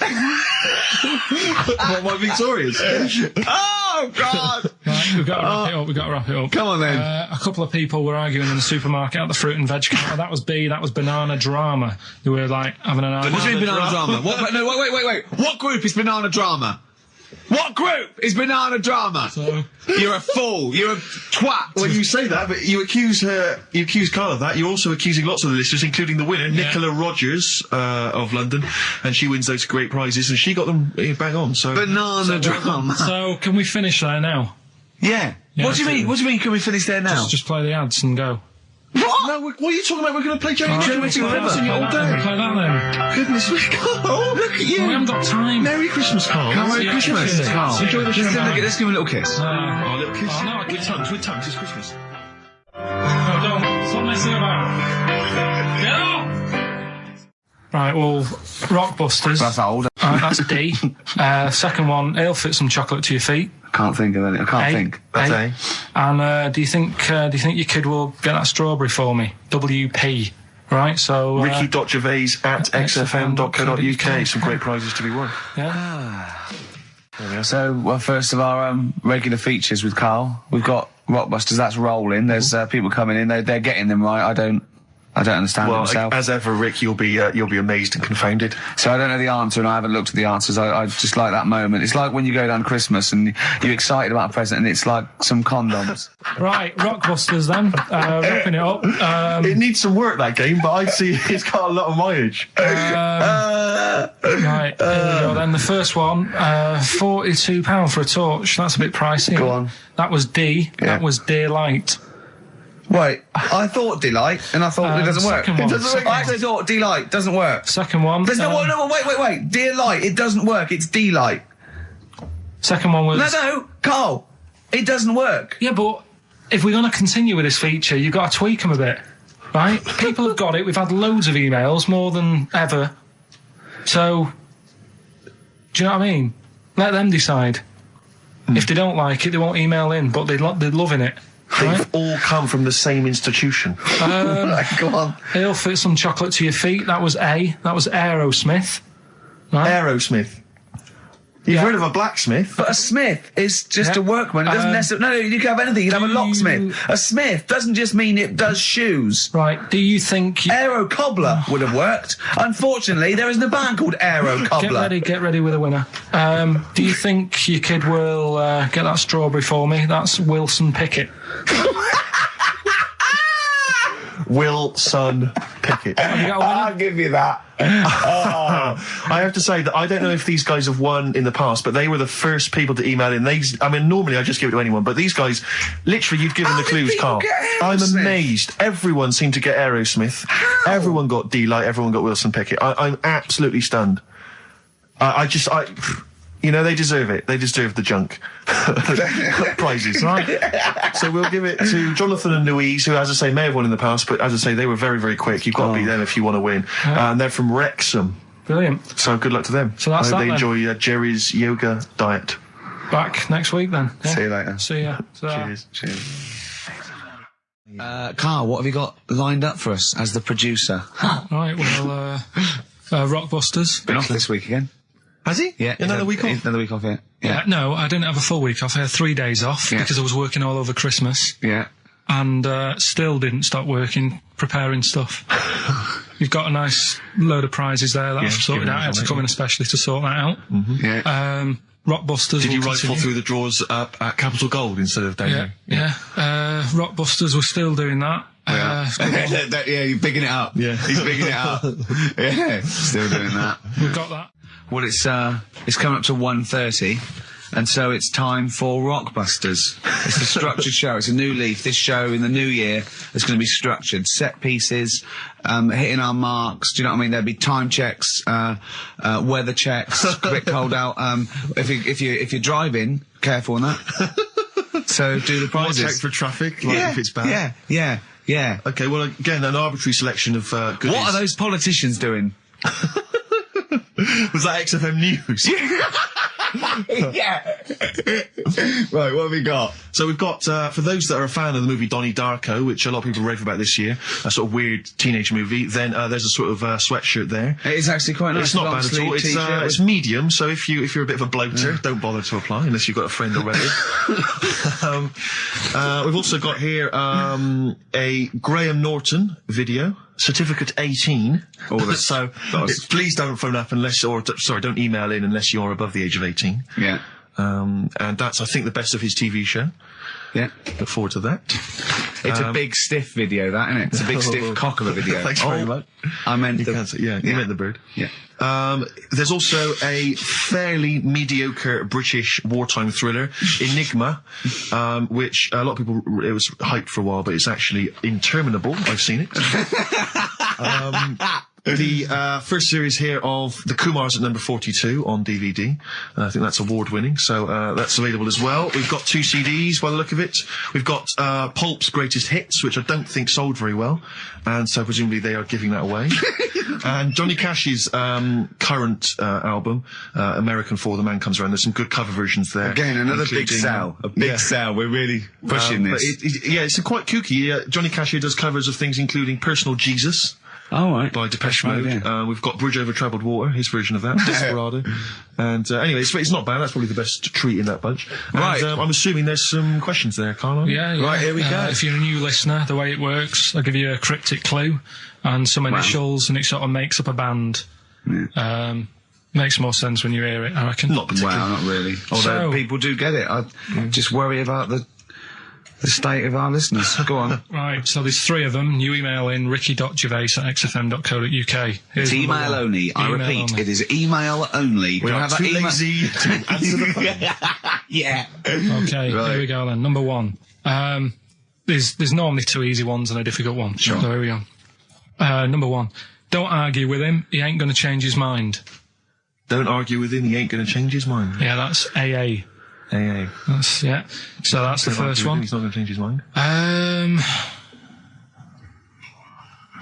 What, my Victorians? Oh, God. right, we've got to wrap it up. We've got to wrap it up. Come on, then. A couple of people were arguing in the supermarket at the fruit and veg counter. That was B. That was banana drama. They were like having an argument. What do you mean banana drama? What, no, wait. What group is banana drama? What group is banana drama? So, You're a fool. You're a twat. When you say that, but you accuse Carl of that, you're also accusing lots of the listeners, including the winner, Nicola Rogers, of London, and she wins those great prizes, and she got them bang on, so... Banana drama. so can we finish there now? Yeah. Yeah, What do you mean? What do you mean? Can we finish there now? Just play the ads and go. What? No, what are you talking about? We're going to play Joey Alright, Joey play River that all then. day. Play that then. Goodness me, Carl, look at you. We haven't got time. Merry Christmas, Carl. Merry Yeah, Christmas, yeah. Carl. Enjoy the show. Let's give him a little kiss. Oh, little kiss. Oh, no, I with tongues, it's Christmas. No, don't. Stop messing about. Get off! Right, well, Rockbusters. That's old. That's D. Second one, he'll fit some chocolate to your feet. Can't think of any. I can't A. think. That's A. A. And do you think your kid will get that strawberry for me? WP. Right, so Ricky.gervais@xfm.co.uk. Some great prizes to be won. yeah. So, well, first of our regular features with Carl, we've got Rockbusters. That's rolling. There's people coming in. They're getting them right. I don't understand it Well, myself. as ever, Rick, you'll be amazed and confounded. So I don't know the answer, and I haven't looked at the answers. I just like that moment. It's like when you go down Christmas and you're excited about a present, and it's like some condoms. Right, Rockbusters then. Wrapping it up. It needs some work, that game, but I see it's got a lot of mileage. Right, here we go then. The first one, £42 for a torch. That's a bit pricey. Go on. That was D. Yeah. That was Dear Light. Wait, I thought Delight, and I thought it doesn't work. second one. It doesn't work. I actually thought Delight doesn't work. Second one. There's no, wait. Dear Light, it doesn't work. It's Delight. Second one was. No, Carl. It doesn't work. Yeah, but if we're going to continue with this feature, you've got to tweak them a bit, right? People have got it. We've had loads of emails, more than ever. So, do you know what I mean? Let them decide. If they don't like it, they won't email in, but they're loving it. Right? They've all come from the same institution. Go on. He'll fit some chocolate to your feet. That was A. That was Aerosmith. Right? Aerosmith. You've heard of a blacksmith? But a smith is just a workman. It doesn't necessarily... No, you can have anything. You can have a locksmith. A smith doesn't just mean it does shoes. Right. Do you think... Aero Cobbler would have worked. Unfortunately, there isn't a band called Aero Cobbler. Get ready with a winner. Do you think your kid will get that strawberry for me? That's Wilson Pickett. Wilson Pickett. I'll give you that. I have to say that I don't know if these guys have won in the past, but they were the first people to email in. I mean, normally I just give it to anyone, but these guys, literally, you've given the clues, Carl. I'm amazed. Everyone seemed to get Aerosmith. How? Everyone got D-Light. Everyone got Wilson Pickett. I'm absolutely stunned. You know, they deserve it. They deserve the junk prizes, right? So we'll give it to Jonathan and Louise, who, as I say, may have won in the past, but as I say, they were very, very quick. You've got to beat them if you want to win. And they're from Wrexham. Brilliant. So good luck to them. So that's I hope that they then. enjoy Jerry's yoga diet. Back next week then. Yeah. See you later. See ya. Cheers. Carl, what have you got lined up for us as the producer? Right, well, Rockbusters. Been off this week again. Has he? Yeah. Another week off? Another week off, yeah. Yeah, no, I didn't have a full week off. I had 3 days off because I was working all over Christmas. Yeah. And still didn't stop working, preparing stuff. You've got a nice load of prizes there that I've sorted out. I had to come in especially to sort that out. Yeah. Rockbusters. Did you rifle through the drawers up at Capital Gold instead of down here? Yeah. Rockbusters, we're still doing that. Yeah, you're bigging it up. Yeah. He's bigging it up. Yeah, still doing that. We've got that. Well, it's coming up to 1:30, and so it's time for Rockbusters. It's a structured show. It's a new leaf. This show in the new year is going to be structured. Set pieces, hitting our marks. Do you know what I mean? There'll be time checks, weather checks, quick hold out. If you're driving, careful on that. So do the prizes. Check for traffic, if it's bad. Yeah. Okay, well, again, an arbitrary selection of goodies. What are those politicians doing? Was that XFM News? Yeah. Right, what have we got? So we've got, for those that are a fan of the movie Donnie Darko, which a lot of people rave about this year, a sort of weird teenage movie, then there's a sort of sweatshirt there. It is actually quite nice. It's not bad at all. It's medium, so if you're a bit of a bloater, don't bother to apply unless you've got a friend already. We've also got here a Graham Norton video. Certificate 18. So please don't phone up don't email in unless you're above the age of 18. Yeah. And that's, I think, the best of his TV show. Yeah. Look forward to that. It's a big stiff video, that, isn't it? It's a big stiff cock of a video. Thanks very much. I meant you meant the bird. Yeah. There's also a fairly mediocre British wartime thriller, Enigma, which a lot of people, it was hyped for a while, but it's actually interminable. I've seen it. The first series here of The Kumars at number 42 on DVD. I think that's award-winning, so that's available as well. We've got 2 CDs by the look of it. We've got Pulp's Greatest Hits, which I don't think sold very well, and so presumably they are giving that away. And Johnny Cash's current album, American For the Man Comes Around. There's some good cover versions there. Again, another big sell. A big sell. We're really pushing this. It's quite kooky. Johnny Cash here does covers of things including Personal Jesus. Oh, right. By Depeche Mode. Yeah. We've got Bridge Over Troubled Water, his version of that, Desperado. And anyway, it's not bad. That's probably the best treat in that bunch. Right. And I'm assuming there's some questions there, Carl. Yeah. Right, here we go. If you're a new listener, the way it works, I'll give you a cryptic clue and some initials, and it sort of makes up a band. Yeah. Makes more sense when you hear it, I reckon. Not particularly. Well, not really. Although people do get it. I just worry about the state of our listeners. Go on. Right, so there's 3 of them. You email in ricky.gervais@xfm.co.uk. It's email only. I repeat, it is email only. We're not too lazy to answer the phone. Yeah. Okay, Here we go then. Number 1. There's normally 2 easy ones and a difficult one. Sure. So here we go. Number 1. Don't argue with him. He ain't going to change his mind. Don't argue with him. He ain't going to change his mind. Yeah, that's AA. AA. Yeah. So that's the first one. He's not going to change his mind.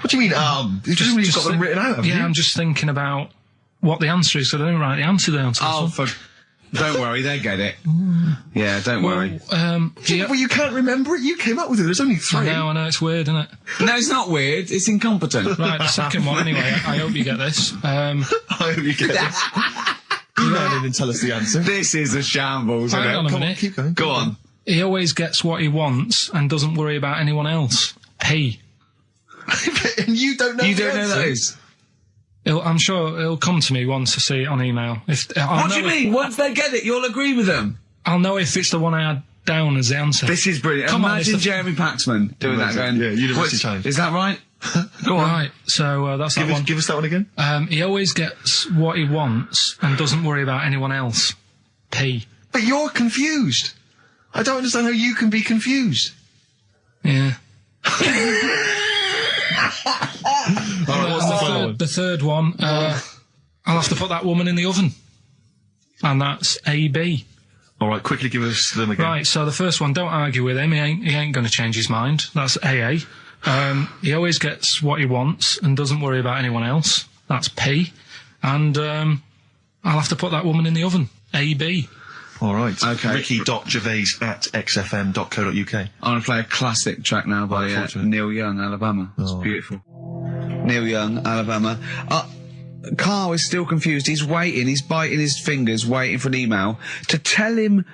What do you mean, You just really got them written out, haven't you? I'm just thinking about what the answer is, so I don't write the answer down to Oh, this one. don't worry, they get it. Yeah, don't worry. Well, you can't remember it. You came up with it. There's only 3. I know, it's weird, isn't it? No, it's not weird. It's incompetent. Right, the second one, anyway. I hope you get this. I hope you get this. Email in and tell us the answer. This is a shambles, isn't Hang on it? a minute. Keep going. Go on. He always gets what he wants and doesn't worry about anyone else. P. And you don't know You the don't know answer. that is? I'm sure he'll come to me once I see it on email. What do you mean? Once they get it, you'll agree with them. I'll know if it's the one I had down as the answer. This is brilliant. Come on, Imagine it's the- Jeremy Paxman doing that going... Yeah, University "What's- Challenge." Is that right? Go on. Right, so that's that one. Give us that one again. He always gets what he wants and doesn't worry about anyone else. P. But you're confused. I don't understand how you can be confused. Yeah. What's the final one? The third one, I'll have to put that woman in the oven. And that's AB. All right, quickly give us them again. Right, so the first one, don't argue with him. He ain't going to change his mind. That's AA. He always gets what he wants and doesn't worry about anyone else. That's P. And I'll have to put that woman in the oven. AB. All right. Okay. Ricky.gervais@xfm.co.uk. I'm going to play a classic track now by Neil Young, Alabama. It's beautiful. Neil Young, Alabama. Carl is still confused. He's waiting. He's biting his fingers, waiting for an email to tell him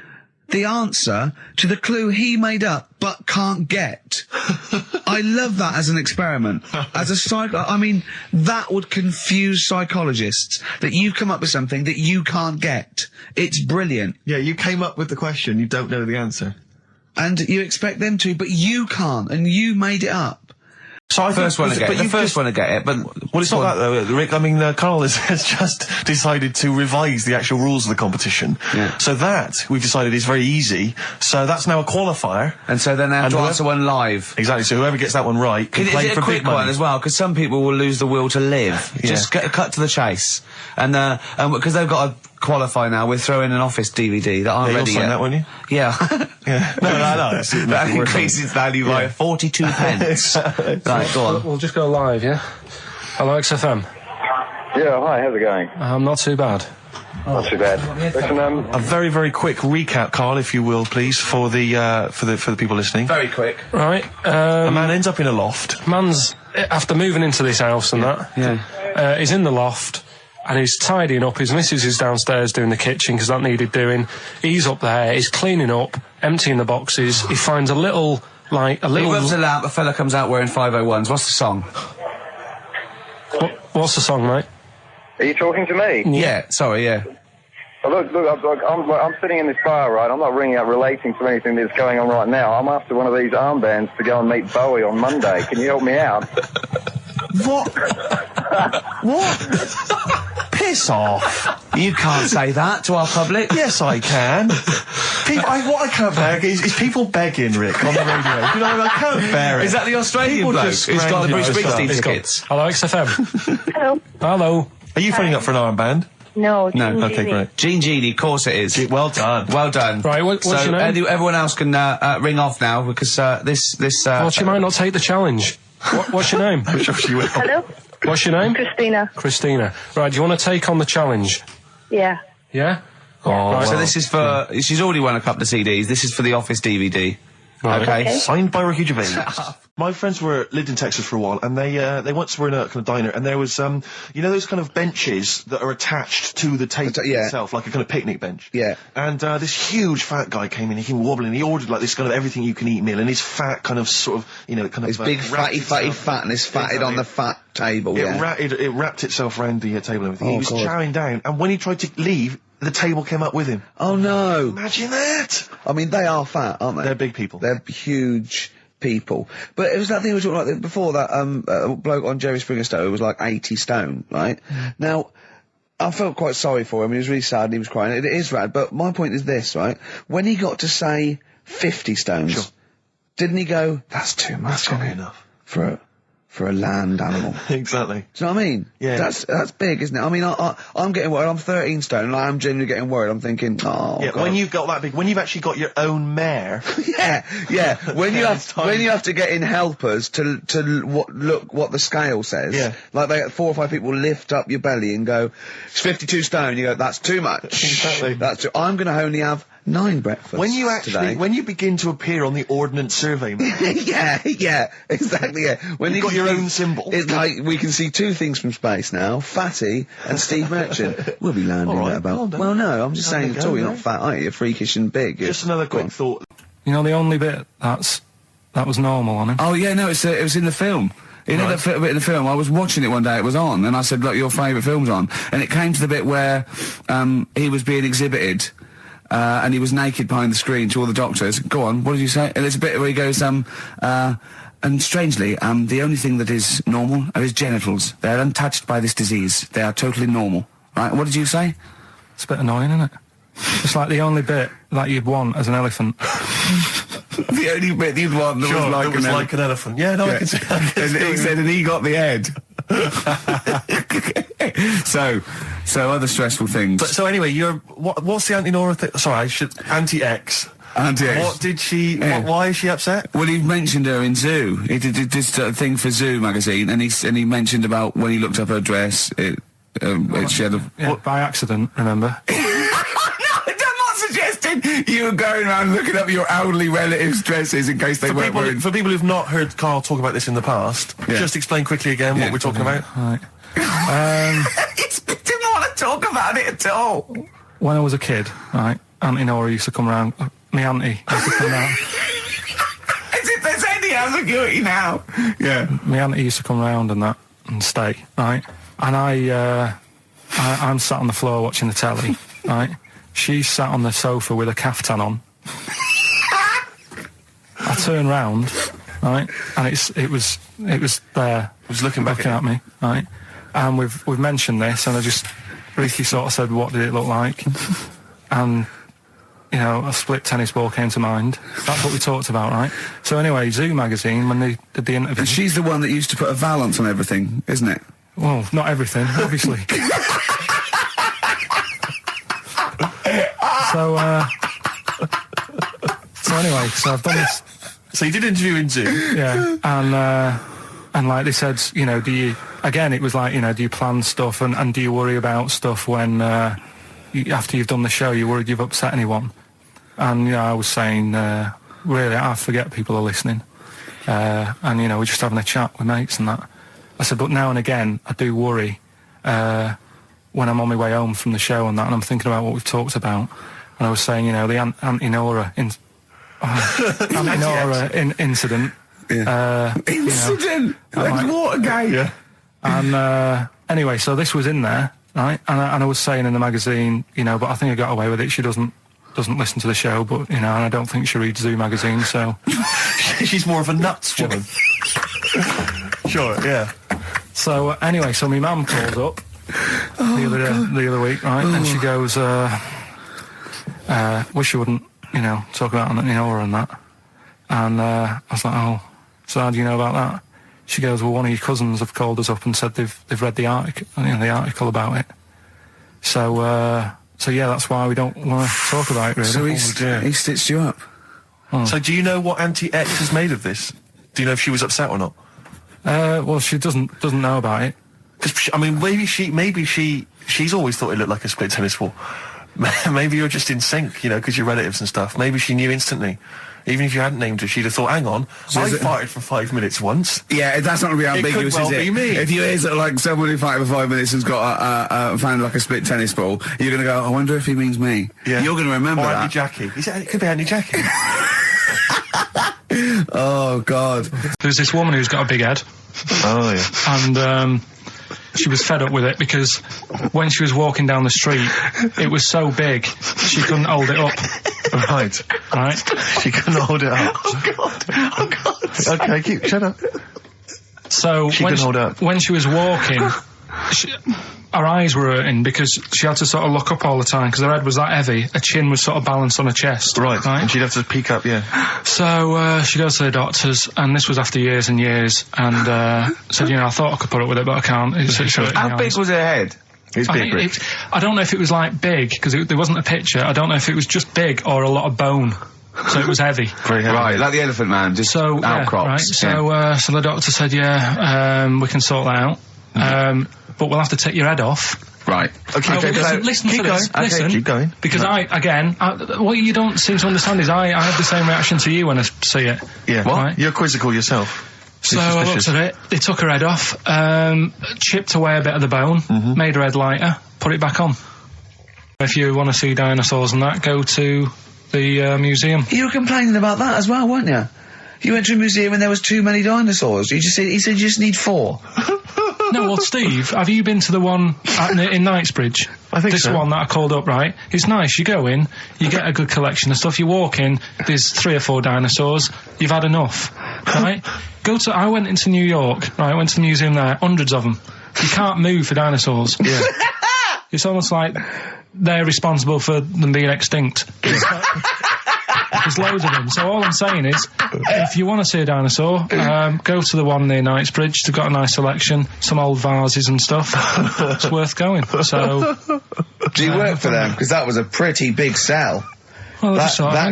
the answer to the clue he made up but can't get. I love that as an experiment. As a I mean, that would confuse psychologists, that you come up with something that you can't get. It's brilliant. Yeah, you came up with the question, you don't know the answer. And you expect them to, but you can't, and you made it up. So I First one to get it. The first one to get it, but... Well, it's not that, though, Rick. I mean, Carl has just decided to revise the actual rules of the competition. Yeah. So that, we've decided, is very easy. So that's now a qualifier. And so then they have to answer one live. Exactly, so whoever gets that one right can Is play it for a quick big money. one as well? Because some people will lose the will to live. Yeah. Just cut to the chase. And because they've got to qualify now, we're throwing an Office DVD that aren't Yeah, ready you'll sign yet. that, won't you? Yeah. Yeah. No. That increases its value by 42 pence. Right, go on. We'll just go live, yeah? Hello, XFM. Yeah, hi, how's it going? Not too bad. Not too bad. Listen, A very, very quick recap, Carl, if you will, please, for the people listening. Very quick. Right, A man ends up in a loft. man's, after moving into this house and that, he's in the loft, and he's tidying up. His missus is downstairs doing the kitchen because that needed doing. He's up there, he's cleaning up, emptying the boxes. He finds a little... He rubs a lamp, a fella comes out wearing 501s. What's the song? What's the song, mate? are you talking to me? Yeah, sorry, yeah. Well, look, I'm sitting in this bar, right? I'm not ringing up relating to anything that's going on right now. I'm after one of these armbands to go and meet Bowie on Monday. Can you help me out? What? What? Piss off. You can't say that to our public. Yes, I can. What I can't bear is people begging, Rick, on the radio. You know, I can't bear it. Is that the Australian People bloke just who's got the Bruce scrounging Springsteen for tickets? Hello, XFM. Hello. Hello. Are you phoning up for an armband? No. No, Okay, great. Gene Genie, of course it is. Well done. Well done. Right, what's so your name? Everyone else can ring off now because this. Well, she might not take the challenge. What's your name? Hello. What's your name? Christina. Christina. Right, do you want to take on the challenge? Yeah. Yeah? So this is for. She's already won a couple of CDs. This is for the Office DVD. Right. Okay. Signed by Ricky Gervais. My friends lived in Texas for a while, and they once were in a kind of diner, and there was you know those kind of benches that are attached to the table itself, like a kind of picnic bench. Yeah. And this huge fat guy came in, he came wobbling, he ordered like this kind of everything you can eat meal, and his fat kind of sort of, you know, kind of His big fatty fat and it's fatted on the fat table. It wrapped itself around the table and everything. Oh, He was God. chowing down, and when he tried to leave, the table came up with him. Oh no! Imagine that! I mean, they are fat, aren't they? They're big people. They're huge people. But it was that thing we were talking about before, that bloke on Jerry Springer's show who was like 80 stone, right? Now, I felt quite sorry for him. He was really sad and he was crying. It is rad, but my point is this, right? When he got to say 50 stones, didn't he go, that's too much, That's not enough. for for a land animal. Exactly. Do you know what I mean? Yeah. That's big, isn't it? I mean, I'm getting worried. I'm 13 stone, and I am genuinely getting worried. I'm thinking, oh, Yeah, God. when you've got that big, when you've actually got your own mare. yeah. When you It's tiny. when you have to get in helpers to look what the scale says. Yeah. Like 4 or 5 people lift up your belly and go, it's 52 stone. You go, that's too much. Exactly. I'm going to only have 9 breakfasts When you actually, today. when you begin to appear on the Ordnance Survey map, yeah, exactly, yeah. When You've got can your see- own symbol. It's like, we can see 2 things from space now, Fatty and Steve Merchant. We'll be landing All right, at about... calm down. Well, no, I'm just Have saying a at go, all, you're mate. not fat, are you? You're freakish and big. just another Go quick on. thought. You know, the only bit that was normal on him. Oh yeah, no, it was in the film. You know that bit in the film? I was watching it one day, it was on, and I said, look, your favourite film's on. And it came to the bit where he was being exhibited, and he was naked behind the screen to all the doctors. Go on, what did you say? And there's a bit where he goes, and strangely, the only thing that is normal are his genitals. They're untouched by this disease. They are totally normal. Right, what did you say? It's a bit annoying, isn't it? It's like the only bit that you'd want as an elephant. The only bit you'd want that was like that was like an elephant. Yeah, no, I can see. And he said, and he got the head. so other stressful things. But so anyway, what's the anti-Nora thing? Sorry, anti-X. Anti-X. What did she? Yeah. Why is she upset? Well, he mentioned her in Zoo. He did this thing for Zoo magazine, and he mentioned about when he looked up her dress. She had a. Yeah, by accident, remember? I'm not suggesting you were going around looking up your elderly relatives' dresses in case they weren't wearing. For people who've not heard Carl talk about this in the past, Yeah. just explain quickly again what we're talking about. Right. He didn't want to talk about it at all. When I was a kid, right, Auntie Nora used to come round. My auntie used to come round. As if there's any ambiguity now. Yeah. My auntie used to come round and stay, right? And I'm sat on the floor watching the telly, right? She's sat on the sofa with a caftan on. I turn round, right, and it was there. It was looking back at me, right? And we've mentioned this, and Ricky sort of said, "What did it look like?" And you know, a split tennis ball came to mind. That's what we talked about, right? So anyway, Zoo magazine, when they did the interview, And she's the one that used to put a valance on everything, isn't it? well, not everything, obviously. So anyway, so I've done this. So you did an interview in Zoo. Yeah, and like they said, you know, it was like, you know, do you plan stuff and do you worry about stuff when, after you've done the show, you're worried you've upset anyone? And, you know, I was saying, really, I forget people are listening. And, you know, we're just having a chat with mates and that. I said, but now and again, I do worry, when I'm on my way home from the show and that, and I'm thinking about what we've talked about. And I was saying, you know, the Auntie Nora incident. Yeah. Incident? Like Watergate? Yeah. And anyway, so this was in there, right? And I was saying in the magazine, you know, but I think I got away with it. She doesn't listen to the show, but, you know, and I don't think she reads Zoo magazine, so... She's more of a nuts woman. Sure, yeah. So, anyway, so my mum called up the other week, right? And she goes, wish you wouldn't, you know, talk about Auntie Nora and that. And I was like, oh, so how do you know about that? She goes, well, one of your cousins have called us up and said they've read the article about it. So yeah, that's why we don't want to talk about it, really. So he stitched you up. So do you know what Anti-X is made of this? Do you know if she was upset or not? Well, she doesn't know about it. Because, I mean, maybe she's always thought it looked like a split tennis ball. Maybe you're just in sync, you know, because you're relatives and stuff. Maybe she knew instantly. Even if you hadn't named her, she'd have thought, hang on, I farted for 5 minutes once. Yeah, that's not going to be ambiguous, well is it? be me. If you hear sort of like someone who farted for 5 minutes and's got found like a split tennis ball, you're going to go, I wonder if he means me. Yeah. You're going to remember or that. Auntie Jackie. It could be Auntie Jackie. Oh, God. There's this woman who's got a big head. Oh, yeah. And she was fed up with it because when she was walking down the street, it was so big she couldn't hold it up. Right. She couldn't hold it up. Oh, God. Okay, shut up. So She couldn't hold it up. when she was walking, her eyes were hurting because she had to sort of look up all the time because her head was that heavy. Her chin was sort of balanced on her chest. Right. And she'd have to peek up, yeah. So she goes to the doctors, and this was after years and years, and said, I thought I could put up with it, but I can't. It's How big was her head? It's big, Rick. I don't know if it was like big, because there wasn't a picture. I don't know if it was just big or a lot of bone. So it was heavy. Very heavy. Right, like the Elephant Man, just outcrops. Yeah, right. So the doctor said, we can sort that out. But we'll have to take your head off. Right. Okay, listen keep to this. going. Listen, Okay, keep going. Because what you don't seem to understand is I have the same reaction to you when I see it. Yeah. What? Right? You're quizzical yourself. So I looked at it, they took her head off, chipped away a bit of the bone, made her head lighter, put it back on. If you want to see dinosaurs and that, go to the museum. You were complaining about that as well, weren't you? You went to a museum and there was too many dinosaurs. He said you just need 4. No, well, Steve, have you been to the one in Knightsbridge? I think this so. one that I called up, right? It's nice. You go in, you get a good collection of stuff. You walk in, there's 3 or 4 dinosaurs. You've had enough, right? I went into New York, right? I went to the museum there, hundreds of them. You can't move for dinosaurs. Yeah. It's almost like they're responsible for them being extinct. There's loads of them. So all I'm saying is, if you want to see a dinosaur, go to the one near Knightsbridge. They've got a nice selection, some old vases and stuff. It's worth going. So, do you work for them? Because that was a pretty big sell. Well,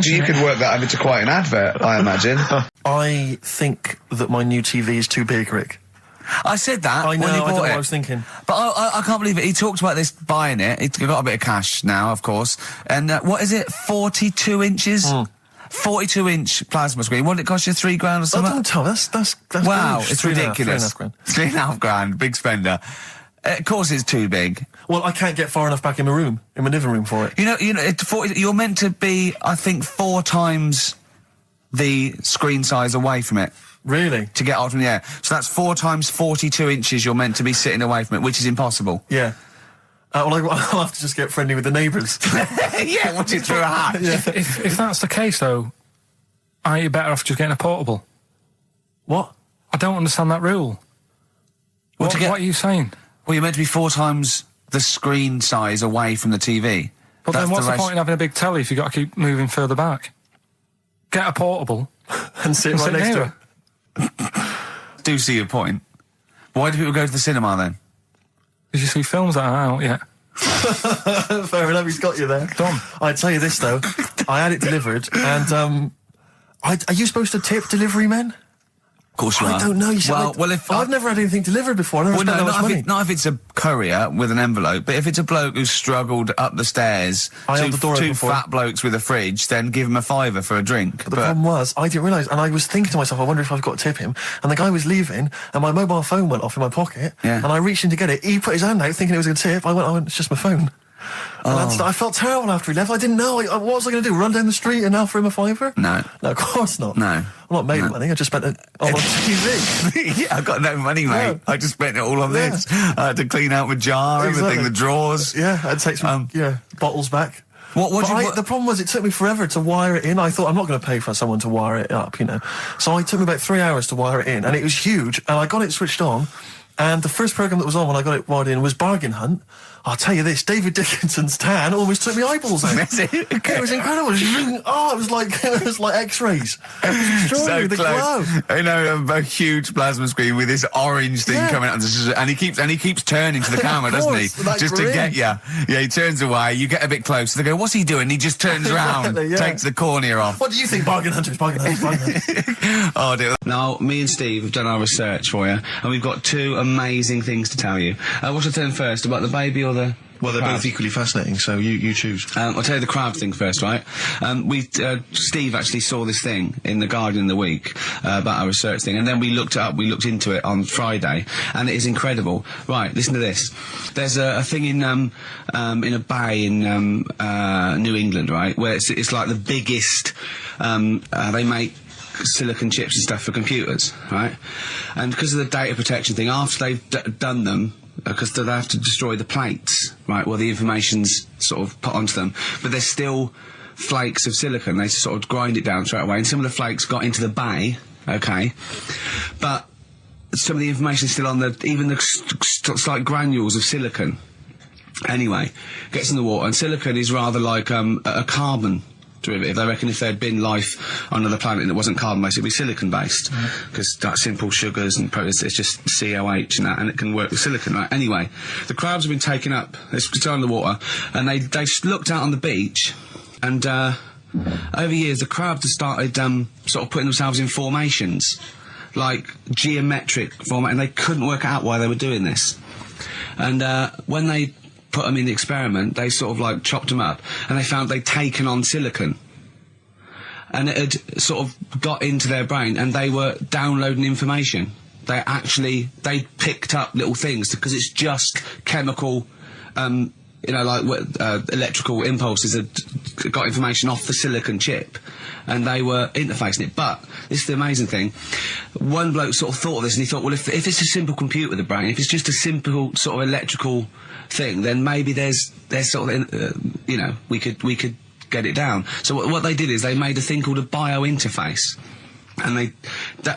you could work that into quite an advert, I imagine. I think that my new TV is too big, Rick. I said that I know, when you I don't know bought what it. I was thinking. But I can't believe it. He talked about this buying it. He's got a bit of cash now, of course. And what is it? 42 inches? 42-inch plasma screen. What did it cost you? $3 grand or something? Don't tell us. That's wow, huge. it's ridiculous. £3.5 grand. £3.5 grand, big spender. Of course, it's too big. Well, I can't get far enough back in my living room for it. You're meant to be, I think, 4 times the screen size away from it. Really? To get out from the air. So that's 4 times 42 inches you're meant to be sitting away from it, which is impossible. Yeah. Well, I'll have to just get friendly with the neighbours. Yeah, watch it through a hat. Yeah. If that's the case, though, are you better off just getting a portable? What? I don't understand that rule. What are you saying? Well, you're meant to be 4 times the screen size away from the TV. But then what's the point in having a big telly if you've got to keep moving further back? Get a portable. and sit right next to it. Do see your point. Why do people go to the cinema then? Did you see films that are out yet? Fair enough, he's got you there. Done. I'd tell you this, though. I had it delivered, and, are you supposed to tip delivery men? Of course you are. I don't know. You see, I've never had anything delivered before. I never spent that much money. Not if it's a courier with an envelope, but if it's a bloke who's struggled up the stairs, two fat blokes with a fridge, then give him a £5 for a drink. But the problem was, I didn't realise, and I was thinking to myself, I wonder if I've got to tip him. And the guy was leaving, and my mobile phone went off in my pocket, and I reached in to get it. He put his hand out thinking it was a tip. I went, it's just my phone. And I felt terrible after he left. I didn't know. What was I going to do? Run down the street and offer him a £5? No. No, of course not. No. I'm not made of money. I just spent it on TV. Yeah, I've got no money, mate. No. I just spent it all on this. I had to clean out my jar, everything, the drawers. Yeah, I'd take some bottles back. The problem was it took me forever to wire it in. I thought I'm not going to pay for someone to wire it up, So it took me about 3 hours to wire it in, and it was huge. And I got it switched on, and the first program that was on when I got it wired in was Bargain Hunt. I'll tell you this, David Dickinson's tan almost took my eyeballs out. It was incredible. It was like X-rays. It was extraordinary, the glow. I know, a huge plasma screen with this orange thing coming out, and he keeps turning to the camera, doesn't he? Just to get you. Yeah, he turns away. You get a bit closer. They go, "What's he doing?" He just turns around, takes the cornea off. What do you think, Bargain Hunters? Bargain Hunters. Oh dear. Now, me and Steve have done our research for you, and we've got 2 amazing things to tell you. What's the turn first, about the baby or the... Well, they're both equally fascinating, so you choose. I'll tell you the crowd thing first, right? Steve actually saw this thing in The Guardian in the week about our research thing, and then we looked it up, we looked into it on Friday, and it is incredible. Right, listen to this. There's a thing in a bay in New England, right, where it's like the biggest, they make silicon chips and stuff for computers, right? And because of the data protection thing, after they've done them, because they have to destroy the plates, right, where the information's sort of put onto them, but there's still flakes of silicon. They sort of grind it down straight away, and some of the flakes got into the bay, okay, but some of the information is still on even the slight granules of silicon, Anyway, gets in the water, and silicon is rather like a carbon derivative. They reckon if there had been life on another planet and it wasn't carbon-based, it'd be silicon-based. Because that's simple sugars and proteins, it's just COH and that, and it can work with silicon, right? Anyway, the crabs have been taken up, they're still in the water, and they looked out on the beach, and over years the crabs have started sort of putting themselves in formations, like geometric format, and they couldn't work out why they were doing this. And when they put them in the experiment, they sort of like chopped them up, and they found they'd taken on silicon, and it had sort of got into their brain, and they were downloading information. They picked up little things, because it's just chemical, like electrical impulses that got information off the silicon chip, and they were interfacing it. But this is the amazing thing. One bloke sort of thought of this, and he thought, well, if it's a simple computer, the brain, if it's just a simple sort of electrical thing, then maybe there's sort of, we could get it down. So what they did is they made a thing called a biointerface, and they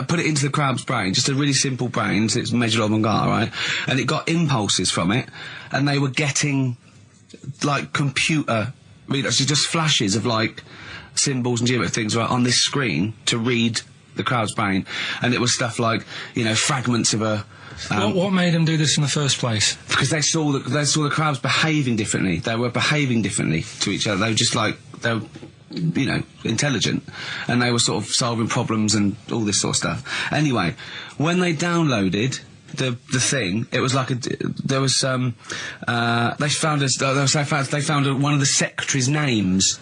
put it into the crab's brain, just a really simple brain, so it's measured avant-garde, right? And it got impulses from it, and they were getting like computer, just flashes of like symbols and geometric things right on this screen to read the crab's brain, and it was stuff like fragments of a. What made them do this in the first place? Because they saw the crabs behaving differently. They were behaving differently to each other. They were just like intelligent, and they were sort of solving problems and all this sort of stuff. Anyway, when they downloaded the thing, it was like they found one of the secretary's names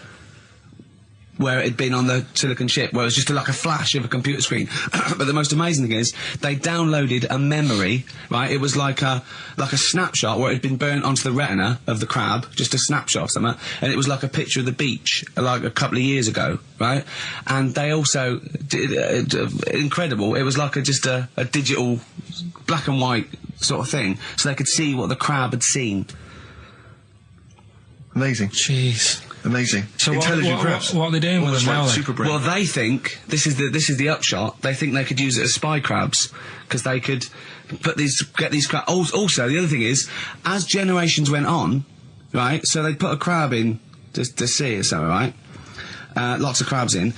where it had been on the silicon chip, where it was just like a flash of a computer screen. But the most amazing thing is, they downloaded a memory, right? It was like a snapshot where it had been burnt onto the retina of the crab, just a snapshot of something, and it was like a picture of the beach, like a couple of years ago, right? And they also did, incredible, it was like just a digital black and white sort of thing, so they could see what the crab had seen. Amazing. Jeez. Amazing. So intelligent crabs. What are they doing with them now? Super brain. Well, they think this is the upshot. They think they could use it as spy crabs, because they could get these crabs. Also, the other thing is, as generations went on, right? So they put a crab in to sea or something, right? Lots of crabs in,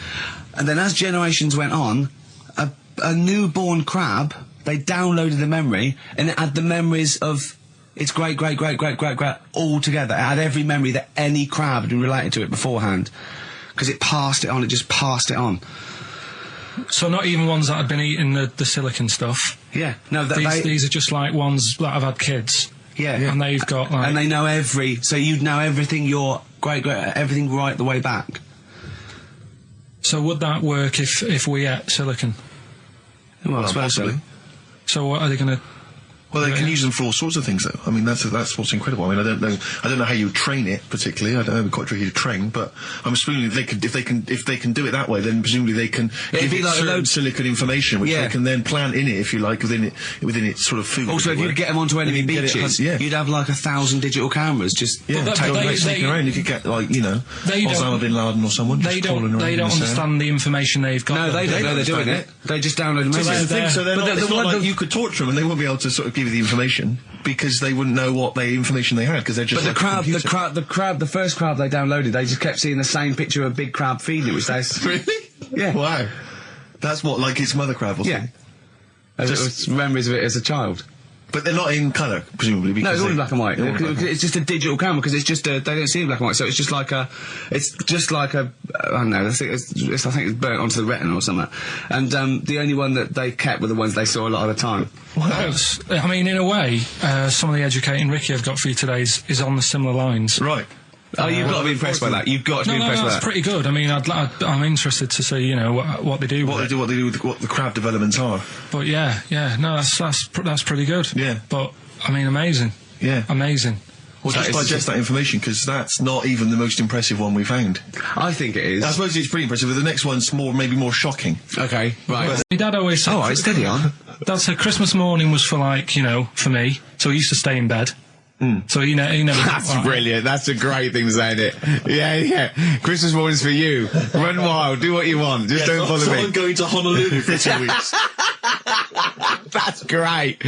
and then as generations went on, a newborn crab, they downloaded the memory, and it had the memories of its great all together. It had every memory that any crab had been related to it beforehand, because it passed it on. It just passed it on. So not even ones that had been eating the silicon stuff. Yeah, no. These are just like ones that have had kids. Yeah, and they've got like, and they know so you'd know everything. Your everything right the way back. So would that work if we ate silicon? Well, I suppose so. So what are they going to? Well, they can use them for all sorts of things, though. I mean, that's what's incredible. I mean, I don't know how you train it particularly. I don't know, it'd be quite tricky to train, but I'm assuming if they can do it that way, then presumably they can give it certain silicon information, which they can then plant in it, if you like, within its sort of food. Also, if you get them onto enemy beaches, you'd have like 1,000 digital cameras just sneaking around. You could get Osama bin Laden or someone. They don't understand the information they've got. No, they don't know they're doing it. They just download them. So it's not like you could torture them and they won't be able to sort of give you the information, because they wouldn't know what information they had, because they're just. But the first crab they downloaded, they just kept seeing the same picture of a big crab feeding it, which they really, yeah, wow, that's what, like its mother crab or something. Yeah, just memories of it as a child. But they're not in colour, presumably. Because no, it's all in black and white. It's just a digital camera, because it's just they don't see in black and white, so it's just like a I don't know. I think it's burnt onto the retina or something. And the only one that they kept were the ones they saw a lot of the time. Wow. I mean, in a way, some of the educating Ricky I've got for you today is on the similar lines. Right. Oh, you've got to be impressed by that. You've got to be impressed by that. That's pretty good. I mean, I'm interested to see, what they do. What they do with what the crab developments are. But yeah, no, that's pretty good. Yeah. But I mean, amazing. Yeah. Amazing. Well, just digest that information, because that's not even the most impressive one we found. I think it is. I suppose it's pretty impressive, but the next one's maybe more shocking. Okay, right. My dad always said... All right, steady on. Dad said Christmas morning was for, like, for me, so he used to stay in bed. So he never... That's brilliant. That's a great thing to say, isn't it? Yeah. Christmas morning's for you. Run wild. Do what you want. Just don't bother me. I'm going to Honolulu for 2 weeks. That's great.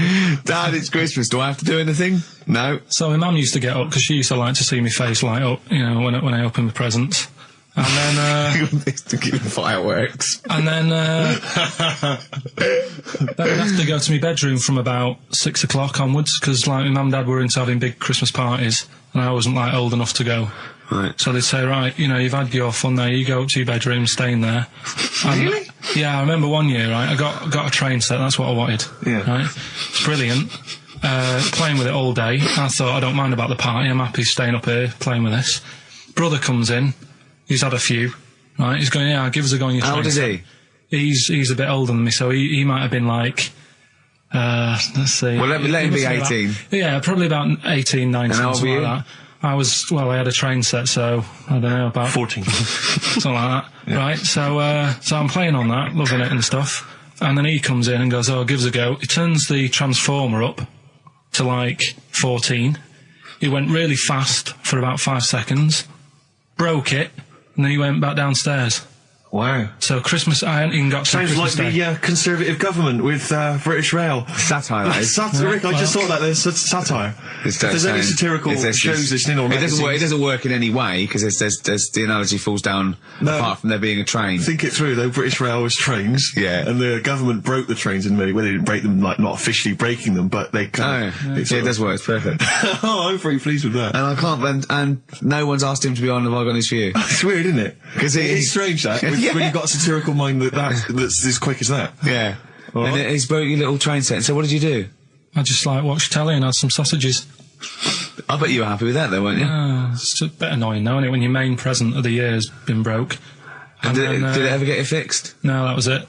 Dad, it's Christmas. Do I have to do anything? No. So my mum used to get up because she used to like to see my face light up, you know, when I open the presents. And then, to give fireworks. and then I'd have to go to my bedroom from about 6 o'clock onwards because, like, my mum and dad were into having big Christmas parties, and I wasn't, like, old enough to go. Right. So they'd say, right, you know, you've had your fun there, you go up to your bedroom, stay in there. Really? Yeah, I remember one year, right, I got a train set, that's what I wanted. Yeah. Right? It's brilliant. Playing with it all day. I thought, I don't mind about the party, I'm happy staying up here, playing with this. Brother comes in, he's had a few, right, he's going, yeah, give us a go on your train. How old is he? He's a bit older than me, so he might have been like, let's see. Well, let him be 18. Yeah, probably about 18, 19, And how old something were you? like that. I had a train set, so, I don't know, about 14. something like that, right? So I'm playing on that, loving it and stuff, and then he comes in and goes, oh, give us a go. He turns the transformer up to, like, 14. He went really fast for about 5 seconds, broke it, and then he went back downstairs. Wow. So Christmas, I hadn't even got to Sounds Christmas like Day. the Conservative government with British Rail. Satire, that is. Satire, Rick, I just thought that there's satire. If there's any satirical shows listening or it doesn't work. It magazines, doesn't work in any way because there's the analogy falls down. No. Apart from there being a train. think it through though. British Rail was trains, Yeah. and the government broke the trains in many. Well, they didn't break them, like not officially breaking them, but they kind of. It does work. It's perfect. Oh, I'm very pleased with that. And I can't. And no one's asked him to be on Have I Got News For You. It's weird, isn't it? 'Cause it it's is- strange that when you've got a satirical mind that's as quick as that. Yeah. All And right. he's broke your little train set. So what did you do? I just, like, watched telly and had some sausages. I bet you were happy with that, though, weren't you? It's a bit annoying, though, isn't it, when your main present of the year has been broke. And did then, it ever get it fixed? No, that was it.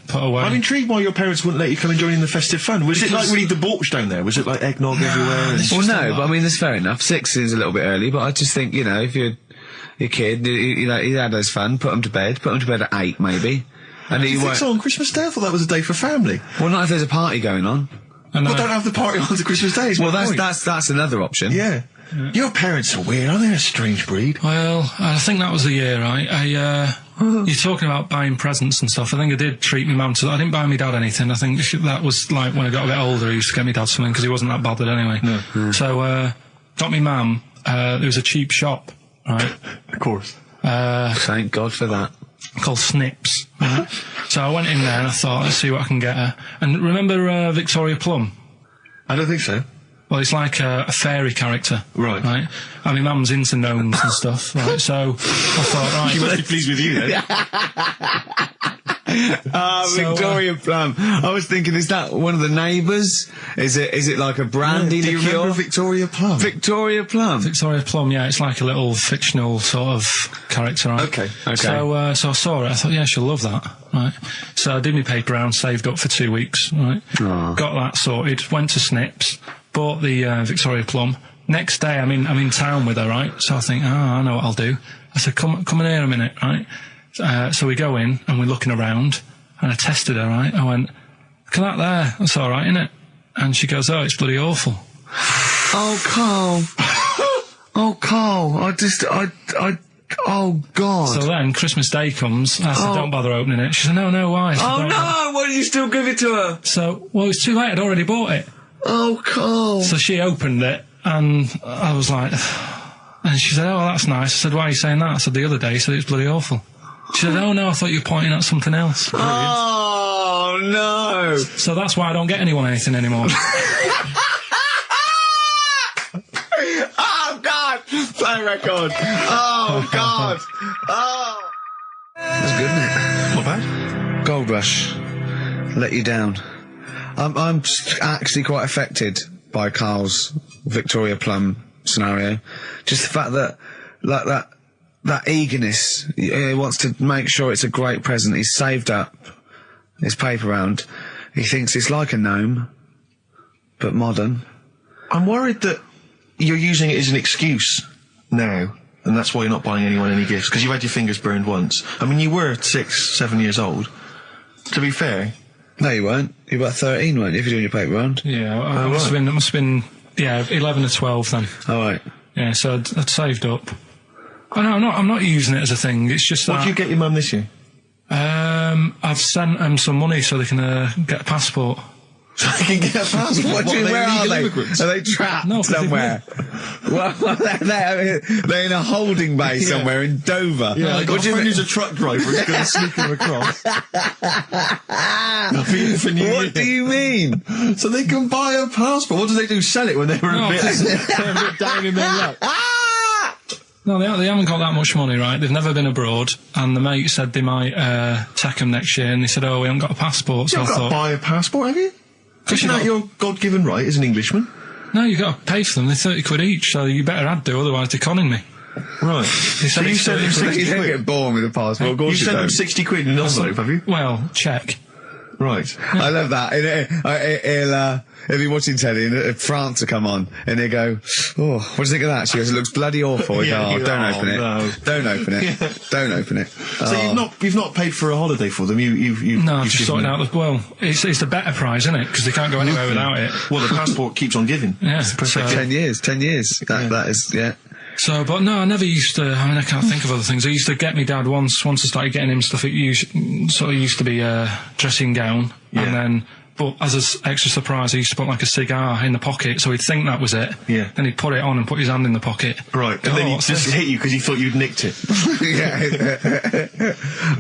Put away. I'm intrigued why your parents wouldn't let you come and join in the festive fun. Was it like really debauched down there? Was it like eggnog everywhere? And Well, no, but I mean, that's fair enough. 6 is a little bit early, but I just think, you know, if you're a kid, you know, he had his fun, put him to bed at 8, maybe. And you he think won't. so on Christmas Day? I thought that was a day for family. Well, not if there's a party going on. And, Well, don't have the party on to Christmas Day. is Well, my point. that's another option. Yeah. Your parents are weird, aren't they? A strange breed. Well, I think that was the year, right? You're talking about buying presents and stuff. I think I did treat my mum to. I didn't buy my dad anything. I think that was like when I got a bit older, I used to get my dad something because he wasn't that bothered anyway. So, got me mum. There was a cheap shop, right? Of course. Thank God for that. Called Snips. Right? So I went in there and I thought, let's see what I can get her. And remember Victoria Plum? I don't think so. Well, it's like a fairy character. Right. Right? And my mum's into gnomes and stuff, right? So I thought, right. She must be pleased with you then. Victoria Plum. I was thinking, is that one of the neighbours? Is it like a brandy Do you liqueur? remember Victoria Plum? Victoria Plum. Victoria Plum, yeah, it's like a little fictional sort of character, right? Okay. So I saw it, I thought, yeah, she'll love that, right? So I did my paper round, saved up for 2 weeks, right? Got that sorted, went to Snips, bought the Victoria Plum. Next day, I'm in town with her, right? So I think, I know what I'll do. I said, come in here a minute, right? So we go in, and we're looking around, and I tested her, right? I went, look at that there, that's alright, innit? And she goes, oh, it's bloody awful. Oh, Carl. Oh, Carl. Oh, God. So then, Christmas Day comes, I said, don't bother opening it. She said, no, why? I said, Oh, "Don't bother." no! Why did you still give it to her? So, well, it's too late, I'd already bought it. Oh, Carl. So she opened it, and I was like, and she said, oh, that's nice. I said, why are you saying that? I said, the other day, you said it's bloody awful. She said, oh, no, I thought you were pointing at something else. Oh, no. So that's why I don't get anyone anything anymore. Oh, God. Play record. Oh, God. Oh. That's good, isn't it? Not bad. Gold Rush. Let you down. I'm actually quite affected by Carl's Victoria Plum scenario. Just the fact that, like that eagerness, he wants to make sure it's a great present. He's saved up his paper round. He thinks it's like a gnome, but modern. I'm worried that you're using it as an excuse now, and that's why you're not buying anyone any gifts, because you've had your fingers burned once. I mean, you were 6, 7 years old. To be fair. No, you weren't. You were about 13, weren't you, if you're doing your paper round? Yeah, it must have been, yeah, 11 or 12 then. All right. Yeah, so I'd saved up. Oh, no, I'm not using it as a thing, it's just that... What did you get your mum this year? I've sent them some money so they can get a passport. So they can get a passport. What do you mean, where are they? Are they trapped somewhere? Well, they're in a holding bay somewhere in Dover. Yeah, I got a friend who's a truck driver who's going to sneak them across. What do you mean? So they can buy a passport. What do they do? Sell it when they're a bit down in their luck? No, they haven't got that much money, right? They've never been abroad, and the mate said they might take them next year, and they said, oh, we haven't got a passport, so You've got to buy a passport, have you? Isn't that your God-given right as an Englishman? No, you've got to pay for them. They're 30 quid each, so you better had to, otherwise they're conning me. Right. So you sent them 60 You don't quid? get born with a passport, of course You sent them don't. 60 quid in an envelope, have you? Well, check. Right. I love that. He'll be watching telly and France will come on and he'll go, oh, what do you think of that? She goes, it looks bloody awful. Yeah, Don't open it. no. Don't open it. Don't open it. So you've not paid for a holiday for them. You've No, you've just sorting out the... Well, it's the better prize, isn't it? Because they can't go anywhere without it. Well, the passport keeps on giving. Yeah. It's perfect. 10 years. That is, yeah. So, but no, I never used to. I mean, I can't think of other things. I used to get me dad once I started getting him stuff. It used to be a dressing gown, and then. But as an extra surprise, I used to put like a cigar in the pocket, so he'd think that was it. Yeah. Then he'd put it on and put his hand in the pocket. Right. And then he just hit you because he thought you'd nicked it.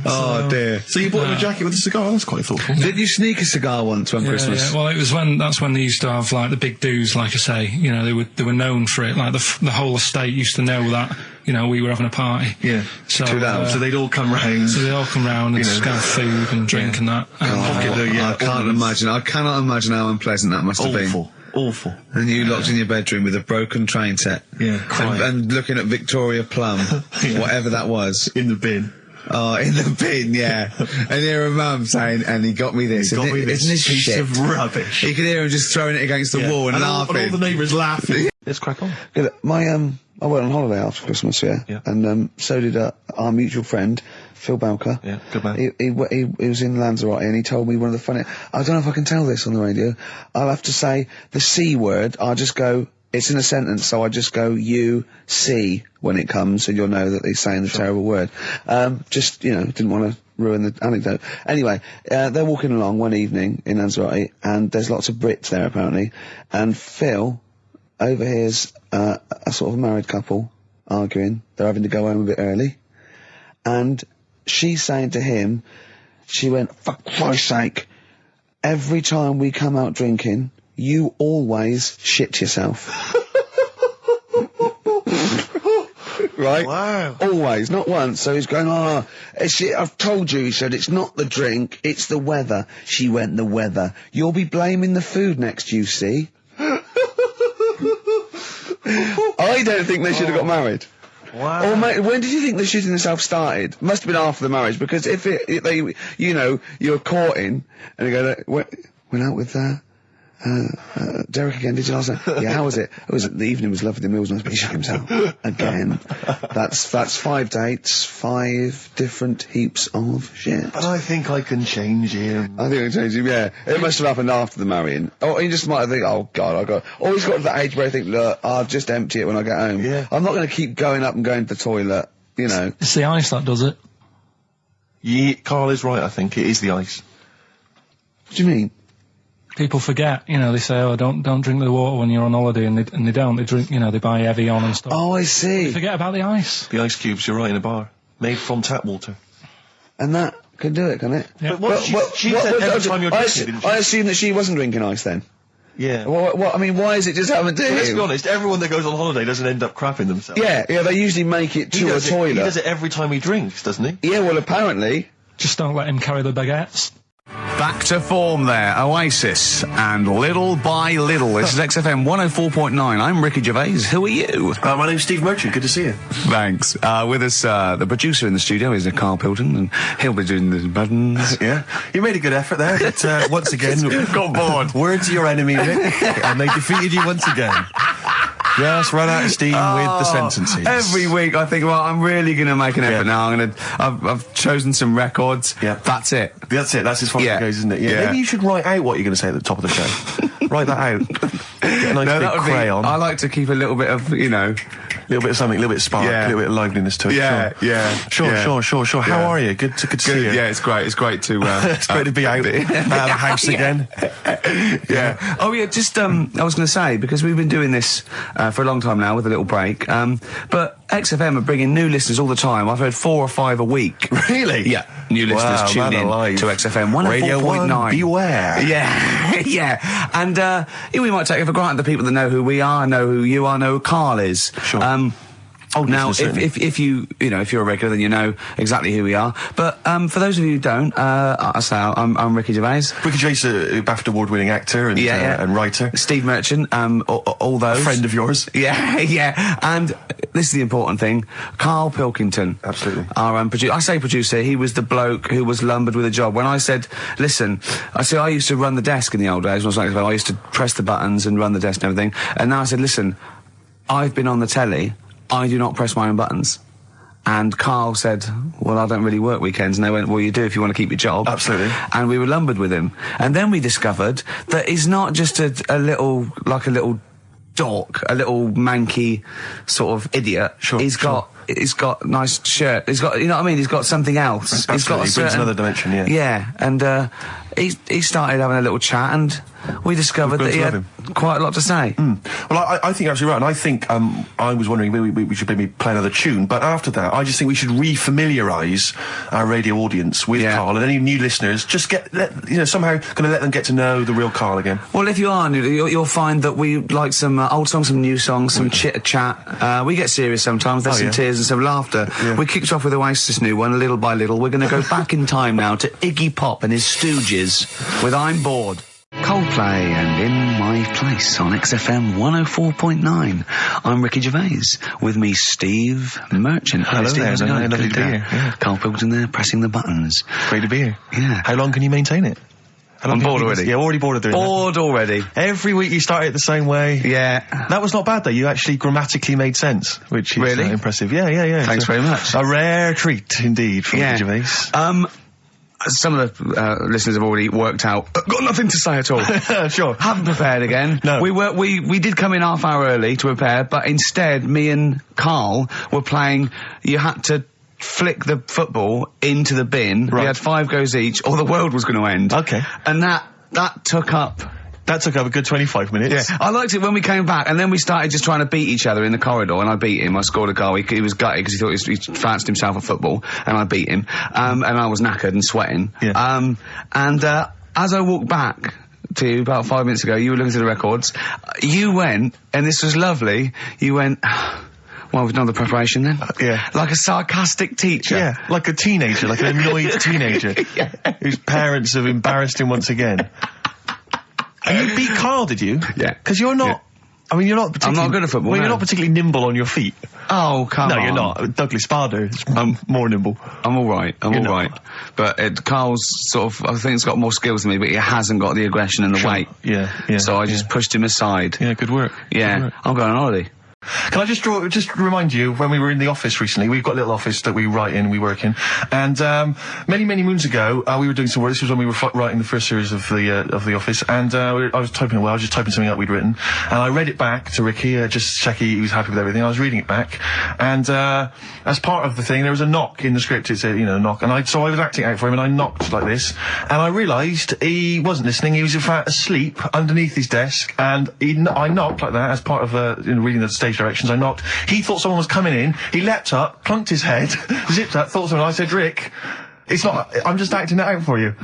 Oh dear. So you bought him a jacket with a cigar? That's quite thoughtful. Did you sneak a cigar once on Christmas? Yeah. Well, that's when they used to have like the big do's, like I say. You know, they were known for it. Like the whole estate used to know that. You know, we were having a party. Yeah. So they'd all come round. So they'd all come round and have food and drink and that. I cannot imagine how unpleasant that must have been. Awful. And you locked in your bedroom with a broken train set. Yeah. And looking at Victoria Plum, whatever that was. In the bin. Oh, in the bin, yeah. And hear a mum saying, and he got me this. Isn't this piece shit? of rubbish. You could hear him just throwing it against the wall and laughing. And all the neighbours laughing. Let's crack on. I went on holiday after Christmas, and so did our mutual friend, Phil Balker. Yeah, good man. He was in Lanzarote, and he told me one of the funny... I don't know if I can tell this on the radio. I'll have to say the C word. I'll just go... It's in a sentence, so I just go, you, see, when it comes, and you'll know that he's saying the terrible word. Didn't want to ruin the anecdote. Anyway, they're walking along one evening in Lanzarote, and there's lots of Brits there, apparently, and Phil overhears a sort of married couple arguing. They're having to go home a bit early. And she's saying to him, she went, for Christ's sake, every time we come out drinking, you always shit yourself. Right? Wow. Always, not once. So he's going, I've told you, he said, it's not the drink, it's the weather. She went, the weather. You'll be blaming the food next, you see. I don't think they should have got married. Wow. Or when did you think the shitting themselves started? Must have been after the marriage, because if you're courting, and you go, went out with Derek again, did you last night? Yeah, how was it? The evening was lovely, the meal was nice, but he shook himself. Again. That's 5 dates, 5 different heaps of shit. But I think I can change him. I think I can change him, yeah. It must have happened after the marrying. Or he just might have think, oh God, or he's got to that age where I think, look, I'll just empty it when I get home. Yeah. I'm not going to keep going up and going to the toilet, you know. It's the ice that does it. Yeah, Carl is right, I think. It is the ice. What do you mean? People forget, they say, oh, don't drink the water when you're on holiday, and they don't. They drink, they buy Evian and stuff. Oh, I see. They forget about the ice. The ice cubes, you're right, in a bar. Made from tap water. And that can do it, can it? Yeah. But she said every time you're drinking, didn't she? I assume that she wasn't drinking ice then. Yeah. Why is it just happened to him? Let's be honest, everyone that goes on holiday doesn't end up crapping themselves. Yeah, they usually make it to a toilet. He does it every time he drinks, doesn't he? Yeah, well, apparently. Just don't let him carry the baguettes. Back to form there, Oasis, and Little by Little. This is XFM 104.9. I'm Ricky Gervais. Who are you? My name's Steve Merchant. Good to see you. Thanks. With us, the producer in the studio is Karl Pilkington, and he'll be doing the buttons. Yeah. You made a good effort there, but once again... got bored. Words are your enemy, Rick, and they defeated you once again. Just run out of steam with the sentences. Every week I think, well, I'm really going to make an effort now. I've chosen some records. Yeah. That's it. That's as far as it goes, isn't it? Yeah. Maybe you should write out what you're going to say at the top of the show. Write that out. Get a nice big crayon. I like to keep a little bit of, little bit of something, a little bit of spark, a little bit of liveliness to it. Sure. How are you? Good to see you. Yeah, it's great. It's great to. It's great to be out of the house again. Yeah. Oh yeah. Just I was going to say, because we've been doing this for a long time now with a little break. But XFM are bringing new listeners all the time. I've heard 4 or 5 a week. Really? Yeah. New listeners tune in to XFM 104.9. Radio 1, beware. Yeah. Yeah. And we might take it for granted the people that know who we are, know who you are, know who Karl is. Sure. Now, if you're a regular, then you know exactly who we are. But for those of you who don't, I'm Ricky Gervais. Ricky Gervais, a BAFTA award-winning actor and writer. Steve Merchant, all those. A friend of yours. Yeah. And this is the important thing. Karl Pilkington. Absolutely. Our producer. I say producer, he was the bloke who was lumbered with a job. When I said, listen, I used to run the desk in the old days when I was like, I used to press the buttons and run the desk and everything. And now I said, listen, I've been on the telly. I do not press my own buttons. And Karl said, well, I don't really work weekends. And they went, well, you do if you want to keep your job. Absolutely. And we were lumbered with him. And then we discovered that he's not just a little dork, a little manky sort of idiot. Sure. He's got nice shirt. He's got, you know what I mean? He's got something else. Absolutely. He's got He brings another dimension, yeah. Yeah. And, he started having a little chat and we discovered that he had quite a lot to say. Well, I think you're absolutely right. And I think, I was wondering we should maybe play another tune, but after that, I just think we should re-familiarise our radio audience with Karl, and any new listeners, just somehow gonna let them get to know the real Karl again. Well, if you are new, you'll find that we like some old songs, some new songs, some chit-chat. We get serious sometimes, there's some tears and some laughter. Yeah. We kicked off with Oasis' new one, Little by Little. We're gonna go back in time now to Iggy Pop and his Stooges with I'm Bored. Coldplay and In My Place on XFM 104.9. I'm Ricky Gervais. With me, Steve Merchant. Hello Steve, there, how's it going? lovely to be here. Yeah. Karl Pilkington there, pressing the buttons. Great to be here. Yeah. How long can you maintain it? I'm bored already. Yeah, already bored of doing Bored already. Every week you start it the same way. Yeah. That was not bad though. You actually grammatically made sense, which is really impressive. Yeah. Thanks very much. A rare treat indeed from Ricky Gervais. Some of the listeners have already worked out. Got nothing to say at all. Sure. Haven't prepared again. No. We did come in half hour early to prepare, but instead me and Karl were playing. You had to flick the football into the bin. Right. We had 5 goes each, or the world was going to end. Okay. And that took up. That took up a good 25 minutes. Yeah, I liked it when we came back, and then we started just trying to beat each other in the corridor, and I beat him. I scored a goal. He was gutted because he thought he fancied himself at football, and I beat him. And I was knackered and sweating. Yeah. As I walked back to you about 5 minutes ago, you were looking at the records. You went, and this was lovely, you went... Well, we've done the preparation then. Yeah. Like a sarcastic teacher. Yeah, like a teenager, like an annoyed teenager whose parents have embarrassed him once again. And you beat Karl, did you? Yeah. Because you're not... Yeah. I mean, you're not particularly... I'm not good at football, Well, no. you're not particularly nimble on your feet. Oh, come on. No, you're not. Douglas Bader is more nimble. I'm alright. But Karl's sort of, I think he's got more skills than me, but he hasn't got the aggression and the weight. Yeah. So I just pushed him aside. Yeah, good work. Yeah. Good work. I'm going on holiday. Can I just remind you, when we were in the office recently, we've got a little office that we write in, we work in, and many moons ago, we were doing some work. This was when we were writing the first series of the office, and I was typing away. I was just typing something up we'd written, and I read it back to Ricky, just to check he was happy with everything. I was reading it back, and as part of the thing, there was a knock in the script. It said, knock, and so I was acting out for him, and I knocked like this, and I realised he wasn't listening. He was in fact asleep underneath his desk, and I knocked like that as part of reading the stage directions. I knocked. He thought someone was coming in. He leapt up, plunked his head, zipped up, thought someone. I said, Rick, it's not. I'm just acting it out for you.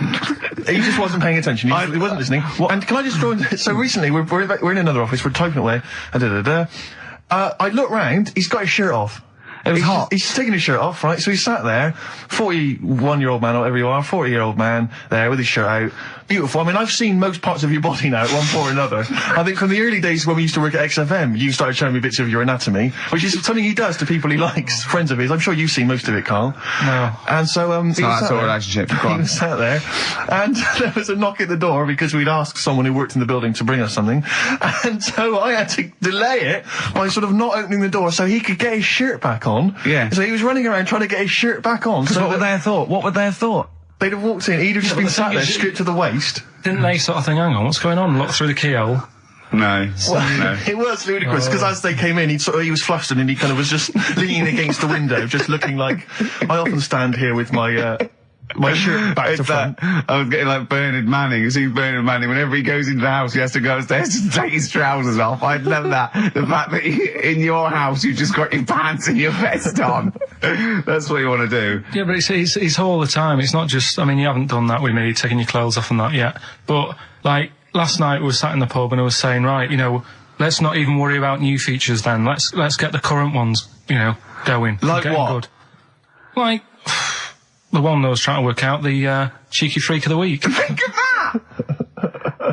He just wasn't paying attention. He wasn't listening. And can I just draw in? So recently we're in another office. We're typing away. I look round. He's got his shirt off. It was hot. He's taking his shirt off, right? So he sat there, 41-year-old man, or whatever you are, 40-year-old man there with his shirt out. Beautiful. I mean, I've seen most parts of your body now at one point or another. I think from the early days when we used to work at XFM, you started showing me bits of your anatomy, which is something he does to people he likes, friends of his. I'm sure you've seen most of it, Karl. No. And so, it's not that sort of relationship. He was sat there, and there was a knock at the door because we'd asked someone who worked in the building to bring us something, and so I had to delay it by sort of not opening the door so he could get his shirt back on. Yeah. So he was running around trying to get his shirt back on. So what would they have thought? What would they have thought? They'd have walked in, he'd have just been sat there, stripped to the waist. Didn't they sort of think, hang on, what's going on? Look through the keyhole. No. Well, it was ludicrous because as they came in, he was flustered and he kind of was just leaning against the window, just looking like. I often stand here with my shirt back to front. I was getting like Bernard Manning. You see Bernard Manning, whenever he goes into the house, he has to go upstairs to take his trousers off. I love that. The fact that in your house, you've just got your pants and your vest on. That's what you want to do. Yeah, but it's all the time. It's not just, I mean, you haven't done that with me, taking your clothes off and that yet. But, like, last night we were sat in the pub and I was saying, right, you know, let's not even worry about new features then. Let's get the current ones, you know, going. Like what? Good. Like, the one that I was trying to work out, the cheeky freak of the week. Think of that!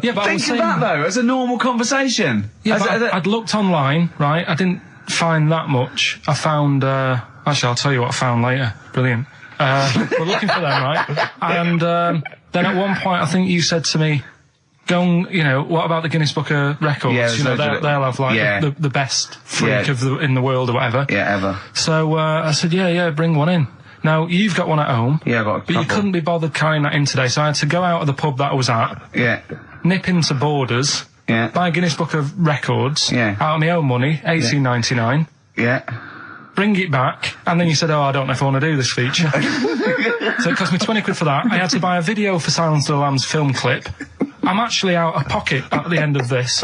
Yeah, but I was Think of saying, that, though, as a normal conversation. Yeah, but I'd looked online, right? I didn't find that much. I found, actually, I'll tell you what I found later. Brilliant. We're looking for them, right? And then at one point, I think you said to me, go and, you know, what about the Guinness Book of Records? Yeah, you know, they'll have, like, the best freak in the world or whatever. Yeah, ever. So I said, yeah, bring one in. Now, you've got one at home. Yeah, I've got a But you couple. couldn't be bothered carrying that in today, so I had to go out of the pub that I was at, Yeah. nip into Borders, Yeah. buy a Guinness Book of Records, Yeah. out of my own money, $18.99, Yeah. bring it back, and then you said, I don't know if I want to do this feature. So it cost me 20 quid for that. I had to buy a video for Silence of the Lambs film clip. I'm actually out of pocket at the end of this.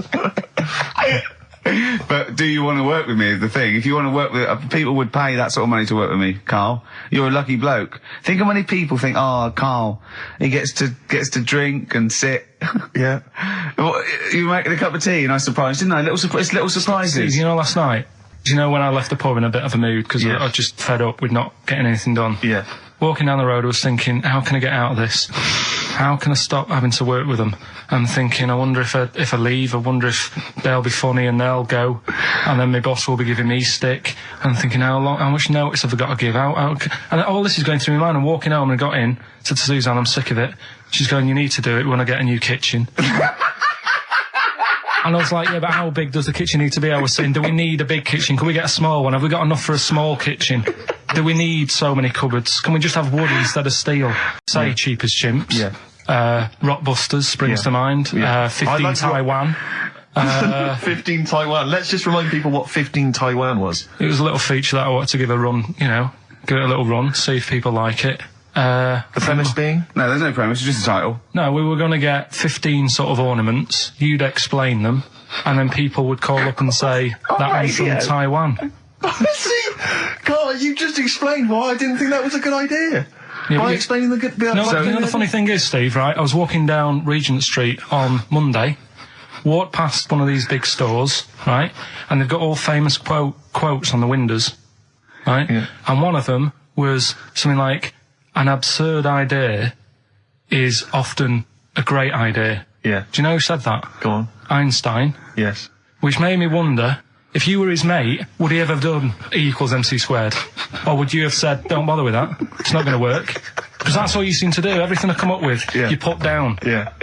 But do you want to work with me is the thing. If you want to work with... people would pay that sort of money to work with me, Carl. You're a lucky bloke. Think of how many people think, Carl, he gets to drink and sit. Yeah. Well, you were making a cup of tea and I surprised, didn't I? It's little surprises. Steve, you know, last night, do you know when I left the pub in a bit of a mood because Yeah. I was just fed up with not getting anything done? Yeah. Walking down the road, I was thinking, how can I get out of this? How can I stop having to work with them? I'm thinking, I wonder if I leave, I wonder if they'll be funny and they'll go, and then my boss will be giving me stick. And I'm thinking, how much notice have I got to give out? And all this is going through my mind. I'm walking home and I got in, said to Suzanne, I'm sick of it. She's going, you need to do it when I get a new kitchen. And I was like, yeah, but how big does the kitchen need to be? I was saying, do we need a big kitchen? Can we get a small one? Have we got enough for a small kitchen? Do we need so many cupboards? Can we just have wood instead of steel? Say cheap as chimps. Yeah. Rockbusters springs to mind. Yeah. 15 I like Taiwan. 15 Taiwan. Let's just remind people what 15 Taiwan was. It was a little feature that I wanted to give a run, you know, give it a little run, see if people like it. The premise being? No, there's no premise, it's just a title. No, we were going to get 15 sort of ornaments. You'd explain them, and then people would call up and say, that one's from Taiwan. See, Carl, you just explained why I didn't think that was a good idea. Yeah, By explaining the good... No, you know, the funny thing is, Steve, right, I was walking down Regent Street on Monday, walked past one of these big stores, right, and they've got all famous quotes on the windows, right, and one of them was something like, an absurd idea is often a great idea. Yeah. Do you know who said that? Go on. Einstein. Yes. Which made me wonder, if you were his mate, would he ever have done E = MC squared? Or would you have said, don't bother with that, it's not going to work? Because that's all you seem to do. Everything I come up with, you put down. Yeah.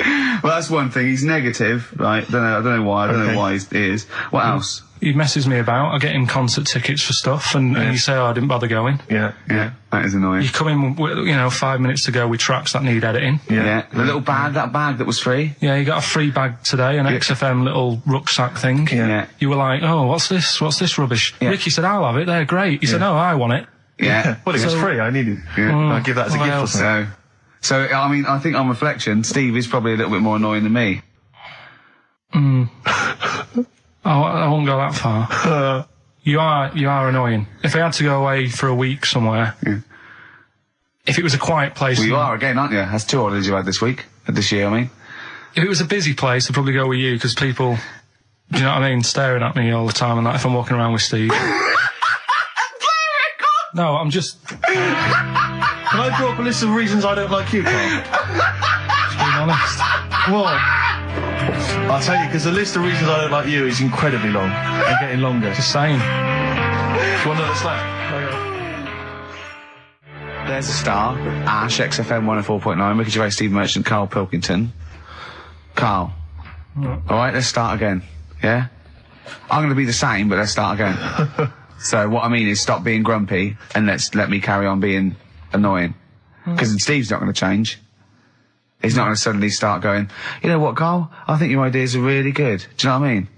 Well, that's one thing. He's negative, right? I don't know why. I don't know why he is. What else? He messes me about. I get him concert tickets for stuff, and you say, I didn't bother going. Yeah. That is annoying. You come in, with, 5 minutes to go with tracks that need editing. Yeah. The little bag, that bag that was free. Yeah, you got a free bag today, an XFM little rucksack thing. Yeah. You were like, oh, what's this rubbish? Yeah. Ricky said, I'll have it, they're great. He said, no, I want it. Yeah. Well, it was free, I need it. I'll give that as a gift or something. So, I mean, I think on reflection, Steve is probably a little bit more annoying than me. I won't go that far. You are annoying. If I had to go away for a week somewhere, if it was a quiet place... Well, you are again, aren't you? That's 2 holidays you had this year, I mean. If it was a busy place, I'd probably go with you, because people, do you know what I mean, staring at me all the time, and that if I'm walking around with Steve. No, I'm just... Can I draw up a list of reasons I don't like you, Carl? Just being honest. What? I'll tell you, because the list of reasons I don't like you is incredibly long and getting longer. Just saying. Do you want another slap? There's a star. Ash, XFM 104.9, Ricky Gervais, Steve Merchant, Karl Pilkington. Carl. Alright, let's start again. Yeah? I'm going to be the same, but let's start again. So what I mean is stop being grumpy and let me carry on being annoying. Because Steve's not going to change. He's not going to suddenly start going, you know what, Carl? I think your ideas are really good. Do you know what I mean?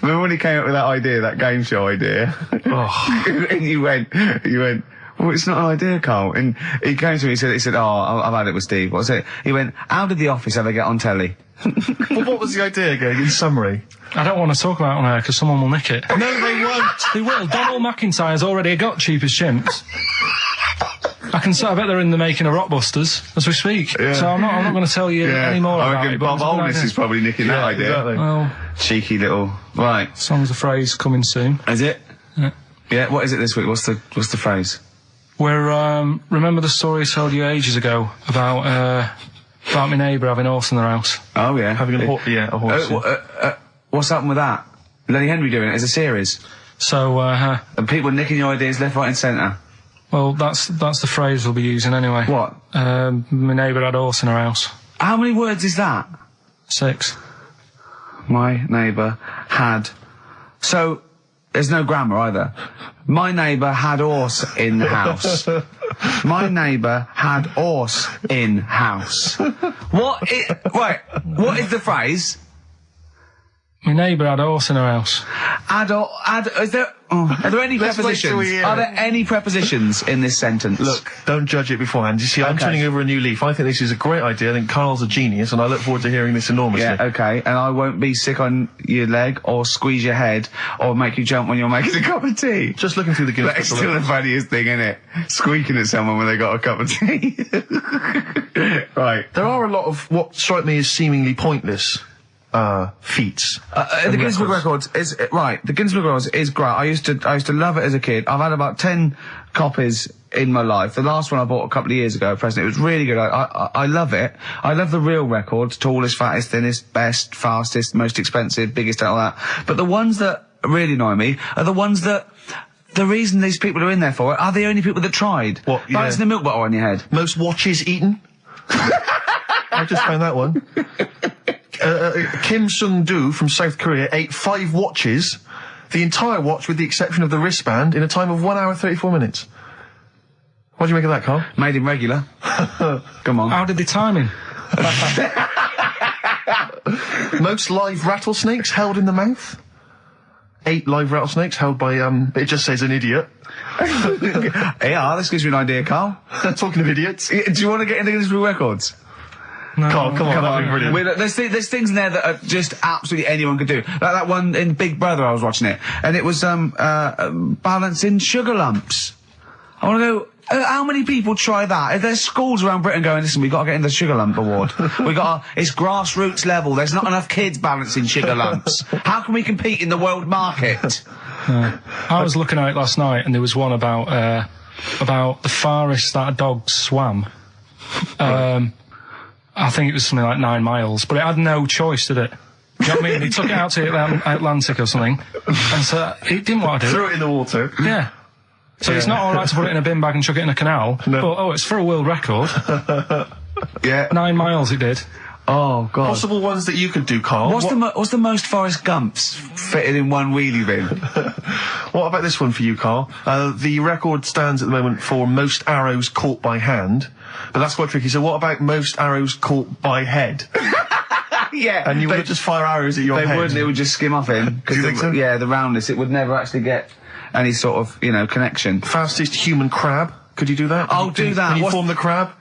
Remember when he came up with that idea, that game show idea? And you went, well, it's not an idea, Carl. And he came to me, he said, oh, I've had it with Steve. What's it? He went, how did The Office ever get on telly? Well, what was the idea again, in summary? I don't want to talk about it on air because someone will nick it. No, they won't. They will. Donald McIntyre's already got Cheap as Chimps. I bet they're in the making of Rockbusters as we speak. Yeah. So I'm not going to tell you any more about it. Bob Oldness is probably nicking that idea. Exactly. Well, cheeky little. Right. Song's a phrase coming soon. Is it? Yeah. Yeah. What is it this week? What's the phrase? We're remember the story I told you ages ago about my neighbour having a horse in their house. Oh yeah, having a horse. What's happened with that? Lenny Henry doing it as a series. So and people nicking your ideas left, right, and centre. Well, that's the phrase we'll be using anyway. What? My neighbour had a horse in her house. How many words is that? 6. My neighbour had. So there's no grammar either. My neighbour had horse in the house. My neighbour had horse in house. What is the phrase? My neighbour had a horse in her house. Are there any prepositions? Are there any prepositions in this sentence? Look, don't judge it beforehand. You see, I'm turning over a new leaf. I think this is a great idea. I think Carl's a genius, and I look forward to hearing this enormously. Yeah, okay. And I won't be sick on your leg, or squeeze your head, or make you jump when you're making a cup of tea. Just looking through the Guinness. That's still the funniest thing, isn't it? Squeaking at someone when they got a cup of tea. Right. There are a lot of what strike me as seemingly pointless feats. The Guinness Book Records is right. The Guinness Book Records is great. I used to love it as a kid. I've had about 10 copies in my life. The last one I bought a couple of years ago, present. It was really good. I love it. I love the real records: tallest, fattest, thinnest, best, fastest, most expensive, biggest, and all that. But the ones that really annoy me are the ones that. The reason these people are in there for it are the only people that tried. What? Yeah. Balancing the milk bottle on your head. Most watches eaten. I just found that one. Kim Sung-do from South Korea ate 5 watches, the entire watch with the exception of the wristband, in a time of 1 hour 34 minutes. What do you make of that, Carl? Made him regular. Come on. How did they time him? Most live rattlesnakes held in the mouth. 8 live rattlesnakes held by, it just says an idiot. Yeah, this gives you an idea, Carl. Talking of idiots. Do you want to get into Guinness Book Records? No, Carl, come on, that'd be brilliant. There's things in there that are just absolutely anyone could do. Like that one in Big Brother, I was watching it, and it was balancing sugar lumps. I want to go. How many people try that? If there's schools around Britain going, listen, we've got to get in the sugar lump award. It's grassroots level. There's not enough kids balancing sugar lumps. How can we compete in the world market? I was looking at it last night, and there was one about the farthest that a dog swam. I think it was something like 9 miles, but it had no choice, did it? You know what I mean? He took it out to the Atlantic or something, and so it didn't want to do it. Threw it in the water. Yeah. So it's not all right to put it in a bin bag and chuck it in a canal, but it's for a world record. Yeah. 9 miles it did. Oh, God. Possible ones that you could do, Carl. What's the most Forrest Gumps fitted in one wheelie bin? What about this one for you, Carl? The record stands at the moment for most arrows caught by hand, but that's quite tricky. So what about most arrows caught by head? Yeah. And you would just fire arrows at your head? They wouldn't, it would just skim off him. Do you think so? Yeah, the roundness, it would never actually get any sort of, connection. Fastest human crab. Could you do that? I'll do that. Can you form the crab?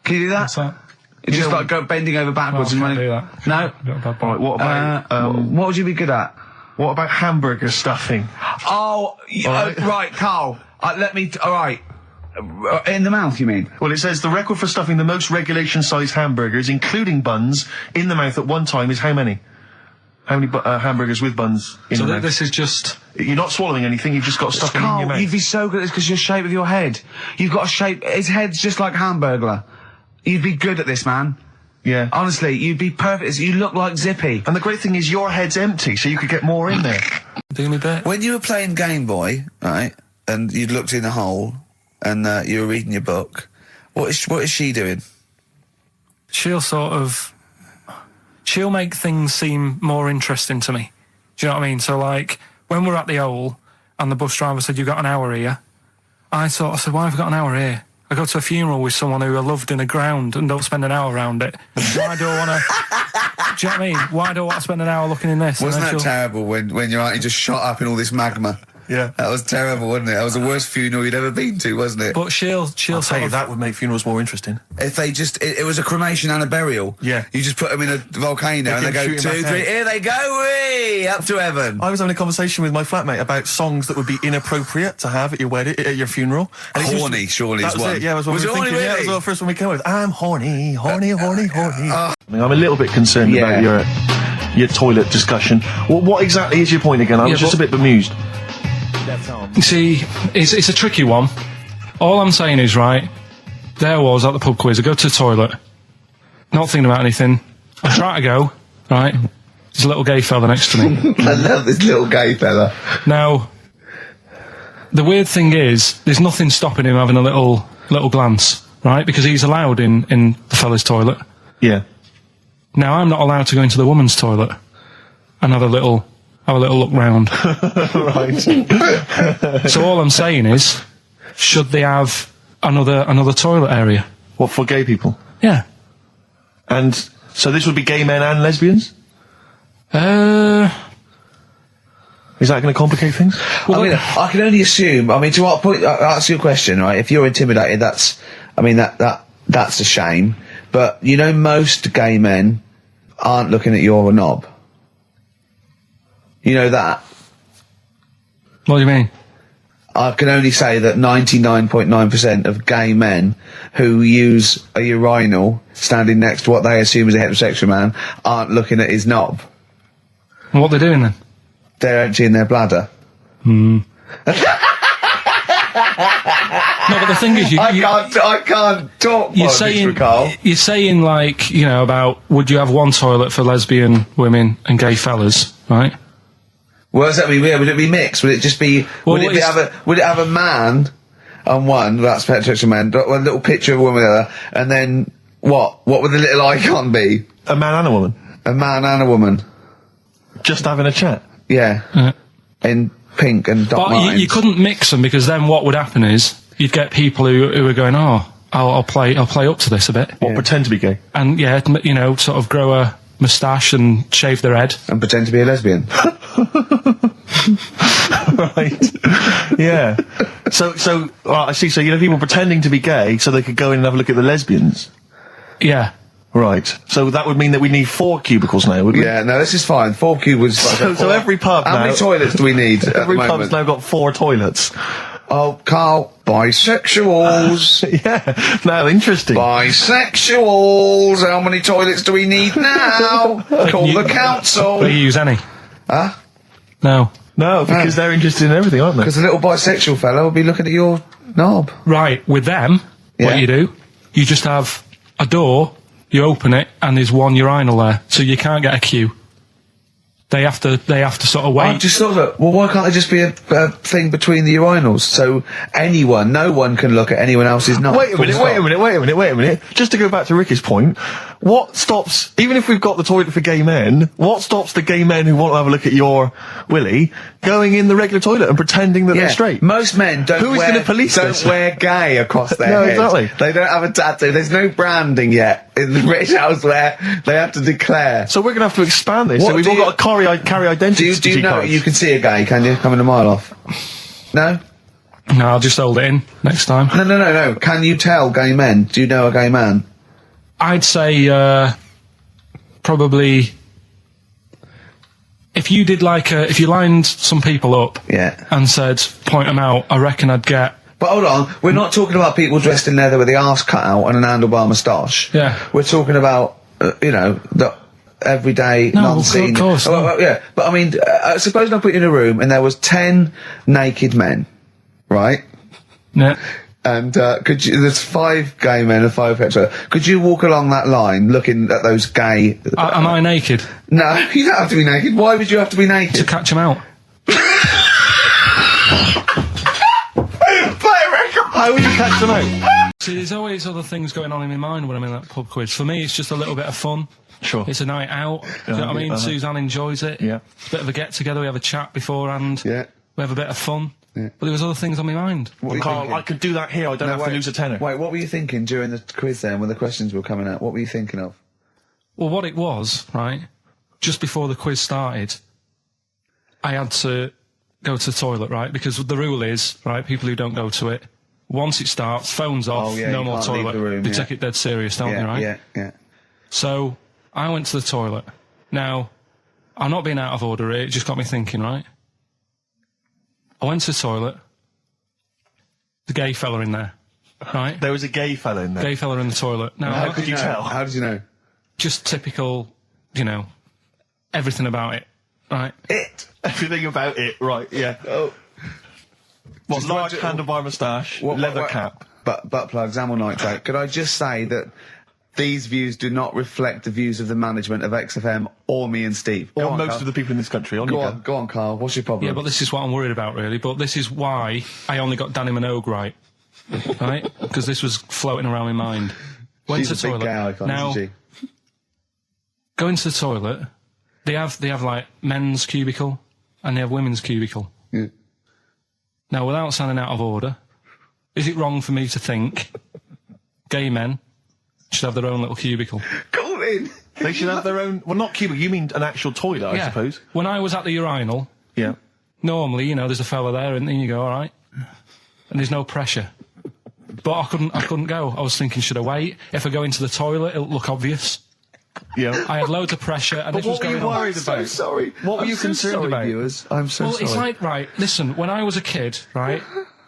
Can you do that? What's that? It's just like bending over backwards and running. Do that. No. Right, what about what would you be good at? What about hamburger stuffing? Oh, right, Carl. All right. In the mouth, you mean? Well, it says the record for stuffing the most regulation-sized hamburgers, including buns, in the mouth at one time is how many? How many hamburgers with buns in the mouth? This is just... You're not swallowing anything, you've just got stuff in your mouth. You'd be so good at this because your shape of your head. You've got a shape... His head's just like Hamburglar. You'd be good at this, man. Yeah. Honestly, you'd be perfect. You look like Zippy. And the great thing is your head's empty, so you could get more in there. Do me bit. When you were playing Game Boy, right, and you'd looked in a hole, and you were reading your book, what is she doing? She'll make things seem more interesting to me. Do you know what I mean? So, like, when we're at the Owl, and the bus driver said, "You've got an hour here," I said, "Why have I got an hour here? I go to a funeral with someone who I loved in the ground and don't spend an hour around it. Why do I want to... Do you know what I mean? Why do I want to spend an hour looking in this? Wasn't that terrible when your auntie just shot up in all this magma? Yeah. That was terrible, wasn't it? That was the worst funeral you'd ever been to, wasn't it? But she'll I'll sort tell you, of... that would make funerals more interesting. If they just... It was a cremation and a burial. Yeah. You just put them in a volcano and they go, 2, 3, here they go, wee, up to heaven. I was having a conversation with my flatmate about songs that would be inappropriate to have at your wedding, at your funeral. And it Horny, surely that is was one. it, yeah, was what Was we it were horny, thinking. Yeah, that really? was the first one we came up with. I'm horny, horny, horny, horny. I'm a little bit concerned about your toilet discussion. What exactly is your point again? I was just a bit bemused. You see, it's a tricky one. All I'm saying is, right, there I was at the pub quiz. I go to the toilet, not thinking about anything. I try to go, right, there's a little gay fella next to me. I love this little gay fella. Now, the weird thing is, there's nothing stopping him having a little glance, right, because he's allowed in the fella's toilet. Yeah. Now, I'm not allowed to go into the woman's toilet and have a little look round. Right. So all I'm saying is, should they have another toilet area? What, for gay people? Yeah. And so this would be gay men and lesbians? Is that going to complicate things? Well, I mean, I can only assume. I mean, to what point? I'll ask you a question, right? If you're intimidated, that's a shame. But you know, most gay men aren't looking at your knob. You know that. What do you mean? I can only say that 99.9% of gay men who use a urinal standing next to what they assume is a heterosexual man aren't looking at his knob. And what they're doing then? They're emptying their bladder. No, but the thing is, I can't talk. You're saying like, you know, about would you have one toilet for lesbian women and gay fellas, right? What does that mean? Would it be mixed? Would it just be? Well, would it have a man on one? That's heterosexual man. One little picture of a woman on the other, and then what? What would the little icon be? A man and a woman? A man and a woman. Just having a chat? Yeah. In pink and Doc But you couldn't mix them, because then what would happen is you'd get people who are going, oh, I'll play up to this a bit. Or pretend to be gay? And yeah, you know, sort of grow a moustache and shave their head. And pretend to be a lesbian. Right. Yeah. So I see. So you know, people pretending to be gay so they could go in and have a look at the lesbians. Yeah. Right. So that would mean that we need 4 cubicles now, wouldn't we? Yeah. No, this is fine. 4 cubicles. So every pub How now, many toilets do we need? Every pub's now got 4 toilets. Oh, Carl, bisexuals. Yeah. Now, interesting. Bisexuals. How many toilets do we need now? Call the council. Will you use any? Huh? No. No, because they're interested in everything, aren't they? Because the little bisexual fellow will be looking at your knob. Right. With them, what you do, you just have a door, you open it, and there's one urinal there, so you can't get a queue. They have to sort of wait. I just thought that, well, why can't there just be a thing between the urinals? So no one can look at anyone else's knob. Wait a minute. Just to go back to Ricky's point, what stops, even if we've got the toilet for gay men, what stops the gay men who want to have a look at your willy going in the regular toilet and pretending that they're straight? Most men don't going to police this? wear gay across their No, head. exactly. They don't have a tattoo. There's no branding yet in the British house where they have to declare. So we're going to have to expand this. What So we've do all you- got to carry identity Do you know cards. you can see a gay, can you? Coming a mile off. No? No, I'll just hold it in next time. No. Can you tell gay men? Do you know a gay man? I'd say probably if you did if you lined some people up and said point them out, I reckon I'd get. But hold on, we're not talking about people dressed in leather with the arse cut out and an handlebar moustache. Yeah. We're talking about the everyday non-seen. Of course. Yeah, but I mean, suppose I put you in a room and there was 10 naked men, right? Yeah. And there's 5 gay men and 5 hetero. Could you walk along that line looking at those gay... Am I naked? No, you don't have to be naked. Why would you have to be naked? To catch them out. How would you catch them out? See, there's always other things going on in my mind when I'm in that pub quiz. For me, it's just a little bit of fun. Sure. It's a night out. Do you know what I mean? Suzanne enjoys it. Yeah. Bit of a get-together. We have a chat beforehand. Yeah. We have a bit of fun. But there was other things on my mind. What were you Carl, thinking? I could do that here. I don't have to lose a tenner. Wait, what were you thinking during the quiz then, when the questions were coming out? What were you thinking of? Well, what it was, right, just before the quiz started, I had to go to the toilet, right, because the rule is, right, people who don't go to it, once it starts, phones off, yeah, no you more can't leave toilet. the room, They yeah. take it dead serious, don't they, right? Yeah. So, I went to the toilet. Now, I'm not being out of order here, it just got me thinking, right? I went to the toilet. The gay fella in there, right? There was a gay fella in there. Gay fella in the toilet. Now, How could you tell? How did you know? just typical, you know, everything about it, right? Everything about it, right, yeah. Oh. What, Just large like- handlebar moustache, leather cap. Butt plugs, amyl nitrate. Could I just say that these views do not reflect the views of the management of XFM or me and Steve. Or Go on, most Carl. of the people in this country. On you Go on, go on, Carl. What's your problem? Yeah, but this is what I'm worried about, really. But this is why I only got Danny Minogue right. Right? Because this was floating around my mind. Went She's to a the big toilet. gay icon, Now, isn't she? going to the toilet, they have like men's cubicle and they have women's cubicle. Yeah. Now, without sounding out of order, is it wrong for me to think gay men should have their own little cubicle? Go in. They should have their own... Well, not cubicle, you mean an actual toilet, I suppose. When I was at the urinal, Yeah. normally, you know, there's a fella there and then you go, all right. And there's no pressure. But I couldn't go. I was thinking, should I wait? If I go into the toilet, it'll look obvious. Yeah. I had loads of pressure and But this was what were going you on. worried I'm so about? sorry. What were I'm you so concerned sorry, about? viewers. I'm so Well, sorry. it's like, right, listen, when I was a kid, right,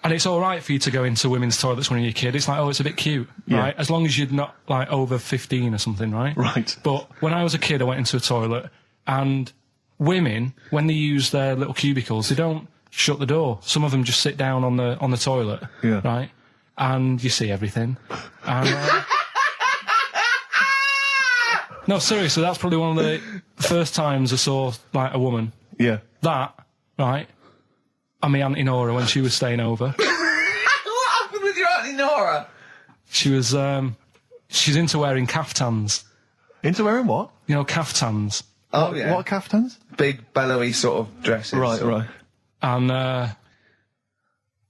and it's all right for you to go into women's toilets when you're a kid, it's like, oh, it's a bit cute, Yeah. right, as long as you're not, like, over 15 or something, right? Right. But when I was a kid, I went into a toilet, and women, when they use their little cubicles, they don't shut the door. Some of them just sit down on the toilet, Yeah. right, and you see everything. And, no, seriously, that's probably one of the first times I saw, like, a woman. Yeah. That, right, and my Auntie Nora when she was staying over. What happened with your Auntie Nora? She was, she's into wearing caftans. Into wearing what? You know, caftans. Oh, yeah. What are caftans? Big, bellowy sort of dresses. Right. And,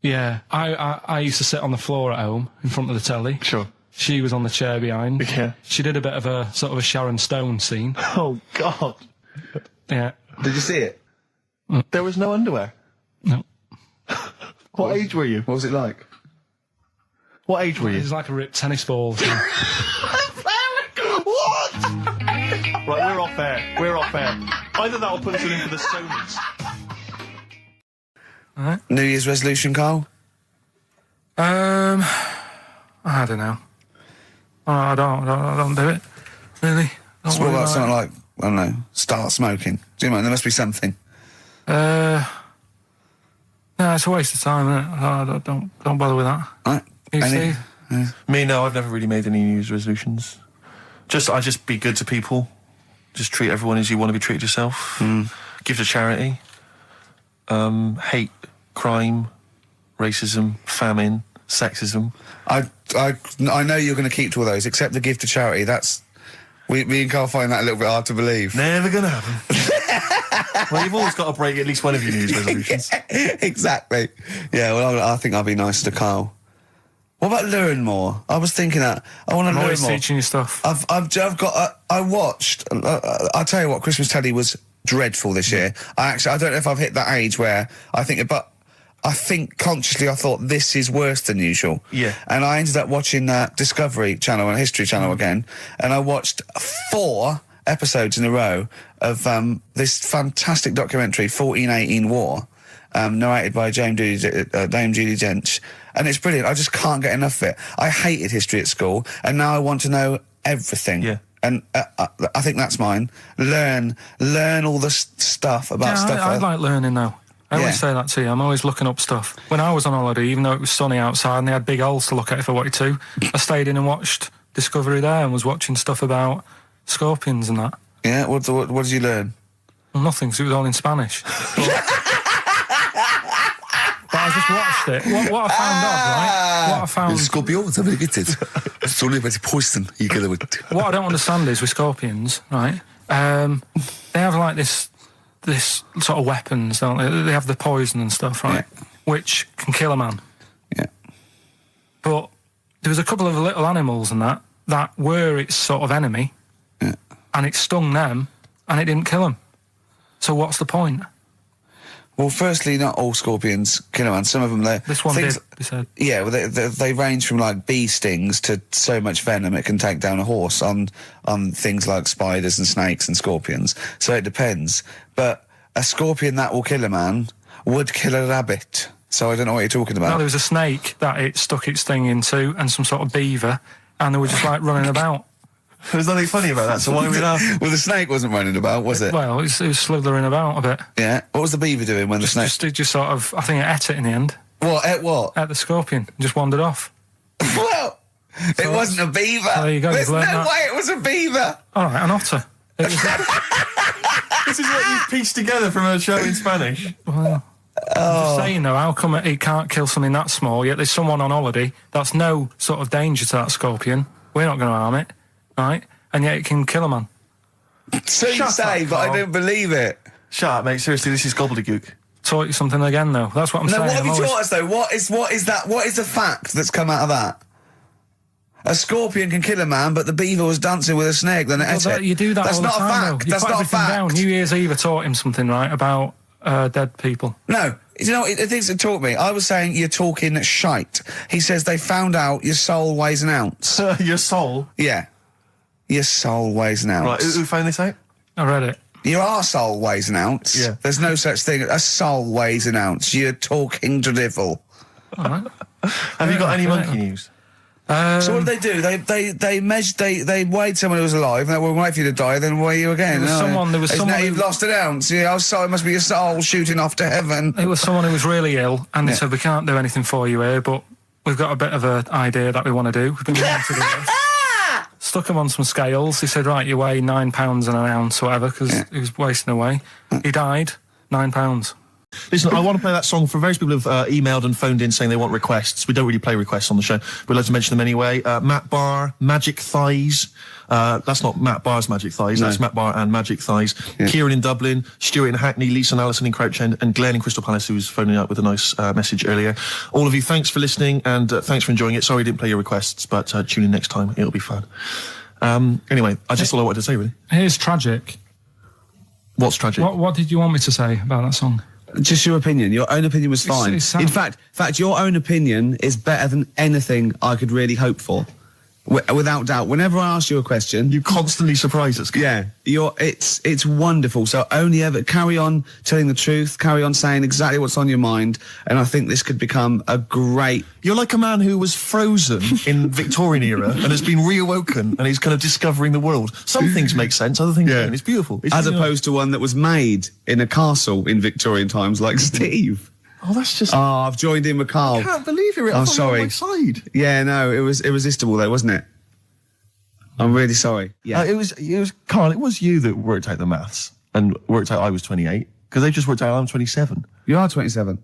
yeah, I used to sit on the floor at home in front of the telly. Sure. She was on the chair behind. Yeah. She did a bit of a, sort of a Sharon Stone scene. Oh, God. Yeah. Did you see it? There was no underwear. No. What age were you? What was it like? What age were It you? was like a ripped tennis ball. What? Right, we're off air. We're off air. Either that or put us in for the Sonys. New Year's resolution, Carl? I don't know. I don't do it. Really. Don't So what worry about about something like, I don't know, start smoking? Do you know, there must be something. No, it's a waste of time, isn't it? Don't bother with that. Right? You Any- see? Me, no, I've never really made any New Year's resolutions. I just be good to people. Just treat everyone as you want to be treated yourself. Give to charity. Hate crime, racism, famine, sexism. I know you're going to keep to all those, except the give to charity. That's... Me and Carl find that a little bit hard to believe. Never gonna happen. Well, you've always got to break at least one of your New Year's resolutions. Exactly. Yeah, well, I think I'll be nice to Carl. What about learn more? I was thinking that. I want to I'm learn always more. teaching you stuff. I've got. I watched. I'll tell you what. Christmas telly was dreadful this year. I don't know if I've hit that age where I think, but I think consciously I thought this is worse than usual. Yeah. And I ended up watching Discovery Channel and History Channel again, and I watched 4 episodes in a row of this fantastic documentary, 1418 War, narrated by Dame Judi Dench. And it's brilliant. I just can't get enough of it. I hated history at school, and now I want to know everything. Yeah. And I think that's mine. Learn all the stuff about stuff. I like learning though. I Yeah. always say that to you. I'm always looking up stuff. When I was on holiday, even though it was sunny outside and they had big holes to look at if I wanted to, I stayed in and watched Discovery there and was watching stuff about scorpions and that. Yeah. What did you learn? Well, nothing, because it was all in Spanish. But I just watched it. What I found odd, right? What I found... Scorpions, I'm going to get it. It's only about poison. You get it. What I don't understand is with scorpions, right? They have like this sort of weapons, don't they? They have the poison and stuff, right? which can kill a man. Yeah. But there was a couple of little animals and that were its sort of enemy, and it stung them, and it didn't kill them. So what's the point? Well, firstly, not all scorpions kill a man. Some of them, This one did, they said. Yeah, well, they range from like bee stings to so much venom it can take down a horse on things like spiders and snakes and scorpions. So it depends. But a scorpion that will kill a man would kill a rabbit. So I don't know what you're talking about. No, there was a snake that it stuck its thing into, and some sort of beaver, and they were just like running about. There's nothing funny about that, so why are we laughing? Well, the snake wasn't running about, was it? Well, it was slithering about a bit. Yeah. What was the beaver doing when the snake... Just sort of, I think it ate it in the end. What? Ate what? Ate the scorpion. Just wandered off. Well, it wasn't a beaver. There you go. There's no You've learnt that. way it was a beaver. All right, an otter. It was, This is what you pieced together from a show in Spanish. well, I'm just saying though, how come it can't kill something that small, yet there's someone on holiday that's no sort of danger to that scorpion. We're not going to harm it, right? And yet it can kill a man. So you say, but I don't believe it. Shut up, mate. Seriously, this is gobbledygook. Taught you something again, though. That's what I'm saying. What have I'm you always- taught us, though? What is that? What is the fact that's come out of that? A scorpion can kill a man, but the beaver was dancing with a snake, then it ate it. You do that That's all the not time, a fact. though. You That's put not a everything fact. down. New Year's Eve, I taught him something, right, about dead people. No. You know what the things that taught me? I was saying you're talking shite. He says they found out your soul weighs an ounce. Your soul? Yeah. Your soul weighs an ounce. Right, who found this out? I read it. Your arsehole weighs an ounce. Yeah. There's no such thing. A soul weighs an ounce. You're talking drivel. All right. Have you got any monkey news? So what did they do? They measured. They weighed someone who was alive, and they will wait for you to die, then weigh you again. There was someone You've lost an ounce. Yeah, it must be your soul shooting off to heaven. It was someone who was really ill, and they said, we can't do anything for you here, but we've got a bit of an idea that we want to do. We've been wanting to do this. Stuck him on some scales. He said, right, you weigh 9 pounds an ounce or whatever, because he was wasting away. He died, 9 pounds. Listen, I want to play that song for various people who've emailed and phoned in saying they want requests. We don't really play requests on the show, but we'd like to mention them anyway. Matt Barr, Magic Thighs. That's not Matt Barr's Magic Thighs, that's Matt Barr and Magic Thighs. Yeah. Kieran in Dublin, Stuart in Hackney, Lisa and Alison in Crouch End, and Glenn in Crystal Palace, who was phoning up with a nice message earlier. All of you, thanks for listening, and thanks for enjoying it. Sorry I didn't play your requests, but tune in next time. It'll be fun. Anyway, I just all I wanted to say, really. Here's tragic. What's tragic? What did you want me to say about that song? Just your opinion. Your own opinion was fine. It's sad. In fact, your own opinion is better than anything I could really hope for. Without doubt. Whenever I ask you a question, you constantly surprise us. Yeah, it's wonderful. So only ever carry on telling the truth, carry on saying exactly what's on your mind, and I think this could become a great... You're like a man who was frozen in Victorian era and has been reawoken, and he's kind of discovering the world. Some things make sense, other things don't. It's beautiful. As opposed to one that was made in a castle in Victorian times, like Steve. Oh, that's just... Oh, I've joined in with Carl. I can't believe you're I'm sorry. on my side. Yeah, no, it was irresistible though, wasn't it? I'm really sorry. Yeah. It was Carl, it was you that worked out the maths and worked out I was 28, because they just worked out I'm 27. You are 27.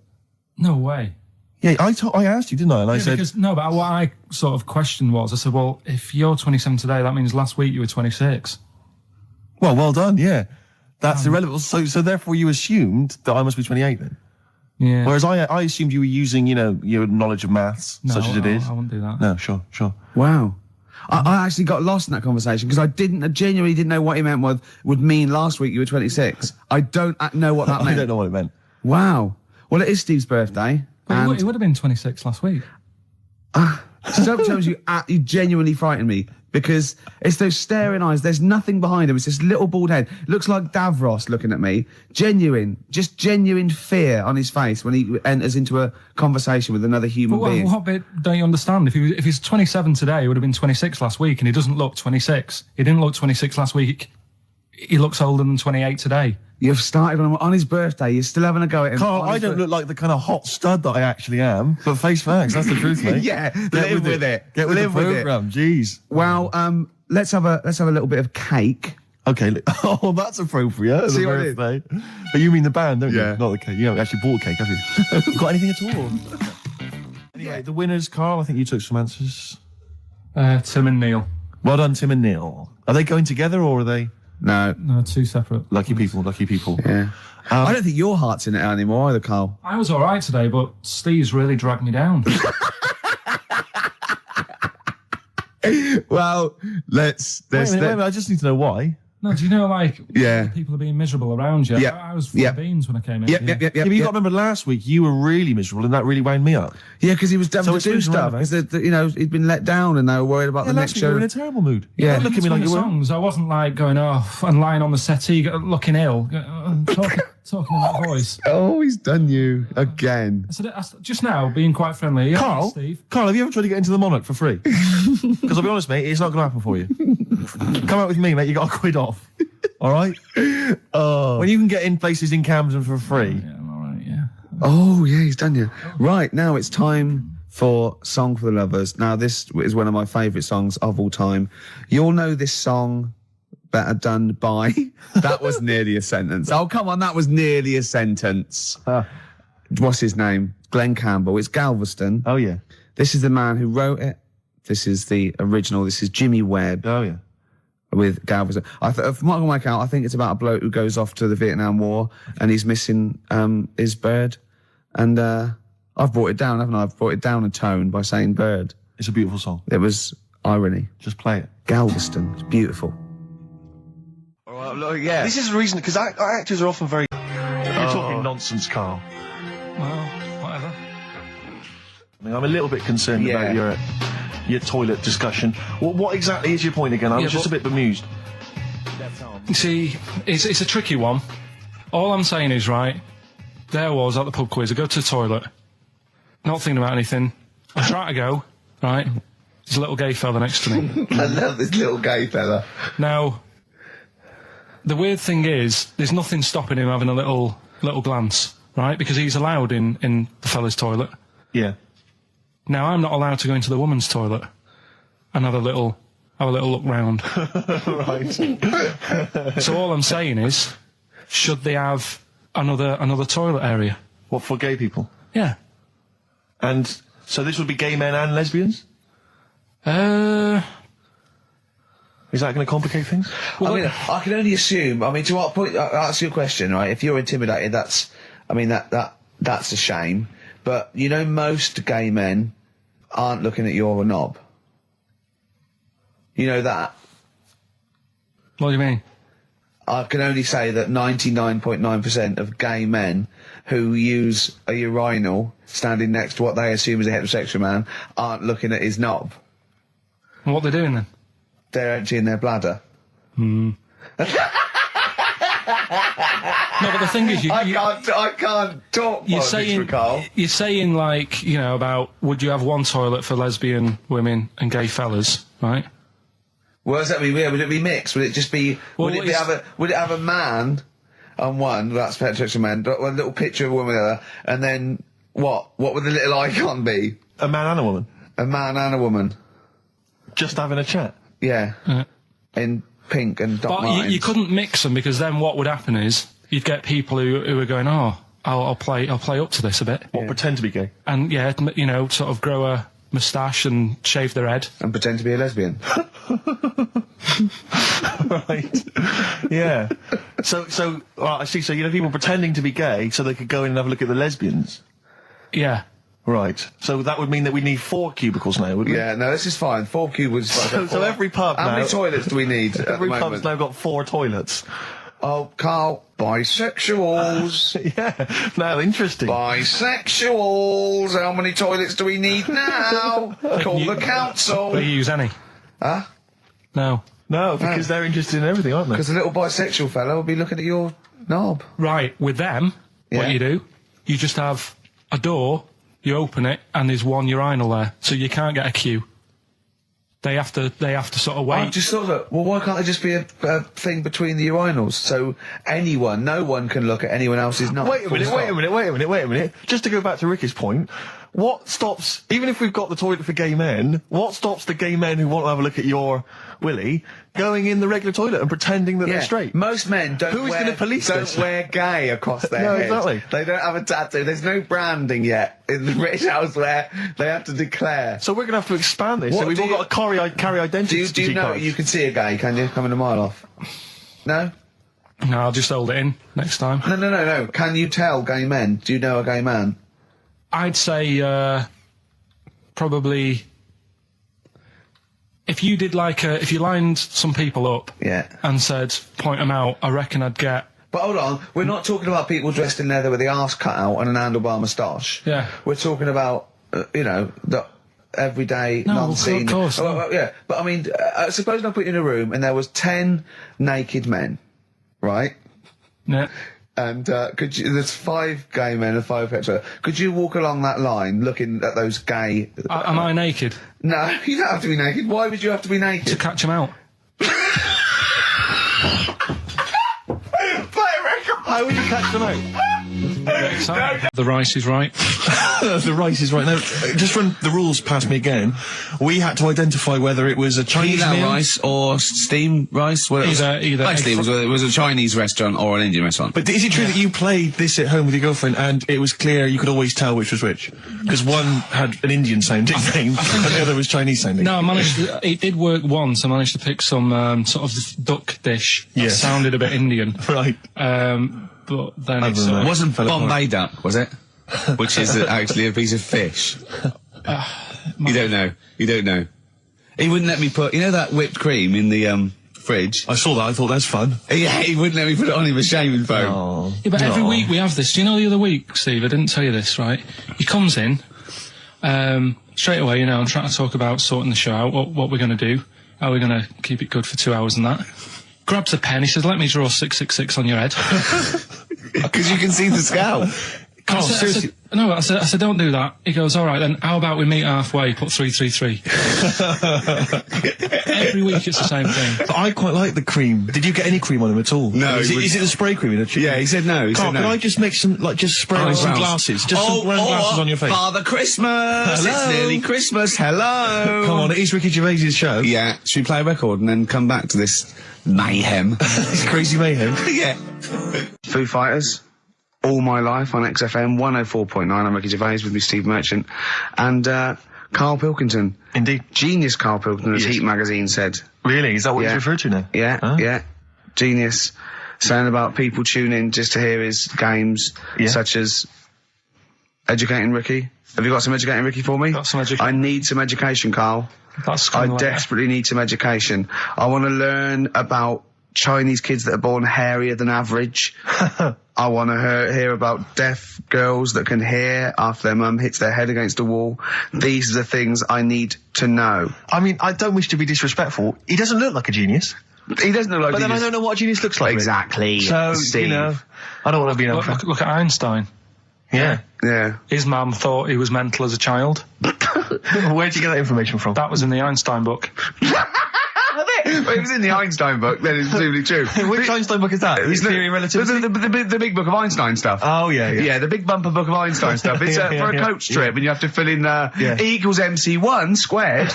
No way. Yeah, I asked you, didn't I? And I said... Because, no, but what I sort of questioned was, I said, well, if you're 27 today, that means last week you were 26. Well done, yeah. That's irrelevant. So therefore you assumed that I must be 28 then? Yeah. Whereas I assumed you were using, your knowledge of maths, such as it is. I wouldn't do that. No, sure. Wow. I actually got lost in that conversation because I genuinely didn't know what he meant would mean last week you were 26. I don't know what that meant. I don't know what it meant. Wow. Well, it is Steve's birthday. Well, he would have been 26 last week. Sometimes you genuinely frighten me because it's those staring eyes. There's nothing behind him. It's this little bald head. Looks like Davros looking at me. Genuine fear on his face when he enters into a conversation with another human being. What bit don't you understand? If he's 27 today, he would have been 26 last week, and he doesn't look 26. He didn't look 26 last week. He looks older than 28 today. You've started on his birthday. You're still having a go at him. Carl, I don't look like the kind of hot stud that I actually am, but face facts, that's the truth, mate. Yeah, live with it. Get with the programme, jeez. Well, let's have a little bit of cake. Okay. Oh, that's appropriate. See the what it is? birthday. But you mean the band, don't Yeah. you? Not the cake. You haven't actually bought cake, have you? Got anything at all? Anyway, the winners, Carl, I think you took some answers. Tim and Neil. Well done, Tim and Neil. Are they going together or are they... No. No, two separate. Lucky people, lucky people. Yeah. I don't think your heart's in it anymore either, Carl. I was all right today, but Steve's really dragged me down. Well, let's... Wait a minute, I just need to know why. No, do you know, like, Yeah. people are being miserable around you? Yep. I was full Yep. of beans when I came in. Yep. Yeah, but you got to remember last week you were really miserable and that really wound me up. Yeah, because he was having So to it's do moving stuff. around, Because, you know, he'd been let down and they were worried about the last next week you show. were in a terrible mood. Yeah. Look at me like you were. songs. I wasn't like going off and lying on the settee looking ill, talking in that voice. Oh, he's done you again. I said, just now, being quite friendly. Yeah, Carl, Steve. Carl, have you ever tried to get into the Monarch for free? Because I'll be honest, mate, it's not going to happen for you. Come out with me, mate. You got a quid off. All right. When you can get in places in Camden for free. Yeah, I'm all right, yeah. Oh, yeah, he's done you. Right, now it's time for Song for the Lovers. Now, this is one of my favourite songs of all time. You'll know this song better done by... That was nearly a sentence. Oh, come on, that was nearly a sentence. What's his name? Glenn Campbell. It's Galveston. Oh, yeah. This is the man who wrote it. This is the original. This is Jimmy Webb. Oh, yeah. With Galveston. From what I can work out, I think it's about a bloke who goes off to the Vietnam War and he's missing his bird. And I've brought it down, haven't I? I've brought it down a tone by saying bird. It's a beautiful song. It was irony. Just play it. Galveston. It's beautiful. Oh, look, yeah. This is the reason, because actors are often very... You're talking nonsense, Carl. Well, whatever. I mean, I'm a little bit concerned about your toilet discussion. What exactly is your point again? I was just a bit bemused. You see, it's a tricky one. All I'm saying is, right, there I was at the pub quiz. I go to the toilet, not thinking about anything. I try to go, right, there's a little gay fella next to me. I love this little gay fella. Now, the weird thing is, there's nothing stopping him having a little glance, right, because he's allowed in the fella's toilet. Yeah. Now, I'm not allowed to go into the woman's toilet and have a little look round. Right. So all I'm saying is, should they have another toilet area? What, for gay people? Yeah. And so this would be gay men and lesbians? Is that going to complicate things? Well, I mean, I can only assume. I mean, to what point? I'll ask you a question, right? If you're intimidated, that's a shame. But you know, most gay men aren't looking at your knob. You know that. What do you mean? I can only say that 99.9% of gay men who use a urinal standing next to what they assume is a heterosexual man aren't looking at his knob. And what they're doing then? They're emptying their bladder. No, but the thing is, I can't talk. You're Carl. saying like, you know, about would you have one toilet for lesbian women and gay fellas, right? What does that mean? Would it be mixed? Would it just be? Well, would it have a man on one? That's heterosexual man. One little picture of a woman, there, and then what? What would the little icon be? A man and a woman? A man and a woman. Just having a chat? Yeah. In pink and dot But lines. you couldn't mix them because then what would happen is you'd get people who are going, oh, I'll play up to this a bit. What, pretend to be gay? And yeah, you know, sort of grow a moustache and shave their head. And pretend to be a lesbian. Right. Yeah. So, I see. So you know, people pretending to be gay so they could go in and have a look at the lesbians. Yeah. Right. So that would mean that we need 4 cubicles now, wouldn't we? Yeah. No, this is fine. 4 cubicles. So every pub How now... many toilets do we need? Every pub's now got 4 toilets. Oh, Carl, bisexuals. Yeah. Now, interesting. Bisexuals. How many toilets do we need now? Call the council. Do you use any? Huh? No. No, because they're interested in everything, aren't they? Because the little bisexual fella will be looking at your knob. Right. With them, what you do, you just have a door, you open it, and there's one urinal there, so you can't get a queue. They have to sort of wait. I just thought that, well, why can't there just be a thing between the urinals so no one can look at anyone else's knob? Wait a minute. Just to go back to Ricky's point, what stops, even if we've got the toilet for gay men, what stops the gay men who want to have a look at your willy going in the regular toilet and pretending that they're straight? Most men don't wear gay across their head. Exactly. They don't have a tattoo. There's no branding yet in the British house where they have to declare. So we're going to have to expand this. So we've all got to carry identity. Do you know you can see a gay, can you? Coming a mile off. No? No, I'll just hold it in next time. No. Can you tell gay men? Do you know a gay man? I'd say, probably... If you did if you lined some people up and said, point them out, I reckon I'd get... But hold on, we're not talking about people dressed in leather with the arse cut out and an handlebar moustache. Yeah. We're talking about, the everyday, No, non-seen... of course. Well, yeah, but I mean, suppose I put you in a room and there was 10 naked men, right? Yeah. And there's 5 gay men and 5 hetero. Could you walk along that line looking at those gay... Am I naked? No, you don't have to be naked. Why would you have to be naked? To catch them out. How would you catch them out? The rice is right. The rice is right. Now, just run the rules past me again. We had to identify whether it was a Chinese Pilau meal. rice or steamed rice. Well, Either basically, it was a Chinese restaurant or an Indian restaurant. But is it true that you played this at home with your girlfriend and it was clear you could always tell which was which? Because one had an Indian sounding name and the other was Chinese sounding. No, I managed to, it did work once. I managed to pick some sort of duck dish that sounded a bit Indian. Right. But then Other it than sort that. of... Wasn't Bombay duck, was it? Which is actually a piece of fish. You don't know. You don't know. He wouldn't let me put, that whipped cream in the fridge. I saw that. I thought that's fun. Yeah, he wouldn't let me put it on him a shaving foam. Oh. Yeah, but every week we have this. Do you know the other week, Steve? I didn't tell you this, right? He comes in, straight away, and trying to talk about sorting the show out, what we're going to do, how we're going to keep it good for 2 hours and that. Grabs a pen, he says, let me draw 666 on your head. Because you can see the scalp. I said, don't do that. He goes, all right, then how about we meet halfway, put 333. Every week it's the same thing. But I quite like the cream. Did you get any cream on them at all? No. Is it the spray cream in a chicken? Yeah, he said no. Carl, can I just make some, just spray on some glasses? Just some round glasses on your face. Father Christmas! Hello. It's nearly Christmas, hello! Come on, it is Ricky Gervais' show. Yeah, should we play a record and then come back to this mayhem? This crazy mayhem. Yeah. Foo Fighters, All My Life on XFM 104.9. I'm Ricky Gervais with me, Steve Merchant, and Karl Pilkington. Indeed. Genius Karl Pilkington, as Yes. Heat magazine said. Really? Is that what he's referred to now? Yeah, Huh? yeah. Genius. Saying about people tune in just to hear his games, such as Educating Ricky. Have you got some Educating Ricky for me? Got some I need some education, Carl. That's I kind of like desperately need some education. I want to learn about Chinese kids that are born hairier than average. I want to hear about deaf girls that can hear after their mum hits their head against a wall. These are the things I need to know. I mean, I don't wish to be disrespectful. He doesn't look like a genius. He doesn't look like But then I genius. don't know what a genius looks like. Exactly. So, Steve. I don't want to be an look at Einstein. Yeah. Yeah. His mum thought he was mental as a child. Where'd you get that information from? That was in the Einstein book. Well, it was in the Einstein book, then it's presumably true. Which Einstein book is that? Is Theory of Relativity? The big book of Einstein stuff. Oh, yeah. Yeah, the big bumper book of Einstein stuff. It's for a coach trip, and you have to fill in E equals MC1 squared,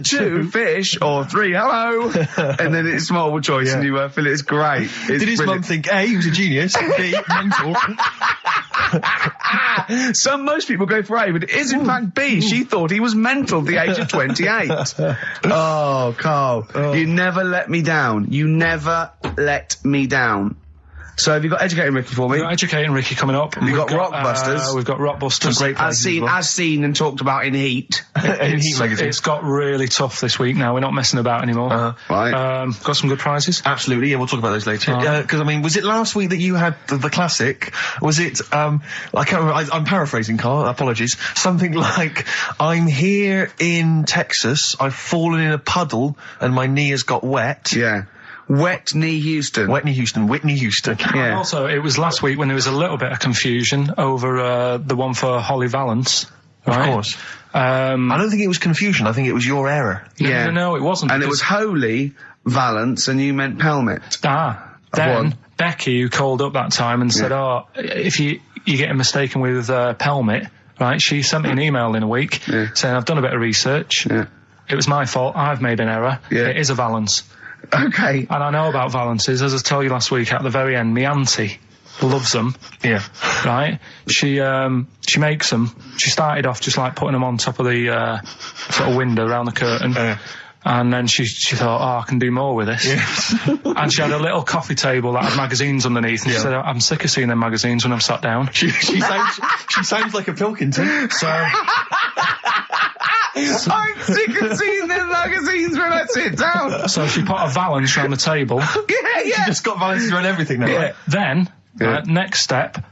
2 fish, or 3 hello, and then it's multiple choice, and you fill it. It's great. It's Did his mum brilliant. think, A, he was a genius, B, mental? Most people go for A, but it is in fact B. She thought he was mental at the age of 28. Oh, Carl, you never let me down. You never let me down. So have you got Educating Ricky for me? We've got Educating Ricky coming up. We've got Rockbusters. We've got Rockbusters. Some great As seen and talked about in Heat. In Heat magazine. It's got really tough this week now. We're not messing about anymore. Right. Got some good prizes. Absolutely, yeah, we'll talk about those later. Because, I mean, was it last week that you had the classic? Was it, I can't remember, I'm paraphrasing, Carl, apologies. Something like, I'm here in Texas, I've fallen in a puddle, and my knee has got wet. Yeah. Wet Knee Houston. Whitney Houston. And Yeah. also, it was last week when there was a little bit of confusion over the one for Holly Valance. Right? Of course. I don't think it was confusion, I think it was your error. Yeah. No, it wasn't. And it because- was Holy Valance, and you meant Pelmet. Then Becky, who called up that time and said, if you're getting mistaken with Pelmet, right, she sent me an email in a week saying, I've done a bit of research. Yeah. It was my fault. I've made an error. Yeah. It is a Valance. Okay. And I know about Valances. As I told you last week, at the very end, my auntie loves them. Yeah. Right? She makes them. She started off just like putting them on top of the sort of window around the curtain. And then she thought, I can do more with this. Yes. And she had a little coffee table that had magazines underneath. And she said, I'm sick of seeing them magazines when I'm sat down. She sounds like a Pilkington. So I'm sick of seeing them magazines when I sit down. So she put a valance around the table. She just got valances around everything now. Yeah. Then, next step,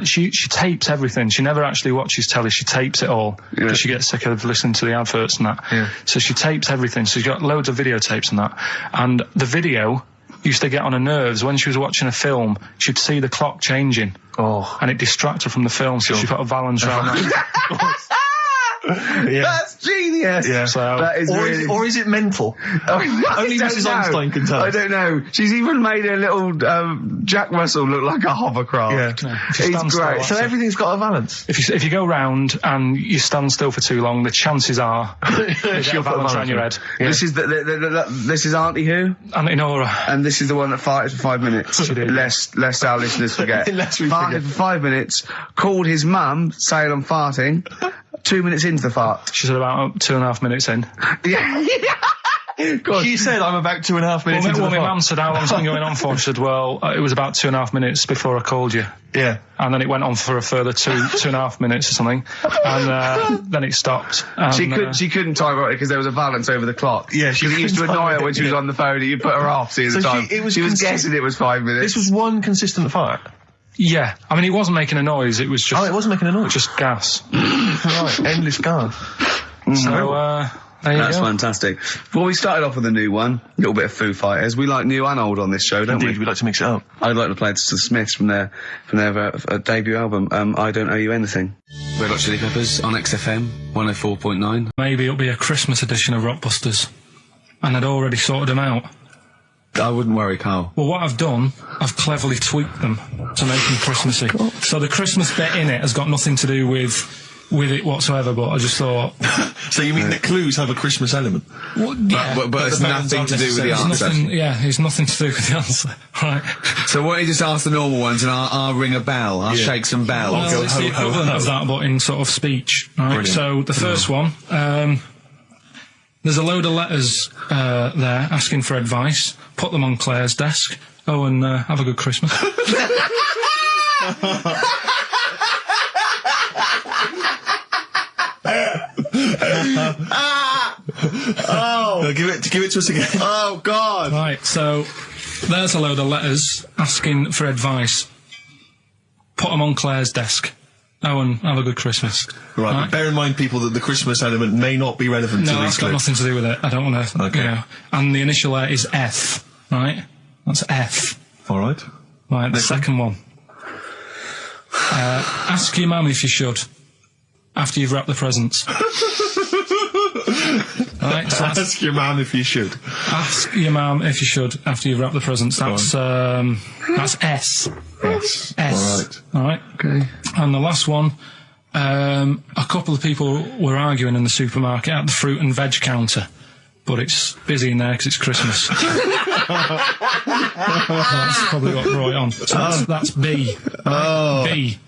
she tapes everything. She never actually watches telly. She tapes it all because she gets sick of listening to the adverts and that. Yeah. So she tapes everything. So she's got loads of videotapes and that. And the video used to get on her nerves. When she was watching a film, she'd see the clock changing. Oh. And it distracted her from the film. So she put a valance around that. That's genius. Yeah. So, that is or is it mental? Only Mrs. Einstein can tell. I don't know. She's even made her little Jack Russell look like a hovercraft. Yeah. It's great. So everything's got a valance. If you go round and you stand still for too long, the chances are she'll put a valance around your head. Yeah. This is this is Auntie Who? Auntie Nora. And this is the one that farted for 5 minutes. She did. Lest our listeners forget. Lest we farted forget. for 5 minutes, called his mum, saying I'm farting. 2 minutes into the fart. She said about 2.5 minutes in. Yeah. She said I'm about 2.5 minutes into the my fart. mum said, how long's it been going on for? She said, well, it was about 2.5 minutes before I called you. Yeah. And then it went on for a further 2.5 minutes or something. And then it stopped. And, She couldn't time it because there was a valance over the clock. Yeah, she Because it used to couldn't annoy time her when it, she was yeah. on the phone and you put her off seeing So the time. she was guessing it was 5 minutes. This was one consistent fart. yeah. I mean, it wasn't making a noise. It was just... Oh, it wasn't making a noise. Just gas. Right, endless gas. So, there you That's go. fantastic. Well, we started off with a new one, a little bit of Foo Fighters. We like new and old on this show, don't Indeed, we? we like to mix it up. I'd like to play the Smiths from their debut album, I Don't Owe You Anything. Red Hot Chili Peppers on XFM 104.9. Maybe it'll be a Christmas edition of Rockbusters. And I'd already sorted them out. I wouldn't worry, Carl. Well, what I've done, I've cleverly tweaked them to make them Christmassy. So the Christmas bit in it has got nothing to do with it whatsoever, but I just thought... So you mean the clues have a Christmas element? Well, yeah, But it's nothing to do with the answer. It's nothing to do with the answer. Right. So why don't you just ask the normal ones and I'll ring a bell. I'll shake some bells. Well, it's the equivalent of that, but in sort of speech. Right? Brilliant. So the first one, there's a load of letters there asking for advice. Put them on Claire's desk. Oh, and have a good Christmas. Give it to us again. Oh, God. Right, so there's a load of letters asking for advice. Put them on Claire's desk. Oh, and have a good Christmas. Right, but bear in mind, people, that the Christmas element may not be relevant to No, these that's got clues. nothing to do with it. I don't want to, Okay. you know. And the initial letter is F, right? That's F. All right. Right, the second one. Ask your mum if you should, after you've wrapped the presents. Right, so Ask your mum if you should. ask your mum if you should, after you've wrapped the presents. That's S. Yes. S. All right. Okay. And the last one, a couple of people were arguing in the supermarket at the fruit and veg counter, but it's busy in there because it's Christmas. That's probably what brought it on. So that's B. Right? B.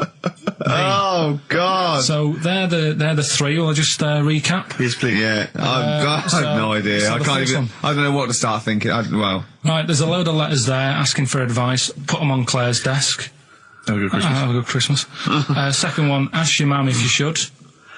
Oh, God. So they're the three. I'll just recap. Yes, please. Yeah, I've no idea. so I the can't first even. one. I don't know what to start thinking. Right, there's a load of letters there asking for advice. Put them on Claire's desk. Have a good Christmas. Have a good Christmas. Second one, ask your mum if you should.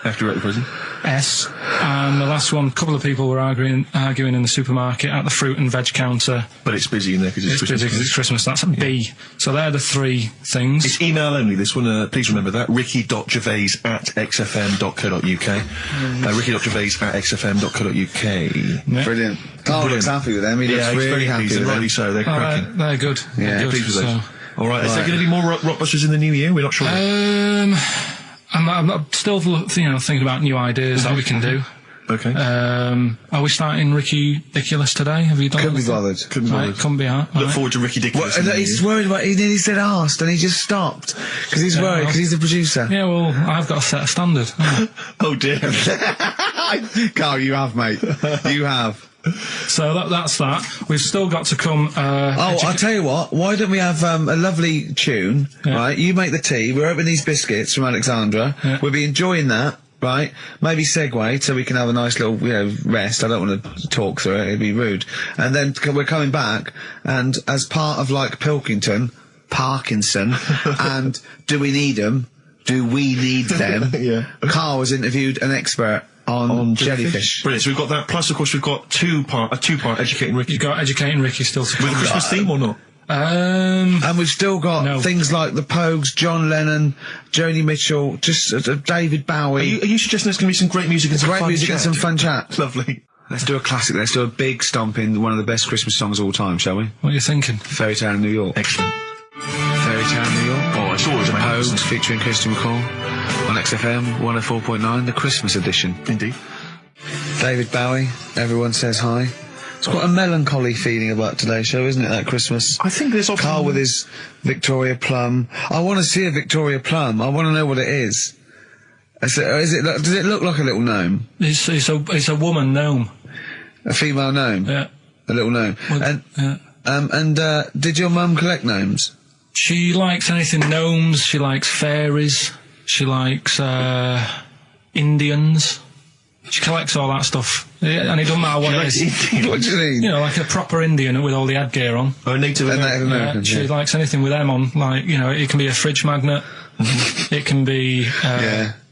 After you're at the prison. S. And the last one, a couple of people were arguing in the supermarket at the fruit and veg counter. But it's busy in there because it's It's Christmas. busy because it's Christmas. That's a B. So they're the three things. It's email only, this one. Please remember that. ricky.gervais@xfm.co.uk. ricky.gervais@xfm.co.uk. Yeah. Brilliant. Carl looks happy with them. He looks he's really very happy pleased, with and them. rightly so. They're cracking. They're good. Yeah, They're good. Pleased with those. So, All right. Is there going to be more Rockbusters in the new year? We're not sure. I'm still thinking about new ideas that we can do. Okay. Are we starting Ridiculous today? Have you done Couldn't be anything? bothered. Couldn't be Right, bothered. couldn't be hard. Look Right. forward to Ricky Dickinson. Well, he's worried about. He nearly said asked, and he just stopped because he's worried because he's the producer. Yeah, well, I've got to set a standard. Oh dear. Carl, you have, mate. You have. So that's that. We've still got to come. I'll tell you what, why don't we have a lovely tune, Yeah. right? You make the tea, we're opening these biscuits from Alexandra, Yeah. we'll be enjoying that, right? Maybe segue so we can have a nice little, rest. I don't want to talk through it, it'd be rude. And then we're coming back, and as part of, like, Pilkington, Parkinson, and Do We Need Them? Do We Need Them? Yeah. Karl has interviewed an expert on jellyfish. Brilliant. So we've got that. Plus, of course, we've got a two-part Educating Ricky. You've got Educating Ricky still to come. With a Christmas theme or not? And we've still got things like the Pogues, John Lennon, Joni Mitchell, just David Bowie. Are you suggesting there's going to be some great music and some fun chat? And some fun chat. Lovely. Let's do a classic. Let's do a big stomp in one of the best Christmas songs of all time, shall we? What are you thinking? Fairy Tale in New York. Excellent. Fairy Tale in New York. Oh, it's always amazing. Pogues featuring Kirsty McCall on XFM 104.9, the Christmas edition. Indeed. David Bowie, everyone says hi. It's quite a melancholy feeling about today's show, isn't it, that Christmas? I think there's often... Karl with his Victoria Plum. I want to see a Victoria Plum. I want to know what it is. Does it look like a little gnome? It's a woman gnome. A female gnome? Yeah. A little gnome. Well, did your mum collect gnomes? She likes anything gnomes, she likes fairies, she likes, Indians. She collects all that stuff. Yeah, and it doesn't matter what it is. What do you mean? You know, like a proper Indian with all the headgear on. Or a Native American. Yeah, she likes anything with them on. Like, it can be a fridge magnet. It can be,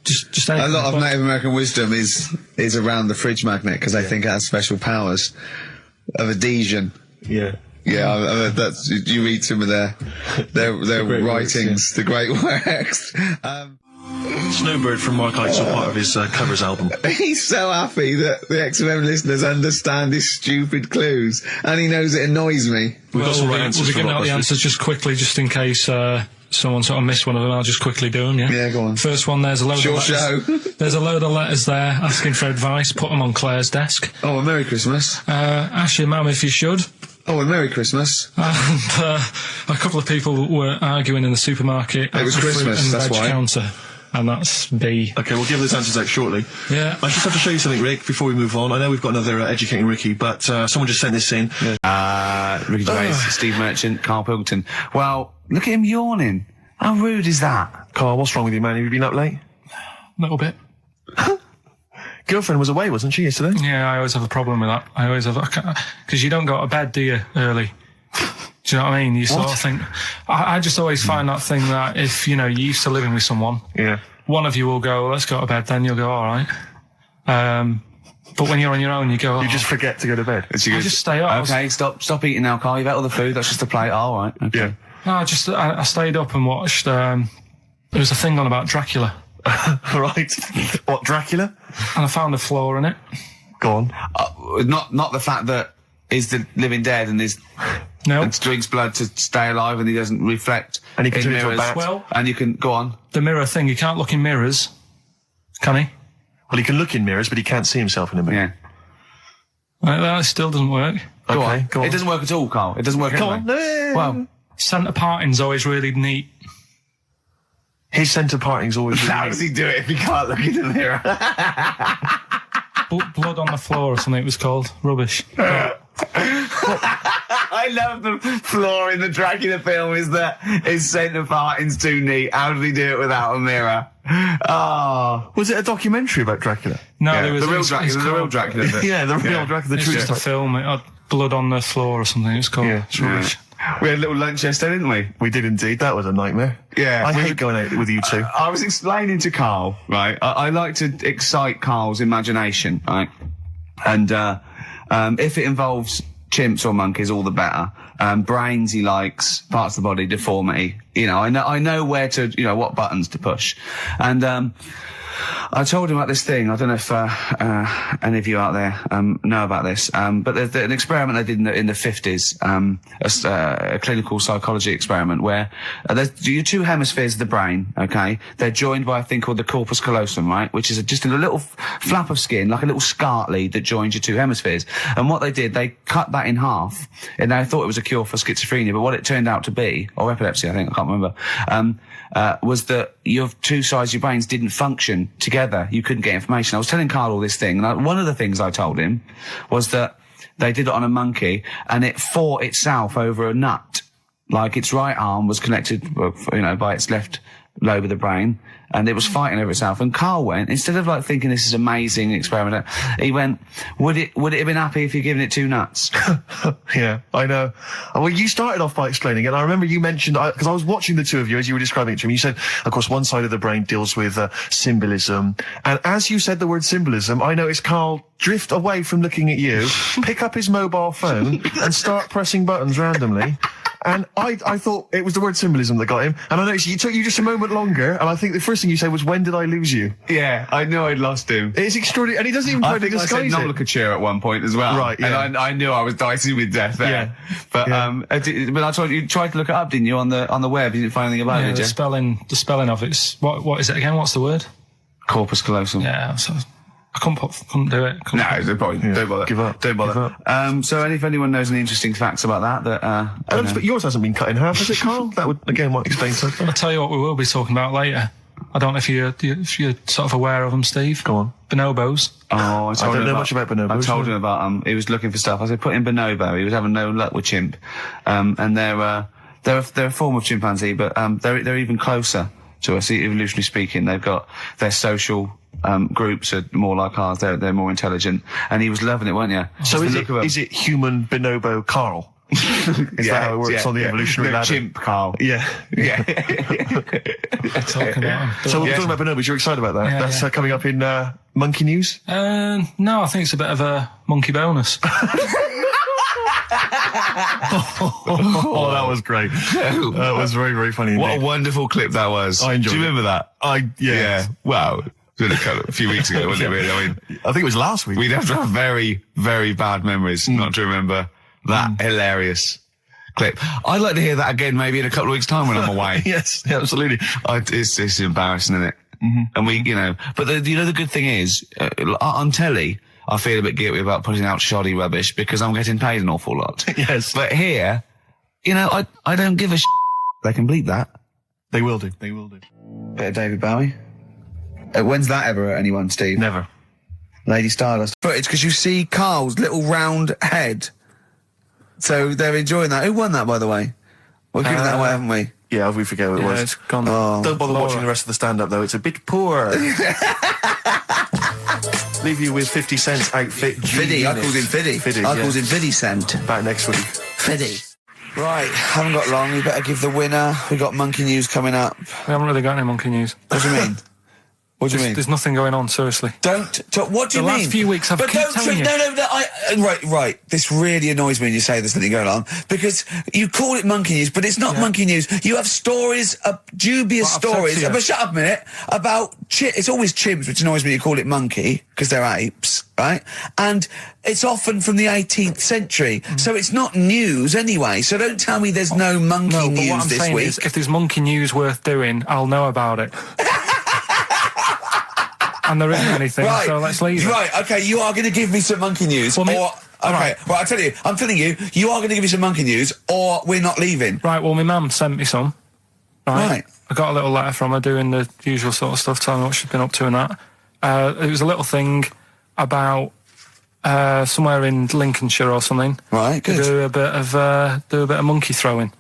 just anything. A lot of Native American wisdom is around the fridge magnet, because they think it has special powers of adhesion. Yeah. Yeah, that's, you read some of their writings, the great works. Snowbird from Mark Eitzel, part of his covers album. He's so happy that the XFM listeners understand his stupid clues, and he knows it annoys me. We've got some right answers. We'll be giving out the answers just quickly, just in case someone sort of missed one of them. I'll just quickly do them, yeah? Yeah, go on. First one, there's a load of letters. There's a load of letters there asking for advice. Put them on Claire's desk. Oh, a Merry Christmas. Ask your mum if you should. Oh, a Merry Christmas. And a couple of people were arguing in the supermarket. It was Christmas, that's why. Counter. And that's B. Okay, we'll give those answers out shortly. Yeah. I just have to show you something, Rick, before we move on. I know we've got another Educating Ricky, but someone just sent this in. Ricky Gervais, Steve Merchant, Karl Pilkington. Well, look at him yawning. How rude is that? Karl, what's wrong with you, man? Have you been up late? A little bit. Girlfriend was away, wasn't she, yesterday? Yeah, I always have a problem with that. I always have, because you don't go to bed, do you, early? Do you know what I mean? You sort of think, I just always find that thing that if, you're used to living with someone, one of you will go, let's go to bed, then you'll go, all right. But when you're on your own, you go, you just forget to go to bed. I just stay up. Okay, stop eating now, Karl. You've ate all the food, that's just a plate. All right. Okay. Yeah. No, I stayed up and watched, there was a thing on about Dracula. Right. What, Dracula? And I found a flaw in it. Go on. Not the fact that he's the living dead and and drinks blood to stay alive and he doesn't reflect. And he can in turn into a mirrors. bat. Well, and you can go on. The mirror thing, you can't look in mirrors, can he? Well, he can look in mirrors, but he can't see himself in a mirror. Yeah. That still doesn't work. Go on. It doesn't work at all, Karl. It doesn't work Go anyway. on. Well, centre parting's always really neat. His centre parting's always really how does he do it if he can't look in the mirror? Blood on the floor or something it was called. Rubbish. I love the flaw in the Dracula film is that his centre parting's too neat. How did he do it without a mirror? Oh. Was it a documentary about Dracula? No, yeah, there was the real Dracula. Yeah, the real Dracula. It's just a film. It had blood on the floor or something. It was called. Yeah. It's rubbish. We had a little lunch yesterday, didn't we? We did indeed. That was a nightmare. Yeah. I hate going out with you two. I was explaining to Karl, right? I like to excite Karl's imagination, right? And if it involves chimps or monkeys, all the better. Brains he likes, parts of the body, deformity. I know where to, what buttons to push. And I told him about this thing. I don't know if any of you out there know about this, but there's an experiment they did in the 50s, a clinical psychology experiment where there's your two hemispheres of the brain, okay? They're joined by a thing called the corpus callosum, right? Which is just a little flap of skin, like a little scarlet lead that joins your two hemispheres. And what they did, they cut that in half, and they thought it was a cure for schizophrenia, but what it turned out to be, or epilepsy, I think, I can't remember, was that your two sides of your brains didn't function together. You couldn't get information. I was telling Karl all this thing, and one of the things I told him was that they did it on a monkey, and it fought itself over a nut. Like its right arm was connected, by its left lobe of the brain, and it was fighting over itself. And Karl went, instead of like thinking this is amazing experiment, he went, would it have been happy if you'd given it 2 nuts? Yeah, I know. Well, you started off by explaining it. I remember you mentioned, because I was watching the two of you as you were describing it to me, you said, of course, one side of the brain deals with symbolism. And as you said the word symbolism, I noticed Karl drift away from looking at you, pick up his mobile phone and start pressing buttons randomly. And I thought it was the word symbolism that got him. And I noticed it took you just a moment longer. And I think the first thing you said was, when did I lose you? Yeah, I knew I'd lost him. It's extraordinary. And he doesn't even try to disguise I said it. nomenclature at one point as well. Right, yeah. And I knew I was dicing with death there. Yeah. But, Yeah. but I told you tried to look it up, didn't you, on the web? You didn't find anything about it, did you? The spelling of it's, what is it again? What's the word? Corpus callosum. Yeah, so I couldn't do it. No, there's no point. Yeah. Don't bother. Give up. Don't bother. Give up. So if anyone knows any interesting facts about that, I don't know. Yours hasn't been cut in half, has it, Karl? That would, again, might explain something. I'll tell you what we will be talking about later. I don't know if you're sort of aware of them, Steve. Go on. Bonobos. Oh, I don't know much about bonobos. I told him about, he was looking for stuff. I said, put in bonobo. He was having no luck with chimp. And they're a form of chimpanzee, but, they're even closer to us, evolutionarily speaking. They've got their social, groups are more like ours. They're more intelligent. And he was loving it, weren't you? So is it human bonobo Karl? Is that how it works on the evolutionary ladder? Chimp Karl. Yeah. Yeah. Talking about him. So we're talking about bonobos. You're excited about that? Yeah, That's yeah. Coming up in Monkey News? No, I think it's a bit of a monkey bonus. Oh, that was great. That was very, very funny What indeed. a wonderful clip that was. I enjoyed Do you it. remember that? Yeah. Wow. It was a few weeks ago, wasn't it, really? I mean, I think it was last week. we'd have to have very, very bad memories not to remember that hilarious clip. I'd like to hear that again maybe in a couple of weeks' time when I'm away. Yes, absolutely. It's embarrassing, isn't it? And we, but the good thing is, on telly, I feel a bit guilty about putting out shoddy rubbish because I'm getting paid an awful lot. Yes. But here, I don't give a They can bleep that. They will do. They will do. Bit of David Bowie. When's that ever at anyone, Steve? Never. Lady Stardust. But it's because you see Karl's little round head. So they're enjoying that. Who won that, by the way? We've given that away, haven't we? Yeah, we forget what it was. It's gone. Oh. Don't bother watching the rest of the stand-up, though. It's a bit poor. Leave you with 50 Cent's outfit. Fiddy. I called him Fiddy. I called him Fiddy Cent. Back next week. Fiddy. Right, haven't got long. We better give the winner. We got Monkey News coming up. We haven't really got any monkey news. What do you mean? What do you mean? There's nothing going on, seriously. What do you The mean? last few weeks I've but keep don't telling you. Right. This really annoys me when you say there's nothing going on because you call it monkey news, but it's not monkey news. You have stories, dubious What I've said stories. to you. But shut up a minute about it's always chimps, which annoys me. You call it monkey because they're apes, right? And it's often from the 18th century, so it's not news anyway. So don't tell me there's no monkey No, but news what I'm this saying week. is, if there's monkey news worth doing, I'll know about it. And there isn't anything, so let's leave it. Right, okay, you are going to give me some monkey news, Well, right, I tell you, I'm telling you, you are going to give me some monkey news, or we're not leaving. Right, well, my mum sent me some. Right. I got a little letter from her doing the usual sort of stuff, telling me what she's been up to and that. It was a little thing about somewhere in Lincolnshire or something. Right, good. Do a bit of monkey throwing.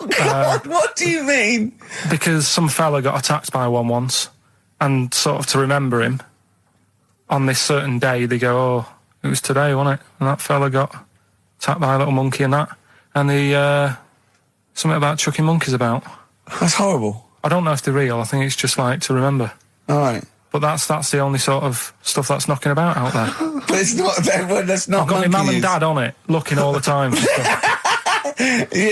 God, what do you mean? Because some fella got attacked by one once, and sort of to remember him, on this certain day, they go, oh, it was today, wasn't it? And that fella got attacked by a little monkey and that. And the, something about chucking monkeys about. That's horrible. I don't know if they're real, I think it's just like to remember. All right. But that's the only sort of stuff that's knocking about out there. But it's not, that's not I've got my monkey mum and news. dad on it, looking all the time. For stuff.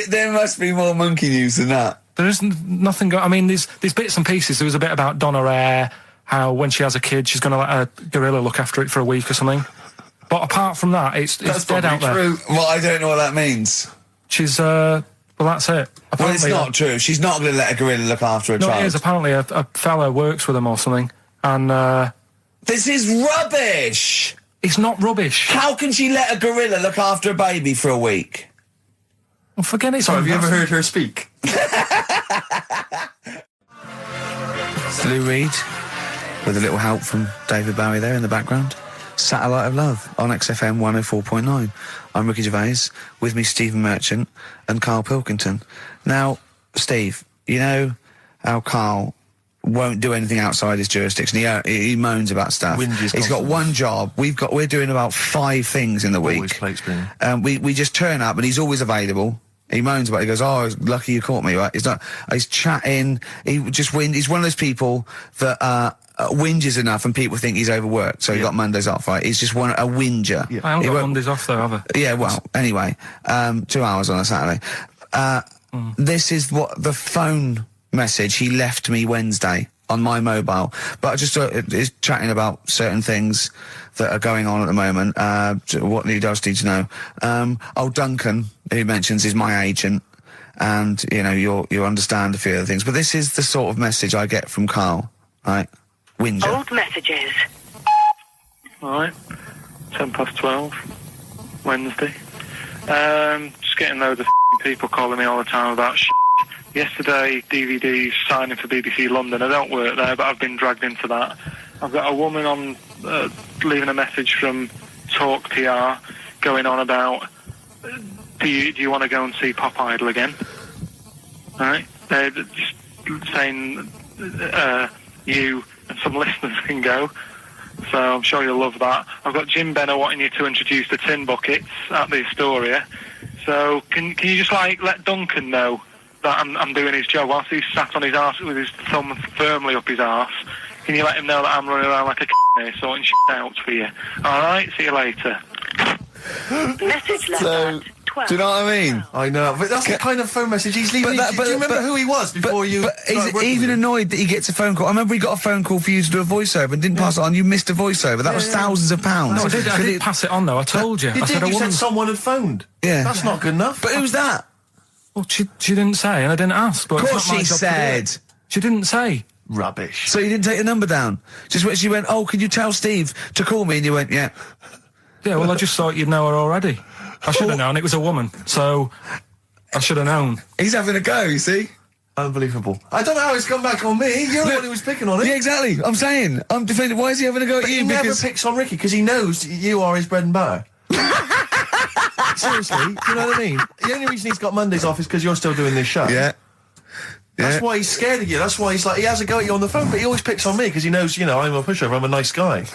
There must be more monkey news than that. There isn't nothing. I mean, there's bits and pieces. There was a bit about Donna Rare, how when she has a kid, she's going to let a gorilla look after it for a week or something. But apart from that, it's dead out there. True. Well, I don't know what that means. She's well, that's it. Well, it's Apparently, not true. She's not going to let a gorilla look after a No, child. it is. Apparently, a fella works with them or something, and This is rubbish. it's not rubbish. How can she let a gorilla look after a baby for a week? Well, forget it. Sorry, have you ever heard her speak? Lou Reed, with a little help from David Bowie there in the background. Satellite of Love on XFM 104.9. I'm Ricky Gervais, with me Stephen Merchant and Karl Pilkington. Now, Steve, you know how Karl won't do anything outside his jurisdiction. He moans about stuff. He's got one job. We're doing about 5 things in the week. Always plate spinning. We just turn up and he's always available. He moans about it. He goes, "Oh, lucky you caught me," right? He's chatting. He's one of those people that, whinges enough and people think he's overworked. So he got Mondays off, right? He's just a whinger. Yeah. I haven't got Mondays off though, have I? Yeah, well, anyway, 2 hours on a Saturday. This is what the phone message he left me Wednesday on my mobile. But I just is chatting about certain things that are going on at the moment. What he does need to know. Duncan, who mentions, is my agent. And, you know, you'll understand a few other things. But this is the sort of message I get from Karl, right? Whinger. Old messages. Alright, 12:10, Wednesday. Just getting loads of people calling me all the time about shit. Yesterday, DVD's signing for BBC London. I don't work there, but I've been dragged into that. I've got a woman on leaving a message from Talk PR going on about, do you want to go and see Pop Idol again? Right? They're just saying you and some listeners can go. So I'm sure you'll love that. I've got Jim Benner wanting you to introduce the tin buckets at the Astoria. So can you just let Duncan know that I'm doing his job whilst he's sat on his arse with his thumb firmly up his arse? Can you let him know that I'm running around like a here sorting shit out for you? Alright, see you later. Message left So, at 12. do you know what I mean? I know, but that's the kind of phone message he's leaving. Do you remember who he was before you... But he's even annoyed that he gets a phone call. I remember he got a phone call for you to do a voiceover and didn't pass it on. You missed a voiceover. That was thousands of pounds. No, I did pass it on though. I told you. You I said did, you woman. said someone had phoned. Yeah. That's not good enough. But who's that? Well, she didn't say, and I didn't ask. But Of it's course not my she job to do said. it. She didn't say. Rubbish. So you didn't take the number down? Just when she went, "Oh, can you tell Steve to call me?" And you went, "Yeah." Yeah, well, I just thought you'd know her already. I should have known. It was a woman, so I should have known. He's having a go, you see? Unbelievable. I don't know how it's come back on me. You're the one who was picking on it. Yeah, exactly. I'm saying. I'm defending. Why is he having a go at But you? he never Because picks on Ricky because he knows you are his bread and butter. Seriously, do you know what I mean? The only reason he's got Mondays off is because you're still doing this show. yeah. That's why he's scared of you. That's why he has a go at you on the phone, but he always picks on me because he knows, I'm a pushover, I'm a nice guy.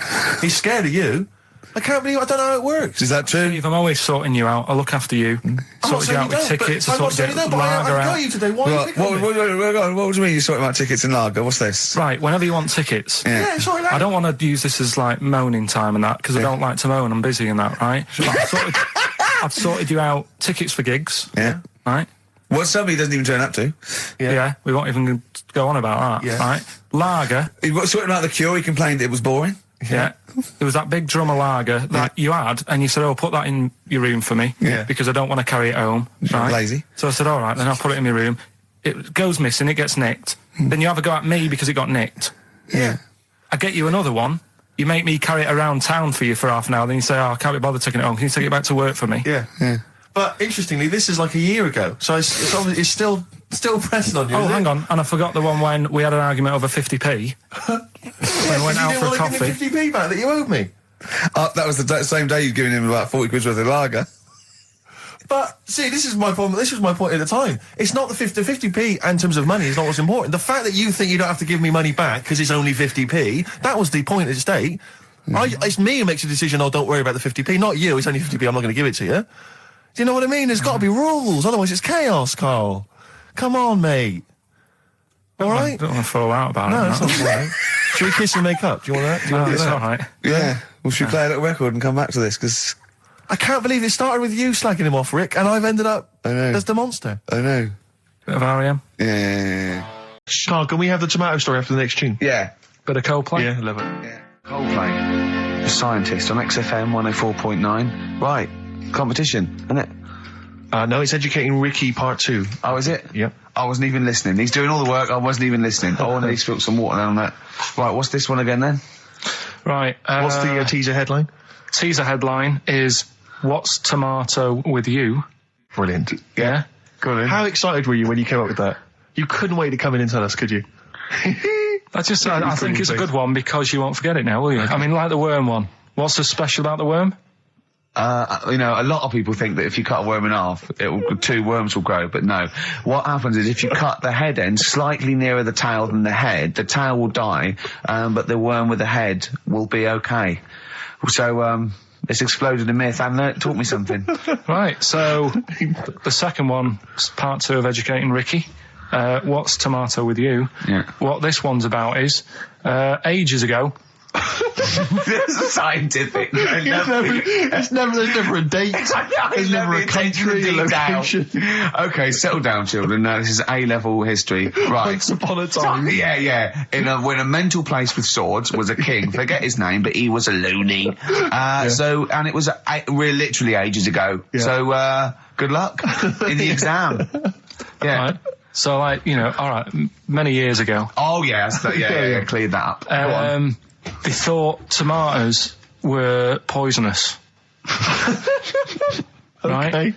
He's scared of you. I don't know how it works. Is that true? Steve, I'm always sorting you out. I look after you. Sort you out with tickets. I sort you out with lager I out. you today. Why are you picking on me? What do you mean you're sorting about tickets and lager? What's this? Right, whenever you want tickets. Yeah, sorry, lad. I don't want to use this as moaning time and that because I don't like to moan. I'm busy and that, right? But I've sorted you out tickets for gigs. Yeah. Right? What somebody doesn't even turn up to. Yeah, we won't even go on about that. Yeah. Right? Lager. He was sorting out the Cure. He complained it was boring. Yeah. There was that big drum of lager that you had, and you said, "Oh, put that in your room for me, because I don't want to carry it home." Right? Lazy. So I said, "All right, then I'll put it in my room." It goes missing, it gets nicked. Then you have a go at me because it got nicked. Yeah. I get you another one. You make me carry it around town for you for half an hour. Then you say, "Oh, I can't be bothered taking it home. Can you take it back to work for me?" Yeah. But interestingly, this is like a year ago, so it's still pressing on you. Oh, isn't hang it? on. And I forgot the one when we had an argument over 50p. When we went out for a coffee. You didn't want to give me 50p back that you owed me. That was the same day you'd given him about 40 quid worth of lager. But see, this is my problem. This was my point at the time. It's not the 50p in terms of money is not what's important. The fact that you think you don't have to give me money back because it's only 50p, that was the point at stake. It's me who makes a decision. Oh, don't worry about the 50p, not you. It's only 50p. I'm not going to give it to you. Do you know what I mean? There's got to be rules, otherwise it's chaos, Karl. Come on, mate. All right? I don't want to fall out about it. No, it's not all right. Should we kiss and make up? Do you want that? Do you want to do It's that? all right. Yeah. Well, should we play a little record and come back to this? Because I can't believe it started with you slagging him off, Rick, and I've ended up I know. as the monster. I know. Bit of R.E.M. Yeah. Karl, can we have the tomato story after the next tune? Yeah. Bit of Coldplay. Yeah, love it. Yeah. Coldplay. The Scientist on XFM 104.9. Right. Competition, isn't it? No, it's Educating Ricky Part 2. Oh, is it? Yep. I wasn't even listening. He's doing all the work. I wasn't even listening. Oh, and he spilled some water down on that. Right, what's this one again then? Right. What's the teaser headline? Teaser headline is "What's Tomato with You?" Brilliant. Yeah. Good. How excited were you when you came up with that? You couldn't wait to come in and tell us, could you? I think it's a good one because you won't forget it now, will you? I mean, like the worm one. What's so special about the worm? you know, a lot of people think that if you cut a worm in half, 2 worms will grow, but no. What happens is if you cut the head end slightly nearer the tail than the head, the tail will die, but the worm with the head will be okay. So, it's exploded a myth, and it taught me something. Right, so the second one, part 2 of educating Ricky. What's tomato with you? Yeah. What this one's about is, ages ago, It's scientific. There's never a date. There's never a country, a location. Okay, settle down, children. This is A-level history. Right. Once upon a time. Yeah. When a mental place with swords was a king. Forget his name, but he was a loony. So, and it was literally ages ago. Yeah. So, good luck in the exam. Yeah. Right. So, like, you know, all right, many years ago. Oh, yeah, cleared that up. Go on. They thought tomatoes were poisonous. Right? Okay.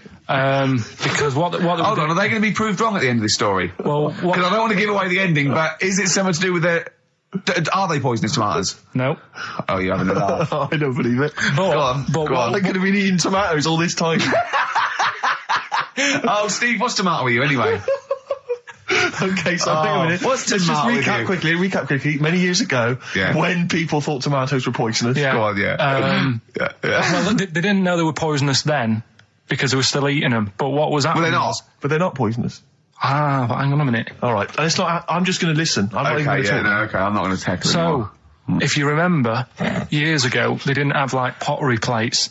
Because what Hold on, are they going to be proved wrong at the end of this story? Well, because I don't want to give away the ending, but is it something to do with are they poisonous tomatoes? No. Oh, you're having a laugh. I don't believe it. Go on. They could have been eating tomatoes all this time. Oh, Steve, what's tomato with you anyway? Okay, so hang on a minute. What's Let's just tomato recap quickly. Many years ago, when people thought tomatoes were poisonous. Yeah. Go on, Well, they didn't know they were poisonous then because they were still eating them. But what was happening? But they're not poisonous. But hang on a minute. All right, and it's not. I'm just going to listen. I'm not even going to talk. I'm not going to tackle anymore. So, if you remember, years ago they didn't have like pottery plates.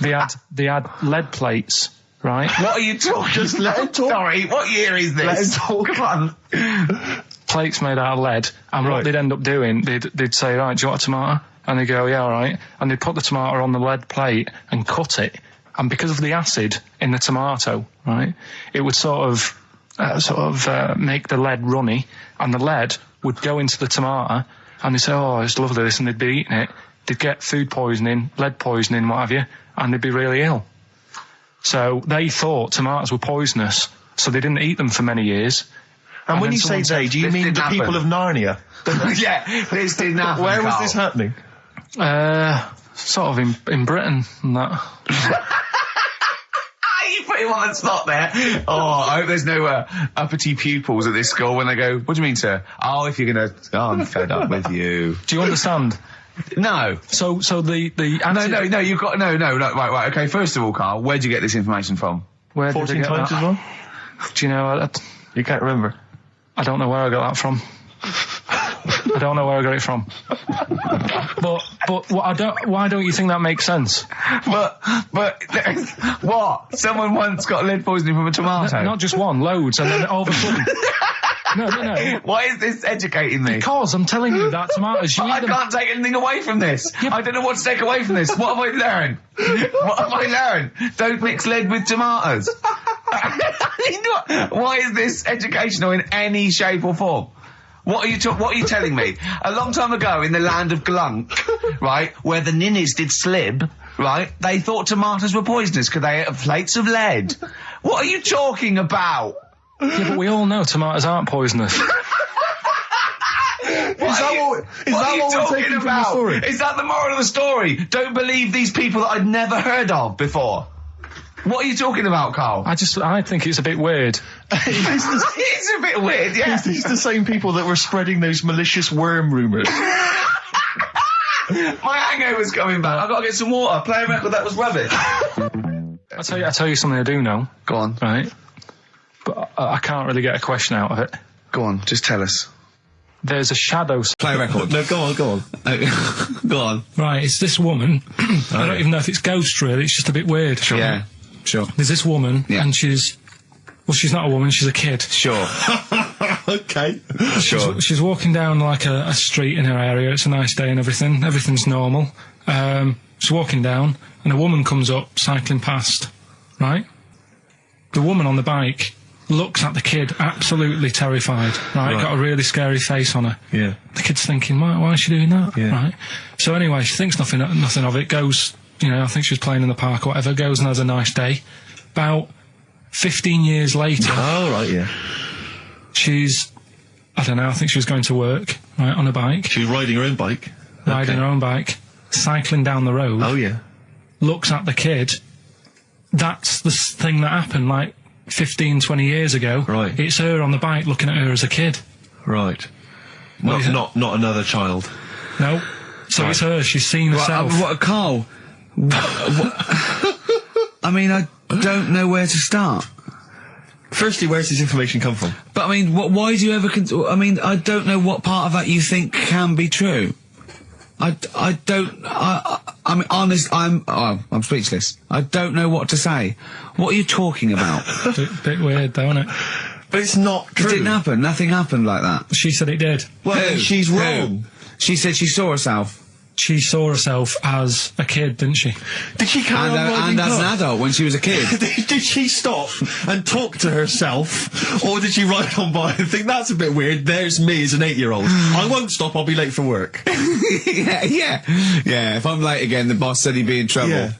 They had lead plates. Right? What are you talking? Just let him talk. Sorry, what year is this? Let him talk. Come on. Plates made out of lead, and what they'd end up doing, they'd say, right, do you want a tomato? And they'd go, yeah, all right. And they'd put the tomato on the lead plate and cut it. And because of the acid in the tomato, right, it would sort of make the lead runny, and the lead would go into the tomato, and they'd say, oh, it's lovely this, and they'd be eating it. They'd get food poisoning, lead poisoning, what have you, and they'd be really ill. So they thought tomatoes were poisonous, so they didn't eat them for many years. And when you say they, do you mean the people of Narnia? Yeah, this didn't happen. Where was this happening? Sort of in Britain and that. You put him on the spot there. Oh, I hope there's no uppity pupils at this school when they go, what do you mean, sir? Oh, if you're gonna... Oh, I'm fed up with you. Do you understand? No. So the No, you've got... No, right, okay, first of all, Carl, where'd you get this information from? Where did 14 I get times that? as well? Do you know... You can't remember? I don't know where I got that from. I don't know where I got it from. But why don't you think that makes sense? But what? Someone once got lead poisoning from a tomato? Not just one, loads, and then all of a sudden... No. Why is this educating me? Because I'm telling you that tomatoes... I can't take anything away from this. Yeah. I don't know what to take away from this. What have I learned? Don't mix lead with tomatoes. Why is this educational in any shape or form? What are you telling me? A long time ago in the land of Glunk, right, where the ninnies did slib, right, they thought tomatoes were poisonous because they ate plates of lead. What are you talking about? Yeah, but we all know tomatoes aren't poisonous. Is that what we're taking from the story? Is that the moral of the story? Don't believe these people that I'd never heard of before. What are you talking about, Carl? I think it's a bit weird. It's a bit weird, yeah. It's the same people that were spreading those malicious worm rumours. My hangover's coming back. I've got to get some water. Play a record that was rubbish. I tell you something I do know. Go on. Right? But I can't really get a question out of it. Go on, just tell us. There's a shadow... Play a record. No, go on. Go on. Right, it's this woman. I don't even know if it's ghost, really. It's just a bit weird. Sure. Yeah, sure. There's this woman, and she's not a woman, she's a kid. Sure. Okay. Sure. She's walking down, like, a street in her area. It's a nice day and everything. Everything's normal. She's walking down, and a woman comes up, cycling past. Right? The woman on the bike looks at the kid, absolutely terrified, right? Got a really scary face on her. Yeah. The kid's thinking, why is she doing that? Yeah. Right? So anyway, she thinks nothing of it, goes, I think she was playing in the park or whatever, goes and has a nice day. About 15 years later... Oh, right, yeah. I don't know, I think she was going to work, right, on a bike. She was riding her own bike? Riding her own bike, cycling down the road. Oh, yeah. looks at the kid, that's the thing that happened, like, 15, 20 years ago. Right. It's her on the bike looking at her as a kid. Right. Not another child. No. So it's her, she's seen herself. What, Carl? I mean, I don't know where to start. Firstly, where's this information come from? But I mean, why do you ever? I mean, I don't know what part of that you think can be true. I mean, honest. I'm speechless. I don't know what to say. What are you talking about? Bit weird, though, isn't it? But it's not true. It didn't happen. Nothing happened like that. She said it did. Well, then she's wrong. Who? She said she saw herself. She saw herself as a kid, didn't she? Did she carry on riding and as cars? an adult when she was a kid. Did she stop and talk to herself, or did she ride on by and think, that's a bit weird, there's me as an 8-year-old. I won't stop, I'll be late for work. Yeah, if I'm late again, the boss said he'd be in trouble. Yeah.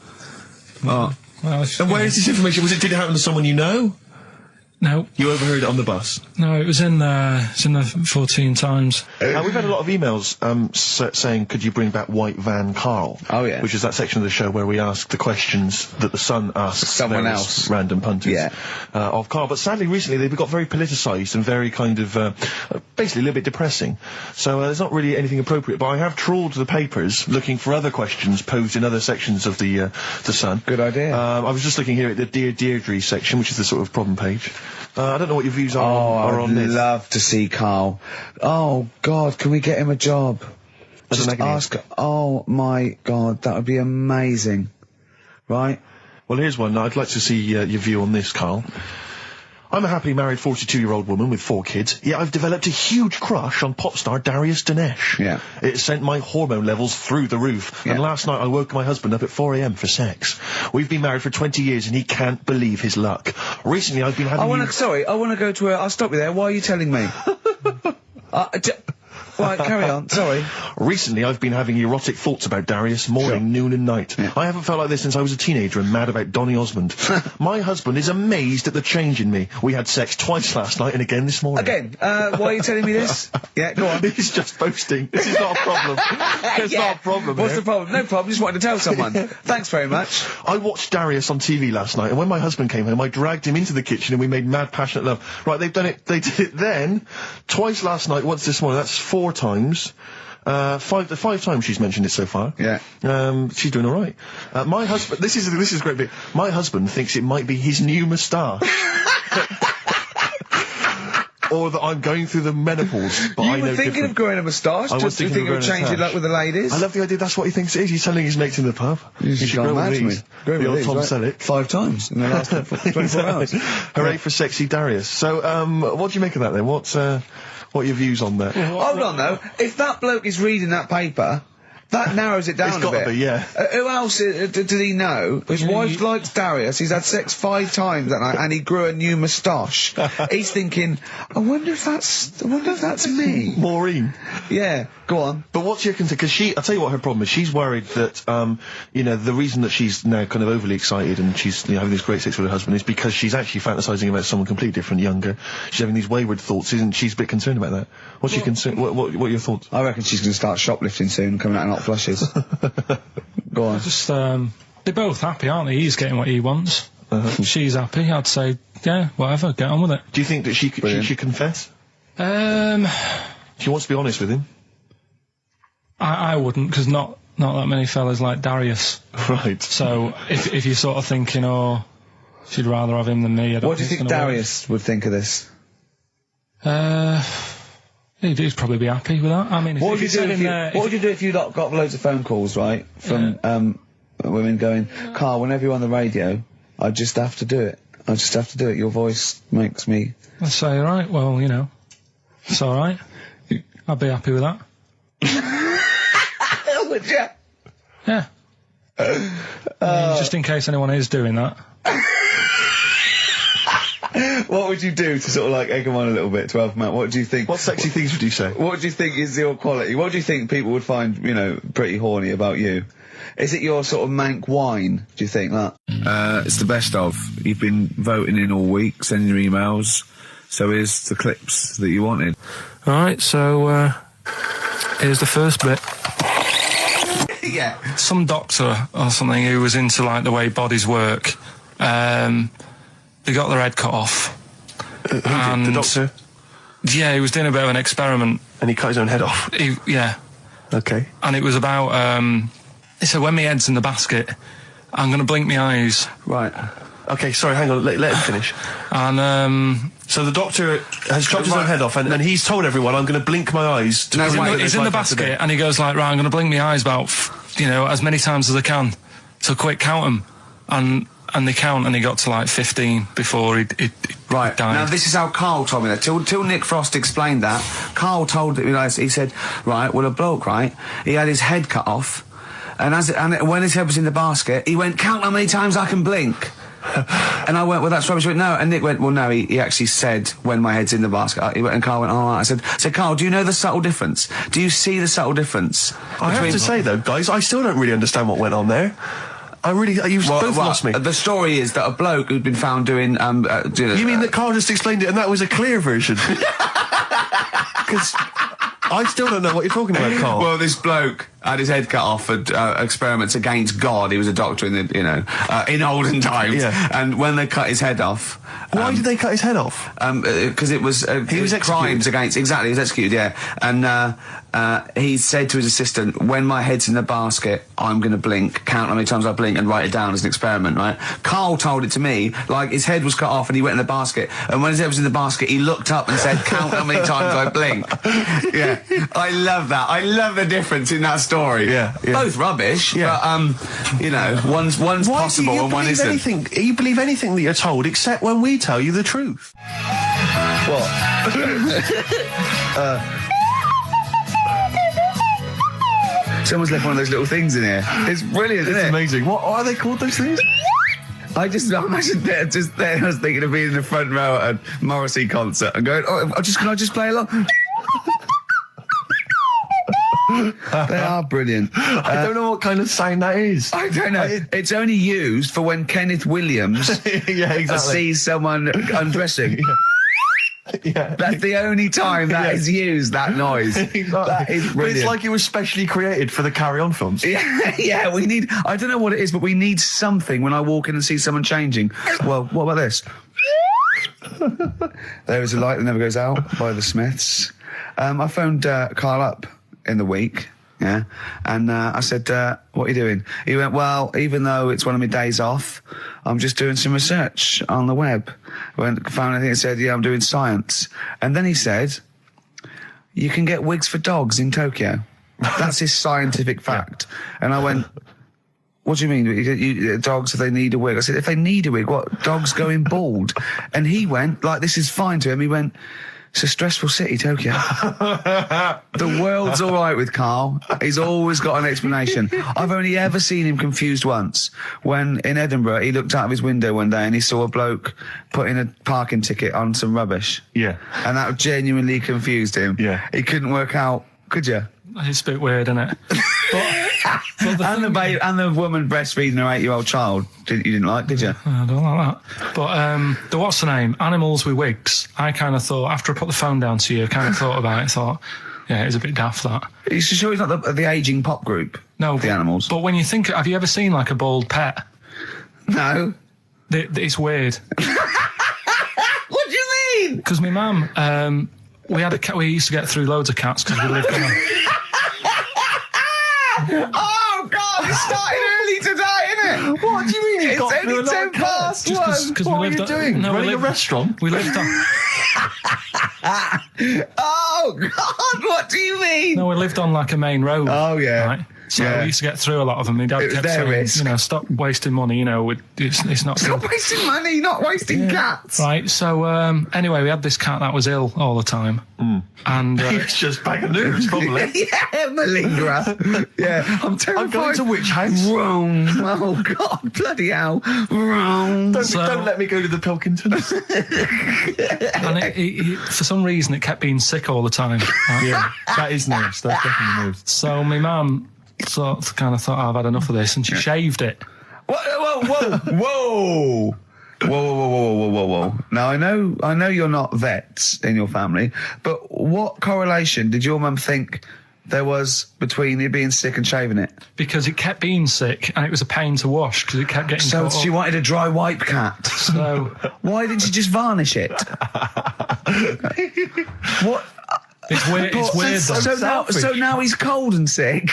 Oh. Well, And where is this information? Did it happen to someone you know? No. You overheard it on the bus? No, it was in the 14 Times. We've had a lot of emails saying, could you bring back White Van Karl? Oh, yeah. Which is that section of the show where we ask the questions that the Sun asks Someone various else. random punters Yeah. of Karl. But sadly, recently, they've got very politicised and very kind of, basically a little bit depressing. So there's not really anything appropriate. But I have trawled the papers looking for other questions posed in other sections of the Sun. Good idea. I was just looking here at the Dear Deirdre section, which is the sort of problem page. I don't know what your views are on I'd this. love to see Karl. Oh, God, can we get him a job? As Just an agony. ask. Oh, my God, that would be amazing. Right? Well, here's one. I'd like to see your view on this, Karl. I'm a happily married 42-year-old woman with 4 kids, yet I've developed a huge crush on pop star Darius Dinesh. Yeah. It sent my hormone levels through the roof, Yeah. and last night I woke my husband up at 4 a.m. for sex. We've been married for 20 years and he can't believe his luck. Recently I've been having... I want to go to I'll stop you there. Why are you telling me? Right, carry on. Sorry. Recently, I've been having erotic thoughts about Darius morning, noon and night. Yeah. I haven't felt like this since I was a teenager and mad about Donny Osmond. My husband is amazed at the change in me. We had sex twice last night and again this morning. Again, why are you telling me this? Yeah, go on. He's just boasting. This is not a problem. It's not a problem. What's here. the problem? No problem, just wanted to tell someone. Thanks very much. I watched Darius on TV last night, and when my husband came home, I dragged him into the kitchen and we made mad, passionate love. Right, they've done it. They did it then, twice last night, once this morning. That's 4 times. 5 times she's mentioned it so far. Yeah. She's doing all right. My husband. This is a great bit. My husband thinks it might be his new moustache. Or that I'm going through the menopause, but I You know were thinking different. of growing a moustache? I was Just thinking think of it would growing a change it moustache. like with the ladies? I love the idea. That's what he thinks it is. He's telling his mates in the pub. You should gone grow mad with to me. these. Growing The with old these, Tom right? Selleck. 5 times in the last 24 hours. Hooray for sexy Darius. So, what do you make of that then? What are your views on that? Hold on, though. If that bloke is reading that paper, that narrows it down It's a gotta bit. be, yeah. Who else did he know? His wife likes Darius. He's had sex 5 times that night, and he grew a new moustache. He's thinking, I wonder if that's me. Maureen. Yeah, go on. But what's your concern? Because I'll tell you what her problem is. She's worried that, the reason that she's now kind of overly excited and she's having this great sex with her husband is because she's actually fantasizing about someone completely different, younger. She's having these wayward thoughts, isn't she? She's a bit concerned about that. What's your concern? What are your thoughts? I reckon she's going to start shoplifting soon and coming out in hot flushes. Go on. Just, they're both happy, aren't they? He's getting what he wants. She's happy. I'd say, yeah, whatever, get on with it. Do you think that she should confess? She wants to be honest with him. I wouldn't, because not that many fellas like Darius. Right. So, if you're sort of thinking, oh, she'd rather have him than me, I don't What do you think it's gonna Darius would think of this? work. He'd probably be happy with that. I mean, What would you do if you got loads of phone calls, right, from women going, Karl, whenever you're on the radio, I just have to do it. I just have to do it. Your voice makes me... I'd say, right, well, it's alright. I'd be happy with that. Would you? Yeah. I mean, just in case anyone is doing that. What would you do to sort of like egg them on a little bit to help them out? What do you think? What sexy things would you say? What do you think is your quality? What do you think people would find, pretty horny about you? Is it your sort of mank wine, do you think, that? It's the best of. You've been voting in all week, sending your emails. So here's the clips that you wanted. Alright, so, here's the first bit. Yeah. some doctor or something who was into like the way bodies work. They got their head cut off. Who did? The doctor? Yeah, he was doing a bit of an experiment. And he cut his own head off? Yeah. Okay. And it was about, he said, when my head's in the basket, I'm going to blink my eyes. Right. Okay, sorry, hang on, let him finish. And, so the doctor has chopped his own head off, and he's told everyone, I'm going to blink my eyes. To he's in the basket, and he goes like, right, I'm going to blink my eyes about, as many times as I can. So quick, count them. And they count, and he got to like 15 before he died. Now this is how Carl told me that. Till Nick Frost explained that, Carl told me, he said, right, well, a bloke, right, he had his head cut off, and when his head was in the basket, he went, count how many times I can blink. And I went, well, that's rubbish. He went, no. And Nick went, well, no, he actually said, when my head's in the basket. He went, and Carl went, all right. I said, Carl, do you know the subtle difference? Do you see the subtle difference? I have to say, though, guys, I still don't really understand what went on there. You've both lost me. The story is that a bloke who'd been found doing... you mean that Carl just explained it and that was a clear version? Because I still don't know what you're talking about, Carl. Well, this bloke had his head cut off for experiments against God. He was a doctor in the, in olden times. Yeah. And when they cut his head off... Why did they cut his head off? Because it was... he was crimes against... Exactly, he was executed, yeah. And he said to his assistant, when my head's in the basket, I'm going to blink, count how many times I blink and write it down as an experiment, right? Carl told it to me, like his head was cut off and he went in the basket, and when his head was in the basket, he looked up and said, count how many times I blink. Yeah. I love that. I love the difference in that story. Yeah. Both rubbish, but, one's possible and one isn't. You believe anything that you're told except when we tell you the truth. What? Someone's left one of those little things in here. It's brilliant, isn't it? It's amazing. What are they called, those things? I imagine there, I was thinking of being in the front row at a Morrissey concert and going, can I just play along? They are brilliant. I don't know what kind of sound that is. I don't know. It's only used for when Kenneth Williams sees someone undressing. Yeah. That's the only time that is used, that noise. Exactly. That is brilliant. But it's like it was specially created for the Carry On films. Yeah, we need... I don't know what it is, but we need something when I walk in and see someone changing. Well, what about this? There is a Light That Never Goes Out by the Smiths. I phoned Carl up in the week, yeah, and I said, what are you doing? He went, well, even though it's one of my days off, I'm just doing some research on the web. Found anything that said, yeah, I'm doing science. And then he said, you can get wigs for dogs in Tokyo. That's his scientific fact. And I went, what do you mean? Dogs, if they need a wig? I said, if they need a wig, what? Dogs going bald? And he went, like, this is fine to him. He went, it's a stressful city, Tokyo. The world's all right with Carl. He's always got an explanation. I've only ever seen him confused once. When in Edinburgh, he looked out of his window one day and he saw a bloke putting a parking ticket on some rubbish. Yeah. And that genuinely confused him. Yeah. He couldn't work out, could you? It's a bit weird, isn't it? And the woman breastfeeding her 8-year-old child, you didn't like, did you? I don't like that. But the what's the name? Animals with wigs. I kind of thought, after I put the phone down to you, I kind of thought about it, thought, yeah, it's a bit daft, that. Are you sure it's not the ageing pop group? No. The Animals? But when you think, have you ever seen, like, a bald pet? No. It's weird. What do you mean? Because my mum, we had a cat, we used to get through loads of cats because we lived on Oh, God, it started early today, innit? What do you mean? It's only 10 past 1. What are you doing? Running a restaurant? We lived on... Oh, God, what do you mean? No, we lived on, like, a main road. Oh, yeah. Right? So we used to get through a lot of them. My dad kept saying, risk. Stop wasting money, it's not Stop good. wasting money, not wasting cats. Right, so anyway, we had this cat that was ill all the time. And it's just bag of news, probably. Yeah, malingerer. Yeah, I'm terrified. I'm going to which house? Rome. Oh, God, bloody hell. Rome. Don't let me go to the Pilkingtons. And it, for some reason, it kept being sick all the time. Right? Yeah, that is news. That's definitely news. So my mum kind of thought, I've had enough of this, and she shaved it. Whoa. Whoa. Now, I know you're not vets in your family, but what correlation did your mum think there was between you being sick and shaving it? Because it kept being sick and it was a pain to wash because it kept getting So caught she up. wanted a dry wipe cat. So Why didn't you just varnish it? What? it's weird. It's weird though. So now he's cold and sick.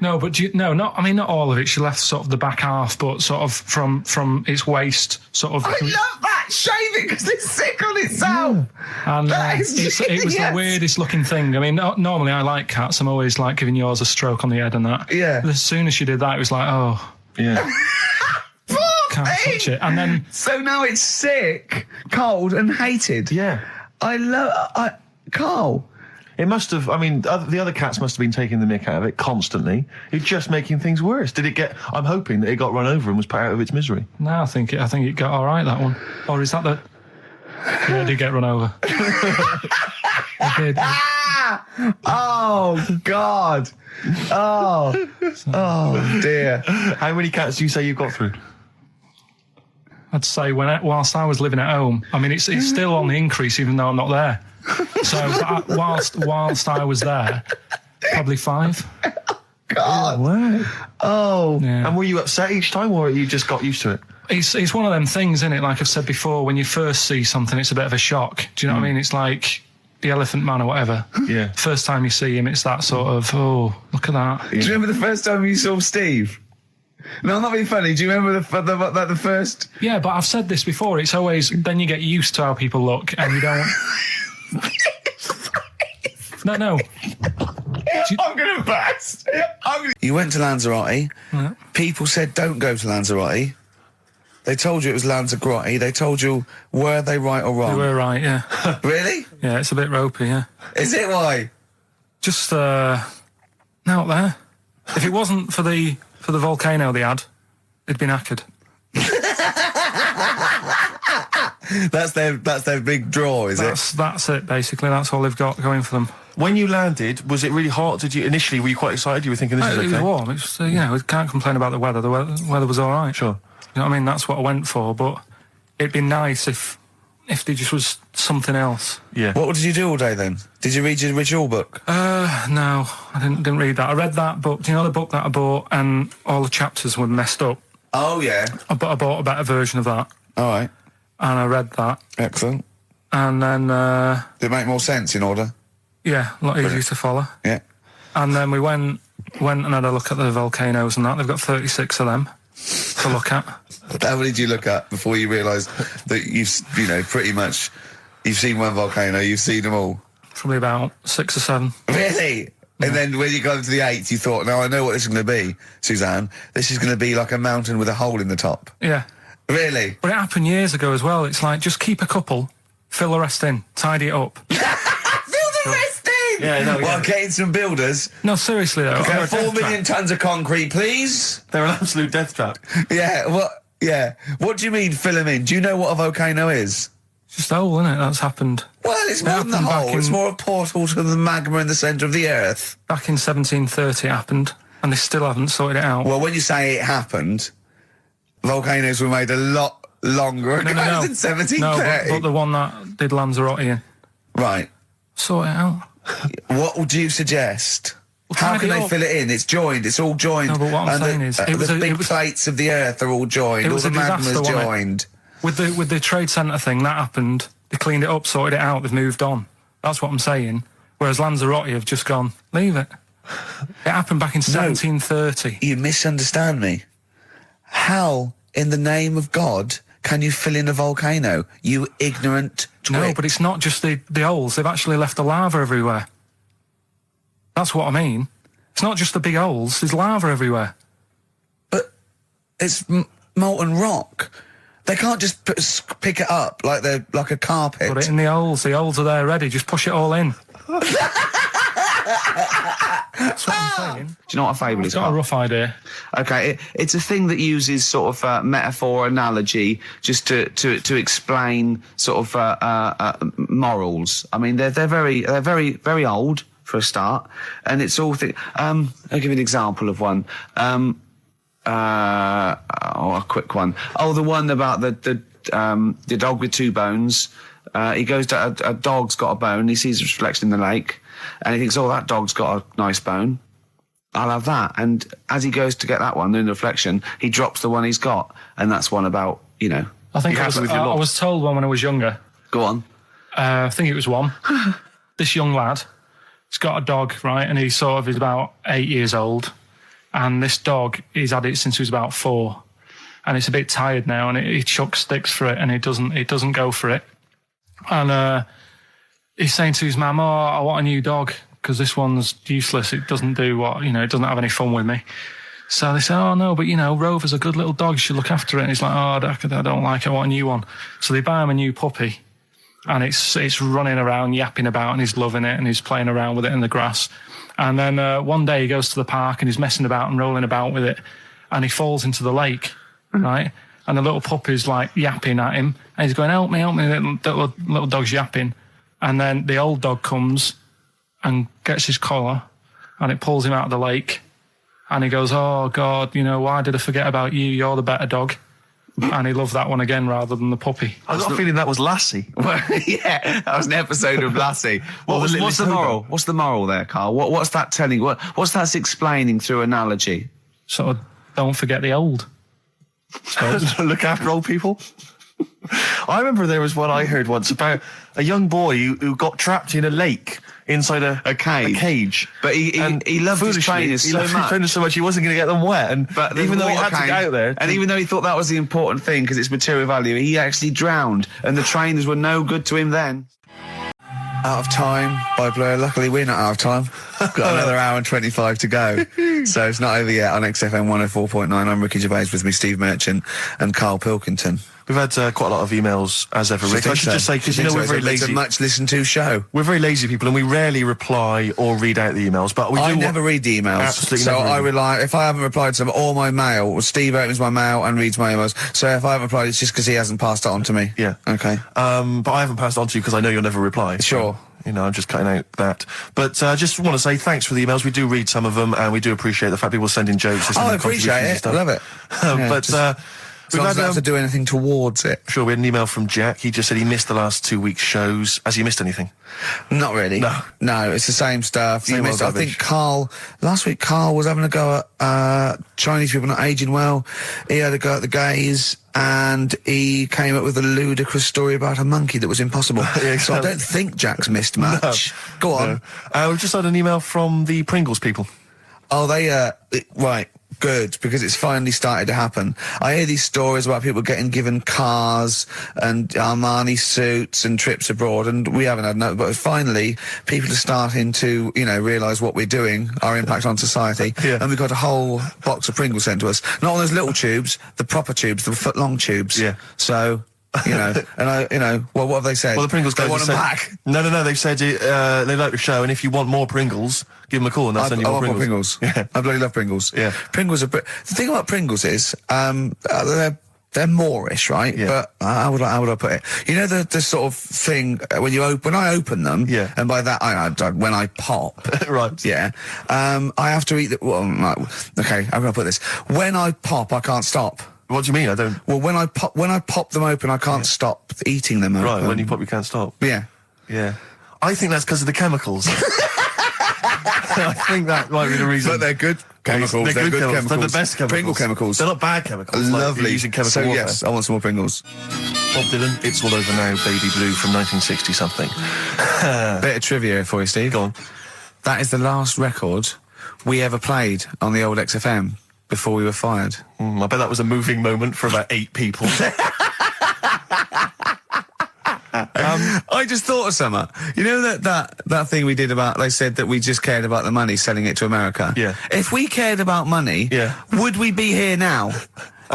No, but not all of it. She left sort of the back half, but sort of from its waist, sort of. I love that. Shave it because it's sick on itself. And That is it was the genius. weirdest looking thing. I mean, normally I like cats. I'm always like giving yours a stroke on the head and that. Yeah. But as soon as she did that, it was like, oh, Yeah. can't touch it. And then So now it's sick, cold, and hated. Yeah. Carl. It must have, I mean, the other cats must have been taking the mick out of it constantly. It's just making things worse. Did it get, I'm hoping that it got run over and was put out of its misery. no, I think it got all right, that one. Or is that the? Yeah, it did get run over. It did. Oh, God. Oh, dear. How many cats do you say you've got through? I'd say whilst I was living at home, I mean, it's still on the increase even though I'm not there. So whilst I was there, probably 5. God. Wow. Oh. Yeah. And were you upset each time, or you just got used to it? It's one of them things, isn't it? Like I've said before, when you first see something, it's a bit of a shock. Do you know what I mean? It's like the Elephant Man or whatever. Yeah. First time you see him, it's that sort of, oh, look at that. Do you remember the first time you saw Steve? No, I'm not being funny. Do you remember the first? Yeah, but I've said this before. It's always, then you get used to how people look and you don't... No. I'm going to burst. You went to Lanzarote. Yeah. People said don't go to Lanzarote. They told you it was Lanzarote. They told you, were they right or wrong? You were right, yeah. Really? Yeah, it's a bit ropey, yeah. Is it why? Just, out there. If it wasn't for the volcano they had, it'd been knackered. That's their big draw, is it? That's it, basically. That's all they've got going for them. When you landed, was it really hot? Were you quite excited? You were thinking this is okay? It was warm. It's we can't complain about the weather. The weather was all right. Sure. You know what I mean? That's what I went for. But it'd be nice if there just was something else. Yeah. What did you do all day then? Did you read your ritual book? No, I didn't read that. I read that book. Do you know the book that I bought and all the chapters were messed up? Oh, yeah. I bought a better version of that. All right. And I read that. Excellent. And then... Did it make more sense in order? Yeah, a lot easier to follow. Yeah. And then we went and had a look at the volcanoes and that. They've got 36 of them to look at. How many did you look at before you realised that pretty much, you've seen one volcano, you've seen them all? Probably about 6 or 7. Really? Yeah. And then when you got to the 8th, you thought, now I know what this is going to be, Suzanne. This is going to be like a mountain with a hole in the top. Yeah. Really? But it happened years ago as well. It's like, just keep a couple, fill the rest in, tidy it up. Fill the rest in! Yeah, no, Well, getting some builders. No, seriously though. Okay, 4 million tons of concrete, please. They're an absolute death trap. Yeah, what do you mean fill them in? Do you know what a volcano is? It's just a hole, isn't it? That's happened. Well, it's more than the happened back hole. It's in- more a portal to the magma in the centre of the earth. Back in 1730 it happened, and they still haven't sorted it out. Well, when you say it happened, volcanoes were made a lot longer ago than 1730. No, but the one that did Lanzarote in. Right. Sort it out. What would you suggest? Well, How tidy can it they up. fill it in? It's joined. It's all joined. No, but what I'm And saying is, it was the a- big it was- plates of the earth are all joined. It All was the a disaster, magma's wasn't it? joined. With the trade centre thing, that happened. They cleaned it up, sorted it out, they've moved on. That's what I'm saying. Whereas Lanzarote have just gone, leave it. It happened back in 1730. You misunderstand me. How, in the name of God, can you fill in a volcano? You ignorant twit. No, but it's not just the holes. They've actually left the lava everywhere. That's what I mean. It's not just the big holes. There's lava everywhere. But it's molten rock. They can't just pick it up like they're like a carpet. Put it in the holes. The holes are there ready. Just push it all in. That's what I'm saying. Do you know what a fable I've is? got a Carl? rough idea. Okay, it's a thing that uses sort of metaphor, analogy, just to explain sort of morals. I mean, they're very old for a start, and it's all. I'll give you an example of one. A quick one. Oh, the one about the dog with 2 bones. he goes to a dog's got a bone. He sees a reflection in the lake, and he thinks, "Oh, that dog's got a nice bone. I'll have that." And as he goes to get that one in the reflection, he drops the one he's got, and that's one about, you know. I think I was told one when I was younger. Go on. I think it was one. This young lad, he's got a dog, right, and he sort of is about 8 years old, and this dog, he's had it since he was about 4, and it's a bit tired now, and he chucks sticks for it, and it doesn't go for it, and he's saying to his mum, "Oh, I want a new dog because this one's useless. It doesn't do what, you know, it doesn't have any fun with me." So they say, "Oh no, but you know, Rover's a good little dog. You should look after it." And he's like, "Oh, I don't like it. I want a new one." So they buy him a new puppy. And it's running around, yapping about, and he's loving it, and he's playing around with it in the grass. And then one day he goes to the park, and he's messing about and rolling about with it, and he falls into the lake, right? And the little puppy's like yapping at him, and he's going, help me, the little dog's yapping. And then the old dog comes and gets his collar, and it pulls him out of the lake, and he goes, "Oh, God, you know, why did I forget about you? You're the better dog." And he loved that one again rather than the puppy. I got a feeling that was Lassie. Well, yeah, that was an episode of Lassie. What's the moral? What's the moral there, Carl? What's that telling? What's that explaining through analogy? Sort of, don't forget the old. Look after old people. I remember there was one I heard once about a young boy who got trapped in a lake inside a cage. But he loved his trainers so much he wasn't going to get them wet. But even though he had to get out there, and even though he thought that was the important thing because it's material value, he actually drowned, and the trainers were no good to him then. Out of Time by Blur. Luckily, we're not out of time. Got another hour and 25 to go. So it's not over yet on XFM 104.9. I'm Ricky Gervais, with me Steve Merchant and Karl Pilkington. We've had quite a lot of emails, as ever. I should just say, because, you know, we're very lazy. It's a much listened to show. We're very lazy people, and we rarely reply or read out the emails. But I never read the emails. Absolutely. So I rely, if I haven't replied to them, or my mail, or Steve opens my mail and reads my emails. So if I haven't replied, it's just because he hasn't passed it on to me. Yeah. Okay. But I haven't passed it on to you because I know you'll never reply. Sure. So, you know, I'm just cutting out that. But I just want to say thanks for the emails. We do read some of them, and we do appreciate the fact people send in jokes. I appreciate it. I love it. We've don't have to do anything towards it. Sure, we had an email from Jack. He just said he missed the last 2 weeks' shows. Has he missed anything? Not really. No, it's the same stuff. Same old I think last week Carl was having a go at Chinese people not aging well. He had a go at the gays, and he came up with a ludicrous story about a monkey that was impossible. Yeah, so I don't think Jack's missed much. No. Go on. No. We've just had an email from the Pringles people. Oh, right. Good, because it's finally started to happen. I hear these stories about people given cars and Armani suits and trips abroad, and we haven't had no. But finally, people are starting to, you know, realise what we're doing, our impact on society, and we've got a whole box of Pringles sent to us. Not on those little tubes, the proper tubes, the foot-long tubes. Yeah. So. You know, and well, what have they said? Well, the Pringles guys want them back. No, they've said they like the show, and if you want more Pringles, give them a call and they'll send you more Pringles. More Pringles. Yeah. I bloody love Pringles. Yeah. Pringles are... The thing about Pringles is, they're Moorish, right? Yeah. But how would I put it? You know the sort of thing when I open them, yeah. And by that when I pop, right? Yeah. I have to eat the. Well, okay, how can I put this? When I pop, I can't stop. What do you mean? I don't. Well, when I pop them open, I can't stop eating them. Right. Open. When you pop, you can't stop. Yeah. Yeah. I think that's because of the chemicals. I think that might be the reason. But they're good chemicals. They're good chemicals. They're the best chemicals. Pringle chemicals. They're not bad chemicals. Lovely. Like using chemical so warfare. Yes, I want some more Pringles. Bob Dylan, It's All Over Now, Baby Blue from 1960 something. Bit of trivia for you, Steve. Go on. That is the last record we ever played on the old XFM before we were fired. I bet that was a moving moment for about 8 people. I just thought of something. You know that thing we did about, they said that we just cared about the money, selling it to America? Yeah. If we cared about money, would we be here now?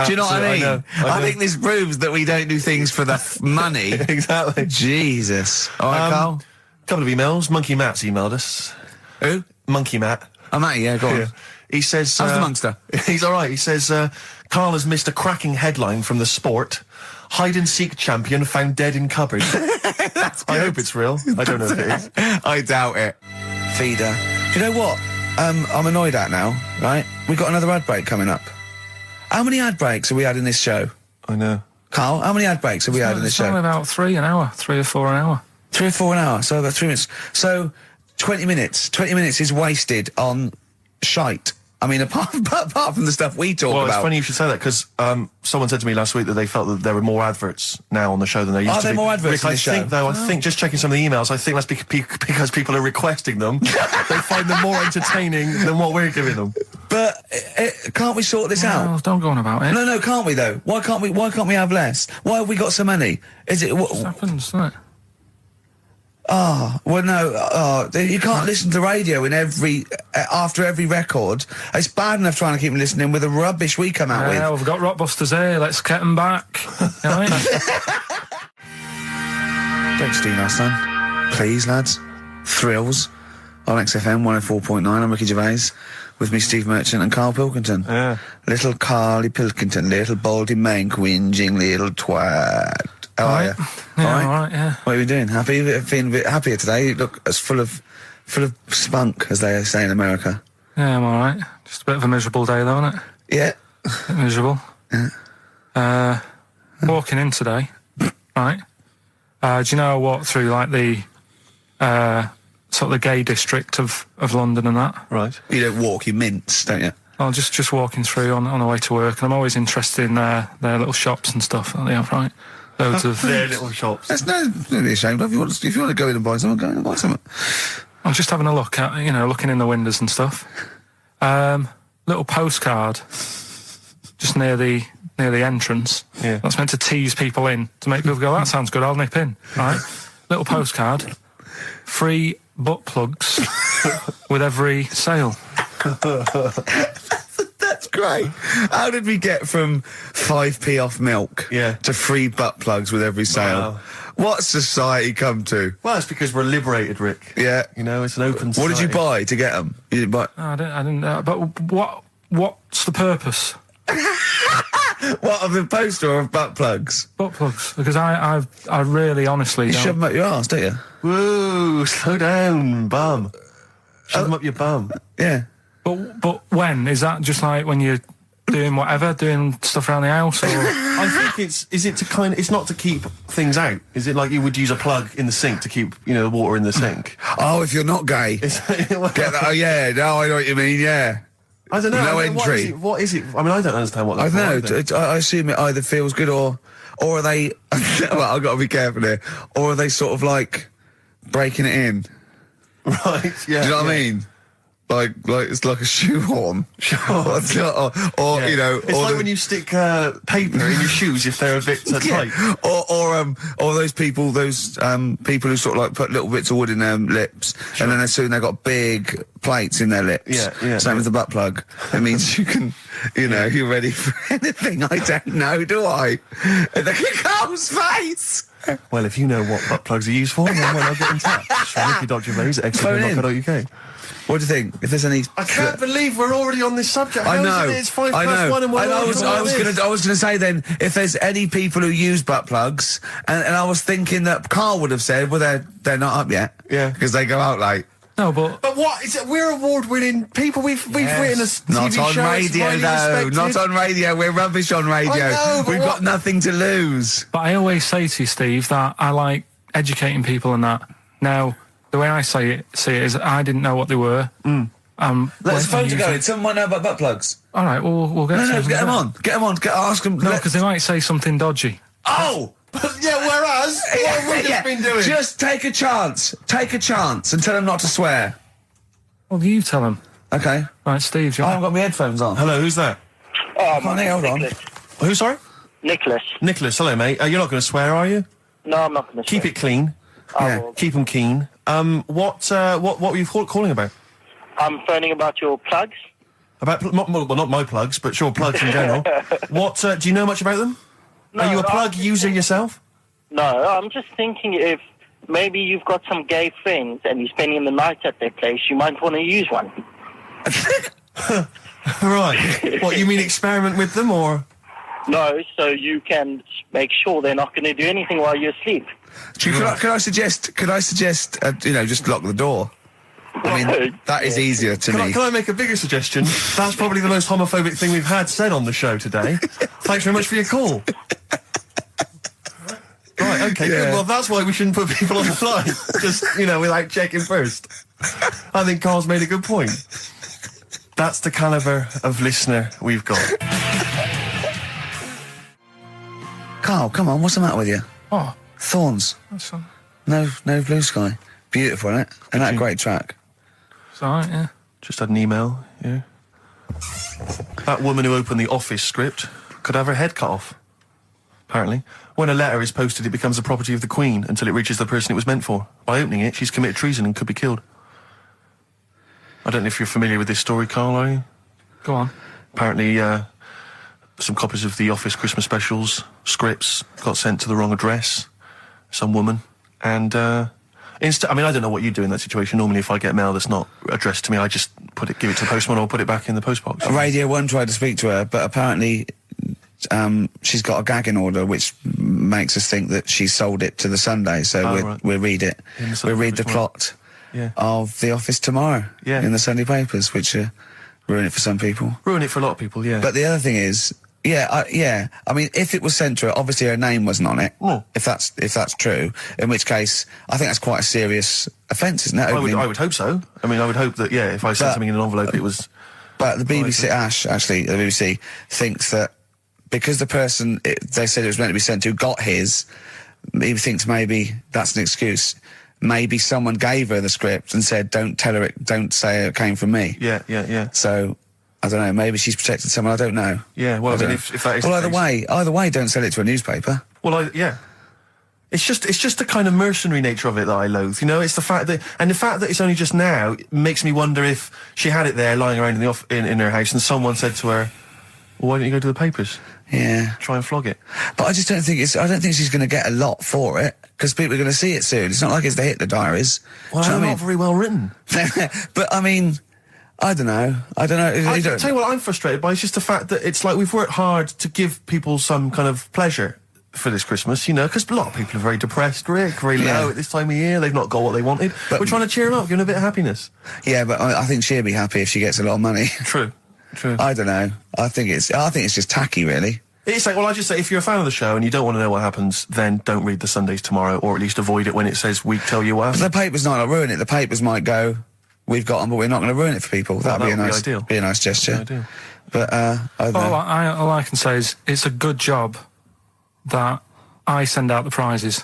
Do you know what I mean? I know. I think this proves that we don't do things for the money. Exactly. Jesus. All right, Carl? Couple of emails. Monkey Matt's emailed us. Who? Monkey Matt. Oh, Matty, yeah, go on. Yeah. He says... How's the Monster? He's all right. He says, Carl has missed a cracking headline from The Sport. Hide-and-seek champion found dead in cupboard. I hope it's real. I don't know if it is. I doubt it. Feeder. Do you know what? I'm annoyed at now, right? We've got another ad break coming up. How many ad breaks have we had in this show? I know. Carl, how many ad breaks have we had in this It's only show? about 3 or 4 an hour. 3 or 4 an hour, so about 3 minutes. So, 20 minutes. 20 minutes is wasted on shite. I mean, apart from the stuff we talk Well, about. it's funny you should say that, because someone said to me last week that they felt that there were more adverts now on the show than there used to be. Are there more adverts Rick, in this show? I think, though, I think, just checking some of the emails, I think that's because people are requesting them. They find them more entertaining than what we're giving them. But, can't we sort this out? Well, don't go on about it. No, can't we though? Why can't we have less? Why have we got so many? Is it, It happens, doesn't it? well no, you can't listen to radio in after every record. It's bad enough trying to keep them listening with the rubbish we come out Yeah, with. we've got Rockbusters here, let's get them back. You know what Don't steal our son. Please, lads. Thrills on XFM 104.9. I'm Ricky Gervais. With me, Steve Merchant and Karl Pilkington. Yeah. Little Carly Pilkington, little baldy mank whinging little twat. How are you? Yeah, all right, yeah. What are you doing? Happy? Feeling a bit happier today? You look as full of spunk, as they say in America. Yeah, I'm alright. Just a bit of a miserable day though, isn't it? Yeah. A bit miserable. Yeah. Walking in today, right? Do you know I walked through like the sort of the gay district of London and that? Right. You don't walk, you mince, don't you? Well, just walking through on the way to work, and I'm always interested in their little shops and stuff that they have, right? Loads of Their little shops. That's don't be ashamed of. If you want to go in and buy something, go in and buy something. I'm just having a look at, looking in the windows and stuff. Little postcard just near the entrance. Yeah. That's meant to tease people in, to make people go, that sounds good, I'll nip in. Right? Little postcard. Free butt plugs with every sale. That's great. How did we get from 5p off milk to free butt plugs with every sale? Wow. What's society come to? Well, it's because we're liberated, Rick. Yeah. You know, it's an open What society. did you buy to get them? You didn't buy... Oh, I didn't but what's the purpose? What, of the poster or of butt plugs? Butt plugs. Because I really honestly You don't... shove them up your arse, don't you? Whoa, slow down, bum. Shove them up your bum. Yeah. But when? Is that just like when you're doing whatever, doing stuff around the house? Or... I think it's not to keep things out. Is it like you would use a plug in the sink to keep, the water in the sink? Oh, if you're not gay. Get that? Oh, yeah. No, I know what you mean, yeah. I don't know. No entry. What is it? I mean, I don't understand what I that's don't know. I assume it either feels good or are they... well, I've got to be careful here. Or are they sort of like breaking it in? Right, yeah. Do you know what I mean? Like it's like a shoehorn. Sure. or It's or like when you stick paper in your shoes if they're a bit tight. Or those people who sort of like put little bits of wood in their lips, and then as soon they've got big plates in their lips. Yeah. Same with the butt plug. It means you can, you're ready for anything. I don't know, do I? Look at Carl's face. Well, if you know what butt plugs are used for, then why not get in touch? Ricky.Gervais at xfm.co.uk. What do you think? If there's any... I can't believe we're already on this subject. I know. It's 1:05 and we're I was gonna say then, if there's any people who use butt plugs, and I was thinking that Carl would have said, well, they're not up yet. Yeah. Because they go out late. No, but what is it? We're award-winning people. We've written a TV Not on show. It's radio, highly though. respected. Not on radio. We're rubbish on radio. I know, but We've got nothing to lose. But I always say to you, Steve, that I like educating people and that. Now, the way I see it is I didn't know what they were. Let's phone to go in. Someone might know about butt plugs. All right, we'll get No, get them on. Get them on. Ask them. No, because they might say something dodgy. Oh! Yeah, whereas, what have we just been doing? Just take a chance. Take a chance and tell them not to swear. Well, you tell them. Okay. Right, Steve, I haven't got my headphones on. Hello, who's that? Oh, Honey, hold on. Who, sorry? Nicholas. Nicholas, hello, mate. You're not going to swear, are you? No, I'm not going to Keep it clean. Yeah. Keep them keen. What were you calling about? I'm phoning about your plugs. About, not my plugs, but sure, plugs in general. What, do you know much about them? No, Are you a plug user yourself? No, I'm just thinking if maybe you've got some gay friends and you're spending the night at their place, you might want to use one. Right. What, you mean experiment with them, or...? No, so you can make sure they're not going to do anything while you're asleep. Could I suggest, just lock the door? I mean, that is easier to me. Can I make a bigger suggestion? That's probably the most homophobic thing we've had said on the show today. Thanks very much for your call. Right, okay, good. Well, that's why we shouldn't put people on the line. Just, without checking first. I think Carl's made a good point. That's the calibre of listener we've got. Carl, come on, what's the matter with you? Oh, Thorns. that's No blue sky. Beautiful, isn't it? And that great track. it's all right, yeah. Just had an email, yeah. That woman who opened the Office script could have her head cut off. Apparently. When a letter is posted, it becomes the property of the Queen until it reaches the person it was meant for. By opening it, she's committed treason and could be killed. I don't know if you're familiar with this story, Carl, are you? Go on. Apparently, some copies of the Office Christmas specials scripts got sent to the wrong address. Some woman. And, I don't know what you do in that situation. Normally, if I get mail that's not addressed to me, I just give it to the postman or put it back in the postbox. Radio 1 tried to speak to her, but apparently she's got a gagging order, which makes us think that she sold it to the Sunday. So we'll read it. We'll read the plot of The Office tomorrow in the Sunday papers, which ruin it for some people. Ruin it for a lot of people, yeah. But the other thing is, I mean, if it was sent to her, obviously her name wasn't on it. Oh. If that's true, in which case, I think that's quite a serious offence, isn't it? I would hope so. I mean, I would hope that, if I sent something in an envelope, it was... But the BBC, the BBC thinks that because the person they said it was meant to be sent to got his, he thinks maybe that's an excuse. Maybe someone gave her the script and said, don't say it came from me. Yeah. So... I don't know, maybe she's protected someone, I don't know. Yeah, well, if that is... Well, either way, don't sell it to a newspaper. Well, It's just the kind of mercenary nature of it that I loathe, It's the fact that... And the fact that it's only just now makes me wonder if she had it there lying around in her house and someone said to her, well, why don't you go to the papers? Yeah. Try and flog it. But I just don't think I don't think she's going to get a lot for it, because people are going to see it soon. It's not like it's the Hitler Diaries. Well, they're not very well written. But, I mean... I don't know. I tell you what I'm frustrated by is just the fact that it's like we've worked hard to give people some kind of pleasure for this Christmas, because a lot of people are very depressed, Rick, very low at this time of year. They've not got what they wanted. But we're trying to cheer them up, give them a bit of happiness. Yeah, but I think she'll be happy if she gets a lot of money. True. I don't know. I think it's just tacky, really. It's like, well, I just say, if you're a fan of the show and you don't want to know what happens, then don't read the Sundays tomorrow, or at least avoid it when it says we tell you what happened. The papers might not ruin it. The papers might go... We've got them, but we're not going to ruin it for people. That'd be a nice gesture. But I don't know. All I can say is it's a good job that I send out the prizes.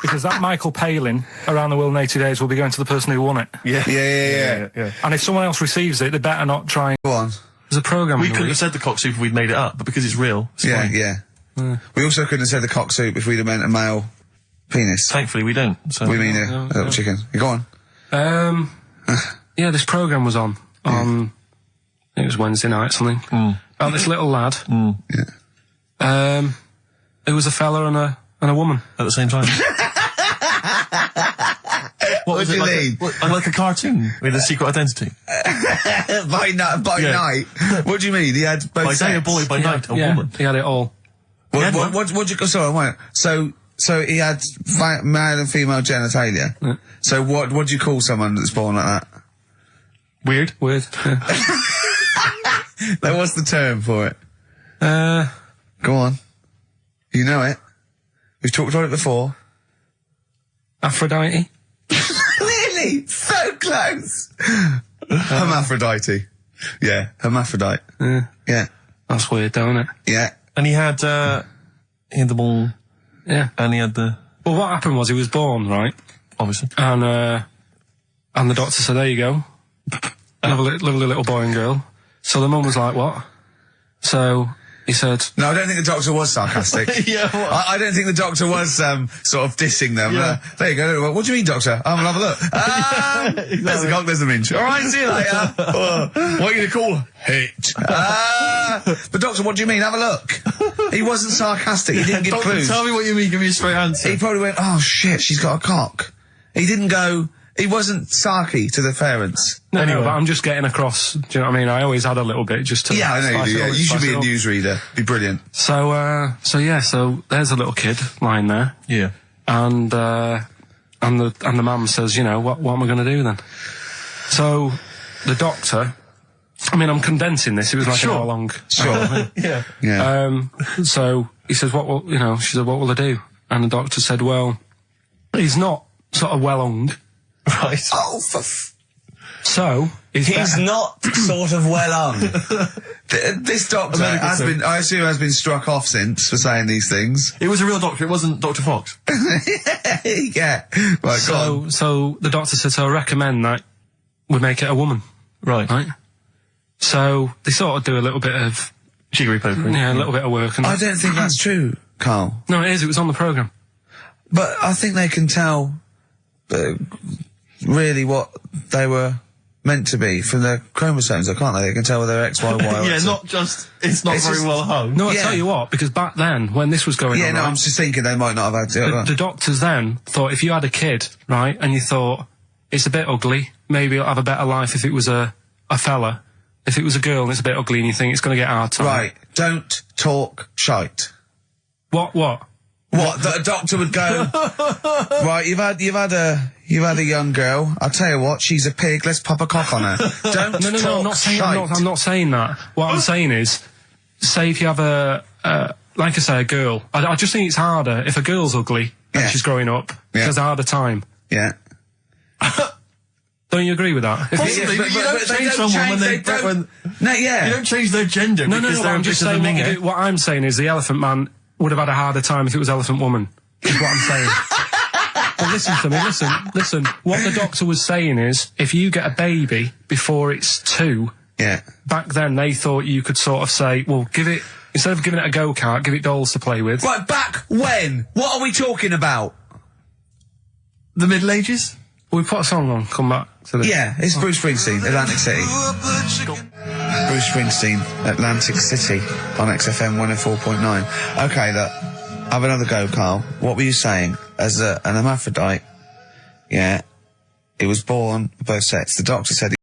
Because that Michael Palin around the world in 80 days will be going to the person who won it. Yeah. And if someone else receives it, they better not try and... Go on. There's a programme. We couldn't have said the cock soup if we'd made it up, but because it's real. It's fine. We also couldn't have said the cock soup if we'd have meant a male penis. Thankfully, we don't. So. We mean a little chicken. Go on. This programme was on. It was Wednesday night, something. About this little lad. It was a fella and a woman at the same time. What do you mean? Like a cartoon with a secret identity. by night. What do you mean? He had both by day a boy, by night a woman. He had it all. What you? Sorry, wait. So he had male and female genitalia. Yeah. So what do you call someone that's born like that? Weird. Yeah. What's the term for it? Go on. You know it. We've talked about it before. Aphrodite. Really? So close. Hermaphrodite. Yeah, hermaphrodite. Yeah. That's weird, though, isn't it? Yeah. And he had the ball. Yeah. And he had the... Well, what happened was he was born, right? Obviously. And the doctor said, there you go. Lovely little boy and girl. So the mum was like, what? So he said... No, I don't think the doctor was sarcastic. I don't think the doctor was sort of dissing them. Yeah. There you go. What do you mean, doctor? I'm gonna have a look. Exactly. There's a cock, there's a minge. All right, see you later. What are you going to call her? Hit. But doctor, what do you mean? Have a look. He wasn't sarcastic. He didn't give clues. Tell me what you mean. Give me a straight answer. He probably went, oh shit, she's got a cock. He didn't go... He wasn't sarky to the parents. No, anyway. But I'm just getting across, do you know what I mean? I always had a little bit just to... Yeah, I know you do, yeah. You should be a newsreader. Be brilliant. So there's a little kid lying there. Yeah. And the mum says, what am I going to do then? So the doctor I mean, I'm condensing this. It was like Sure. an hour long. Sure. Yeah. Yeah. So he says, what will, you know, she said, what will I do? And the doctor said, well, he's not sort of well hung. Right. Oh, So, he's not sort of well on. This doctor has been, I assume, has been struck off since for saying these things. It was a real doctor. It wasn't Dr. Fox. Yeah. Right, go on. So the doctor said, so I recommend that we make it a woman. Right. Right? So they sort of do a little bit of, Jiggery pokery. yeah, a little bit of work. And I don't think that's true, Carl. No, it is. It was on the programme. But I think they can tell really what they were meant to be from their chromosomes, can't they? They can tell whether they're X, Y, Y, or Yeah, X. not just, it's not It's very just- well hung. No, I Yeah. tell you what, because back then, when this was going Yeah, on, no, right, I'm just thinking they might not have had to. the doctors then thought if you had a kid, right, and you thought, it's a bit ugly, maybe it'll have a better life if it was a fella. If it was a girl and it's a bit ugly and you think it's going to get a hard time. Right, don't talk shite. What? What? That a doctor would go, right, you've had a young girl, I'll tell you what, she's a pig, let's pop a cock on her. Don't No, talk I'm not saying, shite. I'm not saying that. What I'm saying is, say if you have like I say, a girl. I just think it's harder if a girl's ugly and Yeah. she's growing up. Yeah. She has a harder time. Yeah. Don't you agree with that? If Possibly, but you don't change someone when they when No, yeah. you don't change their gender no, because no, they're I'm just because of saying Mingo. what I'm saying is the Elephant Man would have had a harder time if it was Elephant Woman. Is what I'm saying. But listen to me, listen. What the doctor was saying is, if you get a baby before it's 2, Yeah. back then they thought you could sort of say, well, instead of giving it a go-kart, give it dolls to play with. Right, back when? What are we talking about? The Middle Ages? We put a song on, come back to this. Yeah, it's Bruce Springsteen, Atlantic City. Bruce Springsteen, Atlantic City, on XFM 104.9. Okay, look, have another go, Carl. What were you saying? As an hermaphrodite, yeah, he was born both sexes. The doctor said